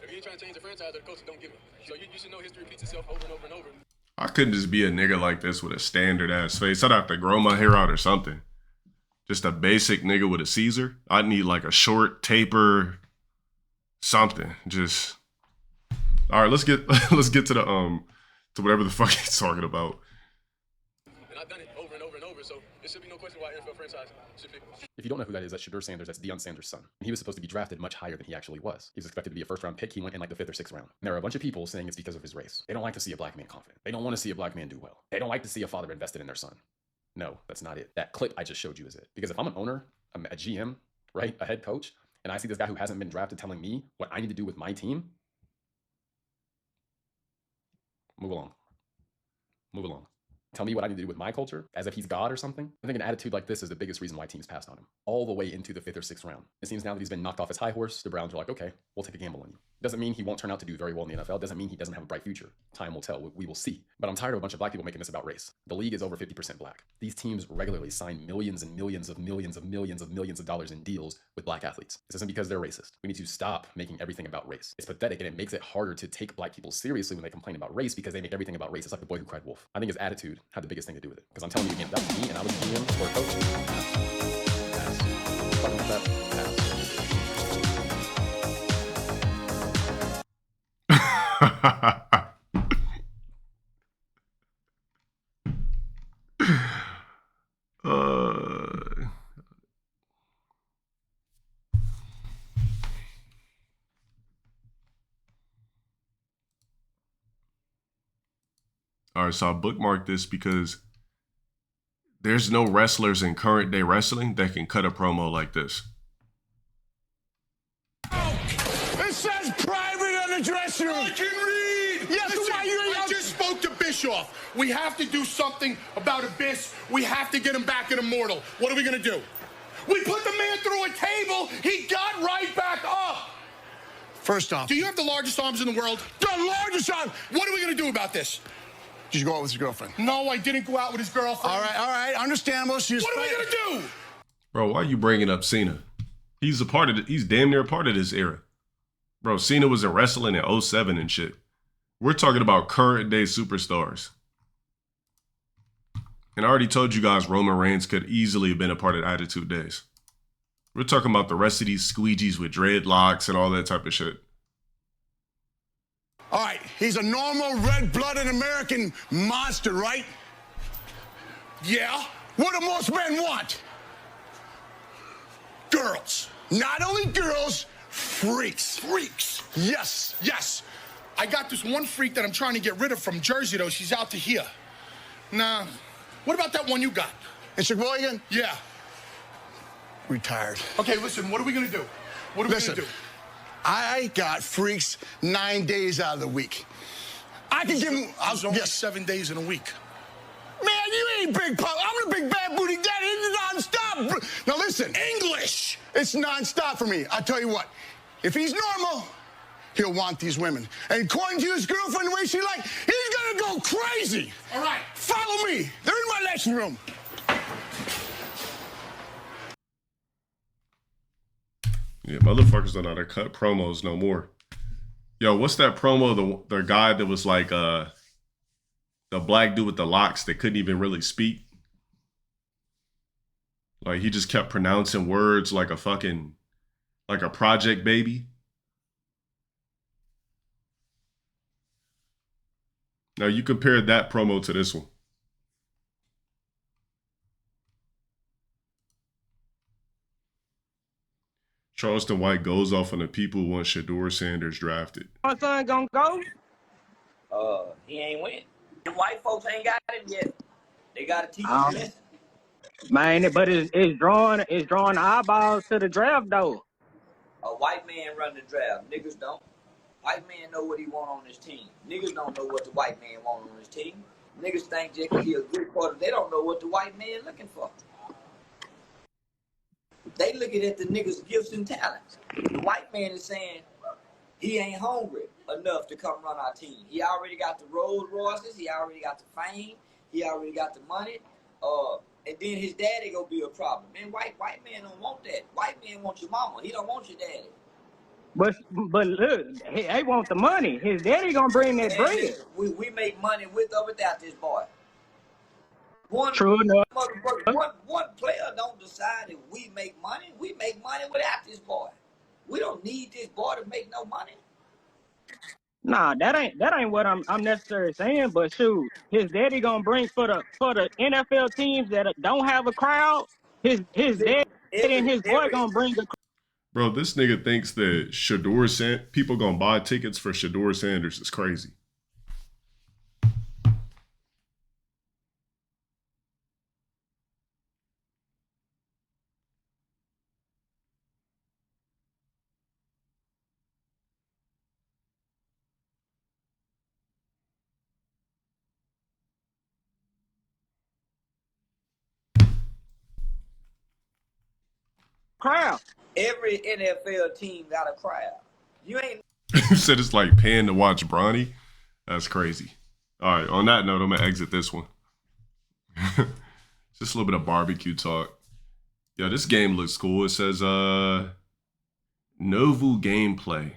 If you're trying to change the franchise or the culture, don't give me. So you should know history repeats itself over and over and over. I couldn't just be a nigga like this with a standard ass face. I'd have to grow my hair out or something. Just a basic nigga with a Caesar. I'd need like a short taper, something. Just all right. Let's get to the to whatever the fuck he's talking about. And I've done it over and over and over. So there should be no question why NFL franchise should be. If you don't know who that is, that's Shedeur Sanders. That's Deion Sanders' son. He was supposed to be drafted much higher than he actually was. He was expected to be a first-round pick. He went in like the 5th or 6th round. And there are a bunch of people saying it's because of his race. They don't like to see a black man confident. They don't want to see a black man do well. They don't like to see a father invested in their son. No, that's not it. That clip I just showed you is it. Because if I'm an owner, a GM, right, a head coach, and I see this guy who hasn't been drafted telling me what I need to do with my team, move along. Move along. Tell me what I need to do with my culture, as if he's God or something. I think an attitude like this is the biggest reason why teams passed on him, all the way into the 5th or 6th round. It seems now that he's been knocked off his high horse, the Browns are like, okay, we'll take a gamble on you. Doesn't mean he won't turn out to do very well in the NFL. Doesn't mean he doesn't have a bright future. Time will tell. We will see. But I'm tired of a bunch of black people making this about race. The league is over 50% black. These teams regularly sign millions and millions of millions of millions of millions of dollars in deals with black athletes. This isn't because they're racist. We need to stop making everything about race. It's pathetic, and it makes it harder to take black people seriously when they complain about race because they make everything about race. It's like the boy who cried wolf. I think his attitude had the biggest thing to do with it. Because I'm telling you again, if that was me and I was a GM or a coach, pass. Fucking with that, pass. All right, so I bookmarked this because there's no wrestlers in current day wrestling that can cut a promo like this. It says private on the dressing room. I can read. Yes, listen, I just spoke to Bischoff. We have to do something about Abyss. We have to get him back in Immortal. What are we going to do? We put the man through a table. He got right back up. First off, do you have the largest arms in the world? The largest arm. What are we going to do about this? Did you go out with your girlfriend? No, I didn't go out with his girlfriend. All right, understandable. What are we going to do? Bro, why are you bringing up Cena? He's a part of it. He's damn near a part of this era. Bro, Cena was in wrestling in 07 and shit. We're talking about current day superstars. And I already told you guys Roman Reigns could easily have been a part of Attitude Days. We're talking about the rest of these squeegees with dreadlocks and all that type of shit. All right, he's a normal red-blooded American monster, right? Yeah. What do most men want? Girls. Not only girls, freaks. Freaks. Yes, yes. I got this one freak that I'm trying to get rid of from Jersey, though. She's out to here. Nah. What about that one you got? In Sheboygan? Yeah. Retired. Okay, listen, what are we gonna do? What are we gonna do? I got freaks 9 days out of the week. I can give him... There's only 7 days in a week. Man, you ain't big pop. I'm the big bad booty daddy. It's nonstop. Now listen. English. It's nonstop for me. I tell you what. If he's normal, he'll want these women. And according to his girlfriend, the way she like, he's gonna go crazy. All right. Follow me. They're in my lesson room. Yeah, motherfuckers don't know how to cut promos no more. Yo, what's that promo? The guy that was like the black dude with the locks that couldn't even really speak. Like he just kept pronouncing words like a fucking, like a project baby. Now you compare that promo to this one. Charleston White goes off on the people who want Shedeur Sanders drafted. My son gonna go? He ain't win. The white folks ain't got him yet. They gotta teach him this. Man, but it's drawing eyeballs to the draft though. A white man run the draft. Niggas don't. White man know what he want on his team. Niggas don't know what the white man want on his team. Niggas think they can be a good quarter. They don't know what the white man looking for. They looking at the niggas' gifts and talents. The white man is saying he ain't hungry enough to come run our team. He already got the Rolls Royces. He already got the fame. He already got the money. And then his daddy gonna be a problem. Man, white man don't want that. White man want your mama. He don't want your daddy. But look, he want the money. His daddy gonna bring that bread. We make money with or without this boy. True enough. One player don't decide if we make money. We make money without this boy. We don't need this boy to make no money. Nah, that ain't what I'm necessarily saying. But shoot, his daddy gonna bring for the NFL teams that don't have a crowd. His daddy and his boy gonna bring the. Bro, this nigga thinks that people gonna buy tickets for Shedeur Sanders is crazy. Crowd. Every NFL team got a crowd. You ain't. You said it's like paying to watch Bronny? That's crazy. All right, on that note, I'm going to exit this one. Just a little bit of barbecue talk. Yeah, this game looks cool. It says, Novu gameplay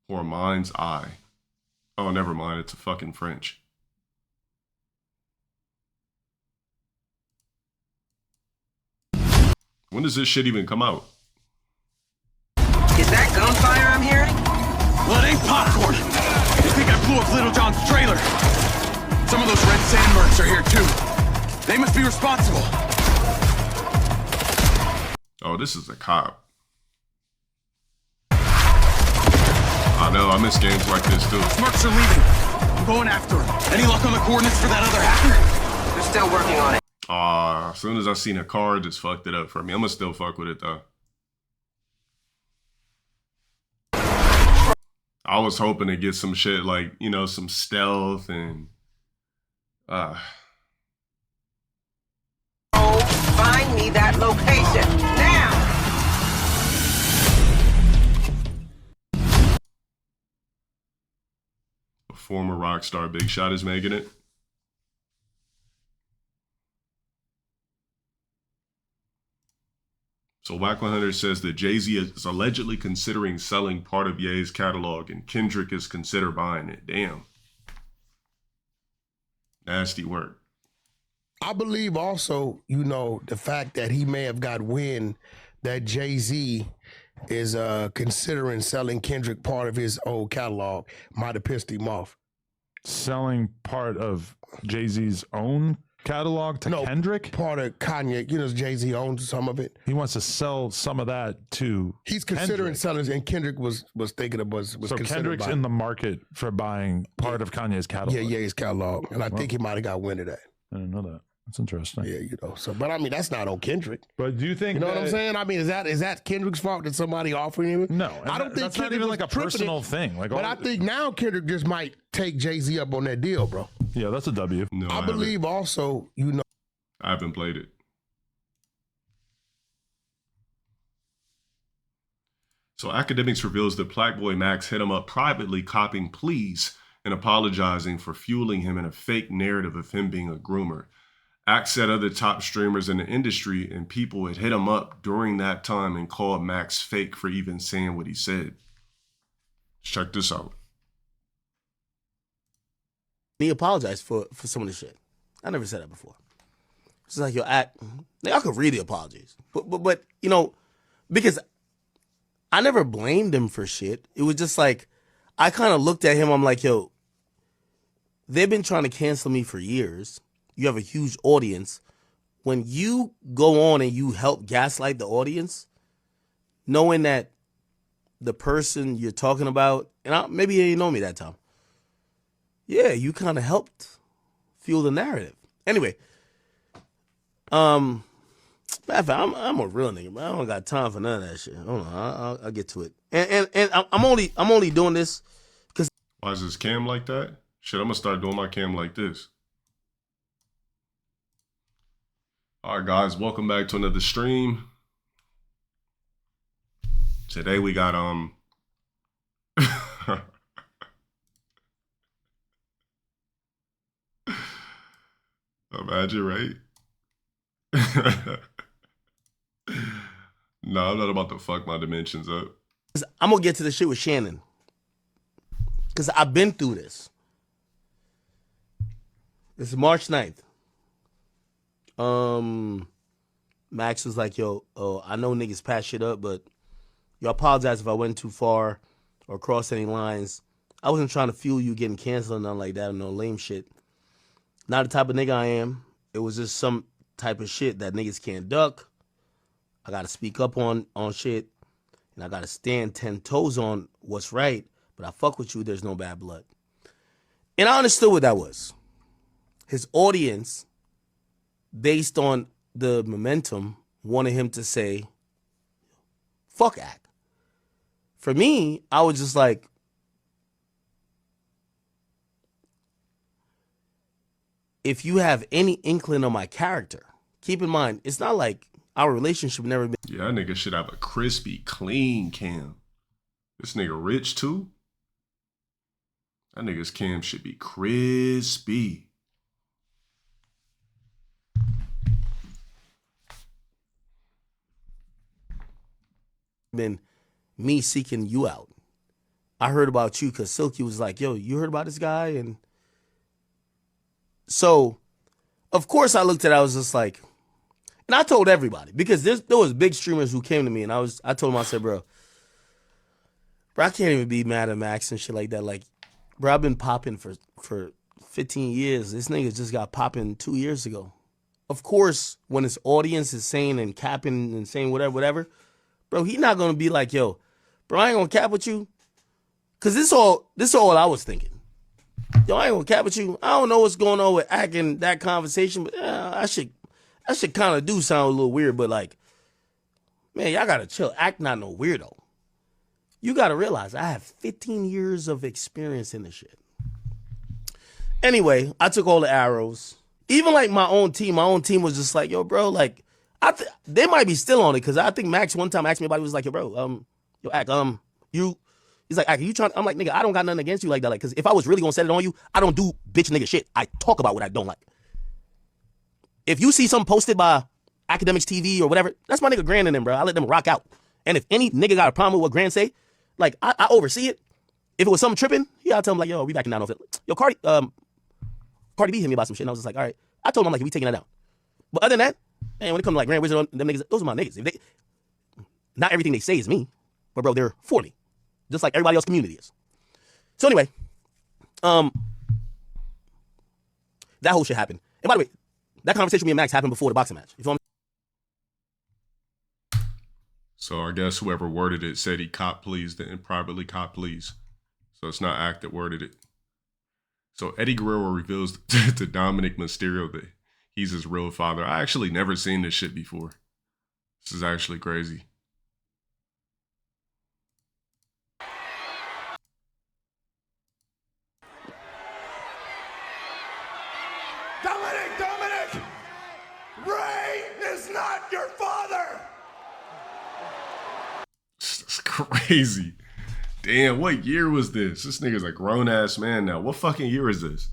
for Mind's Eye. Oh, never mind. It's a fucking French. When does this shit even come out? Is that gunfire I'm hearing? Well, it ain't popcorn. I think I blew up Little John's trailer. Some of those red sand mercs are here too. They must be responsible. Oh, this is a cop. I know, I miss games like this too. Mercs are leaving. I'm going after them. Any luck on the coordinates for that other hacker? They're still working on it. As soon as I seen a car, it just fucked it up for me. I'm gonna still fuck with it though. I was hoping to get some shit like, you know, some stealth and Find me that location now. A former rock star Big Shot is making it. So Whack 100 says that Jay-Z is allegedly considering selling part of Ye's catalog and Kendrick is considered buying it. Damn. Nasty work. I believe also, the fact that he may have got wind that Jay-Z is considering selling Kendrick part of his old catalog might have pissed him off. Selling part of Jay-Z's own catalog to Kendrick? Part of Kanye. Jay-Z owns some of it. He wants to sell some of that to He's considering selling, and Kendrick was thinking of was so Kendrick's in the market for buying part of Kanye's catalog. Yeah, his catalog. And I think he might have got wind of that. I didn't know that. That's interesting. Yeah, but I mean, that's not on Kendrick. But do you think what I'm saying? I mean, is that Kendrick's fault that somebody offering him? No, I don't think that's Kendrick not even was like a tripping personal thing. Like, but I think now Kendrick just might take Jay-Z up on that deal, bro. Yeah, that's a W. No, I believe also, I haven't played it. So Academics reveals that Blackboy Max hit him up privately, copying pleas and apologizing for fueling him in a fake narrative of him being a groomer. Axe said other top streamers in the industry and people had hit him up during that time and called Max fake for even saying what he said. Check this out. He apologized for some of the shit. I never said that before. It's like, I could read the apologies. But because I never blamed him for shit. It was just like, I kind of looked at him, I'm like, yo, they've been trying to cancel me for years. You have a huge audience. When you go on and you help gaslight the audience, knowing that the person you're talking about, and maybe you didn't know me that time. Yeah, you kind of helped fuel the narrative. Anyway, I'm a real nigga, man. I don't got time for none of that shit. Hold on, I'll get to it. And I'm only doing this because. Why is this cam like that? Shit, I'm gonna start doing my cam like this. All right, guys, welcome back to another stream. Today we got imagine, right? No, I'm not about to fuck my dimensions up. I'm gonna get to the shit with Shannon because I've been through this. This is March 9th. Max was like, yo, I know niggas patch shit up, but yo, I apologize if I went too far or crossed any lines. I wasn't trying to fuel you getting canceled or nothing like that or no lame shit. Not the type of nigga I am. It was just some type of shit that niggas can't duck. I gotta speak up on shit, and I gotta stand 10 toes on what's right, but I fuck with you, there's no bad blood. And I understood what that was. His audience, based on the momentum, wanted him to say, fuck Act. For me, I was just like, if you have any inkling of my character, keep in mind, it's not like our relationship never been. Yeah, that nigga should have a crispy, clean cam. This nigga rich too. That nigga's cam should be crispy. Been me seeking you out. I heard about you because Silky was like, yo, you heard about this guy? And so, of course, I looked at it, I was just like, and I told everybody, because there was big streamers who came to me, and I told them, I said, bro, I can't even be mad at Max and shit like that. Like, bro, I've been popping for 15 years. This nigga just got popping 2 years ago. Of course, when his audience is saying and capping and saying whatever, bro, he not gonna be like, yo, bro, I ain't gonna cap with you. Cause this is all I was thinking. Yo, I ain't gonna cap with you. I don't know what's going on with acting that conversation, but I should kind of do sound a little weird, but like, man, y'all gotta chill. Act not no weirdo. You gotta realize I have 15 years of experience in this shit. Anyway, I took all the arrows. Even like my own team was just like, yo, bro, like, they might be still on it, because I think Max one time asked me about it, was like, yo, bro, yo, Act, he's like, Act, you trying? I'm like, nigga, I don't got nothing against you like that. Like, because if I was really gonna set it on you, I don't do bitch nigga shit. I talk about what I don't like. If you see something posted by Academics TV or whatever, that's my nigga Grand and them, bro. I let them rock out. And if any nigga got a problem with what Grand say, like, I oversee it. If it was something tripping, yeah, I'll tell him, like, yo, we backing down off it. Yo, Cardi B hit me about some shit, and I was just like, all right. I told him, I'm like, we taking that down. But other than that, man, when it comes to like Grand Wizard, them niggas, those are my niggas. If they, not everything they say is me, but bro, they're for me, just like everybody else community is. So anyway, that whole shit happened. And by the way, that conversation with me and Max happened before the boxing match. You feel me? So I guess whoever worded it said he cop pleased and privately cop pleased. So it's not Act that worded it. So Eddie Guerrero reveals to Dominic Mysterio that he's his real father. I actually never seen this shit before. This is actually crazy. Dominic! Ray is not your father! It's crazy. Damn, what year was this? This nigga's a grown-ass man now. What fucking year is this?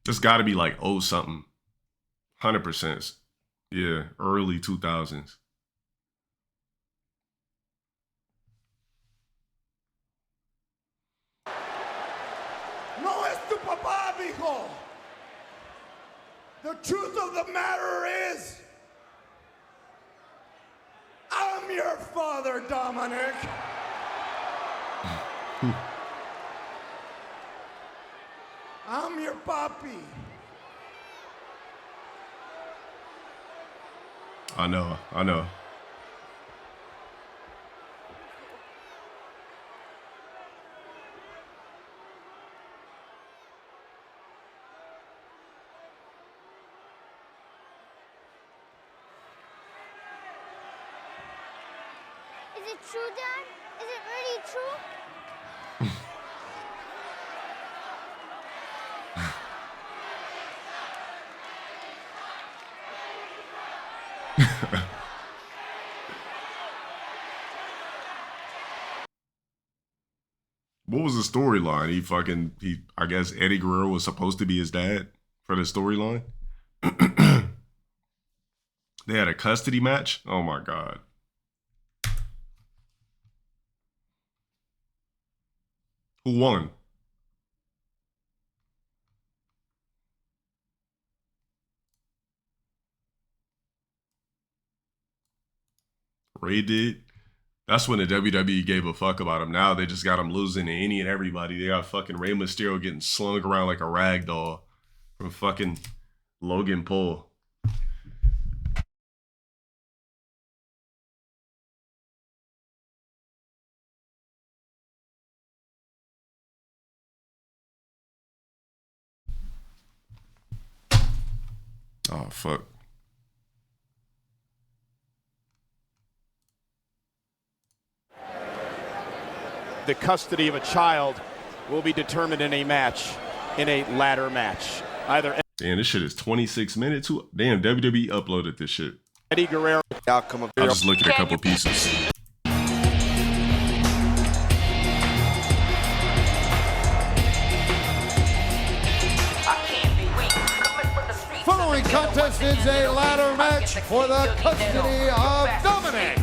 This gotta be like 0-something. 100%. Yeah, early 2000s. No es tu papá, mijo. The truth of the matter is, I'm your father, Dominic. I'm your papi. I know. Is it true, Dad? Is it really true? What was the storyline? I guess Eddie Guerrero was supposed to be his dad for the storyline. They had a custody match. Oh my God. Who won? Ray did. That's when the WWE gave a fuck about him. Now they just got him losing to any and everybody. They got fucking Rey Mysterio getting slung around like a rag doll from fucking Logan Paul. Oh, fuck. The custody of a child will be determined in a match, in a ladder match. Either. Damn, this shit is 26 minutes. Damn, WWE uploaded this shit. Eddie Guerrero. Outcome of. I'll just look at a couple pieces. Following contest is a ladder match for the custody of Dominic.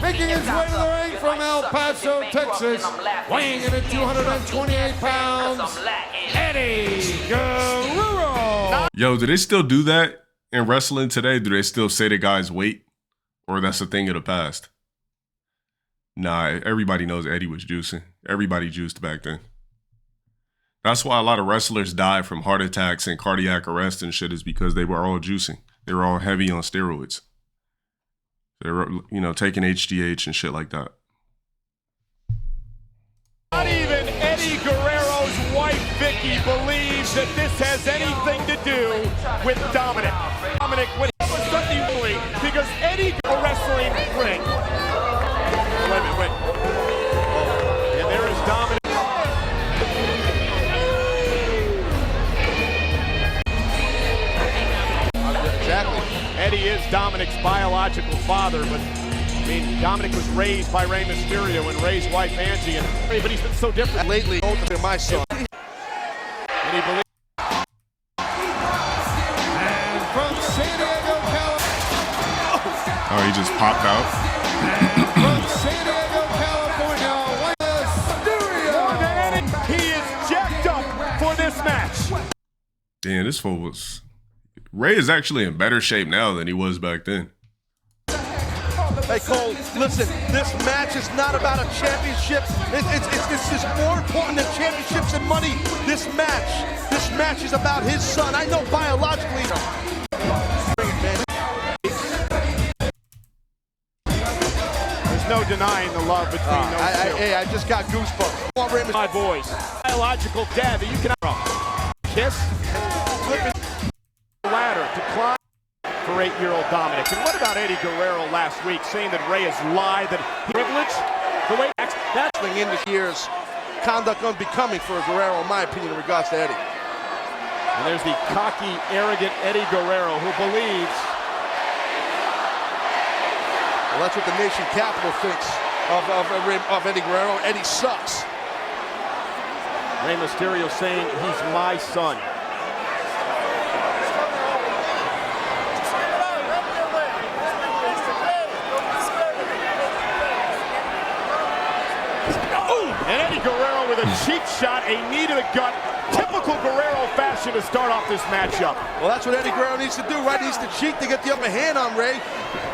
Making his way to the ring from El Paso, Texas, weighing in at 228 pounds, Eddie Guerrero. Yo, do they still do that in wrestling today? Do they still say the guy's weight? Or that's a thing of the past? Nah, everybody knows Eddie was juicing. Everybody juiced back then. That's why a lot of wrestlers died from heart attacks and cardiac arrest and shit, is because they were all juicing. They were all heavy on steroids. They were, taking HGH and shit like that. Not even Eddie Guerrero's wife, Vicky, believes that this has anything to do with Dominic. Dominic, when all of a sudden, because Eddie wrestling ring. Wait. Oh, and there is Dominic. Exactly. Eddie is Dominic's biological father, but I mean, Dominic was raised by Rey Mysterio and Rey's wife Angie, but he's been so different lately. Both of them, my son. And he believes. And from San Diego, California. Oh, he just popped out. From San Diego, California, Mysterio. More than Eddie, he is jacked up for this match. Damn, this fool was... Ray is actually in better shape now than he was back then. Hey, Cole, listen, this match is not about a championship. It's just more important than championships and money. This match is about his son. I know biologically. There's no denying the love between those two. Hey, I just got goosebumps. My voice. Biological dad that you can kiss, flipping the ladder to climb for 8-year-old Dominic. And what about Eddie Guerrero last week saying that Ray has lied, that he privilege the way that's in the years, conduct unbecoming for Guerrero, in my opinion, in regards to Eddie. And there's the cocky, arrogant Eddie Guerrero who believes. Well, that's what the nation capital thinks of Eddie Guerrero. Eddie sucks. Rey Mysterio saying he's my son. And Eddie Guerrero with a cheap shot, a knee to the gut. Typical Guerrero fashion to start off this matchup. Well, that's what Eddie Guerrero needs to do, right? He needs to cheat to get the upper hand on Ray.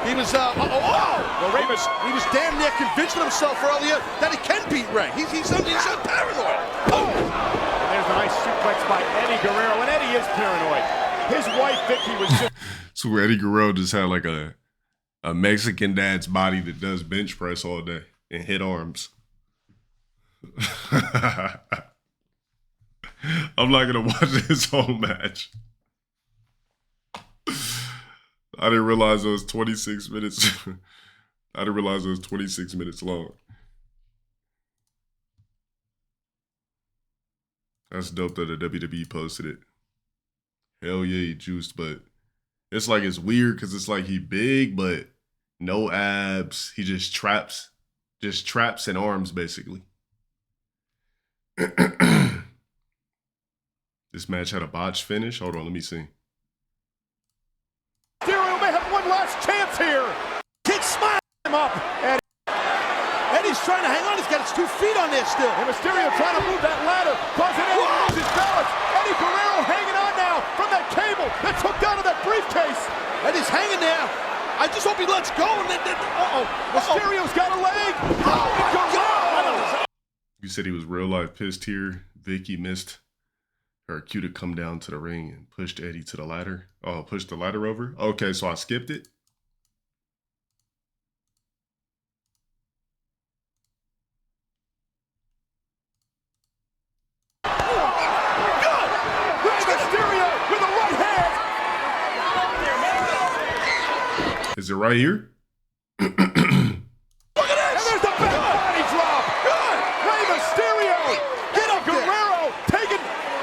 He was, well, he was damn near convincing himself earlier that he can beat Ray. He's so paranoid. And there's a nice suplex by Eddie Guerrero, and Eddie is paranoid. His wife, Vicky, was just... So Eddie Guerrero just had like a Mexican dad's body that does bench press all day and hit arms. I'm not gonna watch this whole match. I didn't realize it was 26 minutes. I didn't realize it was 26 minutes long. That's dope that the WWE posted it. Hell yeah, he juiced, but it's like it's weird because it's like he big, but no abs. He just traps and arms basically. This match had a botched finish. Hold on, let me see. Mysterio may have one last chance here. Kid smile him up. Eddie's trying to hang on. He's got his 2 feet on there still. And Mysterio trying to move that ladder, causing Eddie to lose his balance. Eddie Guerrero hanging on now from that cable that's hooked onto that briefcase. Eddie's hanging there. I just hope he lets go. And then Mysterio's got a leg. Oh my God. You said he was real life pissed here. Vicky missed her cue to come down to the ring and pushed Eddie to the ladder. Oh, pushed the ladder over? Okay, so I skipped it. Mysterio with a right hand. Is it right here? Look at this! And there's the back body drop! Good! Rey Mysterio! Get up, Guerrero! Taken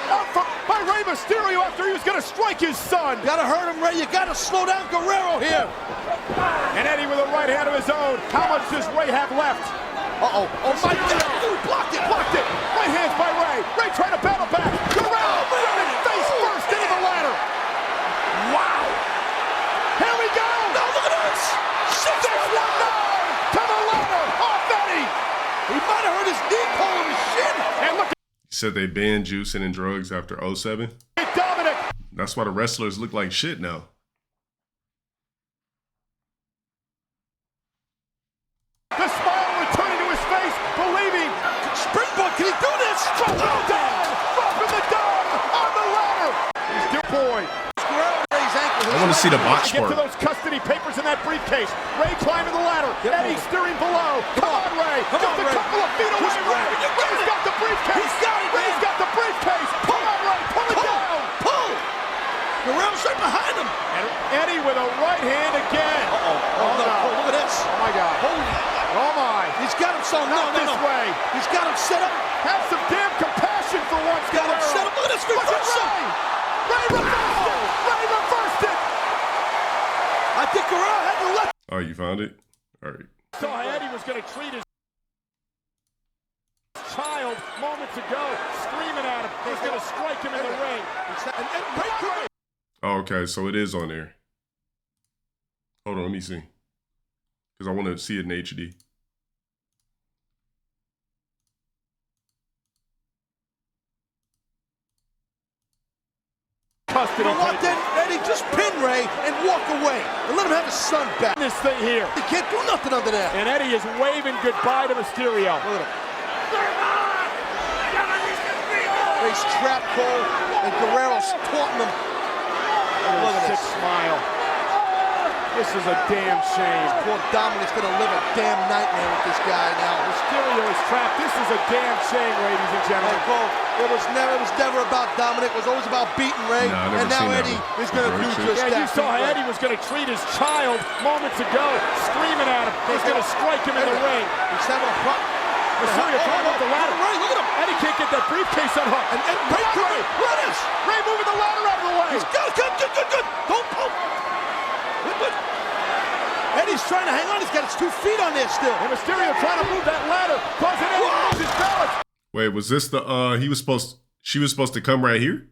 out by Rey Mysterio after he was going to strike his son! Gotta hurt him, Ray. You gotta slow down Guerrero here. And Eddie with a right hand of his own. How much does Ray have left? Oh my God! Blocked it! Right hands by Ray. Ray trying to battle back. Guerrero running face first into the ladder. Wow! Here we go! No, look at this! 619 to the ladder off Eddie. He might have hurt his knee pulling his shin. And look. You said they banned juicing and drugs after 07? Dominic. That's why the wrestlers look like shit now. The smile returning to his face, believing. Springboard, can he do this? Drop down, dropping the dog on the ladder. He's still boy. I want to see the box Get part. to those custody papers in that briefcase. Ray climbing the ladder. Eddie steering below. Come on, Ray. Just a couple of feet away, Ray. Ray's got the briefcase. He's got it, Ray's got the briefcase. Come on, Ray. Pull it down. Pull. Guerrero's right behind him. And Eddie with a right hand again. Oh no. Look at this. Oh my God. Oh my. He's got him so Not this way. He's got him set up. Have some damn compassion for once. Got him set up. Look at this reversal. Ray reversed it. Ray reversed it. I think Guerrero had the left. Oh, you found it? All right. Saw Eddie was going to treat his child moments ago, screaming at him. He's going to strike him in the ring. Oh, okay, so it is on there. Hold on, let me see. Because I want to see it in HD. busted. You know what, then, Eddie, just pin Ray and walk away. And let him have his son back. This thing here. He can't do nothing under there. And Eddie is waving goodbye to Mysterio. Look at him. Ray's trapped Cole, and Guerrero's taunting him. Look at this smile. This is a damn shame. Poor Dominic's gonna live a damn nightmare with this guy now. Mysterio is trapped. This is a damn shame, ladies and gentlemen. Hey, Cole, it was never about Dominic. It was always about beating Ray. Nah, and now Eddie is gonna do just that. Yeah, you saw how Eddie was gonna treat his child moments ago, screaming at him. He's gonna strike him in the ring. He's having a problem. Mysterio climbing up the ladder. Ray, look at him. Eddie can't get that briefcase unhooked. And Ray, look at this. Ray moving the ladder out of the way. He's good. Don't poke. Eddie's trying to hang on. He's got his 2 feet on there still. And Mysterio trying to move that ladder, causing Eddie to lose his balance. Wait, was this the she was supposed to come right here?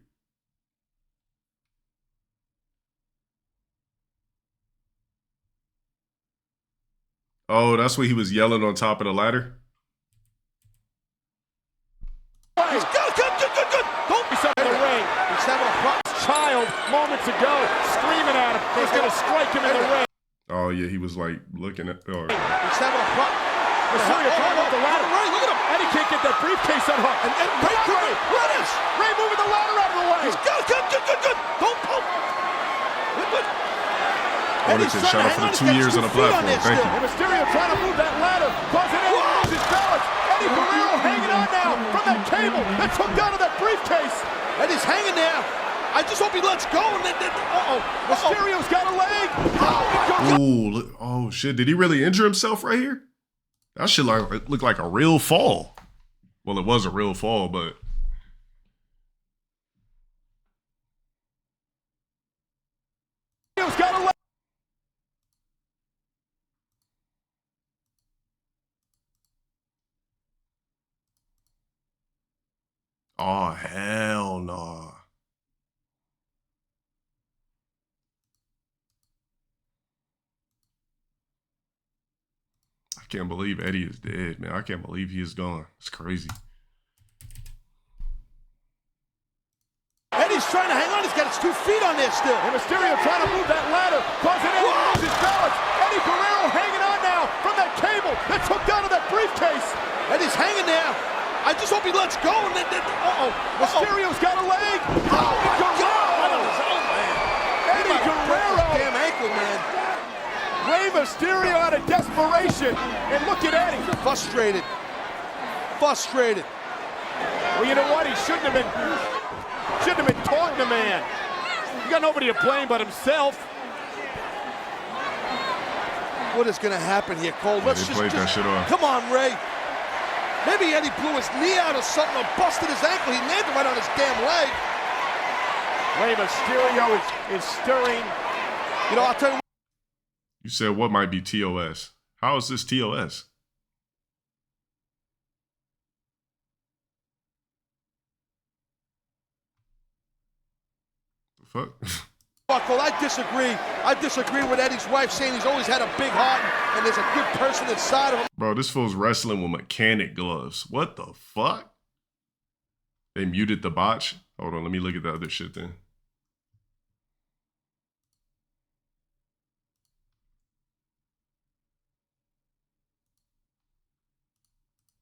Oh, that's what he was yelling on top of the ladder? He's good. Don't be in the ring. He's having a problem. Child moments ago, screaming at him. He's gonna strike him in the ring. Oh yeah, he was like looking at. Oh. He's having a problem. Mysterio climbing up the ladder. Ray, look at him. Eddie can't get that briefcase unhooked. And Ray, look at this. Ray moving the ladder out of the way. He's good. Don't poke. Orton, shout out for the 2 years on the platform. Thank you. And Mysterio trying to move that ladder, causing Eddie to lose his balance. Eddie Guerrero hanging on now from that cable that's hooked down to that briefcase. Eddie's hanging there. I just hope he lets go. And then, Mysterio's got a leg. Ooh, look, oh shit! Did he really injure himself right here? That shit looked like a real fall. Well, it was a real fall, but Mysterio's got a leg. oh hell no! I can't believe Eddie is dead, man. I can't believe he is gone. It's crazy. Eddie's trying to hang on. He's got his 2 feet on there still. And Mysterio trying to move that ladder, causing Eddie to lose his balance. Eddie Guerrero hanging on now from that cable that's hooked down to that briefcase. Eddie's hanging there. I just hope he lets go. And then, Mysterio's got a leg. Oh my God! Man. Eddie Guerrero. Damn ankle, man. Rey Mysterio out of desperation. And look at Eddie. Frustrated. Well, you know what? He shouldn't have been taunting the man. He got nobody to blame but himself. What is going to happen here, Cole? Let's just that shit off. Come on, Ray. Maybe Eddie blew his knee out or something or busted his ankle. He landed right on his damn leg. Rey Mysterio is stirring. You know, I'll tell you. You said what might be TOS? How is this TOS? The fuck? Cole, I disagree with Eddie's wife saying he's always had a big heart and there's a good person inside of him. Bro, this fool's wrestling with mechanic gloves. What the fuck? They muted the botch? Hold on, let me look at the other shit then.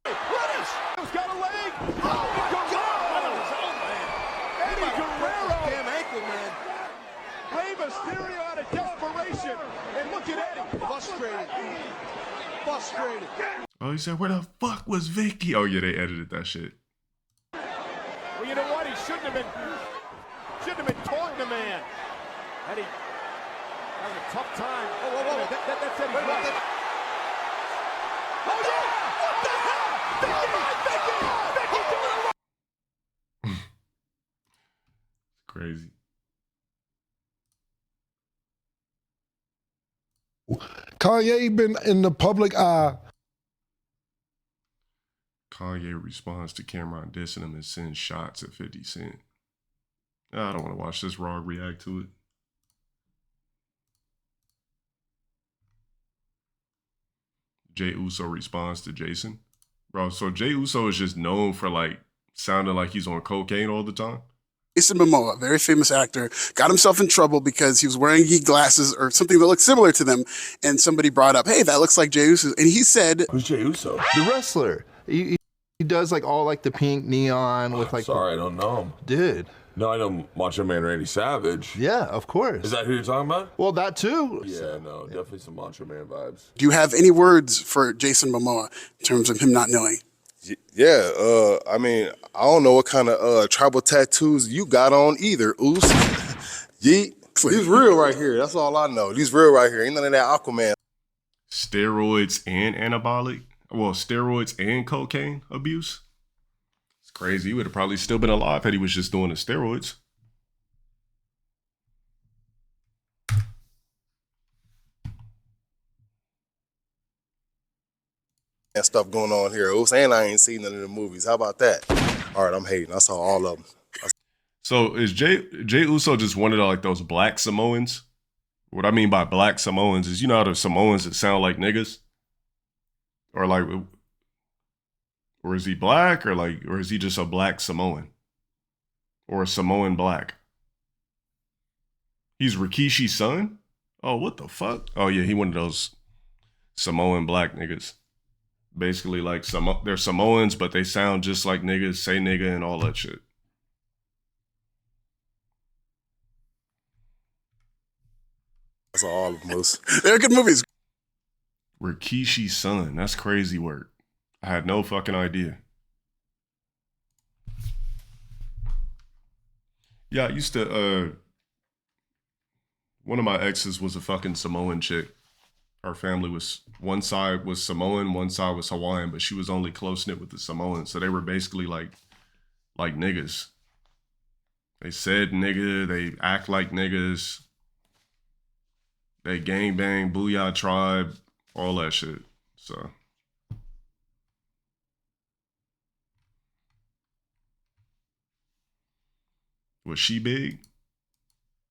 He's got a leg. Oh my God! Eddie Guerrero. Damn ankle, man. Rey Mysterio out of desperation. And look at Eddie. Frustrated. Oh, he said, where the fuck was Vicky? Oh yeah, they edited that shit. Well, you know what? He shouldn't have been taunting the man. Eddie having a tough time. Whoa. That's Eddie's right. Oh, yeah! What the hell? Vicky, doing it! Crazy. Kanye been in the public eye. Kanye responds to Cameron dissing him and sends shots at 50 Cent. I don't want to watch this Raw react to it. Jey Uso responds to Jason. Bro, so Jey Uso is just known for like sounding like he's on cocaine all the time. Jason Momoa, a very famous actor, got himself in trouble because he was wearing geek glasses or something that looked similar to them, and somebody brought up, "Hey, that looks like Jey Uso," and he said, "Who's Jey Uso?" The wrestler. He does like all like the pink neon with like. Sorry, I don't know him. Dude. No, I know Macho Man Randy Savage. Yeah, of course. Is that who you're talking about? Well, that too. Yeah, no, definitely some Macho Man vibes. "Do you have any words for Jason Momoa in terms of him not knowing?" Yeah, I mean, I don't know what kind of tribal tattoos you got on either, Oos. Yeet. He's real right here. That's all I know. He's real right here. Ain't none of that Aquaman. Steroids and anabolic, well, steroids and cocaine abuse. It's crazy. He would have probably still been alive had he was just doing the steroids. That stuff going on here, Oos, and I ain't seen none of the movies. How about that? All right, I'm hating. I saw all of them. So is Jey Uso just one of like those black Samoans? What I mean by black Samoans is, you know how the Samoans that sound like niggas? Or like, or is he black or is he just a black Samoan? Or a Samoan black? He's Rikishi's son? Oh, what the fuck? Oh yeah, he one of those Samoan black niggas. Basically like they're Samoans, but they sound just like niggas, say nigga and all that shit. That's all of them. They're good movies. Rikishi's son. That's crazy work. I had no fucking idea. Yeah, I used to, one of my exes was a fucking Samoan chick. Our family was, one side was Samoan, one side was Hawaiian, but she was only close-knit with the Samoans. So they were basically like niggas. They said nigga, they act like niggas. They gangbang, booyah tribe, all that shit. So. Was she big?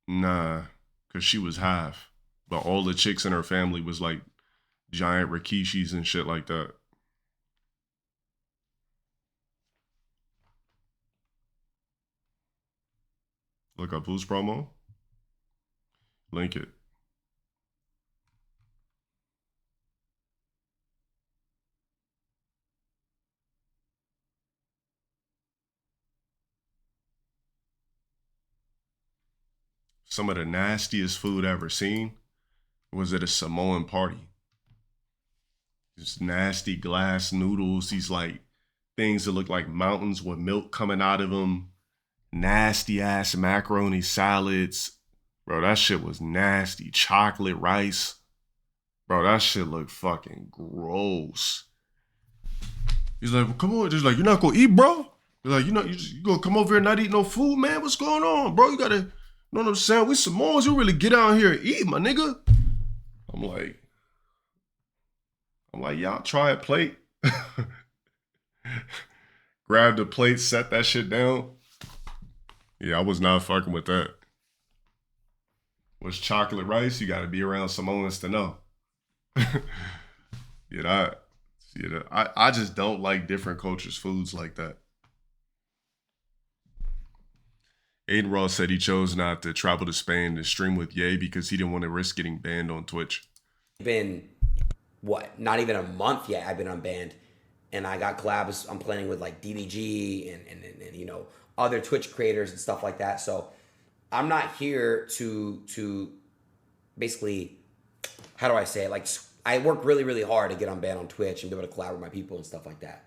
Nah, because she was half. But all the chicks in her family was like giant Rikishis and shit like that. Look up who's promo. Link it. Some of the nastiest food I ever seen was at a Samoan party. Just nasty glass noodles, these like things that look like mountains with milk coming out of them. Nasty ass macaroni salads. Bro, that shit was nasty. Chocolate rice. Bro, that shit looked fucking gross. He's like, well, come on. Just like, you're not gonna eat, bro? He's like, you gonna come over here and not eat no food, man? What's going on, bro? You gotta, you know what I'm saying? We Samoans, you really get out here and eat, my nigga. I'm like, y'all try a plate. Grab the plate, set that shit down. Yeah, I was not fucking with that. What's chocolate rice? You gotta be around Samoans to know. I just don't like different cultures' foods like that. Aiden Ross said he chose not to travel to Spain to stream with Ye because he didn't want to risk getting banned on Twitch. Been, what, not even a month yet I've been unbanned. And I got collabs I'm planning with like DBG and you know, other Twitch creators and stuff like that. So I'm not here to basically, how do I say it? Like, I work really, really hard to get unbanned on Twitch and be able to collab with my people and stuff like that.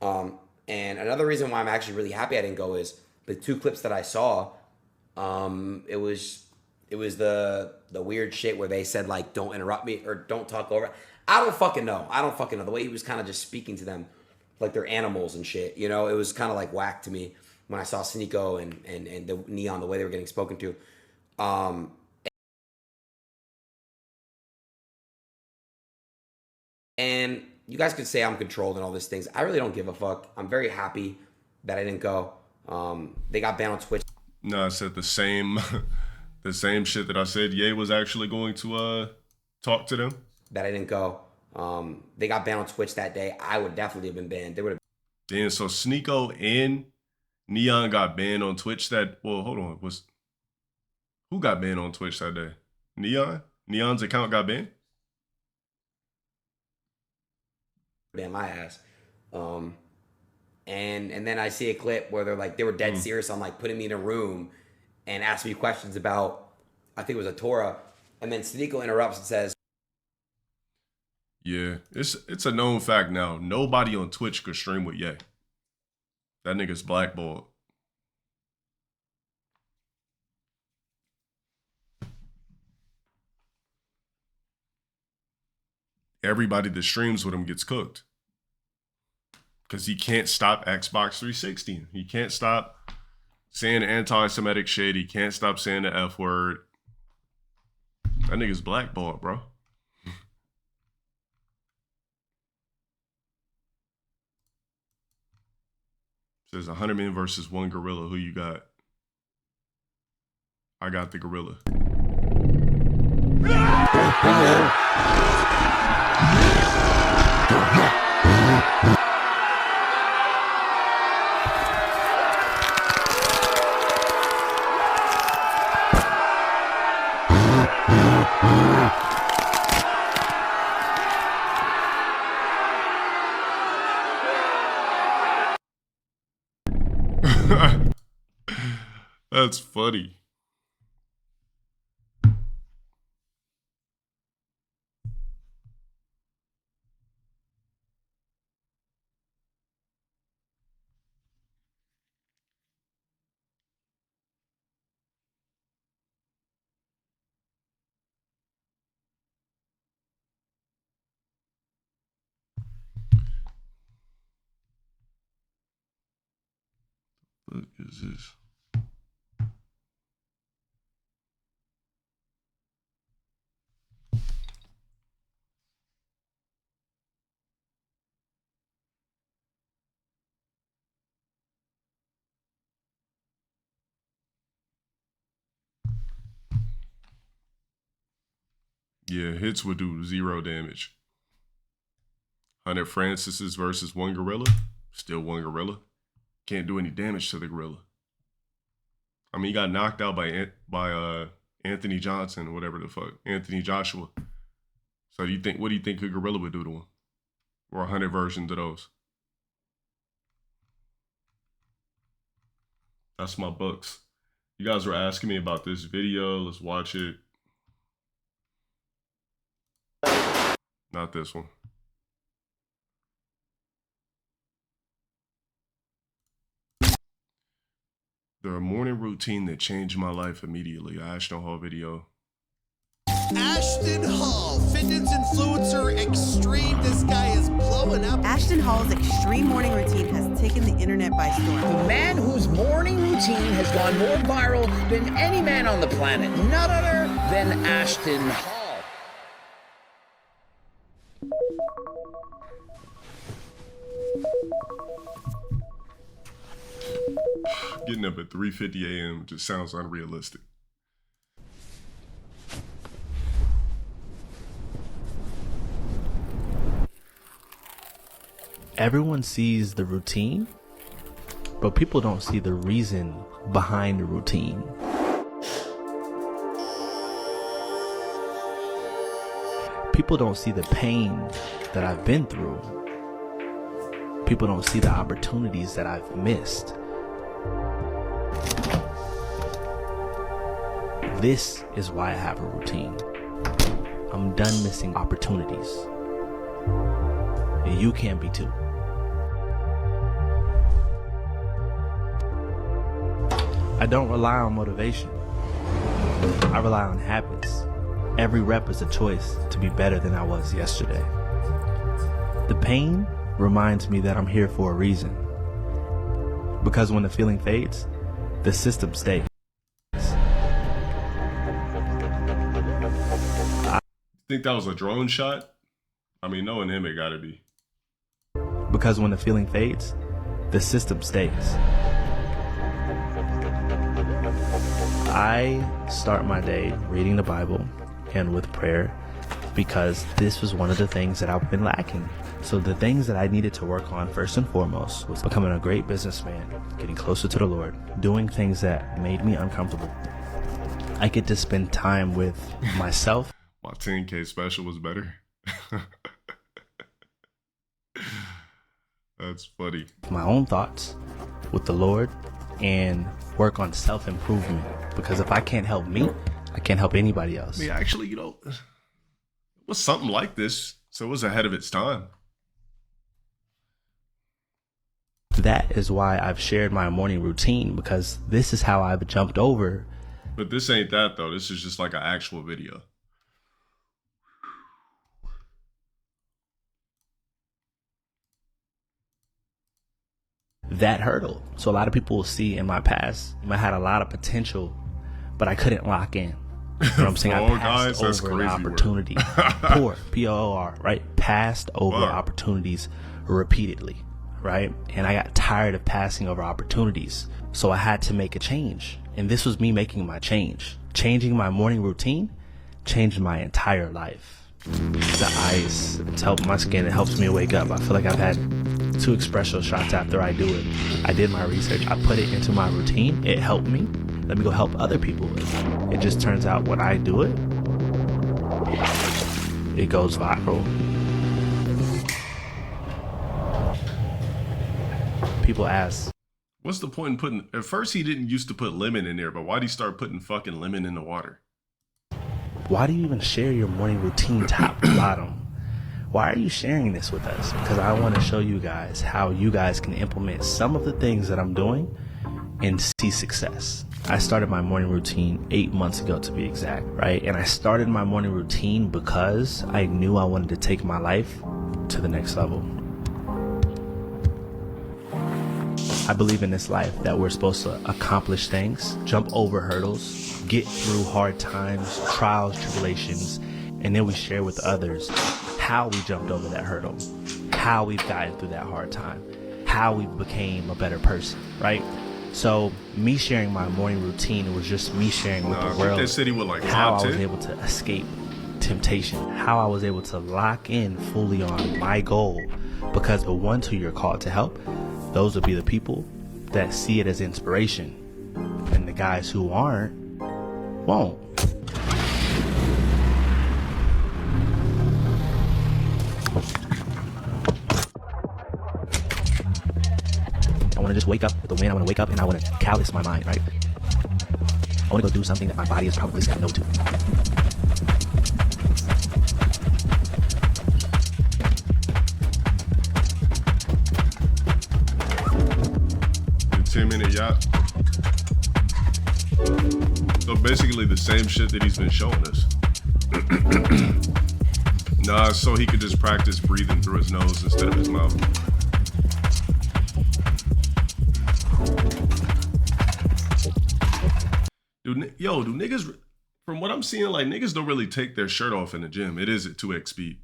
And another reason why I'm actually really happy I didn't go is the 2 clips that I saw, it was the weird shit where they said like, don't interrupt me or don't talk over. I don't fucking know. The way he was kind of just speaking to them like they're animals and shit. You know, it was kind of like whack to me when I saw Sneeko and the Neon, the way they were getting spoken to. And you guys could say I'm controlled and all these things. I really don't give a fuck. I'm very happy that I didn't go. They got banned on Twitch. No, I said the same shit that I said Ye was actually going to talk to them. That I didn't go. They got banned on Twitch that day. I would definitely have been banned. They would have. Damn, so Sneeko and Neon got banned on Twitch that, well, hold on. Who got banned on Twitch that day? Neon? Neon's account got banned? Ban my ass. And then I see a clip where they were dead serious on like putting me in a room and asking me questions about, I think it was a Torah. And then Sneeko interrupts and says, Yeah, it's a known fact now. Nobody on Twitch could stream with Ye. That nigga's blackballed. Everybody that streams with him gets cooked. Because he can't stop Xbox 360. He can't stop saying anti-Semitic shit. He can't stop saying the F word. That nigga's blackballed, bro. Says 100 men versus one gorilla. Who you got? I got the gorilla. That's funny. What is this? Yeah, hits would do 0 damage. 100 Francis's versus one gorilla. Still one gorilla. Can't do any damage to the gorilla. I mean, he got knocked out by Anthony Johnson or whatever the fuck. Anthony Joshua. So what do you think a gorilla would do to him? Or 100 versions of those? That's my books. You guys were asking me about this video. Let's watch it. Not this one. The morning routine that changed my life immediately. Ashton Hall video. Ashton Hall, fitness influencer extreme. This guy is blowing up. Ashton Hall's extreme morning routine has taken the internet by storm. The man whose morning routine has gone more viral than any man on the planet. None other than Ashton Hall. Getting up at 3:50 a.m. just sounds unrealistic. Everyone sees the routine, but people don't see the reason behind the routine. People don't see the pain that I've been through. People don't see the opportunities that I've missed. This is why I have a routine. I'm done missing opportunities. And you can be too. I don't rely on motivation. I rely on habits. Every rep is a choice to be better than I was yesterday. The pain reminds me that I'm here for a reason. Because when the feeling fades, the system stays. Think that was a drone shot? I mean, knowing him, it gotta be. Because when the feeling fades, the system stays. I start my day reading the Bible and with prayer because this was one of the things that I've been lacking. So the things that I needed to work on first and foremost was becoming a great businessman, getting closer to the Lord, doing things that made me uncomfortable. I get to spend time with myself. My 10K special was better. That's funny. My own thoughts with the Lord and work on self-improvement. Because if I can't help me, I can't help anybody else. I mean, actually, you know, it was something like this, so it was ahead of its time. That is why I've shared my morning routine, because this is how I've jumped over. But this ain't that, though. This is just like an actual video. That hurdle. So a lot of people will see in my past, I had a lot of potential, but I couldn't lock in. You know what I'm saying? I passed over an opportunity. Poor, P-O-O-R, right? Passed over opportunities repeatedly, right? And I got tired of passing over opportunities. So I had to make a change. And this was me making my change. Changing my morning routine changed my entire life. The ice, it's helped my skin, it helps me wake up. I feel like I've had 2 espresso shots after I do it. I did my research, I put it into my routine, it helped me. Let me go help other people with it. It just turns out when I do it, it goes viral. People ask, what's the point in putting, at first he didn't used to put lemon in there, but why'd he start putting fucking lemon in the water? why do you even share your morning routine top to bottom? Why are you sharing this with us? Because I want to show you guys how you guys can implement some of the things that I'm doing and see success. I started my morning routine 8 months ago, to be exact, right? And I started my morning routine because I knew I wanted to take my life to the next level. I believe in this life that we're supposed to accomplish things, jump over hurdles, get through hard times, trials, tribulations, and then we share with others how we jumped over that hurdle, how we've gotten through that hard time, how we became a better person, right? So me sharing my morning routine was just me sharing with the world how I was able to escape temptation, how I was able to lock in fully on my goal, because the ones who you're called to help, those will be the people that see it as inspiration, and the guys who aren't won't. I want to just wake up with the wind. I want to wake up and I want to callous my mind, right? I want to go do something that my body is probably saying no to. The 10-minute yacht. So basically the same shit that he's been showing us. Nah, so he could just practice breathing through his nose instead of his mouth. Do niggas, from what I'm seeing, like niggas don't really take their shirt off in the gym. It is at 2x speed.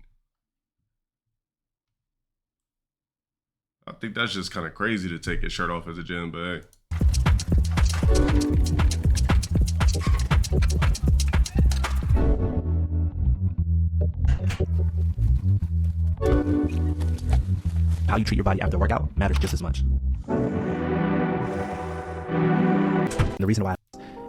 I think that's just kind of crazy to take your shirt off as a gym, but hey. How you treat your body after a workout matters just as much. And the reason why,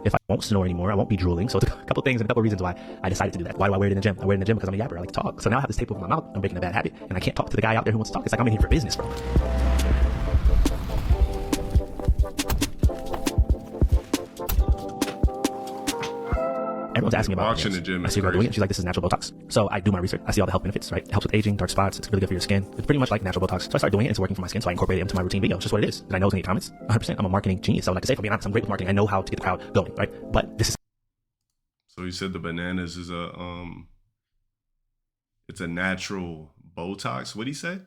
if I won't snore anymore, I won't be drooling. So it's a couple things and a couple reasons why I decided to do that. Why do I wear it in the gym? I wear it in the gym because I'm a yapper. I like to talk. So now I have this tape over my mouth. I'm breaking a bad habit, and I can't talk to the guy out there who wants to talk. It's like I'm in here for business, bro. Everyone's asking me about watching the gym. I see a girl doing it, and she's like, this is natural Botox. So I do my research. I see all the health benefits, right? It helps with aging, dark spots. It's really good for your skin. It's pretty much like natural Botox. So I started doing it, and it's working for my skin, so I incorporate it into my routine video. It's just what it is. Did I know it's going to get comments? 100%. I'm a marketing genius. I would like to say, if I'm being honest, I'm great with marketing. I know how to get the crowd going, right? But this is... So you said the bananas is it's a natural Botox. What'd he say?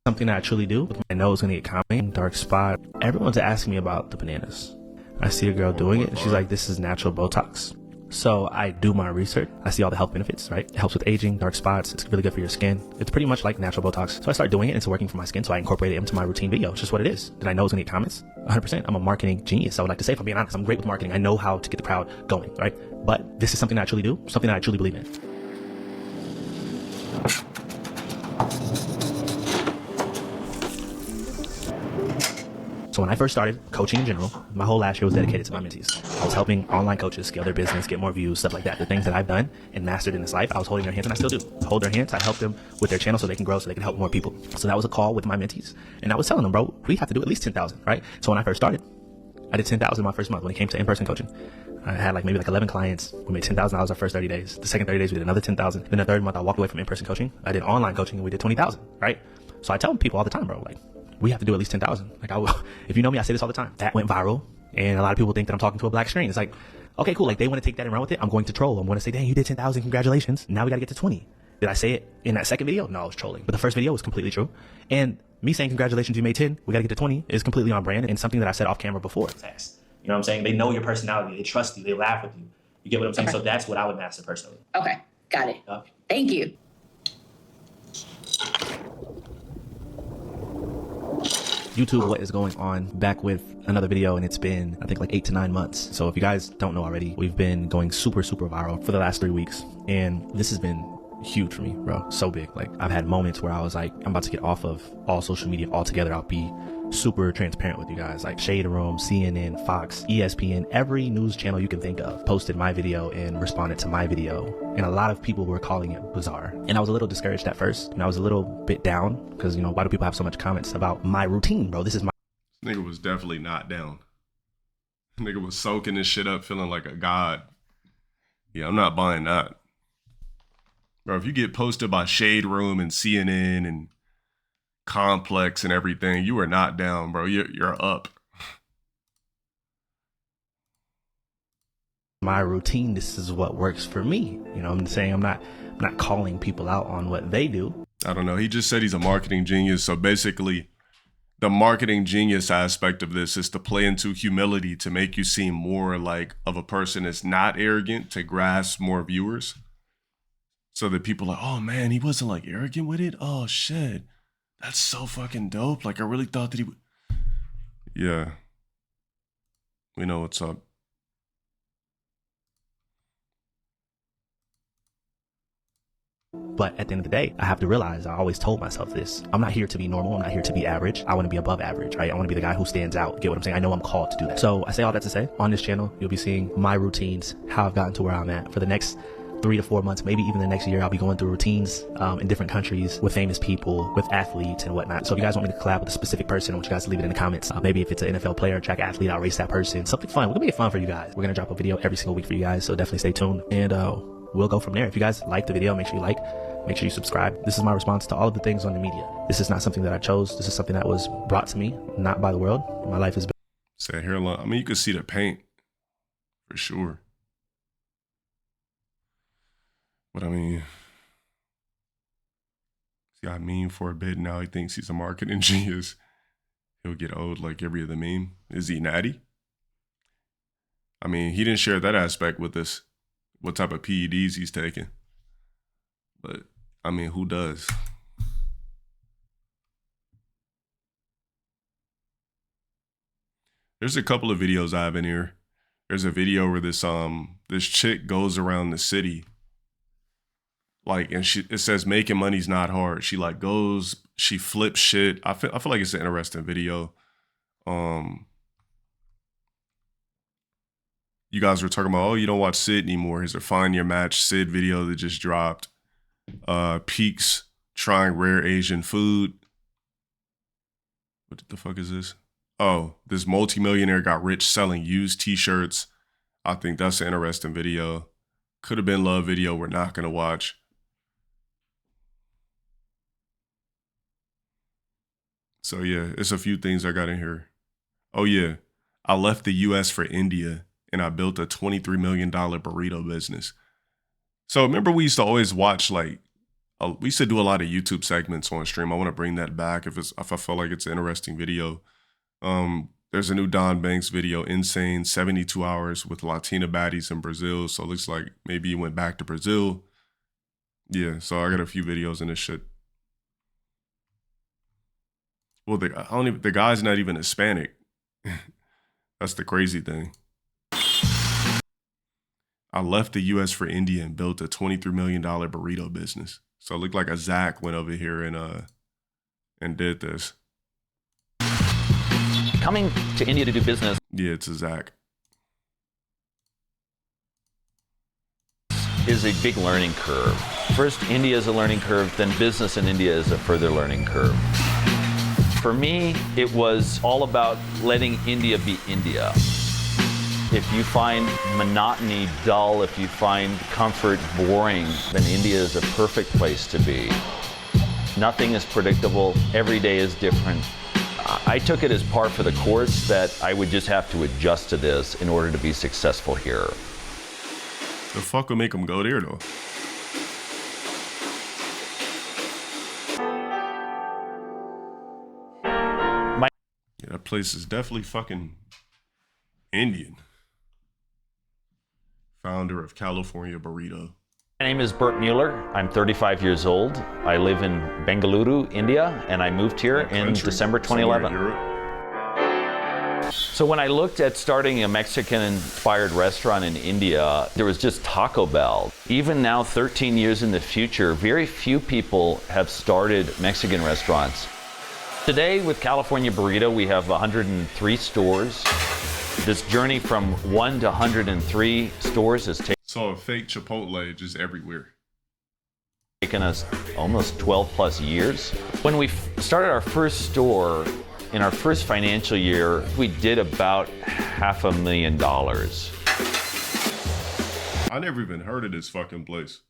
Something that I truly do. I know it's going to get comments, dark spot. Everyone's asking me about the bananas. I see a girl doing it, and she's like, this is natural Botox. So I do my research. I see all the health benefits, right? It helps with aging, dark spots. It's really good for your skin. It's pretty much like natural Botox. So I started doing it, and it's working for my skin, so I incorporate it into my routine video. It's just what it is. Did I know it was going to get comments? 100%. I'm a marketing genius. I would like to say, if I'm being honest, I'm great with marketing. I know how to get the crowd going, right? But this is something that I truly do, something that I truly believe in. So when I first started coaching in general, my whole last year was dedicated to my mentees. I was helping online coaches scale their business, get more views, stuff like that. The things that I've done and mastered in this life, I was holding their hands, and I still do. Hold their hands. I help them with their channel so they can grow, so they can help more people. So that was a call with my mentees. And I was telling them, bro, we have to do at least 10,000, right? So when I first started, I did 10,000 my first month when it came to in-person coaching. I had maybe 11 clients. We made $10,000 our first 30 days. The second 30 days, we did another 10,000. Then the third month, I walked away from in-person coaching. I did online coaching, and we did 20,000, right? So I tell people all the time, bro, we have to do at least 10,000. If you know me, I say this all the time. That went viral, and a lot of people think that I'm talking to a black screen. It's okay, cool. They want to take that and run with it. I'm going to troll. I'm going to say, dang, you did 10,000. Congratulations. Now we got to get to 20. Did I say it in that second video? No, I was trolling. But the first video was completely true. And me saying, congratulations, you made 10. We got to get to 20 is completely on brand and something that I said off camera before. You know what I'm saying? They know your personality. They trust you. They laugh with you. You get what I'm saying? Okay. So that's what I would master personally. Okay, got it. Thank you. YouTube, what is going on? Back with another video, and it's been, I think, 8 to 9 months. So if you guys don't know already, we've been going super viral for the last 3 weeks, and this has been huge for me, bro. So big. I've had moments where I was I'm about to get off of all social media altogether. I'll be super transparent with you guys. Shade Room, CNN, Fox, ESPN, every news channel you can think of posted my video and responded to my video, and a lot of people were calling it bizarre. And I was a little discouraged at first, and I was a little bit down because, why do people have so much comments about my routine, bro? This is my... Nigga was definitely not down. Nigga was soaking this shit up, feeling like a god. Yeah, I'm not buying that. Bro, if you get posted by Shade Room and CNN and Complex and everything, you are not down, bro. You're up. My routine, this is what works for me. I'm saying I'm not calling people out on what they do. I don't know. He just said he's a marketing genius. So basically, the marketing genius aspect of this is to play into humility to make you seem more like of a person that's not arrogant, to grasp more viewers. So that people are like, oh man, he wasn't arrogant with it. Oh shit. That's so fucking dope. I really thought that he would. Yeah. We know what's up. But at the end of the day, I have to realize, I always told myself this, I'm not here to be normal. I'm not here to be average. I want to be above average, right? I want to be the guy who stands out. Get what I'm saying? I know I'm called to do that. So I say all that to say, on this channel, you'll be seeing my routines, how I've gotten to where I'm at. For the next 3 to 4 months, maybe even the next year, I'll be going through routines in different countries with famous people, with athletes and whatnot. So if you guys want me to collab with a specific person, I want you guys to leave it in the comments. Maybe if it's an NFL player, track athlete, I'll race that person. Something fun. We're gonna make it fun for you guys. We're gonna drop a video every single week for you guys, so definitely stay tuned, and we'll go from there. If you guys like the video, make sure you like, make sure you subscribe. This is my response to all of the things on the media. This is not something that I chose. This is something that was brought to me, not by the world. My life has been... Say hairline. I mean, you can see the paint for sure. But I mean, he got mean for a bit. Now he thinks he's a marketing genius. He'll get old like every other meme. Is he natty? I mean, he didn't share that aspect with us, what type of PEDs he's taking. But I mean, who does? There's a couple of videos I have in here. There's a video where this chick goes around the city. And it says making money's not hard. She goes, she flips shit. I feel like it's an interesting video. You guys were talking about, oh, you don't watch Sid anymore. Here's a Find Your Match Sid video that just dropped. Peaks trying rare Asian food. What the fuck is this? Oh, this multimillionaire got rich selling used t-shirts. I think that's an interesting video. Could have been love video we're not gonna watch. So yeah, it's a few things I got in here. Oh yeah, I left the US for India and I built a $23 million burrito business. So remember we used to always watch we used to do a lot of YouTube segments on stream. I want to bring that back if I feel like it's an interesting video. There's a new Don Banks video, Insane 72 Hours with Latina baddies in Brazil. So it looks like maybe he went back to Brazil. Yeah, so I got a few videos in this shit. Well, the guy's not even Hispanic. That's the crazy thing. I left the US for India and built a $23 million burrito business. So it looked like a Zach went over here and did this. Coming to India to do business. Yeah, it's a Zach. Is a big learning curve. First, India is a learning curve, then business in India is a further learning curve. For me, it was all about letting India be India. If you find monotony dull, if you find comfort boring, then India is a perfect place to be. Nothing is predictable, every day is different. I took it as par for the course that I would just have to adjust to this in order to be successful here. The fuck would make them go there though? Yeah, that place is definitely fucking Indian. Founder of California Burrito. My name is Bert Mueller. I'm 35 years old. I live in Bengaluru, India, and I moved here in December 2011. So when I looked at starting a Mexican-inspired restaurant in India, there was just Taco Bell. Even now, 13 years in the future, very few people have started Mexican restaurants. Today, with California Burrito, we have 103 stores. This journey from 1 to 103 stores has So a fake Chipotle just everywhere. taken us almost 12 plus years. When we started our first store, in our first financial year, we did about $500,000. I never even heard of this fucking place.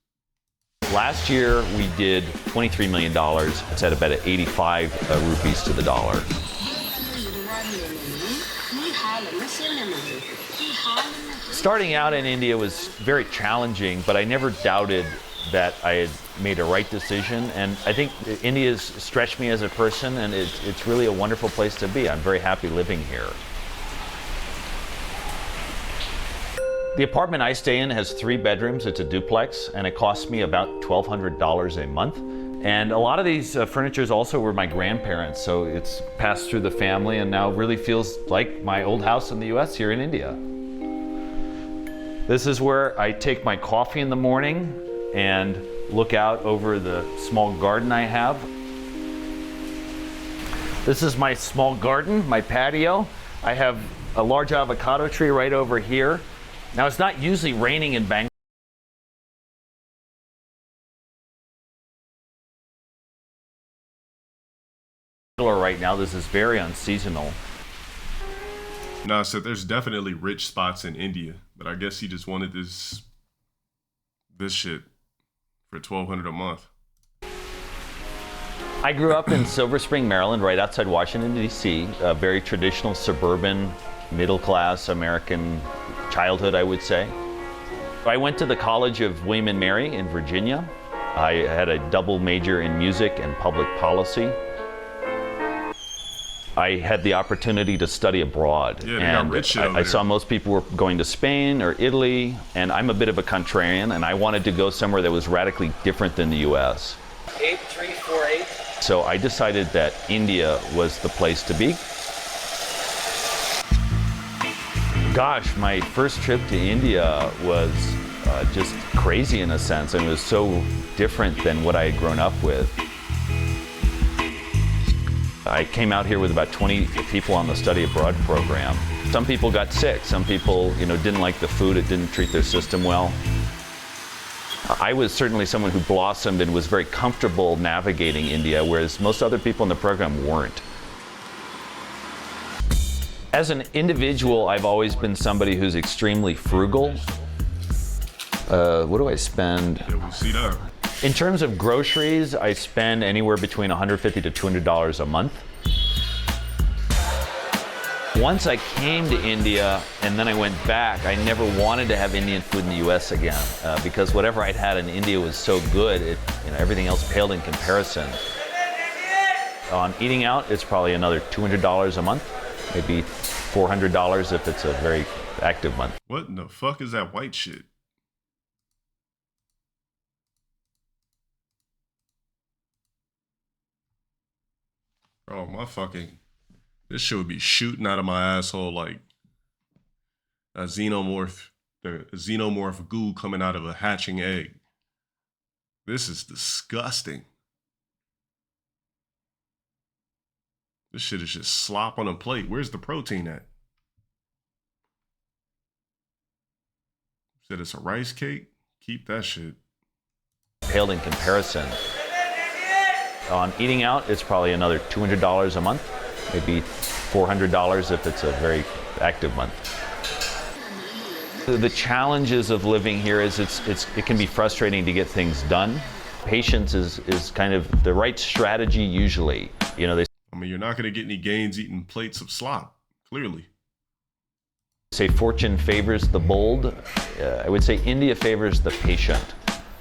Last year, we did $23 million. It's at about 85 rupees to the dollar. Starting out in India was very challenging, but I never doubted that I had made a right decision. And I think India's stretched me as a person, and it's really a wonderful place to be. I'm very happy living here. The apartment I stay in has 3 bedrooms. It's a duplex, and it costs me about $1,200 a month. And a lot of these furnitures also were my grandparents, so it's passed through the family and now really feels like my old house in the US here in India. This is where I take my coffee in the morning and look out over the small garden I have. This is my small garden, my patio. I have a large avocado tree right over here. Now, it's not usually raining in Bangalore right now. This is very unseasonal. Nah, so there's definitely rich spots in India, but I guess he just wanted this shit for $1,200 a month. I grew up in Silver Spring, Maryland, right outside Washington, D.C., a very traditional suburban, middle-class American childhood, I would say. I went to the College of William & Mary in Virginia. I had a double major in music and public policy. I had the opportunity to study abroad. Yeah, they got rich shit over I saw most people were going to Spain or Italy, and I'm a bit of a contrarian, and I wanted to go somewhere that was radically different than the US. 8348. So I decided that India was the place to be. Gosh, my first trip to India was just crazy in a sense, and it was so different than what I had grown up with. I came out here with about 20 people on the study abroad program. Some people got sick. Some people, didn't like the food. It didn't treat their system well. I was certainly someone who blossomed and was very comfortable navigating India, whereas most other people in the program weren't. As an individual, I've always been somebody who's extremely frugal. What do I spend? Yeah, we'll see that. In terms of groceries, I spend anywhere between $150 to $200 a month. Once I came to India and then I went back, I never wanted to have Indian food in the US again because whatever I'd had in India was so good, everything else paled in comparison. On eating out, it's probably another $200 a month, maybe $400 if it's a very active month. What in the fuck is that white shit? Oh, my fucking... This shit would be shooting out of my asshole like a xenomorph goo coming out of a hatching egg. This is disgusting. This shit is just slop on a plate. Where's the protein at? Said it's a rice cake? Keep that shit. Paled in comparison. On eating out, it's probably another $200 a month, maybe $400 if it's a very active month. The challenges of living here is it can be frustrating to get things done. Patience is kind of the right strategy usually. You know, I mean, you're not going to get any gains eating plates of slop, clearly. Say fortune favors the bold. I would say India favors the patient.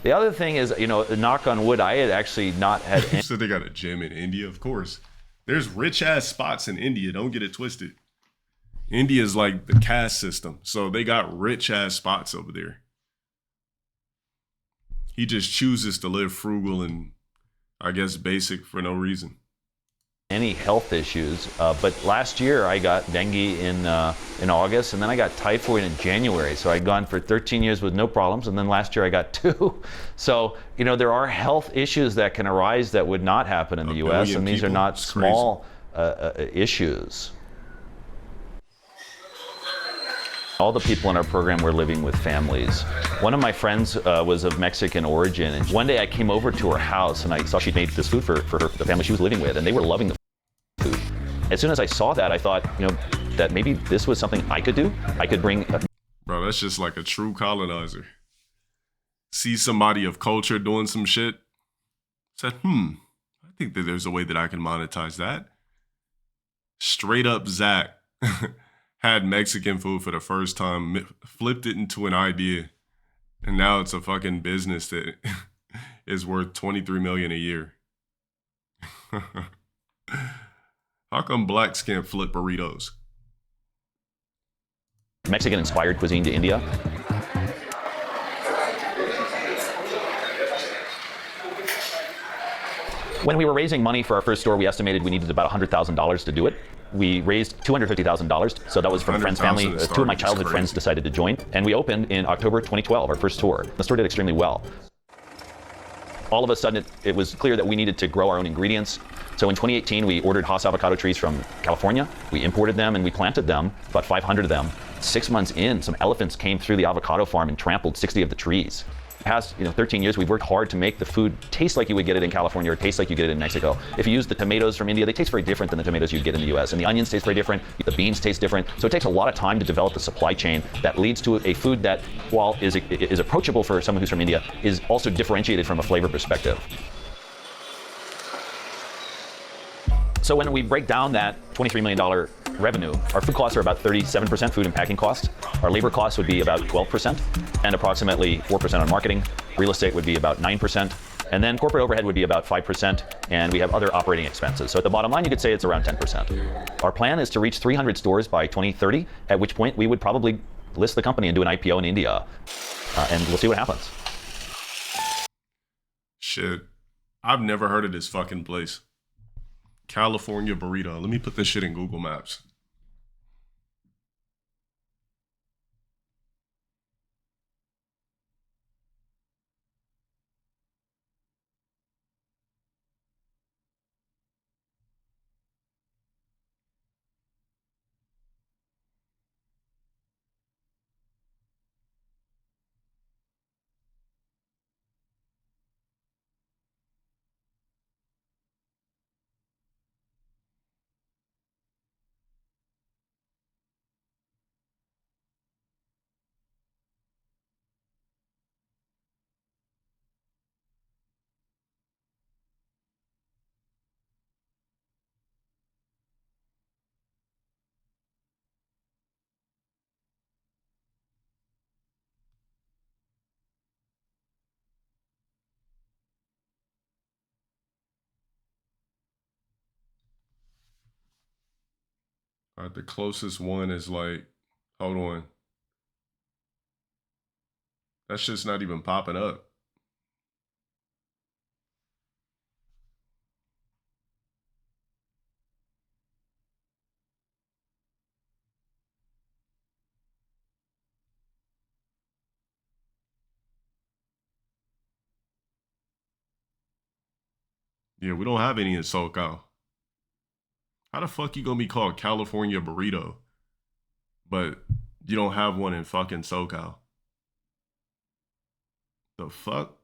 The other thing is, you know, knock on wood, I had actually not had any. So they got a gym in India, of course. There's rich ass spots in India, don't get it twisted. India's like the caste system, so they got rich ass spots over there. He just chooses to live frugal and, I guess, basic for no reason. Any health issues, but last year I got dengue in August, and then I got typhoid in January. So I'd gone for 13 years with no problems, and then last year I got 2. So, you know, there are health issues that can arise that would not happen in the U.S., and these are not small issues. All the people in our program were living with families. One of my friends was of Mexican origin, and one day I came over to her house and I saw she'd made this food for the family she was living with, and they were loving the food. As soon as I saw that, I thought, you know, that maybe this was something I could do. I could bring. Bro, that's just like a true colonizer. See somebody of culture doing some shit, said, I think that there's a way that I can monetize that. Straight up Zach had Mexican food for the first time, flipped it into an idea, and now it's a fucking business that is worth $23 million a year. How come blacks can't flip burritos? Mexican-inspired cuisine to India. When we were raising money for our first store, we estimated we needed about $100,000 to do it. We raised $250,000, so that was from friends, family. 2 of my childhood friends decided to join, and we opened in October 2012, our first store. The store did extremely well. All of a sudden, it was clear that we needed to grow our own ingredients. So in 2018, we ordered Haas avocado trees from California. We imported them and we planted them, about 500 of them. 6 months in, some elephants came through the avocado farm and trampled 60 of the trees. The past 13 years, we've worked hard to make the food taste like you would get it in California or taste like you get it in Mexico. If you use the tomatoes from India, they taste very different than the tomatoes you'd get in the US. And the onions taste very different, the beans taste different. So it takes a lot of time to develop the supply chain that leads to a food that, while is approachable for someone who's from India, is also differentiated from a flavor perspective. So when we break down that $23 million revenue, our food costs are about 37% food and packing costs. Our labor costs would be about 12% and approximately 4% on marketing. Real estate would be about 9%. And then corporate overhead would be about 5%. And we have other operating expenses. So at the bottom line, you could say it's around 10%. Our plan is to reach 300 stores by 2030, at which point we would probably list the company and do an IPO in India. And we'll see what happens. Shit. I've never heard of this fucking place. California burrito. Let me put this shit in Google Maps. All right, the closest one is like, hold on. That shit's not even popping up. Yeah, we don't have any in SoCal. How the fuck you gonna be called California burrito, but you don't have one in fucking SoCal? The fuck?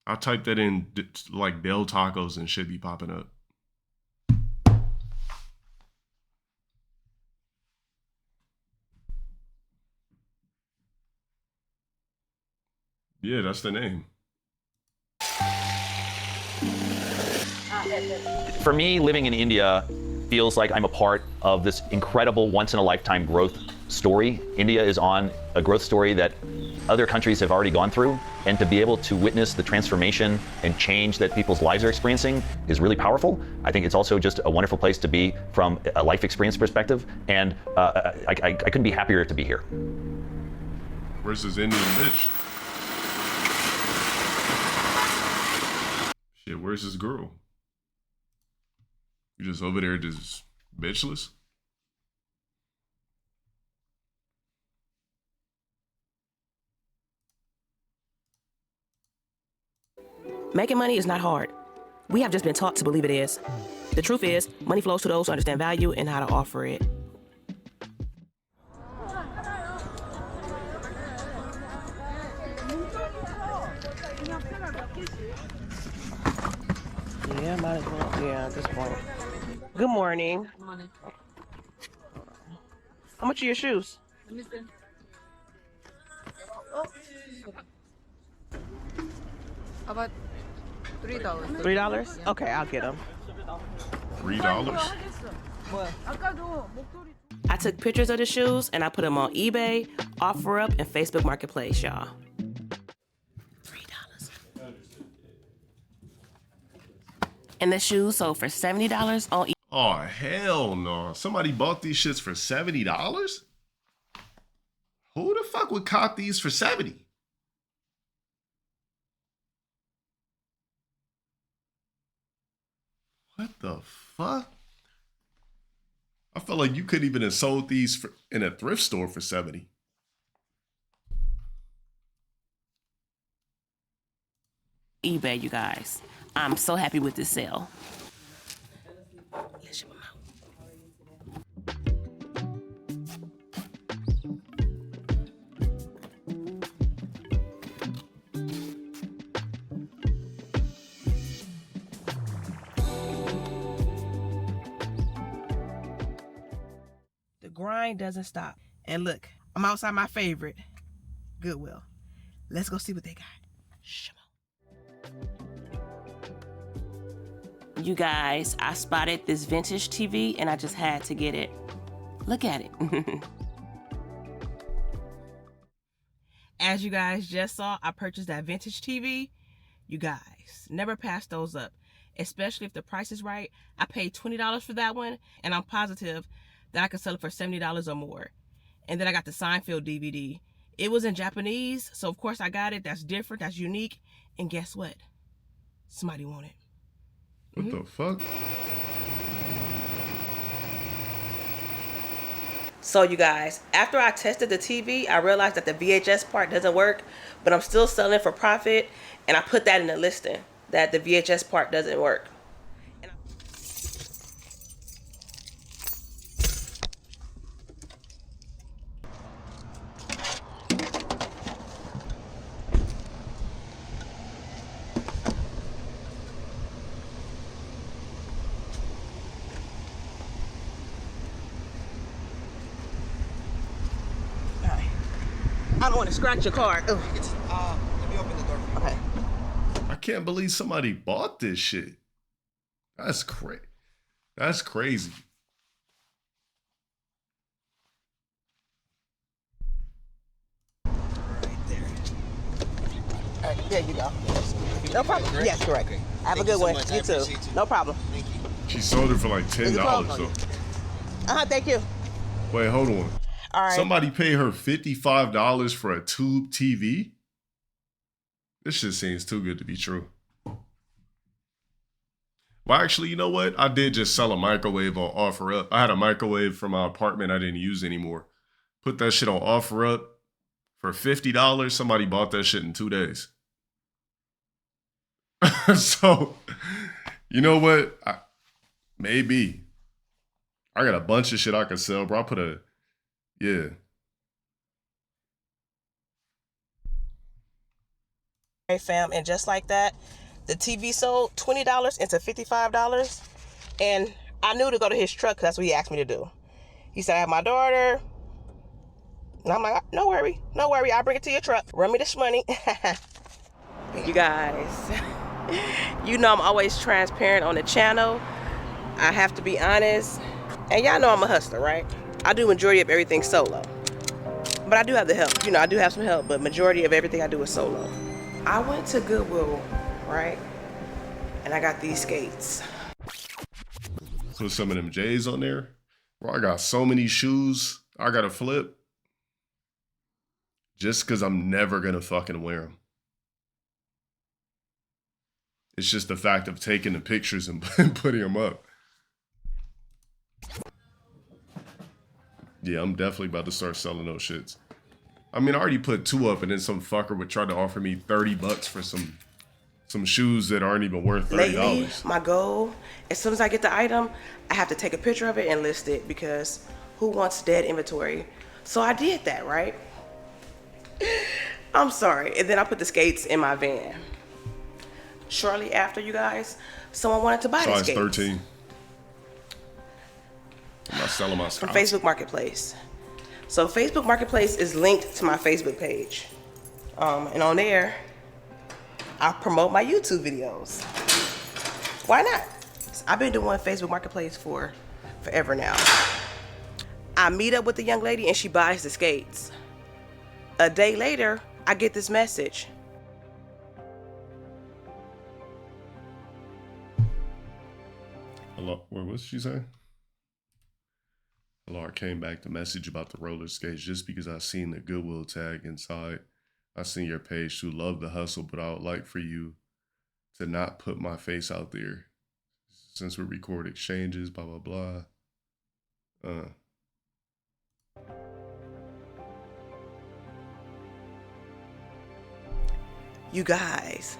I typed that in, like, Del Tacos and shit be popping up. Yeah, that's the name. For me, living in India feels like I'm a part of this incredible once-in-a-lifetime growth story. India is on a growth story that other countries have already gone through, and to be able to witness the transformation and change that people's lives are experiencing is really powerful. I think it's also just a wonderful place to be from a life experience perspective, and I couldn't be happier to be here. Where's this Indian bitch? Shit, where's this girl? You just over there just bitchless? Making money is not hard. We have just been taught to believe it is. The truth is, money flows to those who understand value and how to offer it. Yeah, might as well. Yeah, at this point. Good morning. Good morning. How much are your shoes? How about $3? $3? Okay, I'll get them. $3? I took pictures of the shoes and I put them on eBay, OfferUp, and Facebook Marketplace, y'all. $3. And the shoes sold for $70 on eBay. Oh, hell no. Somebody bought these shits for $70? Who the fuck would cop these for $70? What the fuck? I felt like you couldn't even have sold these in a thrift store for $70. eBay, you guys. I'm so happy with this sale. The grind doesn't stop. And look, I'm outside my favorite, Goodwill. Let's go see what they got. You guys, I spotted this vintage TV and I just had to get it. Look at it. As you guys just saw, I purchased that vintage TV. You guys, never pass those up, especially if the price is right. I paid $20 for that one, and I'm positive that I could sell it for $70 or more. And then I got the Seinfeld DVD. It was in Japanese, so of course I got it. That's different, that's unique. And guess what? Somebody want it. What the fuck? So you guys, after I tested the TV, I realized that the VHS part doesn't work, but I'm still selling it for profit, and I put that in the listing, that the VHS part doesn't work. I don't want to scratch your car. Let me open the door for you. Okay. I can't believe somebody bought this shit. That's crazy. That's crazy. All right, there you go. No problem. Yes, correct. Have a good one. You too. No problem. She sold it for like $10 though. Thank you. Wait, hold on. All right. Somebody paid her $55 for a tube TV? This shit seems too good to be true. Well, actually, you know what? I did just sell a microwave on OfferUp. I had a microwave from my apartment I didn't use anymore. Put that shit on OfferUp for $50. Somebody bought that shit in 2 days. So, you know what? Maybe. I got a bunch of shit I could sell, bro. I put a, yeah. Hey fam, and just like that, the TV sold $20 into $55. And I knew to go to his truck because that's what he asked me to do. He said, I have my daughter. And I'm like, no worry, I'll bring it to your truck. Run me this money. You guys, you know I'm always transparent on the channel. I have to be honest. And y'all know I'm a hustler, right? I do majority of everything solo. But I do have the help. You know, I do have some help, but majority of everything I do is solo. I went to Goodwill, right? And I got these skates. Put some of them J's on there. Bro, I got so many shoes I gotta flip. Just because I'm never gonna fucking wear them. It's just the fact of taking the pictures and putting them up. Yeah, I'm definitely about to start selling those shits. I mean, I already put 2 up and then some fucker would try to offer me 30 bucks for some shoes that aren't even worth $30. Lately, my goal, as soon as I get the item, I have to take a picture of it and list it because who wants dead inventory? So I did that, right? I'm sorry. And then I put the skates in my van. Shortly after, you guys, someone wanted to buy these skates. Size 13. I'm not selling my from scouts. Facebook Marketplace. So Facebook Marketplace is linked to my Facebook page. And on there, I promote my YouTube videos. Why not? I've been doing Facebook Marketplace for forever now. I meet up with the young lady and she buys the skates. A day later, I get this message. Hello, what did she say? Hello, I came back to message about the roller skates just because I seen the Goodwill tag inside. I seen your page too. Love the hustle, but I would like for you to not put my face out there. Since we record exchanges, blah, blah, blah. You guys,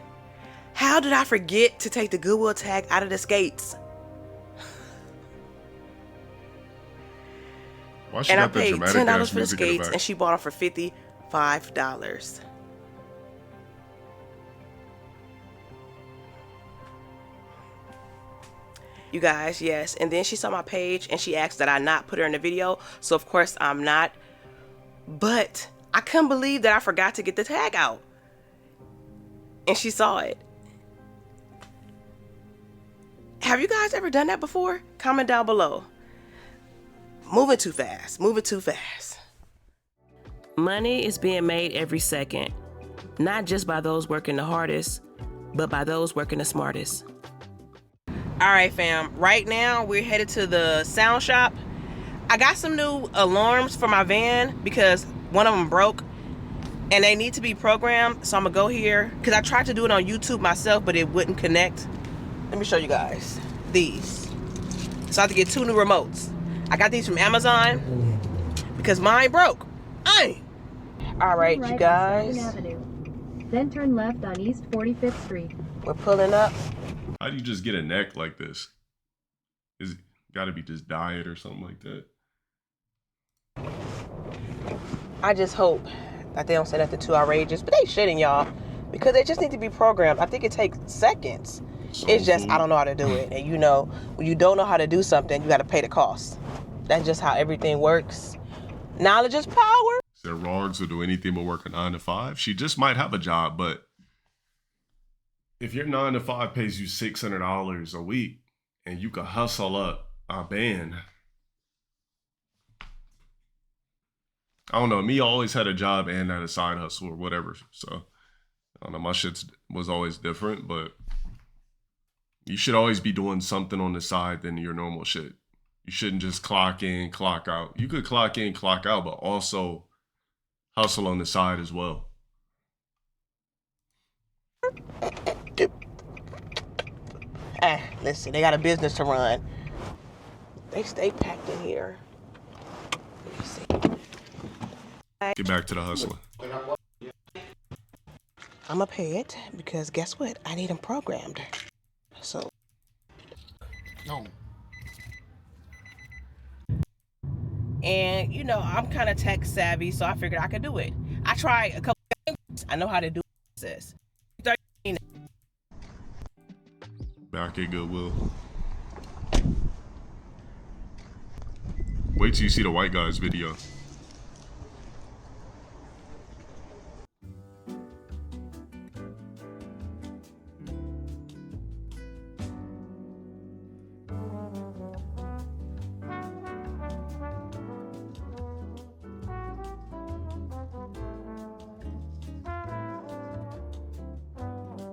how did I forget to take the Goodwill tag out of the skates? Why she And I got that paid dramatic $10 ass for the music in the skates back? and she bought them for $55. You guys, yes. And then she saw my page and she asked that I not put her in the video. So of course I'm not. But I couldn't believe that I forgot to get the tag out. And she saw it. Have you guys ever done that before? Comment down below. Moving too fast. Moving too fast. Money is being made every second. Not just by those working the hardest, but by those working the smartest. All right, fam. Right now, we're headed to the sound shop. I got some new alarms for my van because one of them broke and they need to be programmed. So I'm gonna go here because I tried to do it on YouTube myself, but it wouldn't connect. Let me show you guys these. So I have to get 2 new remotes. I got these from Amazon because mine broke. All right, you guys. Then turn left on East 45th Street. We're pulling up. How do you just get a neck like this? Is it gotta be just diet or something like that? I just hope that they don't say nothing too outrageous, but they shouldn't, y'all, because they just need to be programmed. I think it takes seconds. It's just, I don't know how to do it. And you know, when you don't know how to do something, you got to pay the cost. That's just how everything works. Knowledge is power. Said Rogs will do anything but work a 9 to 5. She just might have a job, but if your 9 to 5 pays you $600 a week and you can hustle up a band, I don't know. Me always had a job and had a side hustle or whatever. So I don't know. My shit was always different, but you should always be doing something on the side than your normal shit. You shouldn't just clock in, clock out. You could clock in, clock out, but also hustle on the side as well. Listen, they got a business to run. They stay packed in here. Let me see. Get back to the hustling. I'm gonna pay it because guess what? I need them programmed. So. No. And you know, I'm kind of tech savvy, so I figured I could do it. I tried a couple games. I know how to do this. Back at Goodwill. Wait till you see the white guy's video.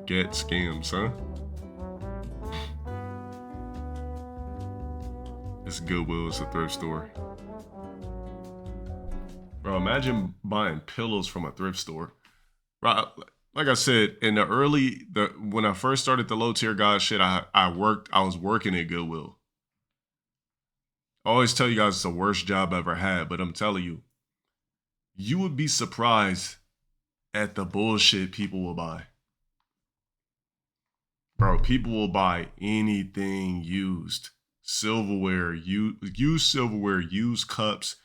Get scams, huh? It's Goodwill, it's a thrift store. Bro, imagine buying pillows from a thrift store. Bro, like I said, in the when I first started the LowTierGod shit, I was working at Goodwill. I always tell you guys it's the worst job I ever had, but I'm telling you, you would be surprised at the bullshit people will buy. Bro, people will buy anything used. Silverware, used silverware, used cups,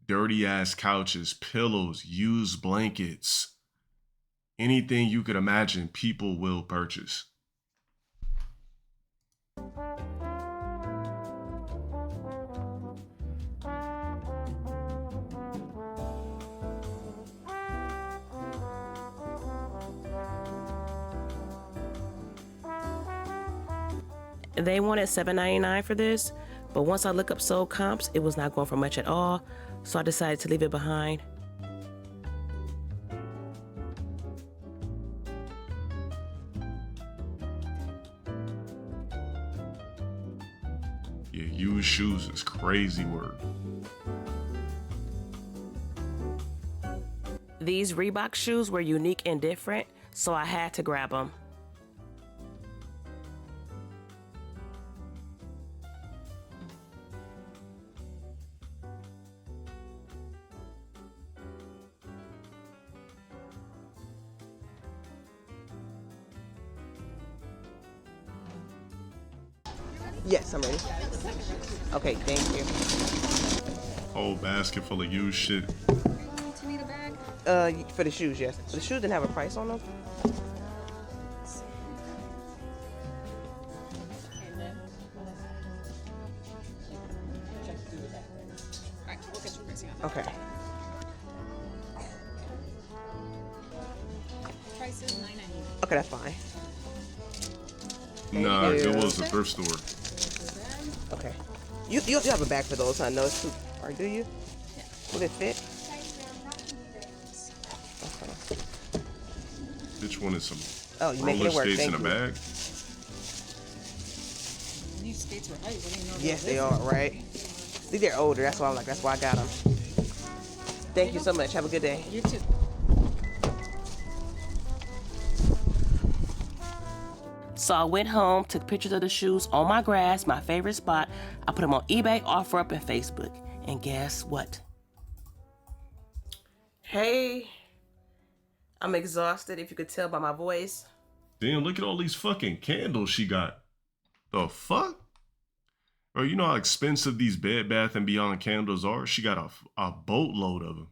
dirty ass couches, pillows, used blankets. Anything you could imagine, people will purchase. They wanted $7.99 for this, but once I look up sold comps, it was not going for much at all, so I decided to leave it behind. Yeah, used shoes is crazy work. These Reebok shoes were unique and different, so I had to grab them. Yes, I'm ready. Okay, thank you. Whole basket full of used shit. Do you need a bag? For the shoes, yes. The shoes didn't have a price on them. Okay. Price is $9.99. Okay, that's fine. Nah, it was a thrift store. Okay. You have a bag for those, huh? No, it's too. Or do you? Yeah. Will it fit? Okay. Which one is some you making it work. skates Thank in a you. bag? These skates were ice. I didn't know Yes, they are, right? See, they're older. That's why I'm like, that's why I got them. Thank you so much. Have a good day. You too. So I went home, took pictures of the shoes on my grass, my favorite spot. I put them on eBay, OfferUp, and Facebook. And guess what? Hey, I'm exhausted, if you could tell by my voice. Damn, look at all these fucking candles she got. The fuck? Bro, you know how expensive these Bed Bath & Beyond candles are? She got a boatload of them.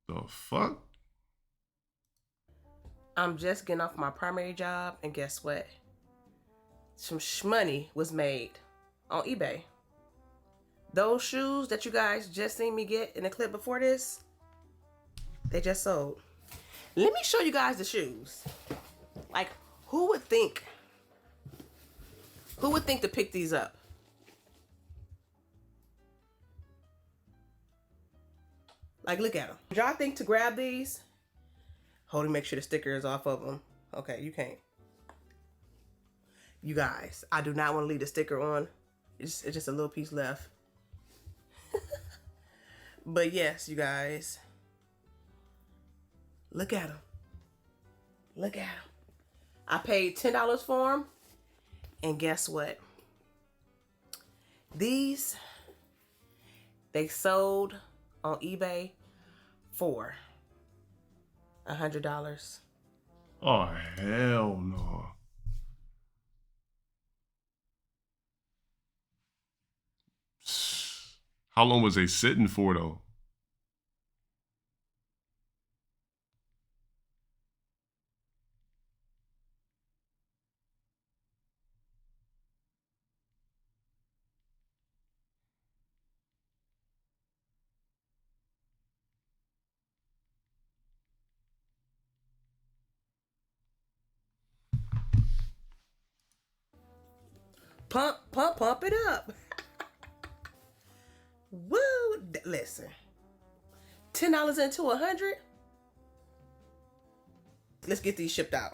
The fuck? I'm just getting off my primary job, and guess what? Some shmoney was made on eBay. Those shoes that you guys just seen me get in the clip before this, they just sold. Let me show you guys the shoes. Like, who would think to pick these up? Like, look at them. Did y'all think to grab these? Hold and make sure the sticker is off of them. Okay, you can't. You guys, I do not want to leave the sticker on. It's just a little piece left. But yes, you guys. Look at them. Look at them. I paid $10 for them. And guess what? These, they sold on eBay for $100. Oh, hell no. How long was they sitting for, though? Pump it up. Woo! Listen, $10 into $100. Let's get these shipped out.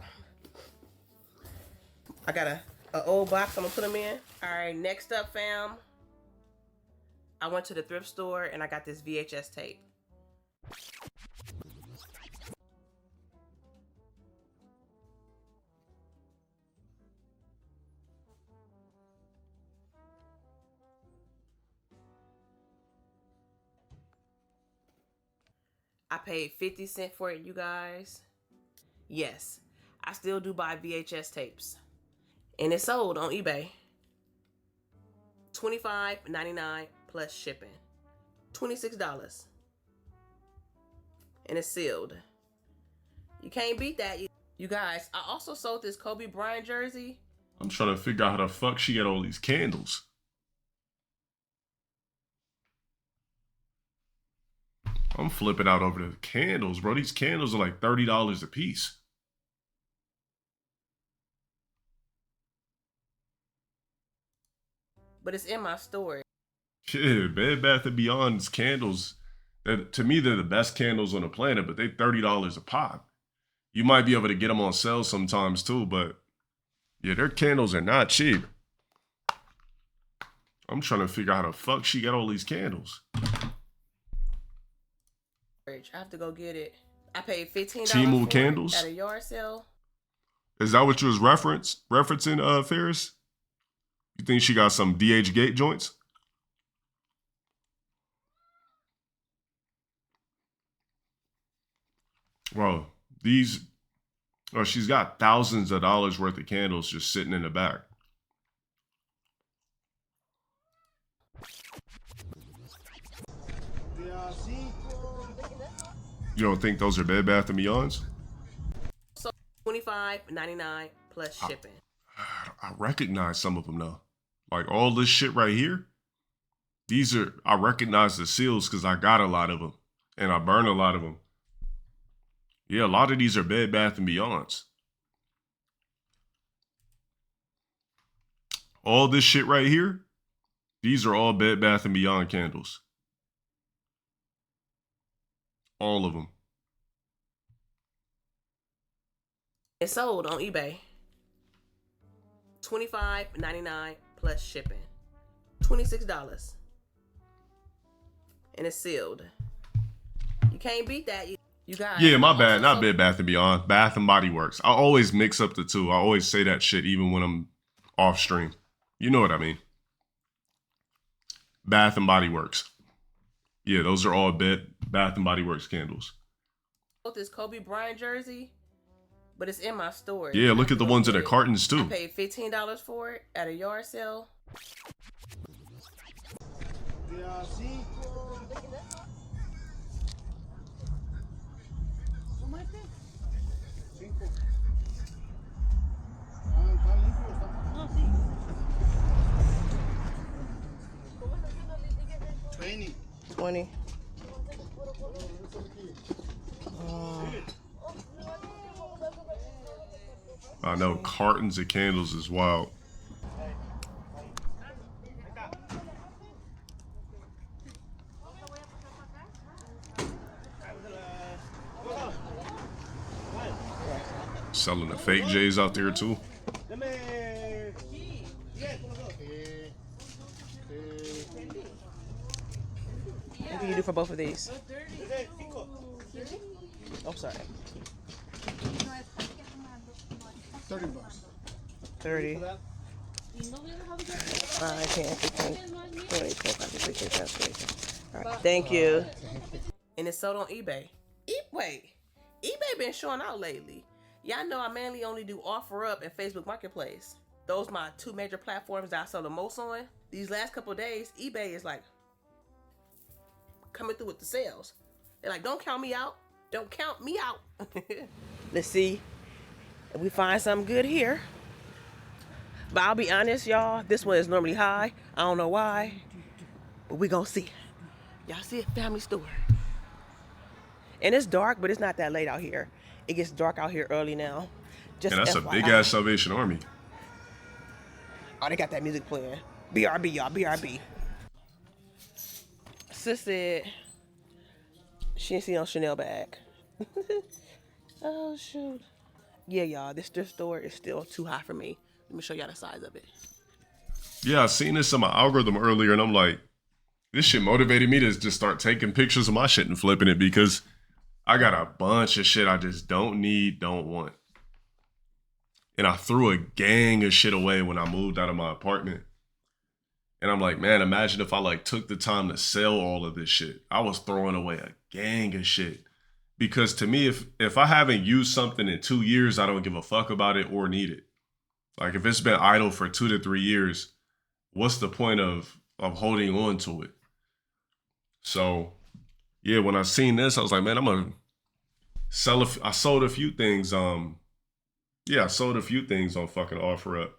I got a old box. I'm gonna put them in. All right. Next up, fam. I went to the thrift store and I got this VHS tape. I paid 50 cents for it, you guys. Yes, I still do buy VHS tapes. And it's sold on eBay. $25.99 plus shipping. $26. And it's sealed. You can't beat that. You guys, I also sold this Kobe Bryant jersey. I'm trying to figure out how the fuck she got all these candles. I'm flipping out over the candles, bro. These candles are like $30 a piece. But it's in my store. Yeah, Bed Bath & Beyond's candles, to me, they're the best candles on the planet, but they $30 a pop. You might be able to get them on sale sometimes too, but yeah, their candles are not cheap. I'm trying to figure out how the fuck she got all these candles. I have to go get it. I paid $15 Temu for candles? it at a yard sale. Is that what you was referencing, Ferris? You think she got some DH Gate joints? Bro, she's got thousands of dollars worth of candles just sitting in the back. You don't think those are Bed Bath & Beyond's? So $25.99 plus shipping. I recognize some of them though. Like all this shit right here. I recognize the seals because I got a lot of them. And I burn a lot of them. Yeah, a lot of these are Bed Bath & Beyond's. All this shit right here, these are all Bed Bath & Beyond candles. All of them. It's sold on eBay. $25.99 plus shipping. $26. And it's sealed. You can't beat that. You guys. Yeah, my bad. Not Bed Bath & Beyond. Bath & Body Works. I always mix up the two. I always say that shit even when I'm off stream. You know what I mean. Bath & Body Works. Yeah, those are all Bath & Body Works candles. This Kobe Bryant jersey, but it's in my store. Yeah, look at the ones in the cartons too. I paid $15 for it at a yard sale. $20. I know cartons of candles is wild. Selling the fake J's out there too. What can you do for both of these? Oh, sorry. 30 bucks. 30. 5, 10, 15, 20, 25, 26, 27, 28. All right, thank you. And it's sold on eBay. Wait, eBay been showing out lately. Y'all know I mainly only do OfferUp and Facebook Marketplace. Those my two major platforms that I sell the most on. These last couple of days, eBay is like coming through with the sales. They're like, don't count me out. Don't count me out. Let's see if we find something good here. But I'll be honest, y'all, this one is normally high. I don't know why, but we gonna see. Y'all see it, family store. And it's dark, but it's not that late out here. It gets dark out here early now. Just And that's FYI. a big ass Salvation Army. Oh, they got that music playing. BRB, y'all, BRB. Sis said she didn't see no Chanel bag. Oh, shoot. Yeah, y'all, this thrift store is still too high for me. Let me show y'all the size of it. Yeah, I seen this in my algorithm earlier, and I'm like, this shit motivated me to just start taking pictures of my shit and flipping it because I got a bunch of shit I just don't need, don't want. And I threw a gang of shit away when I moved out of my apartment. And I'm like, man, imagine if I like took the time to sell all of this shit. I was throwing away a gang of shit. Because to me, if I haven't used something in 2 years, I don't give a fuck about it or need it. Like if it's been idle for 2 to 3 years, what's the point of holding on to it? So yeah, when I seen this, I was like, man, I'm gonna sell. I sold a few things. Yeah, I sold a few things on fucking OfferUp.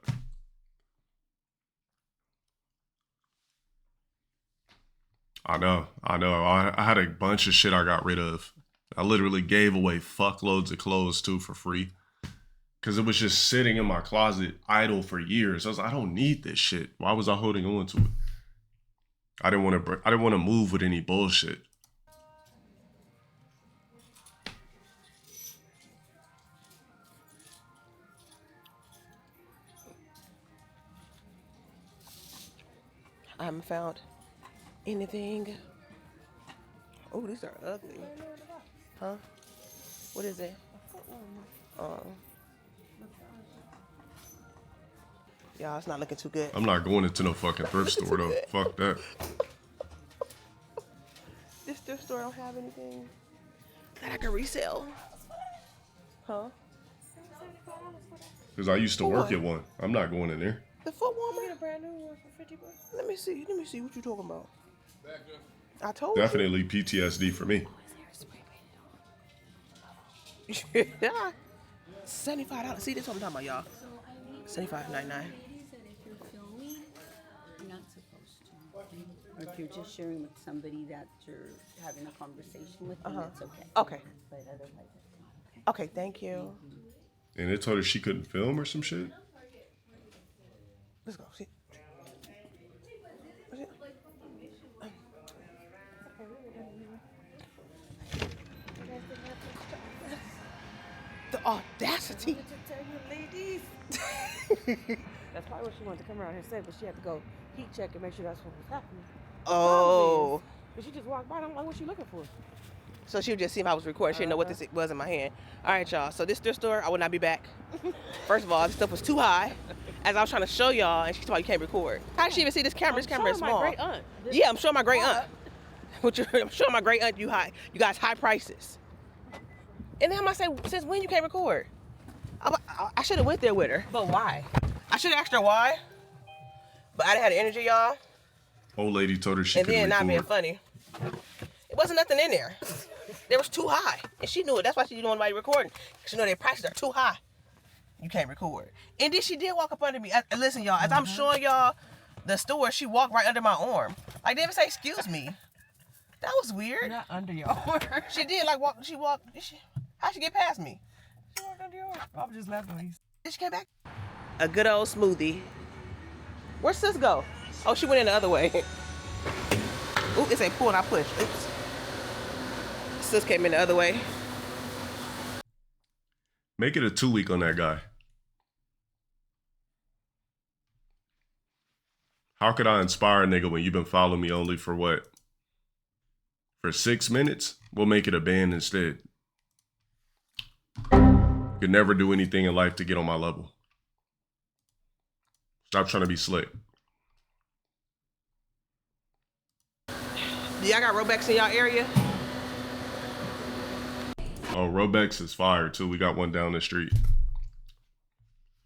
I know. I had a bunch of shit I got rid of. I literally gave away fuckloads of clothes too for free. Cause it was just sitting in my closet idle for years. I was like, I don't need this shit. Why was I holding on to it? I didn't want to move with any bullshit. I haven't found anything. Oh, these are ugly. Huh? What is it? Y'all, it's not looking too good. I'm not going into no fucking thrift store though. Fuck that. This thrift store don't have anything that I can resell. Huh? Because I used to work at one. I'm not going in there. The Foot Warmer? Get a brand new one for $50. Let me see what you talking about. I told Definitely PTSD for me. you. Yeah. $75. See, this is what I'm talking about, y'all. $75.99. If you're just sharing with somebody that you're having a conversation with, then that's okay. Okay. But otherwise, it's not okay. Okay, thank you. And they told her she couldn't film or some shit? Let's go. See. The audacity. That's probably what she wanted to come around here and say, but she had to go heat check and make sure that's what was happening. Oh. But she just walked by and I'm like, what's she looking for? So she would just see if I was recording. She didn't know what this was in my hand. All right, y'all. So this thrift store, I would not be back. First of all, this stuff was too high. As I was trying to show y'all, and she told me you can't record. How did she even see this camera? This camera is small. My great aunt. Yeah, I'm showing my great aunt. I'm showing my great aunt you guys high prices. And then I'm gonna say, since when you can't record? I should have went there with her. But why? I should have asked her why. But I didn't have the energy, y'all. Old lady told her she couldn't And then record. not being funny. It wasn't nothing in there. They was too high. And she knew it. That's why she didn't want anybody recording. Because she know their prices are too high. You can't record. And then she did walk up under me. Listen, y'all, as I'm showing y'all the store, she walked right under my arm. Like, they even say, excuse me. That was weird. Not under your arm. She did, like, how'd she get past me? She walked under your arm. Probably just left when Did she get back? A good old smoothie. Where'd sis go? Oh, she went in the other way. Ooh, it's a pull and I push. Oops. Sis came in the other way. Make it a 2-week on that guy. How could I inspire a nigga when you've been following me only for what? For 6 minutes? We'll make it a band instead. Could never do anything in life to get on my level. Stop trying to be slick. Do y'all got Robex in y'all area? Oh, Robex is fire too. We got one down the street.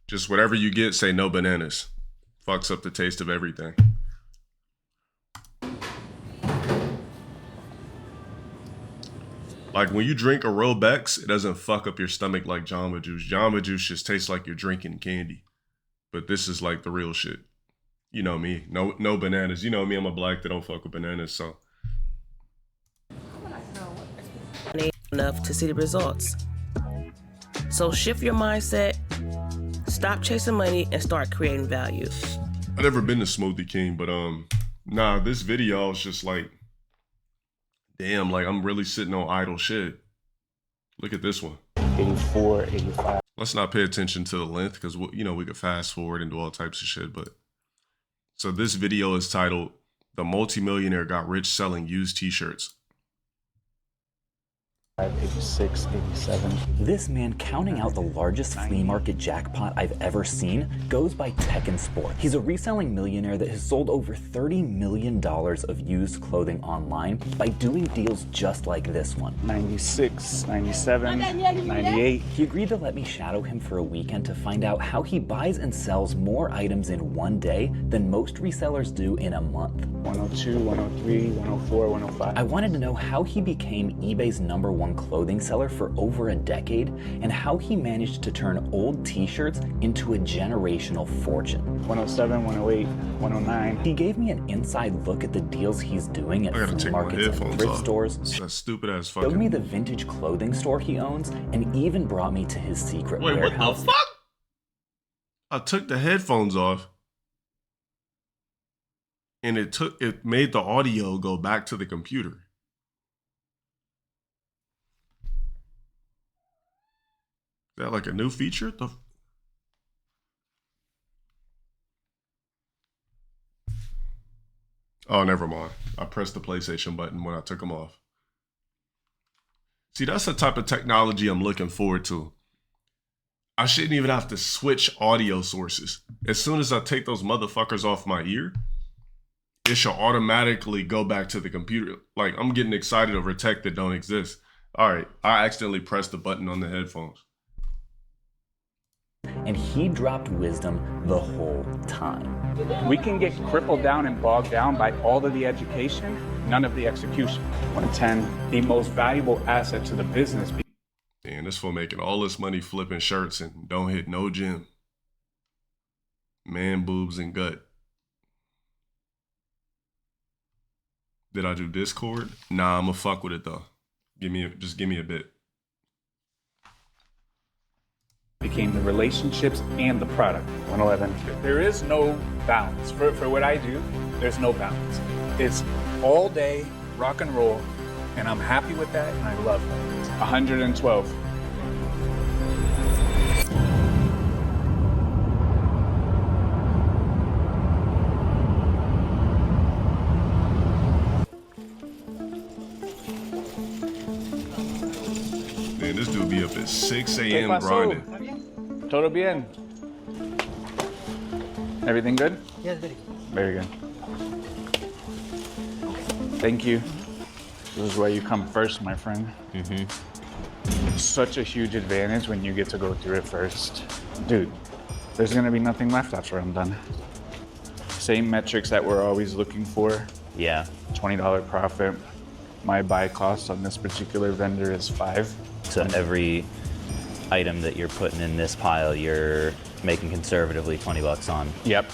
Just whatever you get, say no bananas. Fucks up the taste of everything. Like when you drink a Robex, it doesn't fuck up your stomach like Jamba Juice. Jamba Juice just tastes like you're drinking candy. But this is like the real shit. You know me. No bananas. You know me, I'm a black that don't fuck with bananas, so. Enough to see the results. So shift your mindset, stop chasing money, and start creating value. I've never been to Smoothie King, but nah, this video is just like, damn, like I'm really sitting on idle shit. Look at this one. 84, 85. Let's not pay attention to the length because, you know, we could fast forward and do all types of shit. But so this video is titled, "The Multimillionaire Got Rich Selling Used T-Shirts." 86, 87. This man, counting out the largest flea market jackpot I've ever seen, goes by Tekken Sport. He's a reselling millionaire that has sold over $30 million of used clothing online by doing deals just like this one. 96, 97, 98. He agreed to let me shadow him for a weekend to find out how he buys and sells more items in one day than most resellers do in a month. 102, 103, 104, 105. I wanted to know how he became eBay's #1 clothing seller for over a decade and how he managed to turn old t-shirts into a generational fortune. 107, 108, 109. He gave me an inside look at the deals he's doing at flea markets and thrift stores. That stupid ass fucking. Showed me the vintage clothing store he owns and even brought me to his secret warehouse. What the fuck? I took the headphones off and it made the audio go back to the computer. Is that like a new feature? Oh, never mind. I pressed the PlayStation button when I took them off. See, that's the type of technology I'm looking forward to. I shouldn't even have to switch audio sources. As soon as I take those motherfuckers off my ear, it should automatically go back to the computer. Like, I'm getting excited over tech that don't exist. All right, I accidentally pressed the button on the headphones. And he dropped wisdom the whole time. We can get crippled down and bogged down by all of the education, none of the execution. 110, the most valuable asset to the business. Damn, this fool making all this money flipping shirts and don't hit no gym. Man, boobs, and gut. Did I do Discord? Nah, I'ma fuck with it though. Just give me a bit. Became the relationships and the product. 111. There is no balance. For what I do, there's no balance. It's all day rock and roll, and I'm happy with that, and I love that. 112. Man, this dude be up at 6 a.m. grinding. Todo bien. Everything good? Yes, very good. Very good. Thank you. This is where you come first, my friend. Such a huge advantage when you get to go through it first. Dude, there's gonna be nothing left after I'm done. Same metrics that we're always looking for. Yeah. $20 profit. My buy cost on this particular vendor is $5. So every item that you're putting in this pile, you're making conservatively 20 bucks on. Yep.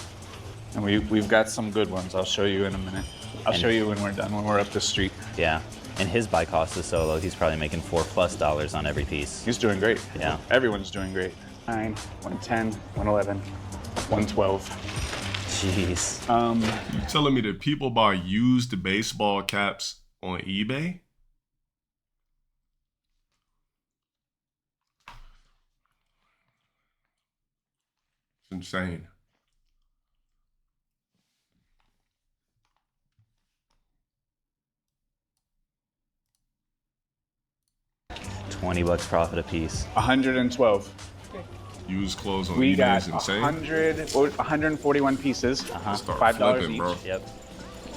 And we've got some good ones. I'll show you in a minute. I'll show you when we're done, when we're up the street. Yeah. And his buy cost is so low, he's probably making $4+ on every piece. He's doing great. Yeah. Everyone's doing great. 9, 110, 111, 112. Jeez. You telling me that people buy used baseball caps on eBay? It's insane. $20 profit a piece. 112. Used clothes on We eBay got is insane. 141 pieces. $5 Start each. flipping, bro. Yep.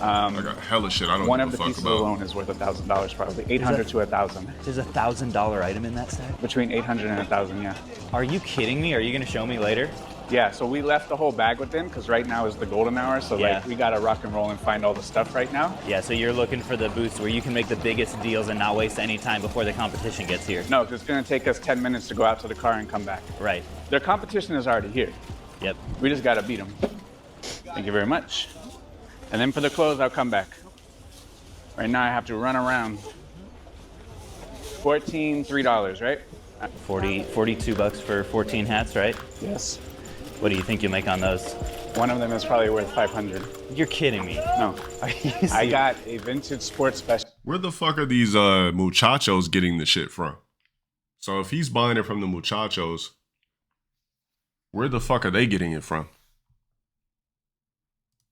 I got hella shit. I don't One give of the a fuck pieces about. alone is worth $1,000 probably. 800 to 1,000. There's a $1,000 item in that set? Between 800 and 1,000, yeah. Are you kidding me? Are you gonna show me later? Yeah, so we left the whole bag with them because right now is the golden hour. So like we gotta rock and roll and find all the stuff right now. Yeah, so you're looking for the booths where you can make the biggest deals and not waste any time before the competition gets here. No, 'cause it's gonna take us 10 minutes to go out to the car and come back. Right. Their competition is already here. Yep. We just gotta beat them. Thank you very much. And then for the clothes, I'll come back. Right now I have to run around. $3, right? 42 bucks for 14 hats, right? Yes. What do you think you'll make on those? One of them is probably worth 500. You're kidding me. No. I got a vintage sports special. Where the fuck are these muchachos getting the shit from? So if he's buying it from the muchachos, where the fuck are they getting it from?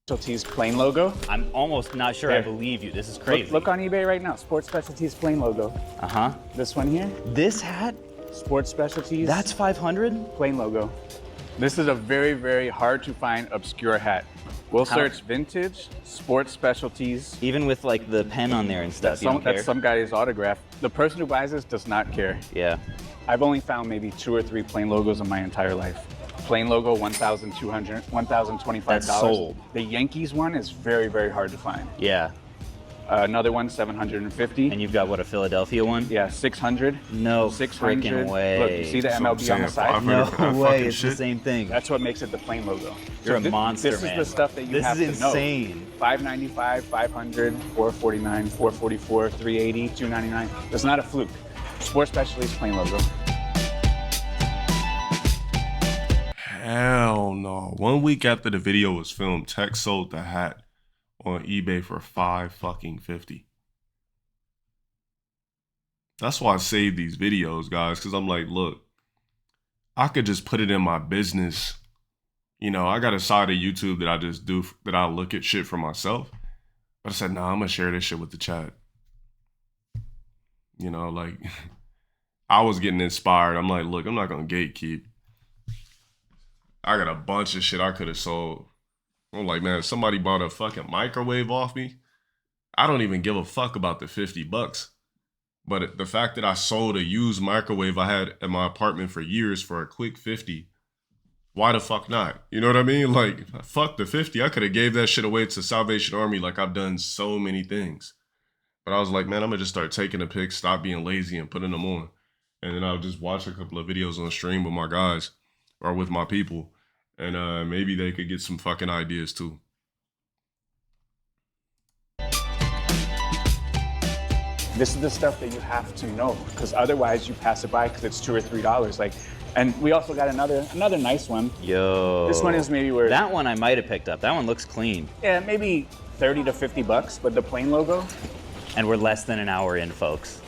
Specialties plain logo. I'm almost not sure I believe you. This is crazy. Look on eBay right now. Sports Specialties plain logo. Uh-huh. This one here. This hat? Sports Specialties. That's 500? Plain logo. This is a very, very hard to find obscure hat. We'll search vintage, sports specialties. Even with like the pen on there and stuff, That's some guy's autograph. The person who buys this does not care. Yeah. I've only found maybe 2 or 3 plain logos in my entire life. Plain logo, $1,200, $1,025. That's sold. The Yankees one is very, very hard to find. Yeah. Another one, $750. And you've got what, a Philadelphia one? Yeah, $600. No 600. freaking way. Look, you see the MLB on the side? No way, it's the same thing. That's what makes it the plain logo. You're a monster, This man. is the stuff that you have to know. This is insane. $595, $500, $449, $444, $380, $299. It's not a fluke. Sports Specialties plain logo. Hell no. 1 week after the video was filmed, Tech sold the hat on eBay for $550. That's why I saved these videos, guys, because I'm like, look, I could just put it in my business. You know, I got a side of YouTube that I just do, that I look at shit for myself. But I said, nah, I'm going to share this shit with the chat. You know, like, I was getting inspired. I'm like, look, I'm not going to gatekeep. I got a bunch of shit I could have sold. I'm like, man, if somebody bought a fucking microwave off me, I don't even give a fuck about the 50 bucks. But the fact that I sold a used microwave I had in my apartment for years for a quick 50, why the fuck not? You know what I mean? Like, fuck the 50. I could have gave that shit away to Salvation Army like I've done so many things. But I was like, man, I'm going to just start taking the pics, stop being lazy and putting them on. And then I'll just watch a couple of videos on stream with my guys or with my people. And maybe they could get some fucking ideas too. This is the stuff that you have to know, because otherwise you pass it by because it's $2 or $3. Like, and we also got another nice one. Yo. This one is maybe worth. That one I might have picked up. That one looks clean. Yeah, maybe 30 to 50 bucks, but the plain logo. And we're less than an hour in, folks.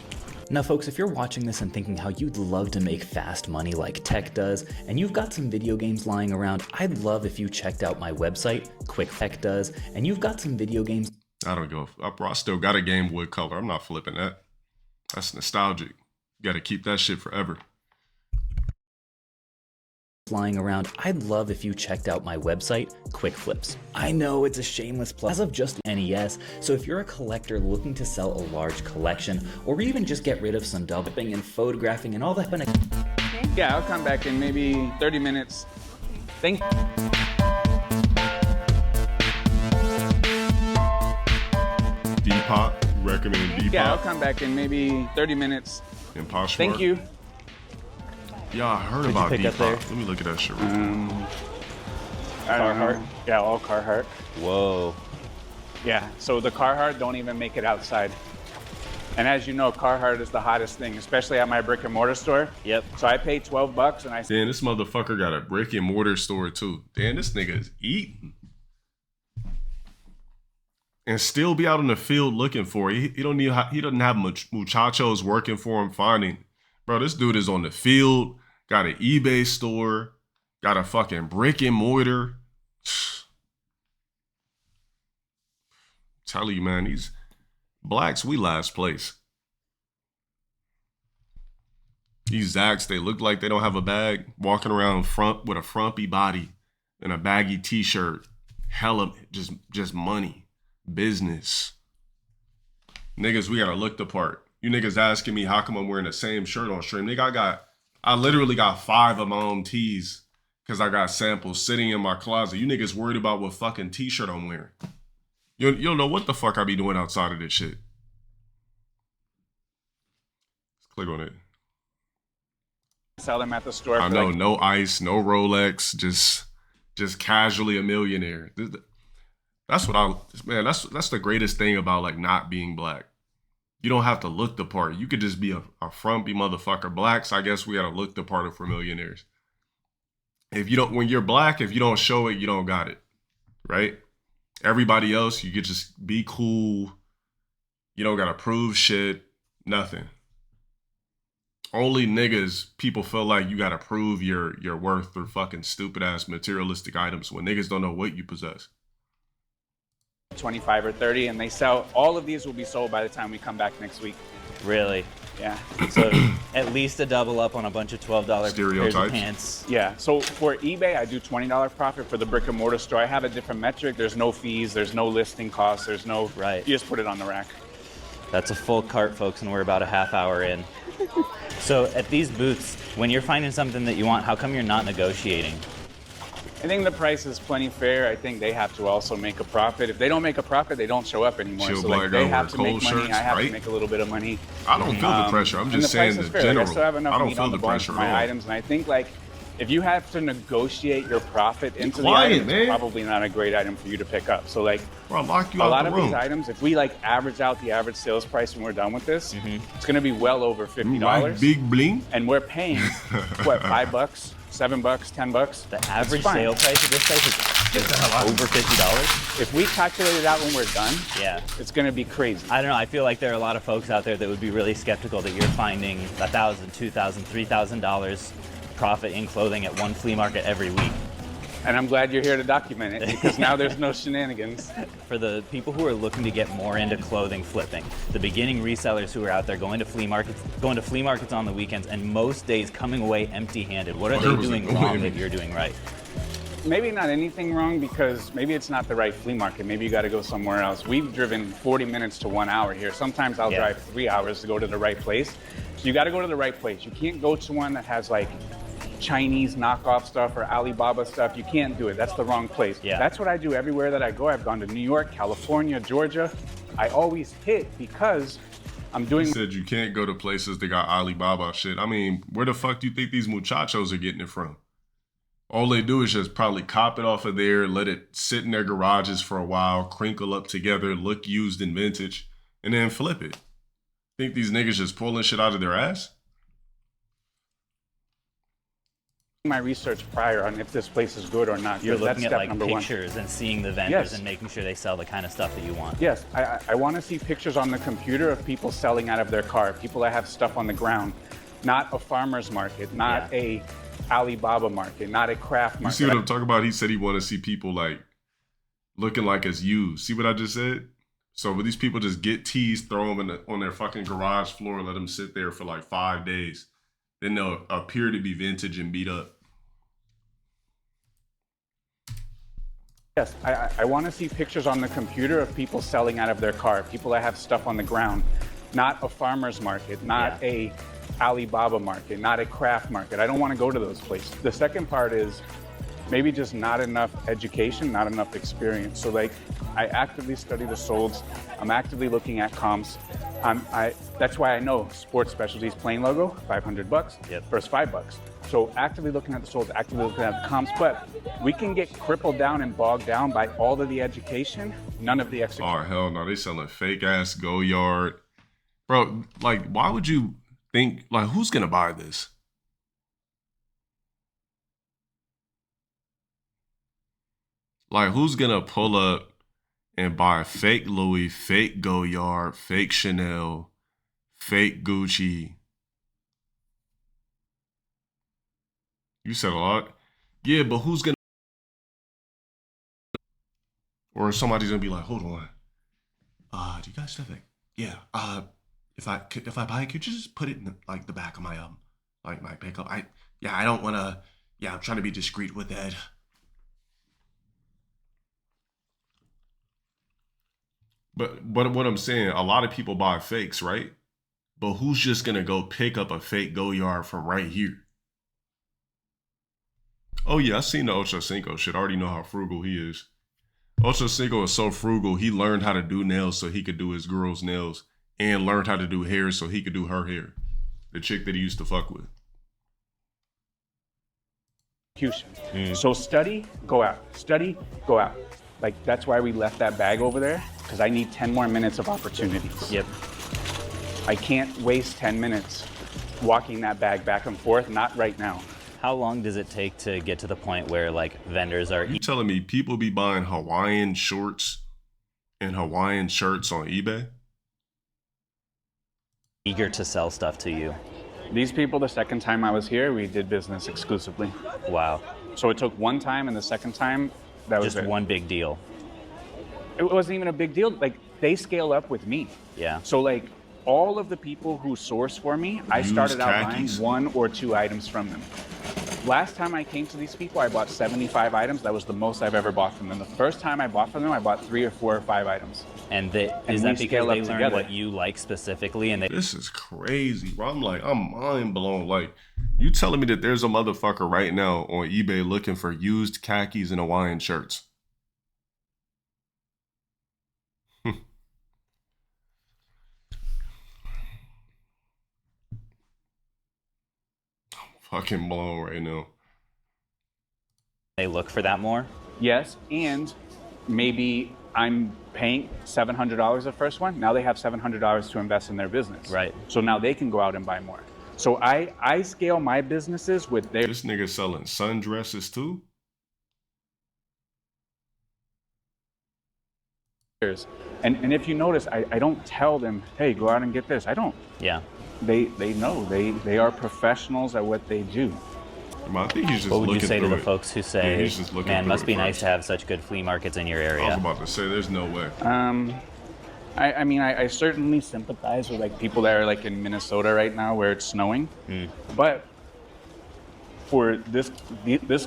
Now, folks, if you're watching this and thinking how you'd love to make fast money like Tech does, and you've got some video games lying around, I'd love if you checked out my website, Quick Tech does, and you've got some video games. I don't go. I still got a Game Boy Color. I'm not flipping that. That's nostalgic. You got to keep that shit forever. Lying around, I'd love if you checked out my website, Quick Flips. I know it's a shameless plug as of just NES, so if you're a collector looking to sell a large collection, or even just get rid of some dubbing and photographing and all that. Yeah, I'll come back in maybe 30 minutes. Thank you. Depop, recommend Depop. Yeah, I'll come back in maybe 30 minutes. Impossible. Thank you. Yeah, I heard about Depop. Let me look at that shit. Carhartt. Yeah, all Carhartt. Whoa. Yeah, so the Carhartt don't even make it outside. And as you know, Carhartt is the hottest thing, especially at my brick and mortar store. Yep. So I paid 12 bucks and I Damn, this motherfucker got a brick and mortar store too. Damn, this nigga is eating. And still be out in the field looking for it. He doesn't have muchachos working for him finding. Bro, this dude is on the field, got an eBay store, got a fucking brick and mortar. Tell you, man, these blacks, we last place. These Zacks, they look like they don't have a bag, walking around front with a frumpy body and a baggy t-shirt. Hella just money. business. Niggas, we gotta look the part. You niggas asking me how come I'm wearing the same shirt on stream. Nigga, I literally got 5 of my own tees because I got samples sitting in my closet. You niggas worried about what fucking t-shirt I'm wearing. You don't know what the fuck I be doing outside of this shit. Let's click on it. Sell them at the store. I know, no ice, no Rolex, just casually a millionaire. That's what that's the greatest thing about like not being black. You don't have to look the part. You could just be a frumpy motherfucker. Blacks, I guess we gotta look the part for millionaires. When you're black, if you don't show it, you don't got it, right? Everybody else, you could just be cool. You don't gotta prove shit, nothing. Only niggas, people feel like you gotta prove your worth through fucking stupid ass materialistic items when niggas don't know what you possess. 25 or 30, and they sell. All of these will be sold by the time we come back next week. Really? Yeah. So at least a double up on a bunch of $12 pairs of pants. Yeah. So for eBay, I do $20 profit. For the brick and mortar store, I have a different metric. There's no fees. There's no listing costs. There's no. Right. You just put it on the rack. That's a full cart, folks, and we're about a half hour in. So at these booths, when you're finding something that you want, how come you're not negotiating? I think the price is plenty fair. I think they have to also make a profit. If they don't make a profit, they don't show up anymore. Chill So like, black they guy have wear to make cold money. shirts, I have right? to make a little bit of money. I don't feel the pressure. I'm just saying the general. I still have enough I don't meat feel on the bone pressure for at my all. items, and I think like if you have to negotiate your profit into quiet, the item, man. it's probably not a great item for you to pick up. So like, bro, I'll lock you a out lot the of room. these items, if we like average out the average sales price when we're done with this, it's going to be well over $50. Right, big bling. And we're paying what, $5, $7, $10? The average sale price of this place is over $50. If we calculate it out when we're done, yeah, it's going to be crazy. I don't know. I feel like there are a lot of folks out there that would be really skeptical that you're finding $1,000, $2,000, $3,000 profit in clothing at one flea market every week. And I'm glad you're here to document it because now there's no shenanigans. For the people who are looking to get more into clothing flipping, the beginning resellers who are out there going to flea markets on the weekends and most days coming away empty-handed, what are they doing wrong that you're doing right? Maybe not anything wrong because maybe it's not the right flea market. Maybe you got to go somewhere else. We've driven 40 minutes to 1 hour here. Sometimes I'll drive 3 hours to go to the right place. So you got to go to the right place. You can't go to one that has like Chinese knockoff stuff or Alibaba stuff. You can't do it. That's the wrong place. Yeah. That's what I do everywhere that I go. I've gone to New York, California, Georgia. I always hit because I'm doing. You said you can't go to places that got Alibaba shit. I mean, where the fuck do you think these muchachos are getting it from? All they do is just probably cop it off of there, let it sit in their garages for a while, crinkle up together, look used and vintage, and then flip it. Think these niggas just pulling shit out of their ass? my research prior on if this place is good or not. You're looking that's at step like pictures and seeing the vendors and making sure they sell the kind of stuff that you want. Yes, I want to see pictures on the computer of people selling out of their car, people that have stuff on the ground, not a farmer's market, not a Alibaba market, not a craft market. You see what I'm talking about? He said he want to see people like looking like it's used. See what I just said? So when these people just get tees, throw them on their fucking garage floor, let them sit there for like 5 days, then they'll appear to be vintage and beat up. Yes, I want to see pictures on the computer of people selling out of their car, people that have stuff on the ground, not a farmer's market, not a Alibaba market, not a craft market. I don't want to go to those places. The second part is maybe just not enough education, not enough experience. So like, I actively study the solds. I'm actively looking at comps. That's why I know Sports Specialties plain logo, $500 versus $5. So actively looking at the solds, actively looking at the comps, but we can get crippled down and bogged down by all of the education, none of the execution. Oh, hell no, they selling fake ass Go Yard. Bro, like, why would you think, like, who's gonna buy this? Like, who's gonna pull up and buy fake Louis, fake Goyard, fake Chanel, fake Gucci? You said a lot. Yeah, but who's gonna? Or somebody's gonna be like, hold on. Do you guys have it? Yeah. If I buy it, could you just put it in the back of my like my pickup? I don't wanna. Yeah, I'm trying to be discreet with that. But what I'm saying, a lot of people buy fakes, right? But who's just gonna go pick up a fake Goyard from right here? Oh yeah, I seen the Ocho Cinco shit. I already know how frugal he is. Ocho Cinco is so frugal, he learned how to do nails so he could do his girl's nails, and learned how to do hair so he could do her hair. The chick that he used to fuck with. So study, go out. Study, go out. Like, that's why we left that bag over there, because I need 10 more minutes of opportunities. Yep. I can't waste 10 minutes walking that bag back and forth, not right now. How long does it take to get to the point where like vendors are... You telling me people be buying Hawaiian shorts and Hawaiian shirts on eBay? Eager to sell stuff to you? These people, the second time I was here, we did business exclusively. Wow. So it took one time, and the second time, that was just one big deal. It wasn't even a big deal. Like, they scale up with me. Yeah. So like, all of the people who source for me, I started out buying 1 or 2 items from them. Last time I came to these people, I bought 75 items. That was the most I've ever bought from them. The first time I bought from them, I bought 3 or 4 or 5 items. And is that because they learned what you like specifically? And This is crazy, bro. I'm mind blown. Like, you telling me that there's a motherfucker right now on eBay looking for used khakis and Hawaiian shirts? I'm fucking blown right now. They look for that more? Yes, and maybe I'm paying $700 the first one. Now they have $700 to invest in their business. Right. So now they can go out and buy more. So I scale my businesses with their... This nigga selling sundresses too? And if you notice, I don't tell them, hey, go out and get this. I don't. Yeah. They know. They are professionals at what they do. I think he's just what would you looking say to through the it. folks who Yeah, say, he's just looking man, through must it be nice first. to have such good flea markets in your area? I was about to say, there's no way. I mean, I certainly sympathize with like people that are like in Minnesota right now where it's snowing. But for this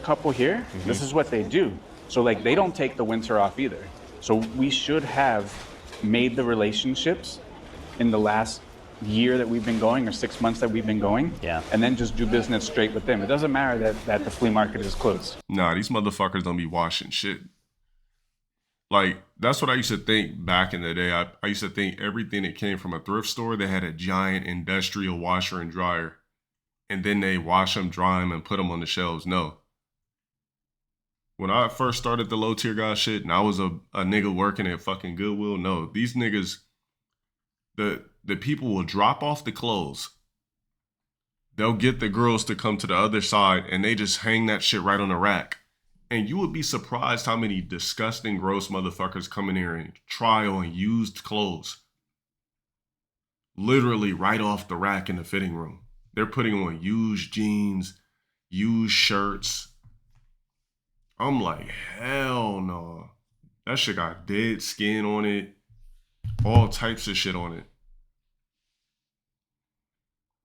couple here, this is what they do. So like they don't take the winter off either. So we should have made the relationships in the last year that we've been going or 6 months that we've been going. Yeah. And then just do business straight with them. It doesn't matter that the flea market is closed. Nah, these motherfuckers don't be washing shit. Like, that's what I used to think back in the day. I used to think everything that came from a thrift store, they had a giant industrial washer and dryer. And then they wash them, dry them, and put them on the shelves. No. When I first started the LowTierGod shit, and I was a nigga working at fucking Goodwill, no. These niggas, the people will drop off the clothes. They'll get the girls to come to the other side, and they just hang that shit right on the rack. And you would be surprised how many disgusting, gross motherfuckers come in here and try on used clothes. Literally right off the rack in the fitting room. They're putting on used jeans, used shirts. I'm like, hell no. That shit got dead skin on it. All types of shit on it.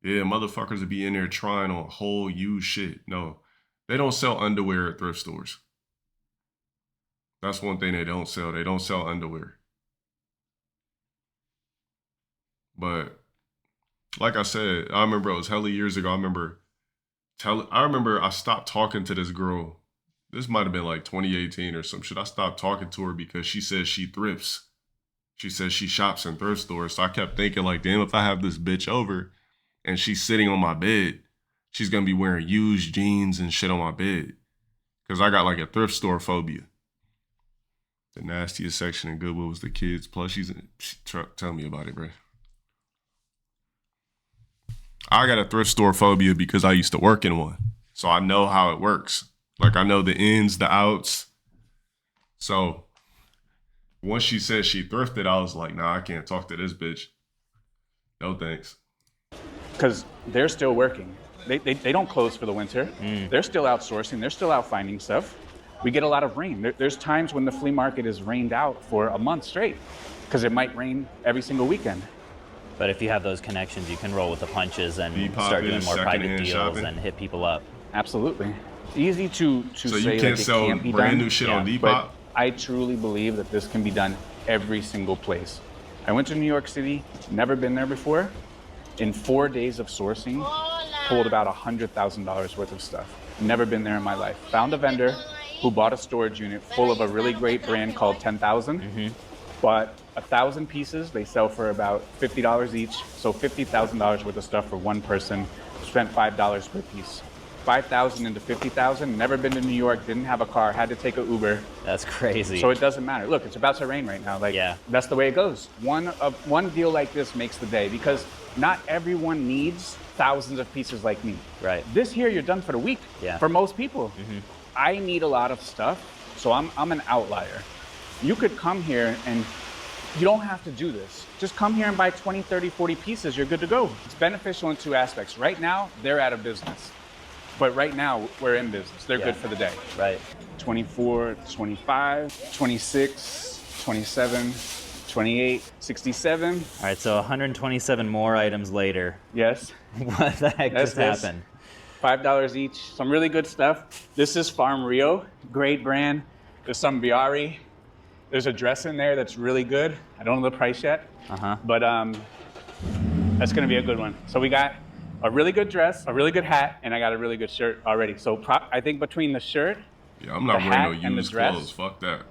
Yeah, motherfuckers would be in there trying on whole used shit. No. They don't sell underwear at thrift stores. That's one thing they don't sell. They don't sell underwear. But like I said, I remember it was hella years ago. I remember I stopped talking to this girl. This might have been like 2018 or some shit. I stopped talking to her because she says she thrifts. She says she shops in thrift stores. So I kept thinking like, damn, if I have this bitch over and she's sitting on my bed, she's going to be wearing used jeans and shit on my bed. Because I got like a thrift store phobia. The nastiest section in Goodwill was the kids' plushies. Tell me about it, bro. I got a thrift store phobia because I used to work in one. So I know how it works. Like I know the ins, the outs. So once she said she thrifted, I was like, nah, I can't talk to this bitch. No thanks. Because they're still working. They don't close for the winter. They're still outsourcing. They're still out finding stuff. We get a lot of rain. There's times when the flea market is rained out for a month straight because it might rain every single weekend. But if you have those connections, you can roll with the punches and start doing more private deals shopping. And hit people up. Absolutely. It's easy to so say you can't like sell it can't be brand done, new shit on Depop? But I truly believe that this can be done every single place. I went to New York City, never been there before. In 4 days of sourcing, pulled about $100,000 worth of stuff. Never been there in my life. Found a vendor who bought a storage unit full of a really great brand called 10,000. Bought 1,000 pieces. They sell for about $50 each. So $50,000 worth of stuff for one person. Spent $5 per piece. 5,000 into 50,000. Never been to New York. Didn't have a car. Had to take an Uber. That's crazy. So it doesn't matter. Look, it's about to rain right now. Like, that's the way it goes. One deal like this makes the day because not everyone needs thousands of pieces like me. Right. This here, you're done for the week. Yeah. For most people. I need a lot of stuff, so I'm an outlier. You could come here and you don't have to do this. Just come here and buy 20, 30, 40 pieces, you're good to go. It's beneficial in two aspects. Right now, they're out of business. But right now, we're in business. They're good for the day. Right. 24, 25, 26, 27, 28, 67. All right, so 127 more items later. Yes. What the heck just happened? $5 each, some really good stuff. This is Farm Rio, great brand. There's some Biari. There's a dress in there that's really good. I don't know the price yet, but that's gonna be a good one. So we got a really good dress, a really good hat, and I got a really good shirt already. So I think between the shirt, I'm not the wearing hat, no and the used dress, clothes. Fuck that.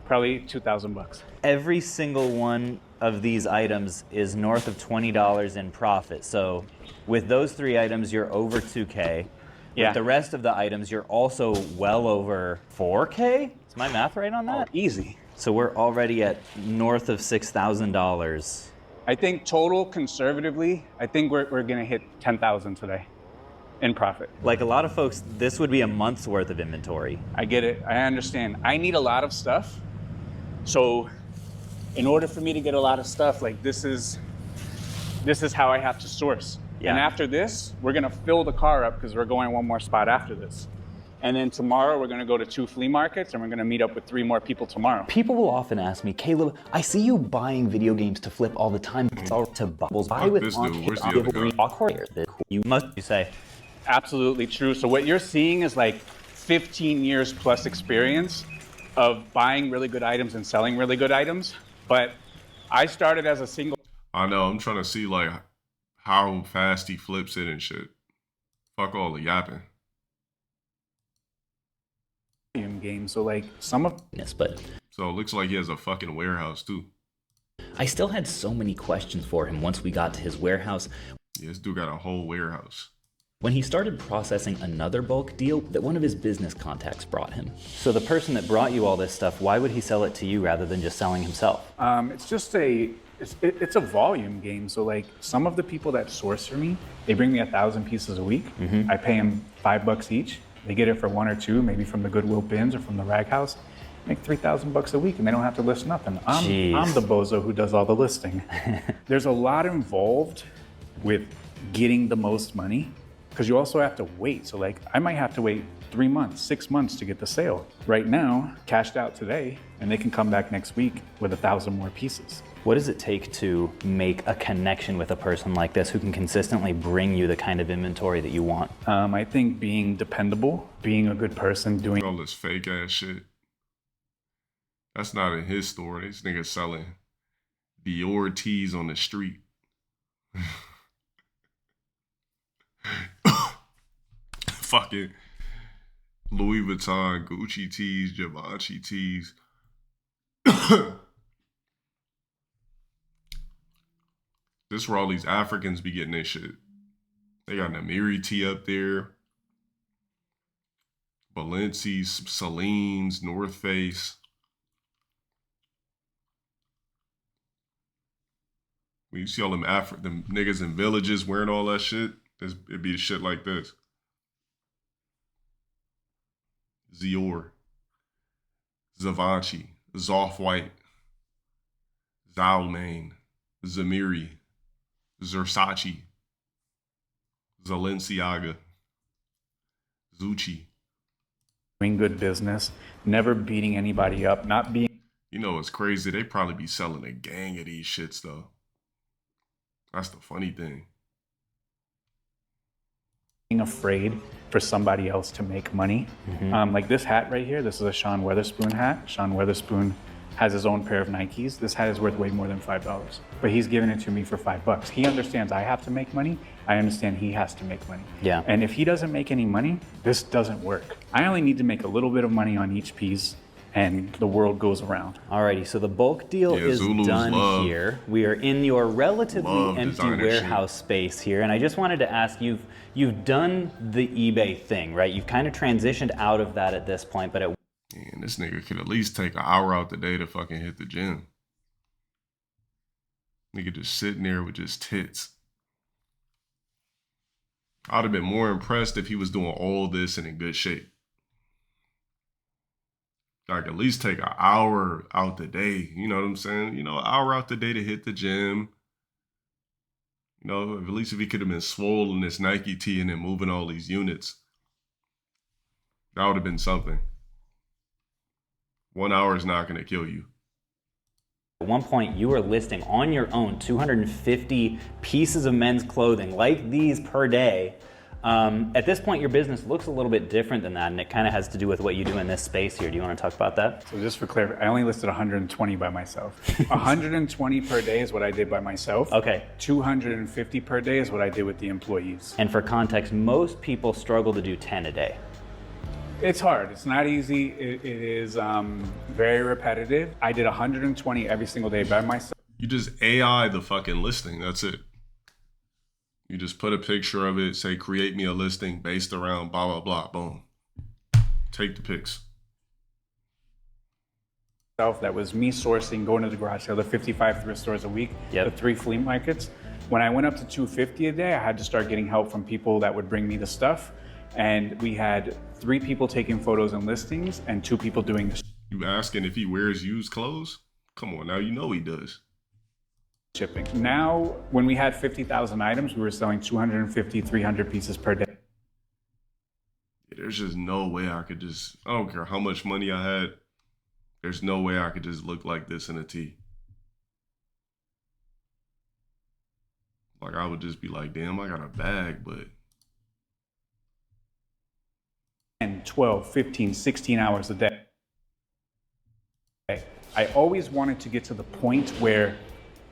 probably $2,000. Every single one of these items is north of $20 in profit. So with those 3 items, you're over 2K. Yeah. With the rest of the items, you're also well over 4K? Is my math right on that? Easy. So we're already at north of $6,000. I think total, conservatively, I think we're gonna hit 10,000 today in profit. Like a lot of folks, this would be a month's worth of inventory. I get it, I understand. I need a lot of stuff. So in order for me to get a lot of stuff, like this is how I have to source. Yeah. And after this, we're gonna fill the car up because we're going one more spot after this. And then tomorrow we're gonna go to 2 flea markets and we're gonna meet up with 3 more people tomorrow. People will often ask me, Caleb, I see you buying video games to flip all the time. It's all to bubbles. Buy with You must say. Absolutely true. So what you're seeing is like 15 years plus experience of buying really good items and selling really good items. But I started as a single. I know, I'm trying to see like how fast he flips it and shit. Fuck all the yapping. Game, so like some of but so it looks like he has a fucking warehouse too. I still had so many questions for him once we got to his warehouse. Yeah, this dude got a whole warehouse. When he started processing another bulk deal that one of his business contacts brought him. So the person that brought you all this stuff, why would he sell it to you rather than just selling himself? It's just it's a volume game. So like some of the people that source for me, they bring me 1,000 pieces a week. I pay them $5 each. They get it for 1 or 2, maybe from the Goodwill bins or from the Rag House. Make $3,000 a week and they don't have to list nothing. I'm the bozo who does all the listing. There's a lot involved with getting the most money because you also have to wait. So like I might have to wait 3 months, 6 months to get the sale. Right now, cashed out today, and they can come back next week with 1,000 more pieces. What does it take to make a connection with a person like this who can consistently bring you the kind of inventory that you want? I think being dependable, being a good person, doing all this fake ass shit. That's not in his store. This nigga selling Dior tees on the street. Fucking Louis Vuitton, Gucci tees, Givenchy tees. This is where all these Africans be getting their shit. They got Namiri tee up there. Balenci's, Celine's, North Face. When you see all them them niggas in villages wearing all that shit, it'd be shit like this. Zior, Givenchy, Zoff-White, Zalmain, Zamiri, Versace, Zalenciaga, Zucci. Doing good business, never beating anybody up, not being... You know, it's crazy. They probably be selling a gang of these shits, though. That's the funny thing. Being afraid for somebody else to make money. Like this hat right here, this is a Sean Weatherspoon hat. Sean Weatherspoon has his own pair of Nikes. This hat is worth way more than $5, but he's giving it to me for $5. He understands I have to make money. I understand he has to make money. Yeah. And if he doesn't make any money, this doesn't work. I only need to make a little bit of money on each piece, and the world goes around. Alrighty, so the bulk deal is Zulus done love- here. We are in your relatively love empty designer warehouse space here, and I just wanted to ask, you've done the eBay thing, right? You've kind of transitioned out of that at this point, but at Man, this nigga could at least take an hour out the day to fucking hit the gym. Nigga just sitting there with just tits. I'd have been more impressed if he was doing all this and in good shape. Like, at least take an hour out the day. You know what I'm saying? You know, an hour out the day to hit the gym. You know, at least if he could have been swollen this Nike tee and then moving all these units. That would have been something. 1 hour is not going to kill you. At one point, you were listing on your own 250 pieces of men's clothing like these per day. At this point, your business looks a little bit different than that, and it kind of has to do with what you do in this space here. Do you want to talk about that? So just for clarity, I only listed 120 by myself. 120 per day is what I did by myself. Okay. 250 per day is what I did with the employees. And for context, most people struggle to do 10 a day. It's hard. It's not easy. It is very repetitive. I did 120 every single day by myself. You just AI the fucking listing. That's it. You just put a picture of it, say, create me a listing based around blah, blah, blah, boom. Take the pics. That was me sourcing, going to the garage sale, the 55 thrift stores a week, the 3 flea markets. When I went up to 250 a day, I had to start getting help from people that would bring me the stuff. And we had 3 people taking photos and listings and 2 people doing the You asking if he wears used clothes? Come on, now you know he does. shipping. Now, when we had 50,000 items, we were selling 250, 300 pieces per day. There's just no way I could just, I don't care how much money I had, there's no way I could just look like this in a tee. Like, I would just be like, damn, I got a bag, but 10, 12, 15, 16 hours a day. I always wanted to get to the point where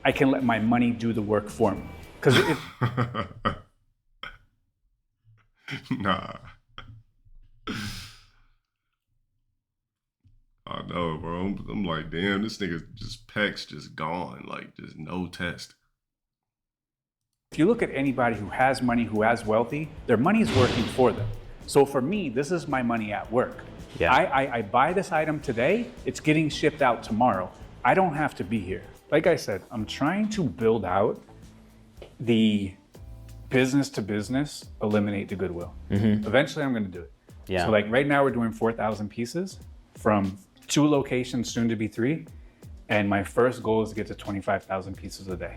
I can let my money do the work for me. Because nah. I know, bro. I'm like, damn, this nigga just pecs just gone. Like, just no test. if you look at anybody who has money, who has wealthy, their money's working for them. So for me, this is my money at work. Yeah. I buy this item today, it's getting shipped out tomorrow. I don't have to be here. Like I said, I'm trying to build out the business to business, eliminate the goodwill. Eventually I'm gonna do it. Yeah. So like right now we're doing 4,000 pieces from 2 locations, soon to be 3. And my first goal is to get to 25,000 pieces a day.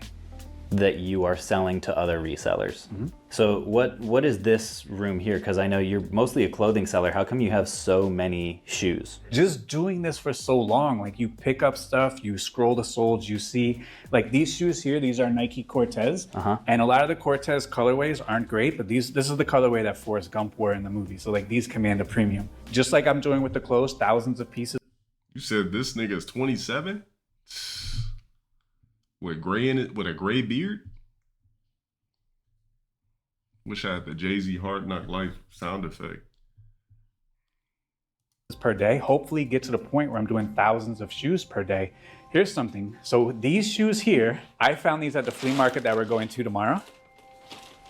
That you are selling to other resellers. So what is this room here? Because I know you're mostly a clothing seller. How come you have so many shoes? Just doing this for so long, like you pick up stuff, you scroll the soles, you see, like these shoes here, these are Nike Cortez. And a lot of the Cortez colorways aren't great, but this is the colorway that Forrest Gump wore in the movie. So like these command a premium. Just like I'm doing with the clothes, thousands of pieces. You said this nigga's 27? With gray in it, with a gray beard? Wish I had the Jay-Z Hard Knock Life sound effect. Per day, hopefully get to the point where I'm doing thousands of shoes per day. Here's something. So these shoes here, I found these at the flea market that we're going to tomorrow.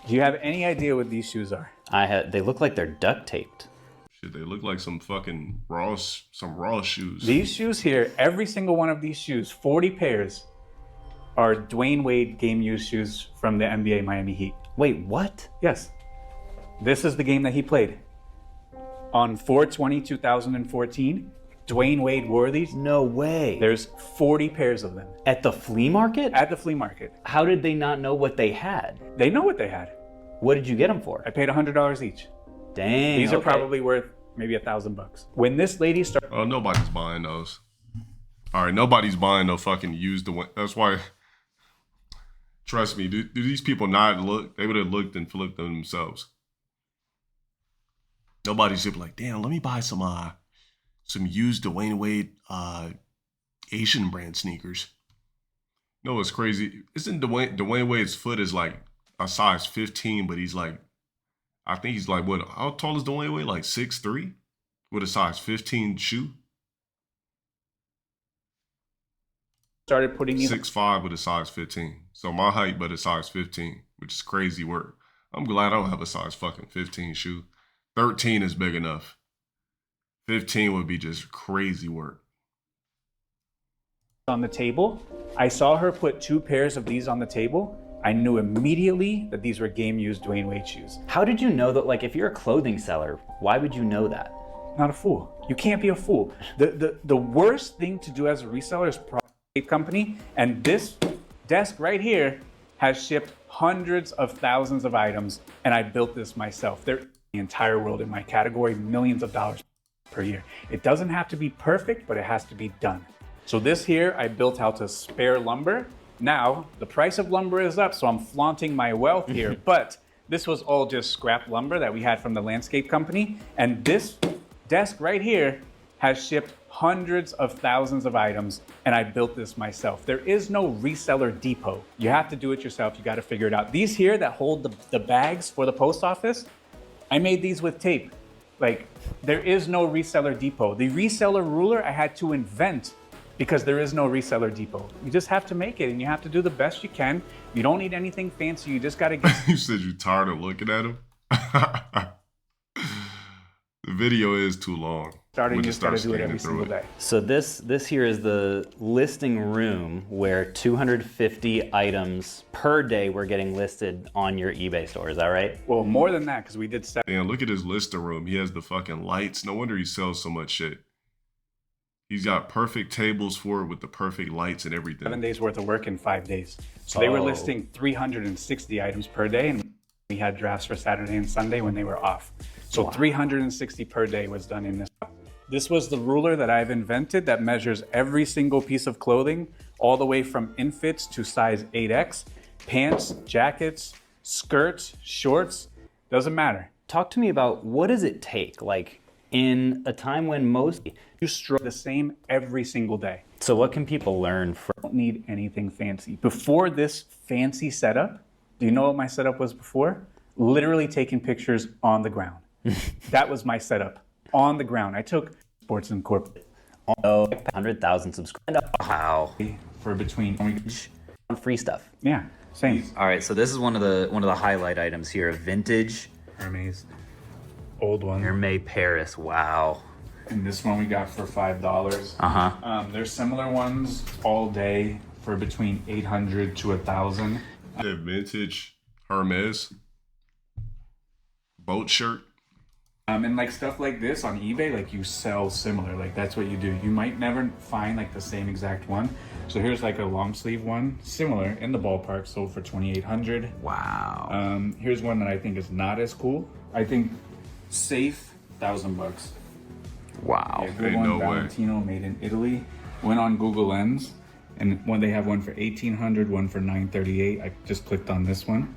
Do you have any idea what these shoes are? They look like they're duct taped. Shit, they look like some fucking raw shoes. These shoes here, every single one of these shoes, 40 pairs, are Dwayne Wade game used shoes from the NBA Miami Heat. Wait, what? Yes. This is the game that he played. On 4/20/2014, Dwayne Wade wore these. No way. There's 40 pairs of them. At the flea market? At the flea market. How did they not know what they had? They know what they had. What did you get them for? I paid $100 each. Dang. These are probably worth maybe $1,000. When this lady started. Oh, nobody's buying those. All right, nobody's buying no fucking used. That's why. Trust me, do these people not look? They would have looked and flipped them themselves. Nobody's just like, damn, let me buy some used Dwayne Wade Asian brand sneakers. No, what's crazy? Isn't Dwayne Wade's foot is like a size 15, but he's like, I think he's like, what, how tall is Dwayne Wade? Like 6'3"? With a size 15 shoe? Started putting in 6'5" with a size 15. So my height, but a size 15, which is crazy work. I'm glad I don't have a size fucking 15 shoe. 13 is big enough. 15 would be just crazy work. on the table. I saw her put 2 pairs of these on the table. I knew immediately that these were game-used Dwayne Wade shoes. How did you know that, like, if you're a clothing seller, why would you know that? Not a fool. You can't be a fool. The worst thing to do as a reseller is a company, and this desk right here has shipped hundreds of thousands of items, and I built this myself. They're in the entire world in my category, millions of dollars per year. It doesn't have to be perfect, but it has to be done. So this here, I built out of spare lumber. Now, the price of lumber is up, so I'm flaunting my wealth here, but this was all just scrap lumber that we had from the landscape company, and this desk right here has shipped hundreds of thousands of items, and I built this myself. There is no reseller depot. You have to do it yourself. You got to figure it out. These here that hold the bags for the post office, I made these with tape. Like, there is no reseller depot. The reseller ruler I had to invent because there is no reseller depot. You just have to make it, and you have to do the best you can. You don't need anything fancy. You just got to get... You said you're tired of looking at him? The video is too long. You just got to do it every single day. So this here is the listing room where 250 items per day were getting listed on your eBay store. Is that right? Well, more than that, because we did 7. Damn, look at his listing room. He has the fucking lights. No wonder he sells so much shit. He's got perfect tables for it with the perfect lights and everything. 7 days worth of work in 5 days. So they were listing 360 items per day, and we had drafts for Saturday and Sunday when they were off. So 360 per day was done in this. This was the ruler that I've invented that measures every single piece of clothing, all the way from infants to size 8X, pants, jackets, skirts, shorts, doesn't matter. Talk to me about what does it take? Like, in a time when most... You stroke the same every single day. So what can people learn from... Don't need anything fancy. Before this fancy setup, do you know what my setup was before? Literally taking pictures on the ground. That was my setup. On the ground. I took sports and corporate. 100,000 subscribers. Wow. For between... Free stuff. Yeah, same. All right, so this is one of the highlight items here. Vintage Hermes. Old one. Hermes Paris. Wow. And this one we got for $5. There's similar ones all day for between 800 to 1,000. The vintage Hermes boat shirt. And like stuff like this on eBay, like you sell similar, like that's what you do. You might never find like the same exact one. So here's like a long sleeve one, similar in the ballpark, sold for 2,800. Wow. Here's one that I think is not as cool. I think safe, $1,000. Wow. Yeah, good one, Valentino, made in Italy. Went on Google Lens, and when they have one for 1,800, one for 938. I just clicked on this one.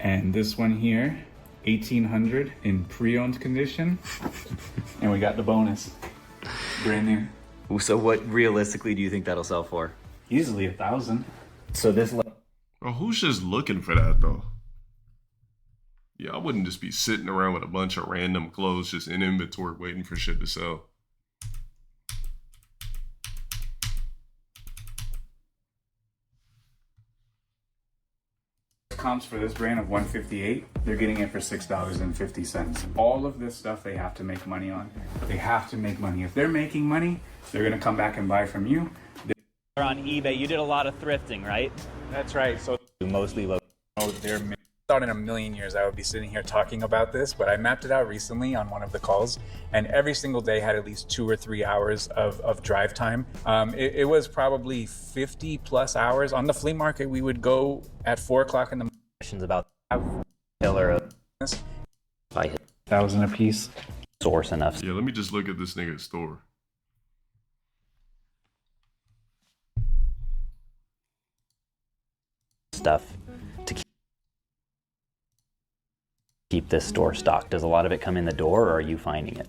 And this one here, 1,800 in pre-owned condition. And we got the bonus. Brand new. So what realistically do you think that'll sell for? Easily 1,000. So this... Bro, who's just looking for that though? Yeah, I wouldn't just be sitting around with a bunch of random clothes just in inventory waiting for shit to sell. Comps for this brand of 158, they're getting it for $6.50. All of this stuff they have to make money on. They have to make money. If they're making money, they're gonna come back and buy from you. They're on eBay. You did a lot of thrifting, right? That's right. So mostly low. Oh, they're... thought in a million years I would be sitting here talking about this, but I mapped it out recently on one of the calls, and every single day had at least 2 or 3 hours of drive time. It was probably 50 plus hours. On the flea market, we would go at 4 o'clock in the morning. Questions about killer of 1,000 a piece. Source enough. Yeah, let me just look at this nigga's store. Stuff. keep this store stocked? Does a lot of it come in the door, or are you finding it?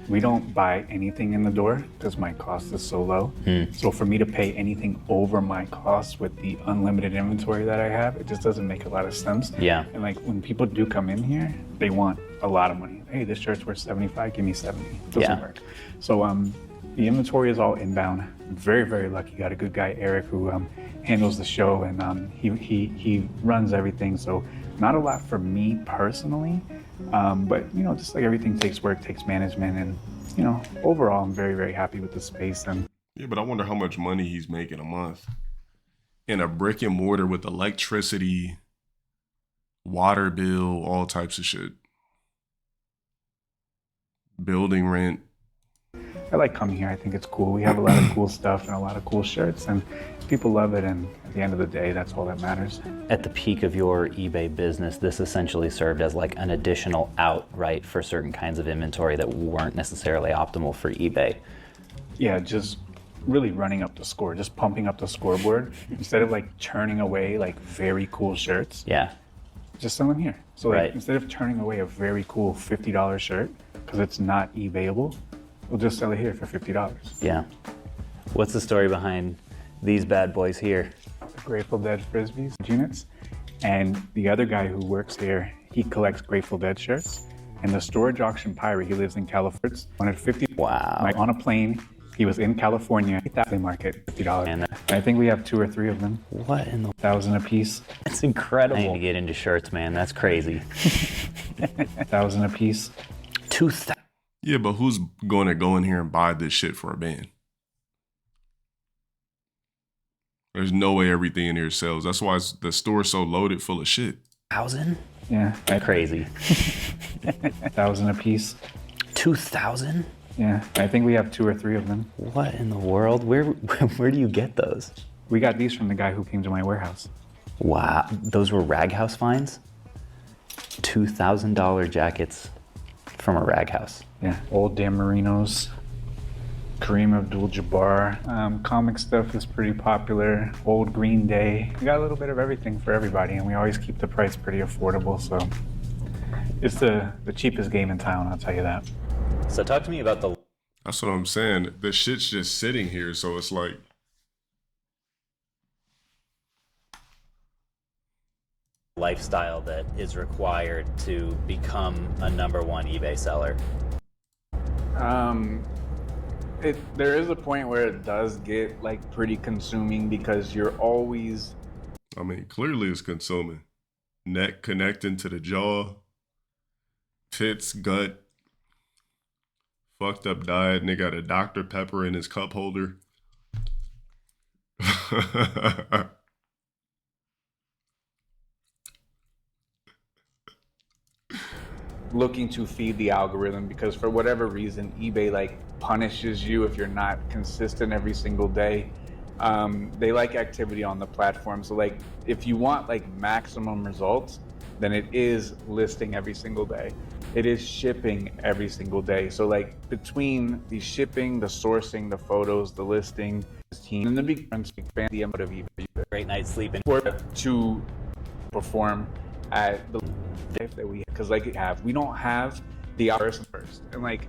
We don't buy anything in the door because my cost is so low. So for me to pay anything over my cost with the unlimited inventory that I have, it just doesn't make a lot of sense. Yeah. And like when people do come in here, they want a lot of money. Hey, this shirt's worth 75, give me 70. Doesn't work. So the inventory is all inbound. I'm very, very lucky. Got a good guy, Eric, who handles the show, and he runs everything. So not a lot for me personally. But you know, just like everything takes work, takes management, and you know, overall, I'm very, very happy with the space. And yeah, but I wonder how much money he's making a month in a brick and mortar with electricity, water bill, all types of shit, building rent. I like coming here. I think it's cool. We have a lot of cool stuff and a lot of cool shirts, and people love it. And at the end of the day, that's all that matters. At the peak of your eBay business, this essentially served as like an additional out, right, for certain kinds of inventory that weren't necessarily optimal for eBay. Yeah, just really running up the score, just pumping up the scoreboard instead of like churning away like very cool shirts. Yeah. Just sell them here. So like, instead of turning away a very cool $50 shirt because it's not eBayable, we'll just sell it here for $50. Yeah. What's the story behind these bad boys here? The Grateful Dead Frisbees units. And the other guy who works here, he collects Grateful Dead shirts. And the storage auction pirate, he lives in California, wanted 50. Wow. Like on a plane, he was in California, at that flea market, $50. And I think we have 2 or 3 of them. What in the $1,000 a piece. That's incredible. I need to get into shirts, man. That's crazy. $1,000 a piece. 2,000. Yeah, but who's going to go in here and buy this shit for a band? There's no way everything in here sells. That's why the store's so loaded full of shit. 1,000? Yeah. Crazy. 1,000 a piece. 2,000? Yeah, I think we have 2 or 3 of them. What in the world? Where do you get those? We got these from the guy who came to my warehouse. Wow, those were Rag House finds? $2,000 jackets from a Rag House. Yeah, old Dan Marinos, Kareem Abdul-Jabbar. Comic stuff is pretty popular. Old Green Day. We got a little bit of everything for everybody, and we always keep the price pretty affordable. So it's the cheapest game in town, I'll tell you that. So talk to me about the... That's what I'm saying. The shit's just sitting here, so it's like... lifestyle that is required to become a #1 eBay seller. There is a point where it does get like pretty consuming because you're always... I mean, clearly it's consuming. Neck connecting to the jaw, tits, gut, fucked up diet, and they got a Dr. Pepper in his cup holder. looking to feed the algorithm because for whatever reason, eBay like punishes you if you're not consistent every single day. They like activity on the platform. So like if you want like maximum results, then it is listing every single day. It is shipping every single day. So like between the shipping, the sourcing, the photos, the listing, and the big expand the amount of eBay. Great night's sleeping. To perform at the life that we, because like we don't have the hours first, and like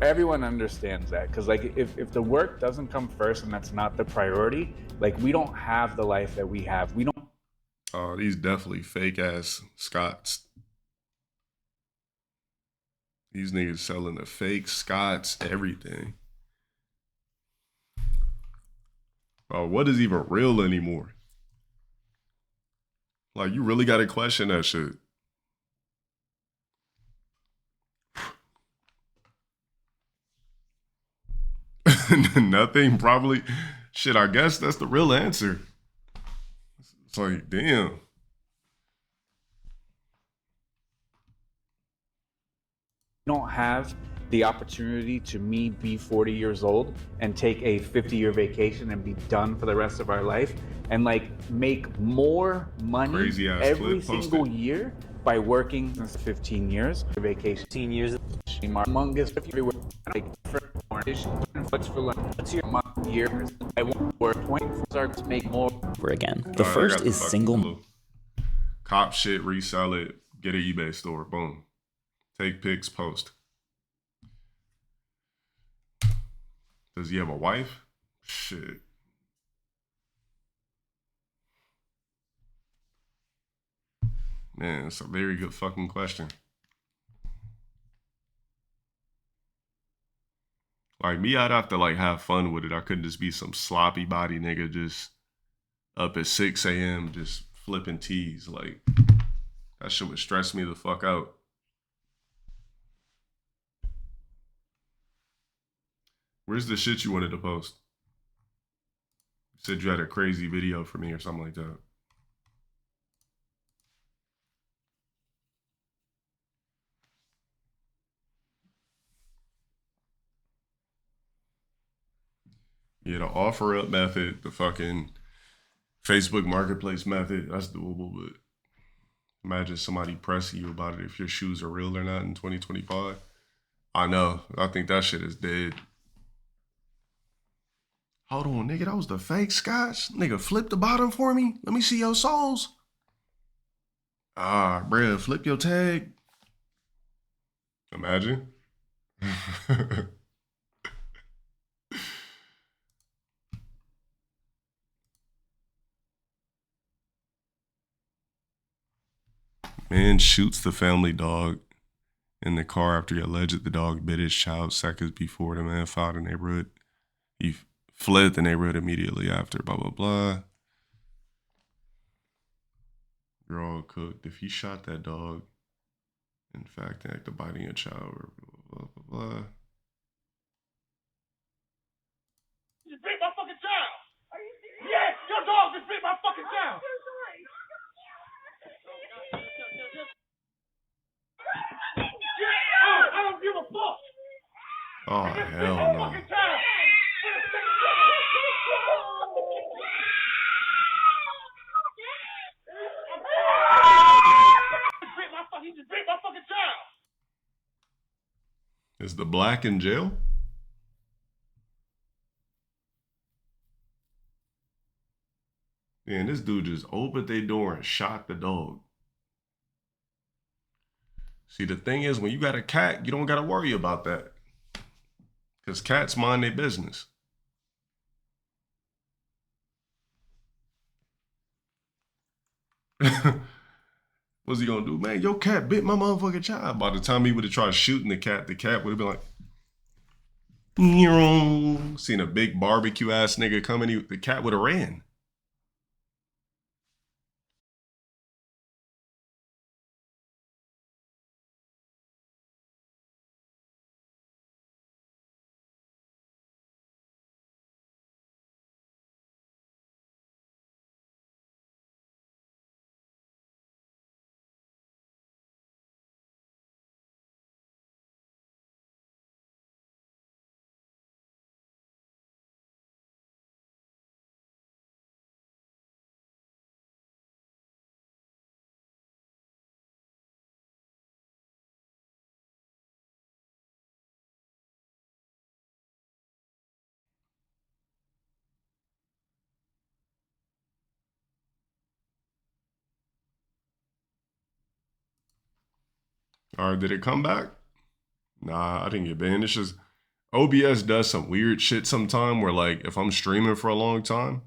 everyone understands that, because like if the work doesn't come first and that's not the priority, like we don't have the life that we have. We don't. Oh, these definitely fake ass Scots. These niggas selling the fake Scots, everything. Oh, what is even real anymore? Like, you really got to question that shit. Nothing, probably. Shit, I guess that's the real answer. It's like, damn. Don't have the opportunity to me be 40 years old and take a 50-year vacation and be done for the rest of our life and like make more money every single year by working since 15 years. Vacation 15 years humongous everywhere. Like for what's your month year? I won't work 24 hours to make more. Again, the first is single. Cop shit, resell it, Get an eBay store. Boom. Take pics, post. Does he have a wife? Shit. Man, it's a very good fucking question. Like me, I'd have to like have fun with it. I couldn't just be some sloppy body nigga just up at 6 a.m. just flipping tees. Like that shit would stress me the fuck out. Where's the shit you wanted to post? You said you had a crazy video for me or something like that. Yeah, the offer up method, the fucking Facebook Marketplace method, that's doable, but imagine somebody pressing you about it if your shoes are real or not in 2025. I know. I think that shit is dead. Hold on, nigga. That was the fake scotch? Nigga, flip the bottom for me. Let me see your soles. Ah, bruh, flip your tag. Imagine. Man shoots the family dog in the car after he alleged the dog bit his child seconds before the man filed the neighborhood. He fled the neighborhood immediately after, blah, blah, blah. You're all cooked. If he shot that dog, in fact, act of biting a child, blah, blah, blah. You beat my fucking child! Yes, your dog just beat my fucking child! I don't give a fuck! Oh, hell no. He just beat my fucking child! Is the black in jail? Man, this dude just opened their door and shot the dog. See, the thing is, when you got a cat, you don't got to worry about that. Because cats mind their business. What's he gonna do? Man, your cat bit my motherfucking child. By the time he would have tried shooting the cat would have been like, seen a big barbecue ass nigga coming, the cat would have ran. All right, did it come back? Nah, I didn't get banned. It's just OBS does some weird shit sometime where like if I'm streaming for a long time,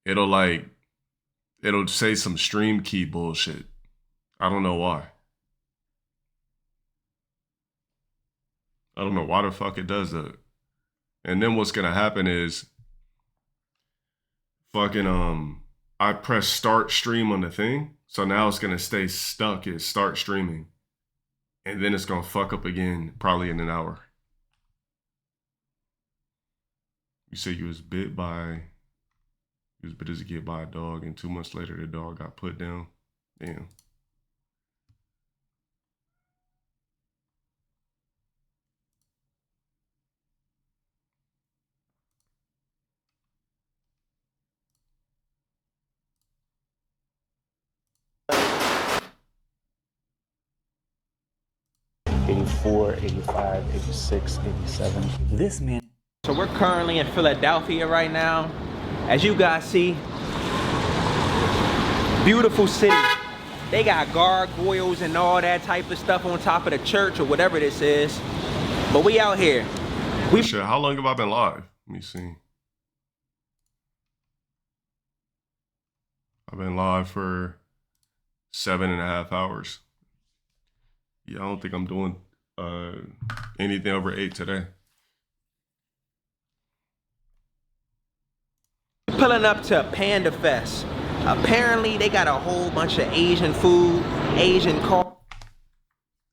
it'll say some stream key bullshit. I don't know why. I don't know why the fuck it does that. And then what's gonna happen is fucking I press start stream on the thing. So now it's gonna stay stuck at start streaming. And then it's gonna fuck up again probably in an hour. You say you was bit as a kid by a dog, and 2 months later the dog got put down. Damn. '84, '85, '86, '87. This man. So we're currently in Philadelphia right now. As you guys see, beautiful city. They got gargoyles and all that type of stuff on top of the church or whatever this is. But we out here. Shit, how long have I been live? Let me see. I've been live for 7.5 hours. Yeah, I don't think I'm doing anything over 8 today. Pulling up to Panda Fest. Apparently, they got a whole bunch of Asian food, Asian car.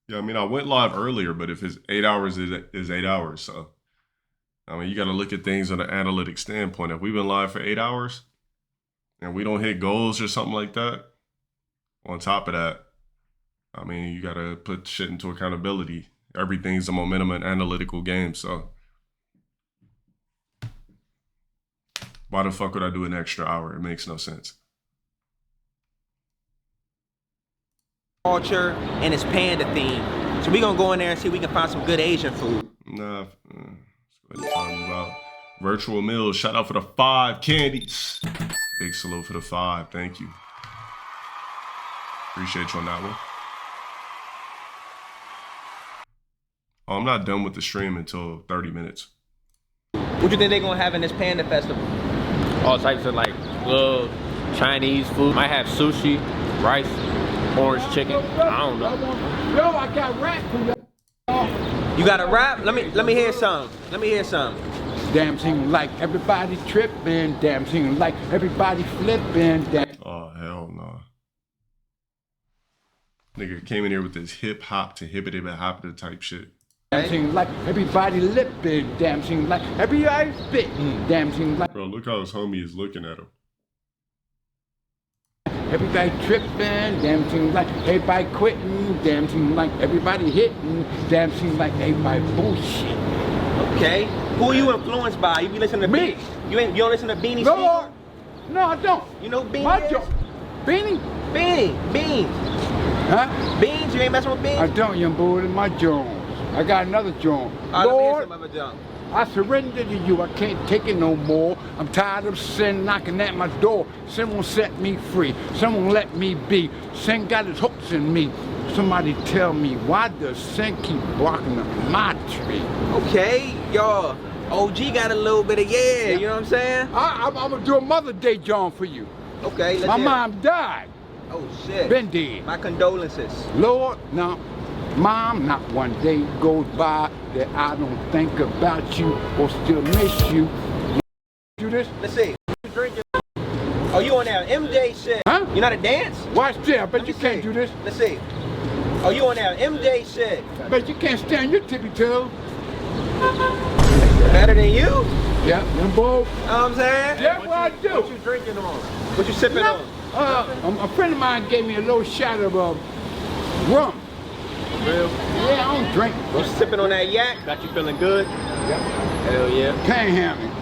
Yeah, I mean, I went live earlier, but if it's 8 hours, is 8 hours. So, I mean, you got to look at things on an analytic standpoint. If we've been live for 8 hours and we don't hit goals or something like that, on top of that, I mean, you got to put shit into accountability. Everything's a momentum and analytical game, so why the fuck would I do an extra hour? It makes no sense. Culture and it's panda theme. So we gonna go in there and see if we can find some good Asian food. Nah, let's go ahead and talk about virtual meals. Shout out for the 5 candies. Big salute for the 5. Thank you. Appreciate you on that one. Oh, I'm not done with the stream until 30 minutes. What you think they gonna have in this Panda Festival? All types of like little Chinese food. Might have sushi, rice, orange chicken. I don't know. Yo, I got rap for you. You got a rap? Let me hear some. Let me hear some. Damn seem like everybody tripping. Damn seem like everybody flipping. Oh, hell no. Nigga came in here with this hip hop to hippity hoppity type shit. Damn seem like everybody lipping. Damn seem like everybody spitting. Damn seem like. Bro, look how his homie is looking at him. Everybody tripping, damn seems like everybody quitting, damn seems like everybody hitting, damn seems like everybody bullshit. Okay. Who are you influenced by? You be listening to me? You don't listen to Beanie No, Siegel? no, I don't. You know Beanie My is? Beanie? Beans. Huh? Beans? You ain't messing with beans? I don't, young boy. It's my Jones. I got another Jones. Lord, I surrender to you. I can't take it no more. I'm tired of sin knocking at my door. Sin won't set me free. Sin won't let me be. Sin got his hooks in me. Somebody tell me, why does sin keep blocking up my tree? Okay, y'all. OG got a little bit of you know what I'm saying? I'm gonna do a Mother's Day John for you. Okay, let's My hear it. mom died. Oh shit. Been dead. My condolences. Lord, no. Mom, not one day goes by that I don't think about you or still miss you. Do this? Let's see. Oh, you on that MJ shit? Huh? You know how to dance? Watch this. I bet you can't do this. Let's see. Oh, you on that MJ shit? I bet you can't stand your tippy toe. Better than you? Yeah, them both. You know what I'm saying? That's what I do. What you drinking on? What you sipping on? A friend of mine gave me a little shot of rum. Real? Yeah, I don't drink. You sipping on that yak? Got you feeling good? Yep. Hell yeah. Panhandling.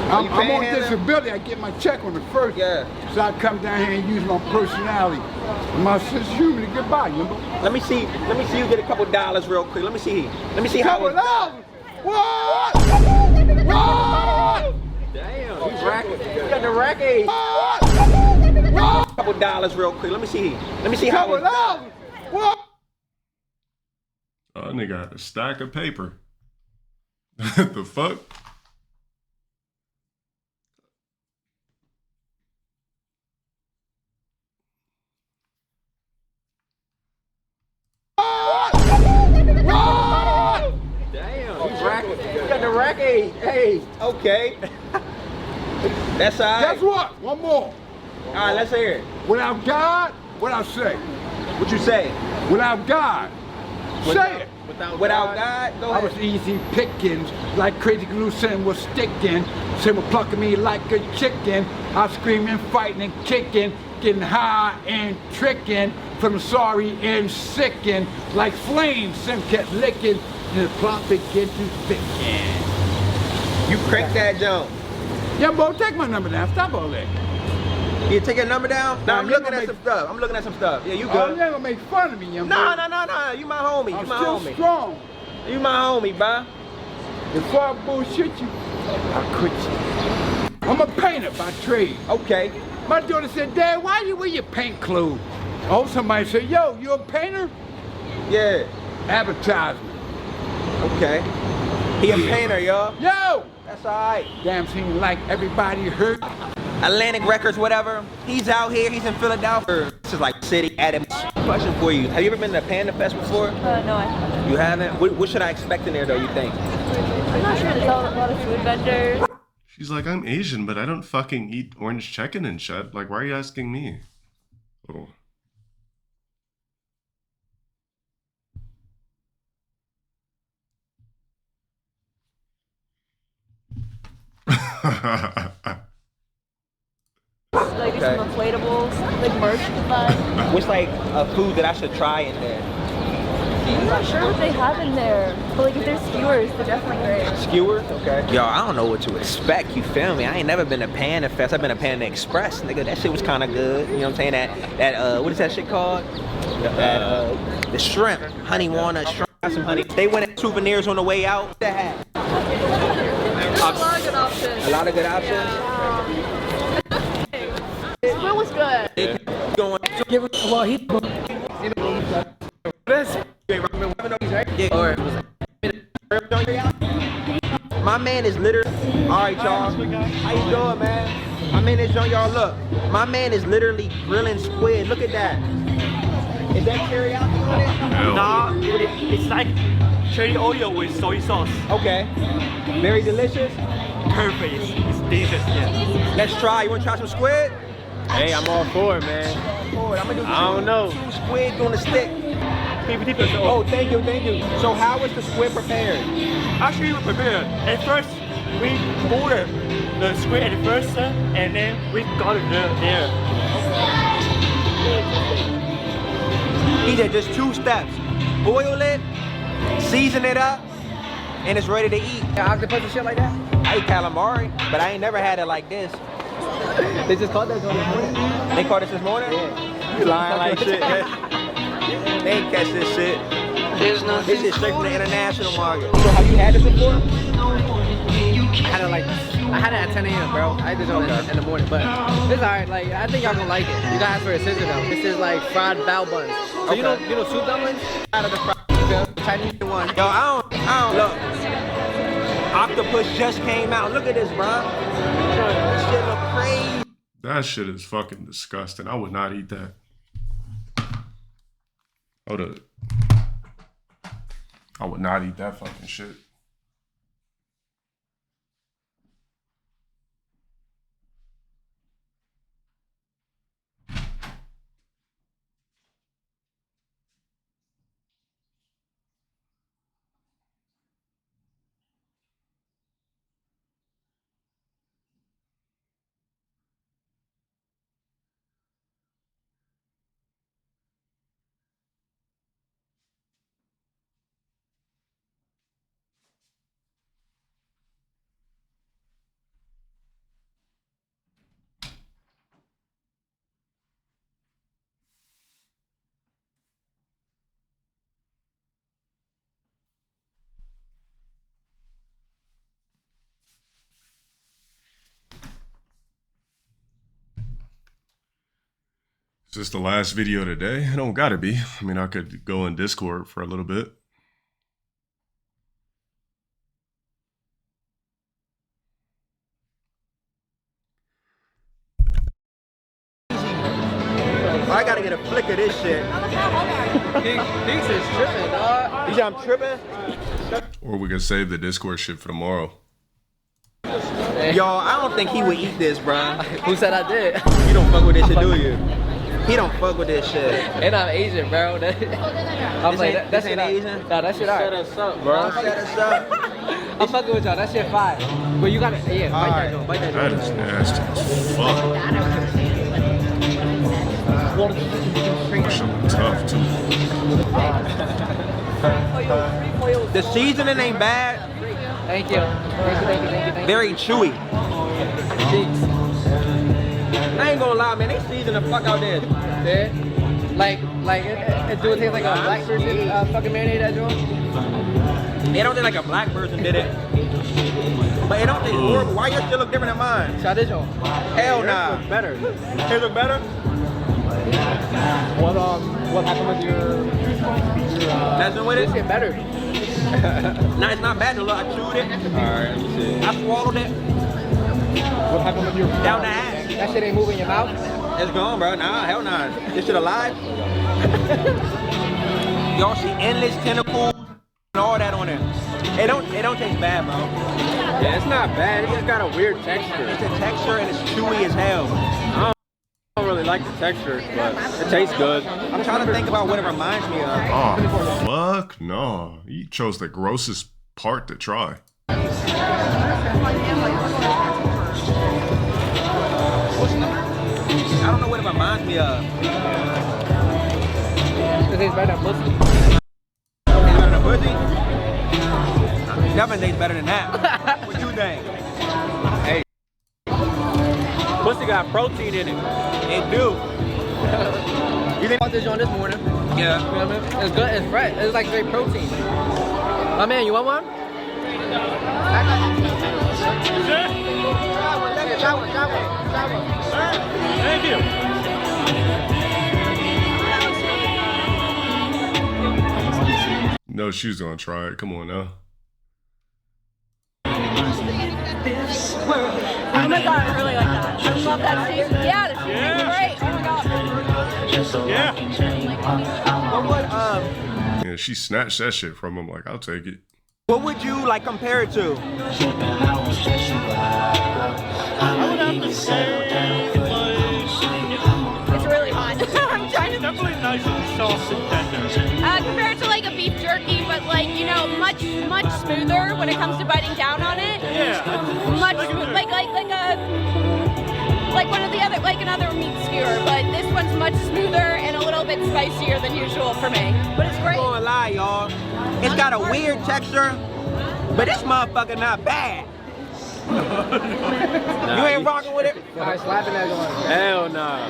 I'm on disability. I get my check on the first. Yeah. So I come down here and use my personality. My sense of humor to get by, you know? Let me see you get a couple dollars real quick. Let me see how it What? What? Damn, he's racking. You got the racket. What? Couple dollars real quick. Let me see how it What? Oh, nigga had a stack of paper. The fuck? Damn, he's racking. You got the racket. Hey, okay. That's all right. Guess what? One more. All right, let's hear it. Without God, what I say? What you say? Without God. Say it. Without God, go ahead. I was easy pickings, like crazy glue sin was sticking. Sin was plucking me like a chicken. I was screaming, fighting and kicking, getting high and tricking. From sorry and sicking, like flames, sin kept licking, and the plot began to thicken. You cracked that jump. Yeah, bro, take my number down. Stop all that. You take your number down? No, I'm you looking at some stuff. I'm looking at some stuff. Yeah, you good. Oh, you ain't gonna make fun of me, young No, boy. no. You my homie. You I'm my still homie. strong. You my homie, bro. Before I bullshit you, I quit you. I'm a painter by trade. Okay. My daughter said, Dad, why you wear your paint clothes? Oh, somebody said, yo, you a painter? Yeah. Advertisement. Okay. He a painter, y'all. Yo! That's alright. Damn, seem like everybody hurt. Atlantic Records, whatever. He's out here. He's in Philadelphia. This is like city Adam. Question for you. Have you ever been to Panda Fest before? No, I haven't. You haven't? What should I expect in there, though, you think? I'm not sure. There's a lot of food vendors. She's like, I'm Asian, but I don't fucking eat orange chicken and shit. Like, why are you asking me? Oh. Like some inflatables, like merch you can buy. What's like a food that I should try in there? I'm not sure what they have in there, but like if there's skewers, they're definitely great. Skewers? Okay. Yo, I don't know what to expect, you feel me? I ain't never been to Panda Fest. I've been to Panda Express, nigga. That shit was kind of good. You know what I'm saying? That what is that shit called? The shrimp. Honey walnut shrimp. Got some honey. They went at souvenirs on the way out. What the heck? There's a lot of good options. A lot of good options? What was good? Going. Give it well, he My man is literally, alright y'all, how you doing, man? My man is on y'all, look. My man is literally grilling squid, look at that. Is that teriyaki on it? Nah, it's like cherry oil with soy sauce. Okay, very delicious? Perfect, it's delicious, yeah. Let's try, you wanna try some squid? Hey, I'm all for it, man. I'm gonna do I don't know. 2 squid on the stick. Oh, thank you, thank you. So how was the squid prepared? Actually, we prepared. At first, we boiled the squid at first, and then we got it there. He did just 2 steps. Boil it, season it up, and it's ready to eat. Octopus and shit like that? I eat calamari, but I ain't never had it like this. They just caught that this morning? They caught this this morning? Yeah. You lying like shit, man. They ain't catch this shit. This is straight from the international market. So have you had this before? I had it at 10 a.m. bro. I had this on in the morning, but it's alright. Like I think y'all gonna like it. You guys for a scissor though. This is like fried bao buns. So Okay. you know soup dumplings? Out of the fried Chinese one. Yo, I don't look. Octopus just came out. Look at this, bro. This shit look crazy. That shit is fucking disgusting. I would not eat that. Hold up. I would not eat that fucking shit. Is this the last video today? It don't gotta be. I mean, I could go in Discord for a little bit. I gotta get a flick of this shit. These is tripping, dog. You think I'm tripping? Or we could save the Discord shit for tomorrow. Yo, I don't think he would eat this, bro. Who said I did? You don't fuck with this shit, do you? He don't fuck with this shit. And I'm Asian, bro. I'm like, that shit Asian? Nah, that shit alright. Shut us up, bro. Shut us up. I'm fucking with y'all. That shit fire. But you gotta, yeah, bite that joint. Bite that That joint. is nasty as fuck. Shit tough too. The seasoning ain't bad. Thank you. Thank you. Very chewy. I ain't gonna lie, man. They season the fuck out there. Yeah. Like it do it taste like a black person fucking marinade that joint? It don't taste like a black person did it. But it don't taste horrible. Why yours still look different than mine? Try this one. Hell nah. Yours look better. His look better? What happened with your Messing with it? This shit better. Nah, it's not bad. Look, I chewed it. Alright, let me see. I swallowed it. What happened with your Down the hatch. That shit ain't moving in your mouth? It's gone, bro. Nah, hell nah. This shit alive. Y'all see endless tentacles and all that on it. It don't taste bad, bro. Yeah, it's not bad. It just got a weird texture. It's a texture and it's chewy as hell. I don't really like the texture, but it tastes good. I'm trying to think about what it reminds me of. Oh, fuck no. You chose the grossest part to try. I don't know what it reminds me of. It tastes better than pussy. Tastes better than pussy? Nothing tastes better than that. What you think? Hey. Pussy got protein in it. It do. You think about this on this morning? Yeah. You know what I mean? It's good, it's fresh. It's like straight protein. Oh man, you want one? Try one. Thank you. No, she's gonna try it. Come on now. Oh my god, I really like that. I love that season. Yeah, the season's great. Oh my god. Yeah. Yeah, she snatched that shit from him. Like, I'll take it. What would you like compare it to? I would have to say, It's really hot. I'm trying to. definitely nice and soft and tender. Compared to like a beef jerky, but like, you know, much smoother when it comes to biting down on it. Yeah. Much like one of the other, like another meat skewer, but this one's much smoother and a little bit spicier than usual for me. But it's great. I'm gonna lie, y'all. It's got a weird texture, but this motherfucker not bad. You ain't rocking with it? Alright, slapping that going. Hell nah.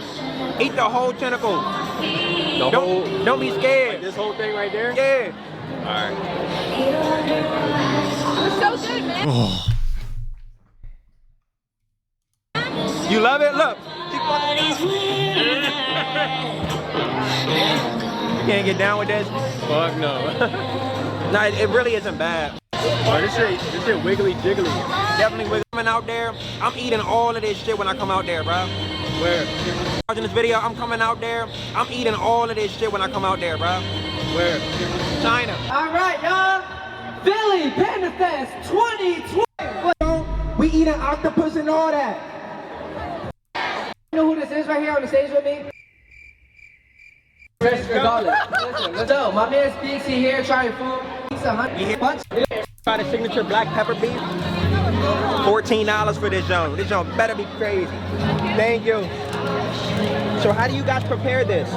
Eat the whole tentacle. Don't be scared. Like this whole thing right there? Yeah. Alright. It's so good, man. Oh, You love it? Look. You can't get down with this? Fuck no. Nah, it really isn't bad. Oh, this shit wiggly jiggly. Definitely wiggling. Coming out there, I'm eating all of this shit when I come out there, bro. Where? Watching this video, I'm coming out there. I'm eating all of this shit when I come out there, bro. Where? China. All right, y'all. Philly Panda Fest 2020. We eating octopus and all that. You know who this is right here on the stage with me? Regardless. Listen, let's go. My man Speaks, he here trying food. He's Try the signature black pepper beef. $14 for this joint. This joint better be crazy. Thank you. So how do you guys prepare this?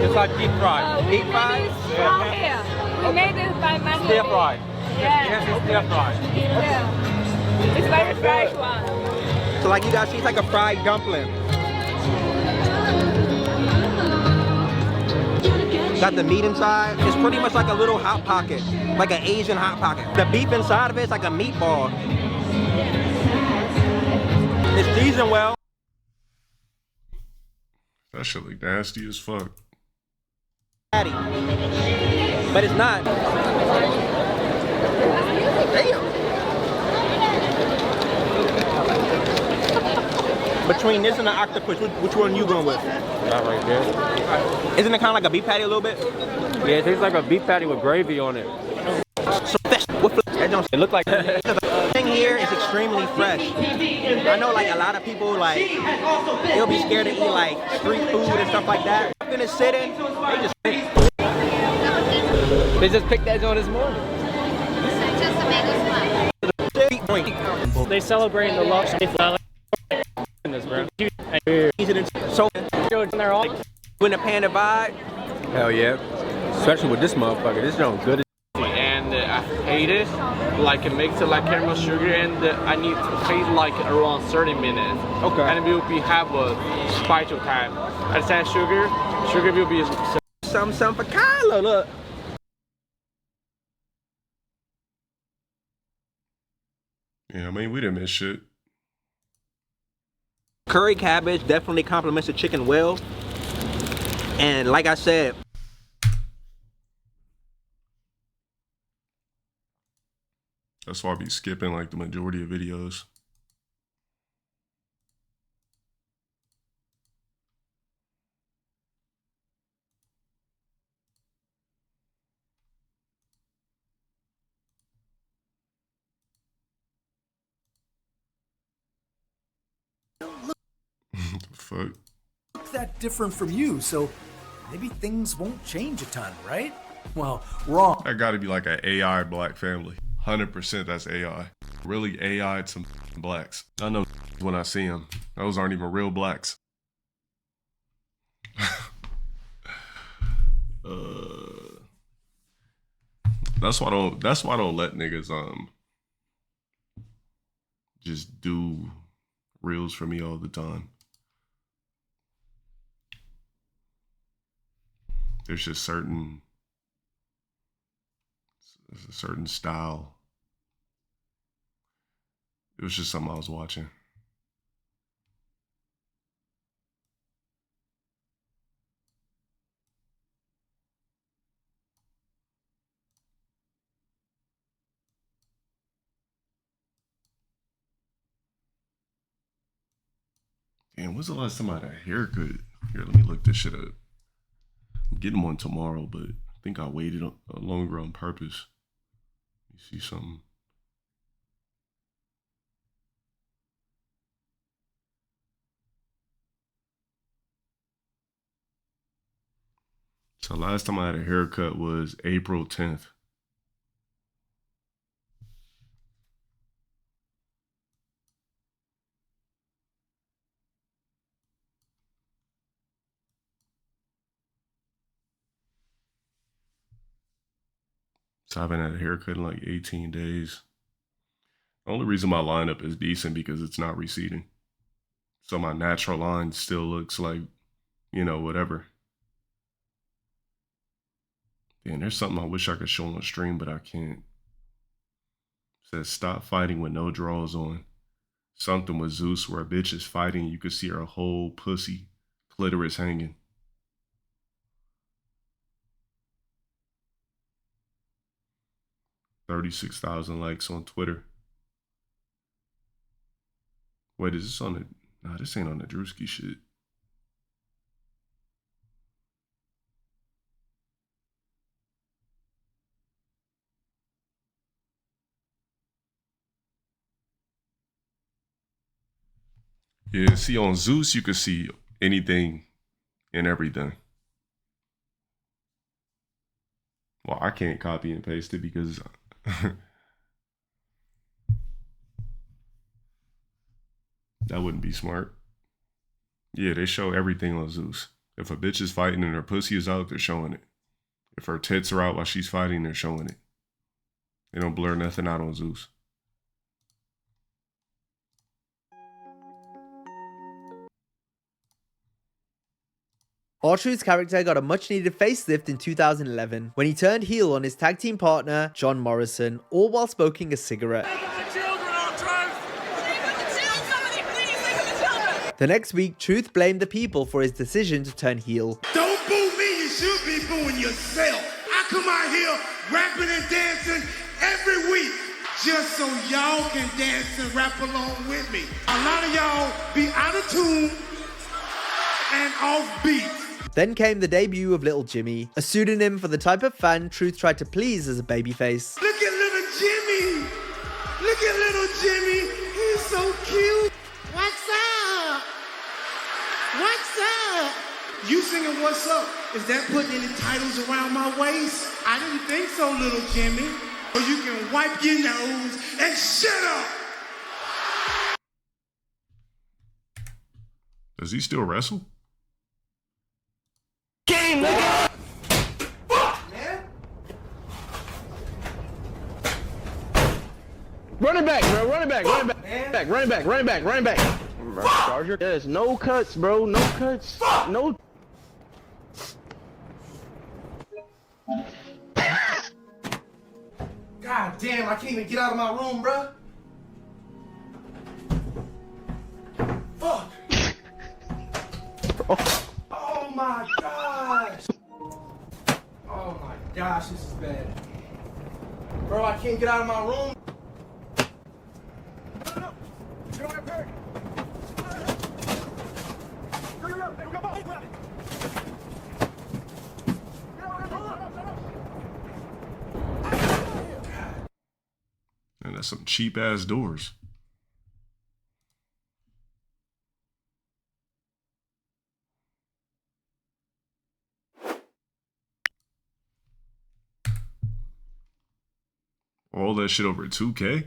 It's like deep fried. Deep fried? Oh, yeah. We made this by my Stir fried. Yeah. Yes, it's stir fried. Yeah. It's very fresh one. So like you guys see, it's like a fried dumpling. Got the meat inside. It's pretty much like a little hot pocket, like an Asian hot pocket. The beef inside of it is like a meatball. It's seasoned well. that shit look nasty as fuck. But it's not. Damn. Between this and the octopus, which one you going with? That right there. Isn't it kind of like a beef patty a little bit? Yeah, it tastes like a beef patty with gravy on it. So fresh. It looked like The thing here is extremely fresh. I know like a lot of people like they'll be scared to eat like street food and stuff like that. I'm gonna sit in. They just picked that on this morning. They celebrate the love in this, bro. So they're all in the panda vibe. hell yeah. Especially with this motherfucker. This joint good as and I hate it. Like it makes it like caramel sugar, and I need to taste like around 30 minutes. Okay. And we will have a spiritual time. I said sugar will be some for Kyla. Look. Yeah, I mean, we didn't miss shit. Curry cabbage definitely complements the chicken well. And like I said, that's why I be skipping like the majority of videos. Fuck. Look that different from you, so maybe things won't change a ton, right? Well, wrong. That gotta be like an AI black family. 100% that's AI. Really AI'd some blacks. I know when I see them. Those aren't even real blacks. That's why I don't let niggas just do reels for me all the time. There's just a certain style. It was just something I was watching. Damn, when's the last time I had a haircut? Here, let me look this shit up. I'm getting one tomorrow, but I think I waited longer on purpose. Let me see something. So last time I had a haircut was April 10th. So I haven't had a haircut in like 18 days. The only reason my lineup is decent because it's not receding. So my natural line still looks like, you know, whatever. Damn, there's something I wish I could show on stream, but I can't. It says stop fighting with no drawers on. Something with Zeus where a bitch is fighting, you could see her whole pussy clitoris hanging. $36,000 likes on Twitter. Wait, is this on the... Nah, this ain't on the Drewski shit. Yeah, see on Zeus, you can see anything and everything. Well, I can't copy and paste it because... That wouldn't be smart. Yeah, they show everything on Zeus. If a bitch is fighting and her pussy is out, they're showing it. If her tits are out while she's fighting, they're showing it. They don't blur nothing out on Zeus. R-Truth's character got a much-needed facelift in 2011 when he turned heel on his tag team partner, John Morrison, all while smoking a cigarette. The next week, Truth blamed the people for his decision to turn heel. Don't boo me, you should be booing yourself. I come out here rapping and dancing every week just so y'all can dance and rap along with me. A lot of y'all be out of tune and off beat. Then came the debut of Little Jimmy, a pseudonym for the type of fan Truth tried to please as a babyface. Look at Little Jimmy. Look at Little Jimmy. He's so cute. What's up? What's up? You singing What's Up? Is that putting any titles around my waist? I didn't think so, Little Jimmy. Or you can wipe your nose and shut up. Does he still wrestle? Game, nigga! Fuck, man! Run it back, bro. Run it back. Run it back. Man. Run it back. Run it back. Run it back. Charger. There's no cuts, bro. No cuts. Fuck. No. God damn, I can't even get out of my room, bro. Fuck. Oh my gosh! Oh my gosh, this is bad. Bro, I can't get out of my room. And that's some cheap ass doors. All that shit over 2K?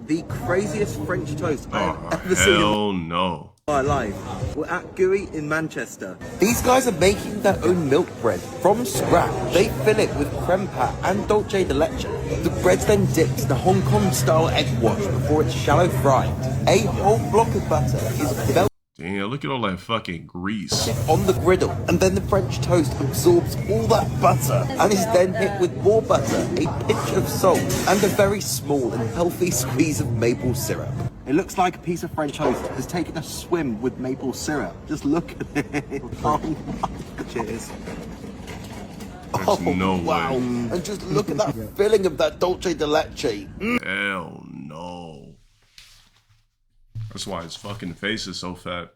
The craziest French toast I've ever seen Hell no. in my life. We're at Gooey in Manchester. These guys are making their own milk bread from scratch. They fill it with creme pat and dulce de leche. The bread's then dipped in the Hong Kong style egg wash before it's shallow fried. A whole block of butter is melted Damn, look at all that fucking grease. on the griddle, and then the French toast absorbs all that butter and is then hit with more butter, a pinch of salt, and a very small and healthy squeeze of maple syrup. It looks like a piece of French toast has taken a swim with maple syrup. Just look at it. Oh my, cheers. There's no wow. way. And just look at that filling of that dulce de leche. Hell no. That's why his fucking face is so fat.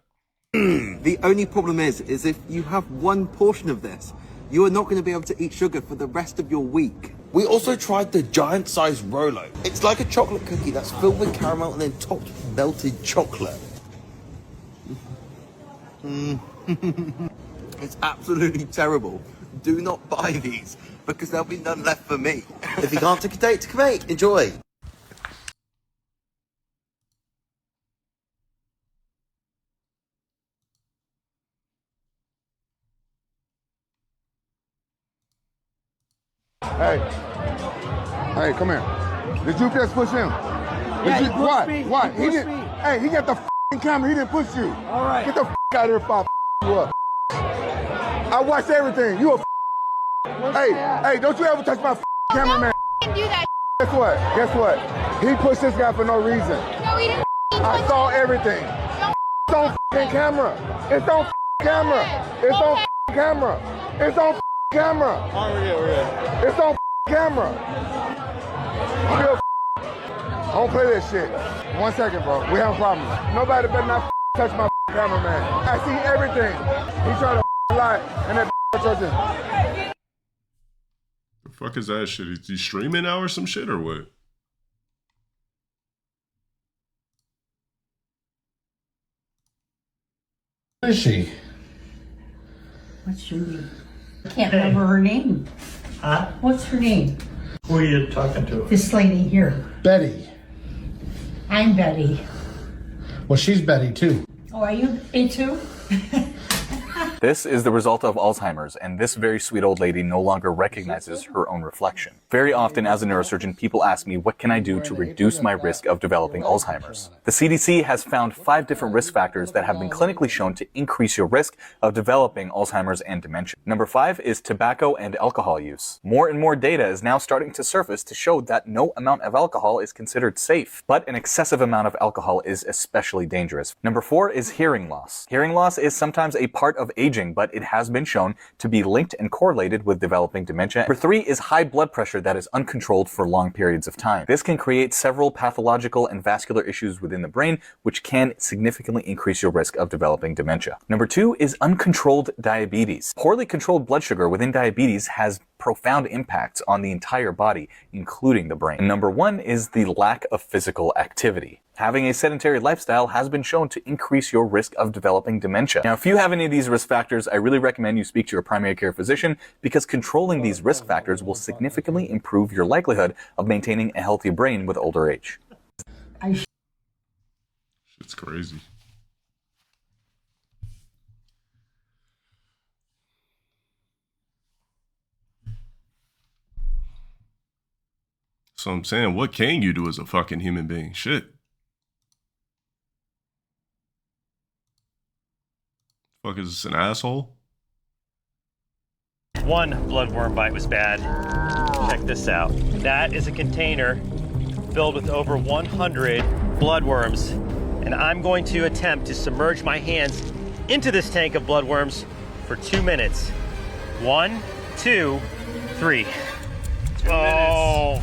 The only problem is if you have one portion of this, you are not going to be able to eat sugar for the rest of your week. We also tried the giant size Rolo. It's like a chocolate cookie that's filled with caramel and then topped with melted chocolate. It's absolutely terrible. Do not buy these because there'll be none left for me. If you can't take a date to Kuwait, enjoy. Hey, come here. Did you just push him? Yeah, you, he pushed me. Why? He pushed didn't. me. Hey, he got the camera. He didn't push you. All right. Get the out of here if I you up. I watched everything. You a hey, don't you ever touch my cameraman. Do that. Guess what? He pushed this guy for no reason. No, he didn't. I saw everything. It's on camera. It's on camera. It's on camera. It's on camera. Oh, we're good. It's on camera. I don't play this shit. 1 second, bro. We have a problem. Nobody better not touch my cameraman. I see everything. He tried to lie, and that touches. The fuck is that shit? Is he streaming now or some shit or what? Who is she? What's your name? I can't remember her name. Huh? What's her name? Who are you talking to? This lady here. Betty. I'm Betty. Well, she's Betty too. Oh, are you Betty too? This is the result of Alzheimer's, and this very sweet old lady no longer recognizes her own reflection. Very often as a neurosurgeon, people ask me, what can I do to reduce my risk of developing Alzheimer's? The CDC has found 5 different risk factors that have been clinically shown to increase your risk of developing Alzheimer's and dementia. Number 5 is tobacco and alcohol use. More and more data is now starting to surface to show that no amount of alcohol is considered safe, but an excessive amount of alcohol is especially dangerous. Number 4 is hearing loss. Hearing loss is sometimes a part of aging, but it has been shown to be linked and correlated with developing dementia. Number 3 is high blood pressure that is uncontrolled for long periods of time. This can create several pathological and vascular issues within the brain, which can significantly increase your risk of developing dementia. Number 2 is uncontrolled diabetes. Poorly controlled blood sugar within diabetes has profound impacts on the entire body, including the brain. And number 1 is the lack of physical activity. Having a sedentary lifestyle has been shown to increase your risk of developing dementia. Now, if you have any of these risk factors, I really recommend you speak to your primary care physician because controlling these risk factors will significantly improve your likelihood of maintaining a healthy brain with older age. Shit's crazy. So I'm saying, what can you do as a fucking human being? Shit. Fuck, is this an asshole? one bloodworm bite was bad. Check this out. That is a container filled with over 100 bloodworms, and I'm going to attempt to submerge my hands into this tank of bloodworms for 2 minutes. 1, 2, 3. Oh,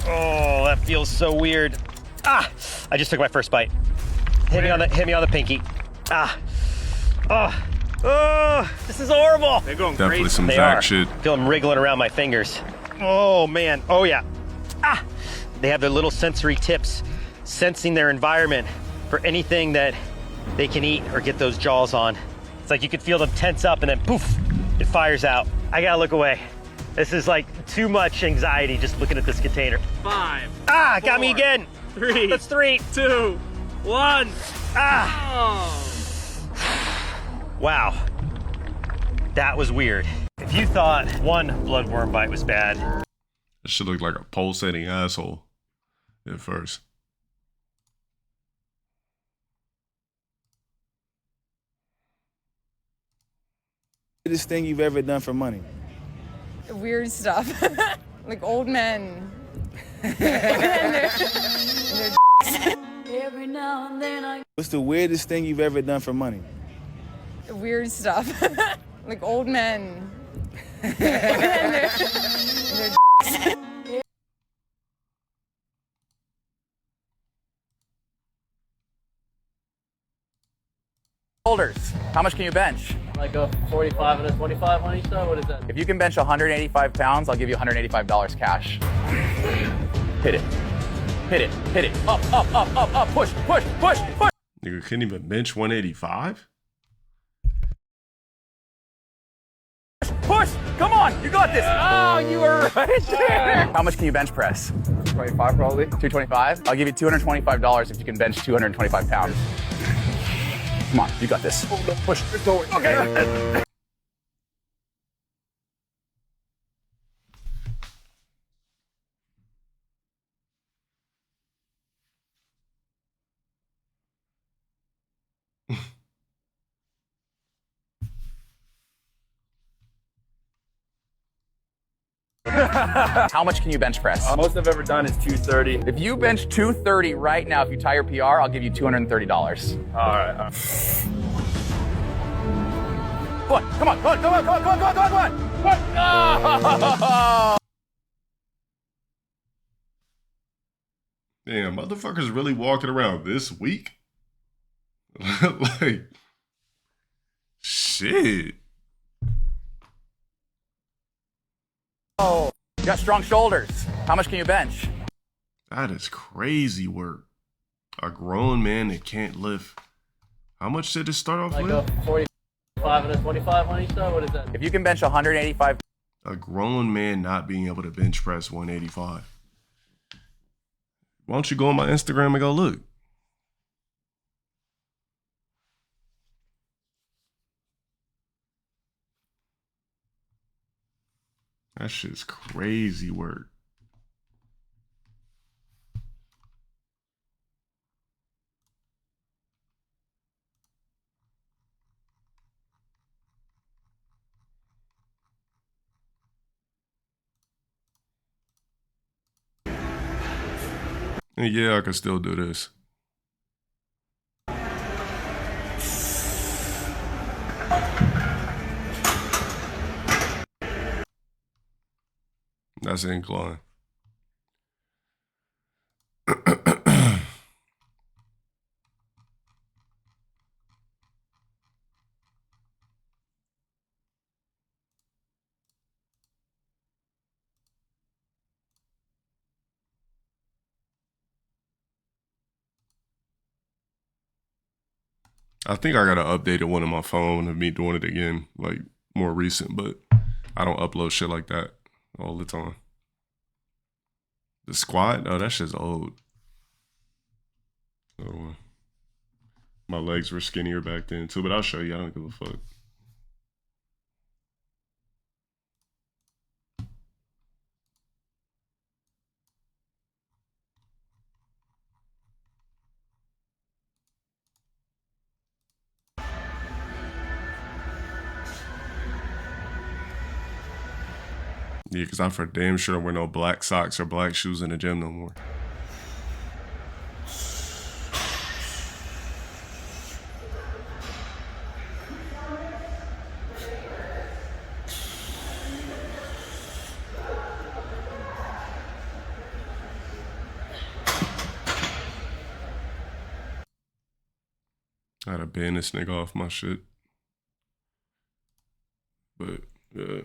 that feels so weird. Ah, I just took my first bite. Hit me on the pinky. Ah, oh, this is horrible. They're going Definitely crazy. some They Zach are. shit. Feel them wriggling around my fingers. Oh man, oh yeah. Ah, they have their little sensory tips, sensing their environment for anything that they can eat or get those jaws on. It's like you can feel them tense up and then poof, it fires out. I gotta look away. This is like too much anxiety just looking at this container. 5. Ah, got me 4, again. 3. That's 3. 2. 1. Ah. Wow. That was weird. If you thought one bloodworm bite was bad. It should look like a pulsating asshole at first. Weirdest thing you've ever done for money? Weird stuff. Like old men. Every now and then I What's the weirdest thing you've ever done for money? Weird stuff. Like old men. Shoulders. How much can you bench? Like a 45 and a 25 on each side? What is that? If you can bench 185 pounds, I'll give you $185 cash. Hit it. Hit it. Hit it. Up, up, up, up, up. Push, push, push, push. Nigga couldn't even bench 185? Push! Come on! You got this! Oh, you were right there! How much can you bench press? 25 probably. 225? I'll give you $225 if you can bench 225 pounds. Come on, you got this. Push. Okay. How much can you bench press? Most I've ever done is 230. If you bench 230 right now, if you tie your PR, I'll give you $230. All right. Come on, come on, come on, come on, come on, come on, come on, come on, come on. Damn, motherfuckers really walking around this week? Like, shit. Oh, you got strong shoulders. How much can you bench? That is crazy work. A grown man that can't lift. How much did it start off Like with? a 45 and a 25 on each side? What is that? If you can bench 185. A grown man not being able to bench press 185. Why don't you go on my Instagram and go look? That shit's crazy work. And yeah, I can still do this. That's an incline. I think I got an updated one on my phone of me doing it again, like more recent, but I don't upload shit like that all the time. The squat? Oh, that shit's old. Hold on. My legs were skinnier back then too, but I'll show you. I don't give a fuck. Yeah, because I for damn sure don't wear no black socks or black shoes in the gym no more. I gotta ban this nigga off my shit. But, yeah.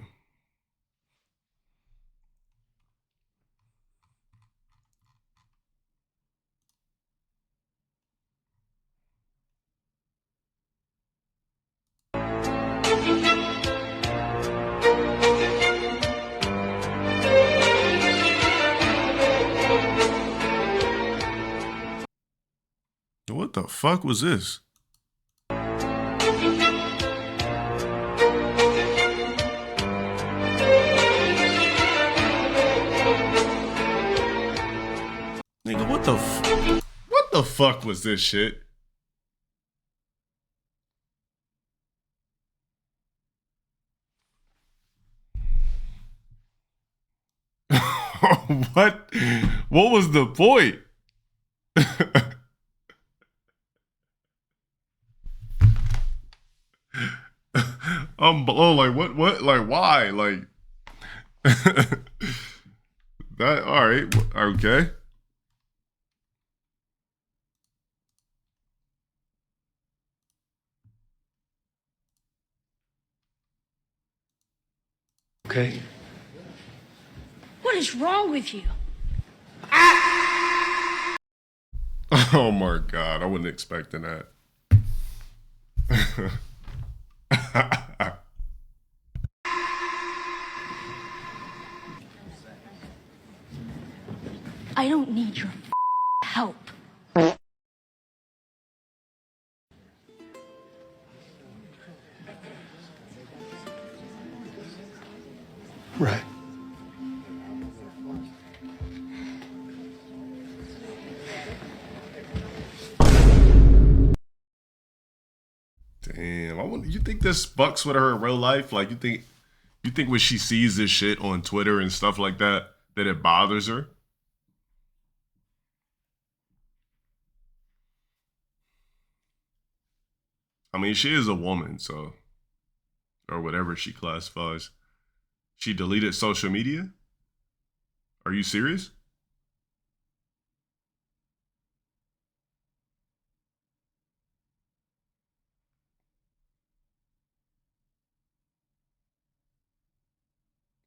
What the fuck was this? Nigga, what the fuck was this shit? What was the point? I'm blown. Like what? Like why? Like that? All right. Okay. Okay. What is wrong with you? Oh my god! I wasn't expecting that. I don't need your help. Right. Damn, you think this fucks with her in real life? Like you think when she sees this shit on Twitter and stuff like that it bothers her? I mean, she is a woman, so, or whatever she classifies. She deleted social media? Are you serious?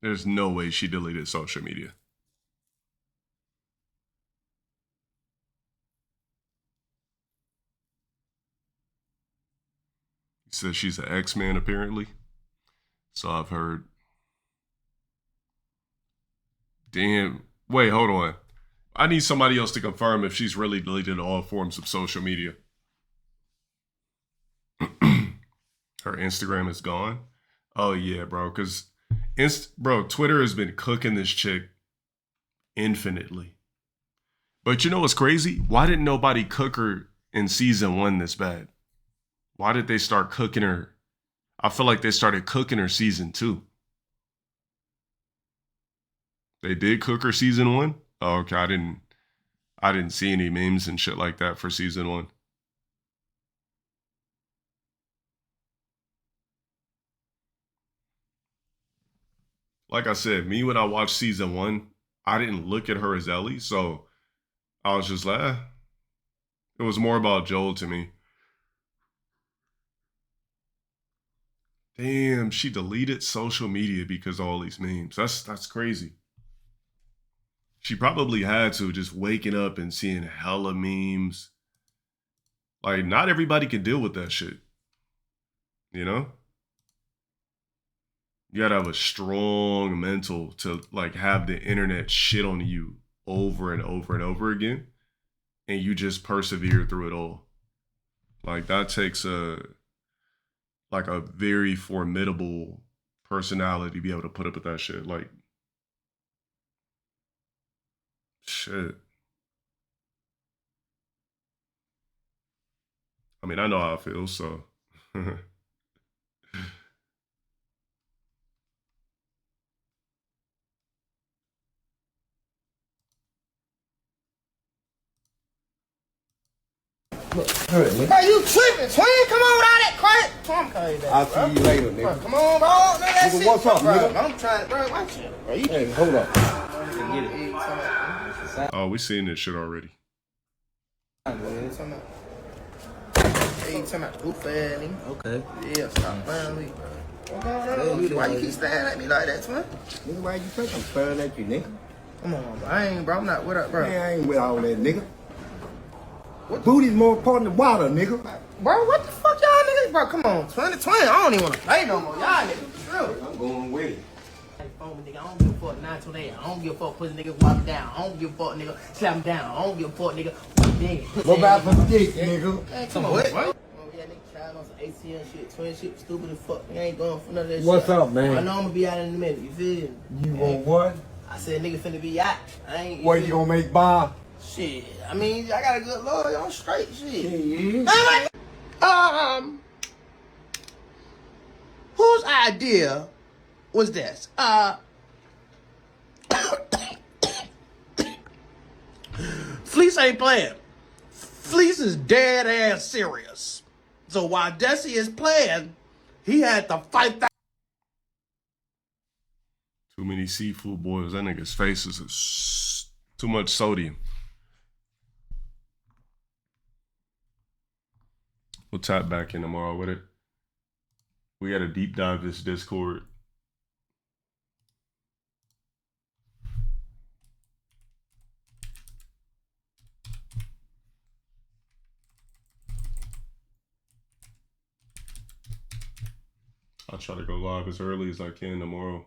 There's no way she deleted social media. He says she's an X-Man, apparently. So I've heard. Damn. Wait, hold on. I need somebody else to confirm if she's really deleted all forms of social media. Her Instagram is gone. Oh yeah, bro. Because, Twitter has been cooking this chick infinitely. But you know what's crazy? Why didn't nobody cook her in season 1 this bad? Why did they start cooking her? I feel like they started cooking her season 2. They did cook her season 1? Oh, okay. I didn't see any memes and shit like that for season 1. Like I said, me when I watched season 1, I didn't look at her as Ellie, so I was just like, It was more about Joel to me. Damn, she deleted social media because of all these memes. That's crazy. She probably had to, just waking up and seeing hella memes. Like, not everybody can deal with that shit. You know? You gotta have a strong mental to like have the internet shit on you over and over and over again. And you just persevere through it all. Like that takes a very formidable personality to be able to put up with that shit. Like, shit. I mean, I know how I feel, so. Bro, you tripping, twin? Come on without that crack. Tom came back. I'll see you later, nigga. Bro, come on, bro. No, that Nigga, shit, what's up, bro. nigga? I'm trying to, bro, watch it. Bro, you Hey, hold up. Oh, we seen this shit already. Hey, you talking about goof ass nigga? Okay. Yeah, stop playing with me, bro. What's going on? Why you keep staring at me like that, twin? Nigga, why you think I'm staring at you, nigga? Come on, bro. I'm not with up, bro. Man, I ain't with all that, nigga. Booty's more important than water, nigga. Bro, what the fuck y'all niggas? Bro, come on, twin. I don't even want to play no more. Y'all niggas, for real. I'm going with it. Nigga, I don't give a fuck 9 to 8. I don't give a fuck pussy nigga walk down. I don't give a fuck nigga slap him down. I don't give a fuck nigga What about for dick, nigga? Man, come on, what? Oh yeah, nigga trying on some ATM shit, twin shit, stupid as fuck. Nigga ain't going for none of that shit. What's up, man? I know I'm gonna be out in a minute. You feel me? You want what? I said nigga finna be out. I ain't. What, you gonna make bar? Shit. I mean, I got a good lawyer. I'm straight. Shit. Yeah. Whose idea was this? Fleece ain't playing. Fleece is dead ass serious. So while Desi is playing, he had to fight that. Too many seafood boils. That nigga's face is too much sodium. We'll tap back in tomorrow with it. We got to deep dive this Discord. I'll try to go live as early as I can tomorrow.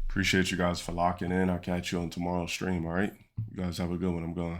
Appreciate you guys for locking in. I'll catch you on tomorrow's stream, all right? You guys have a good one. I'm going.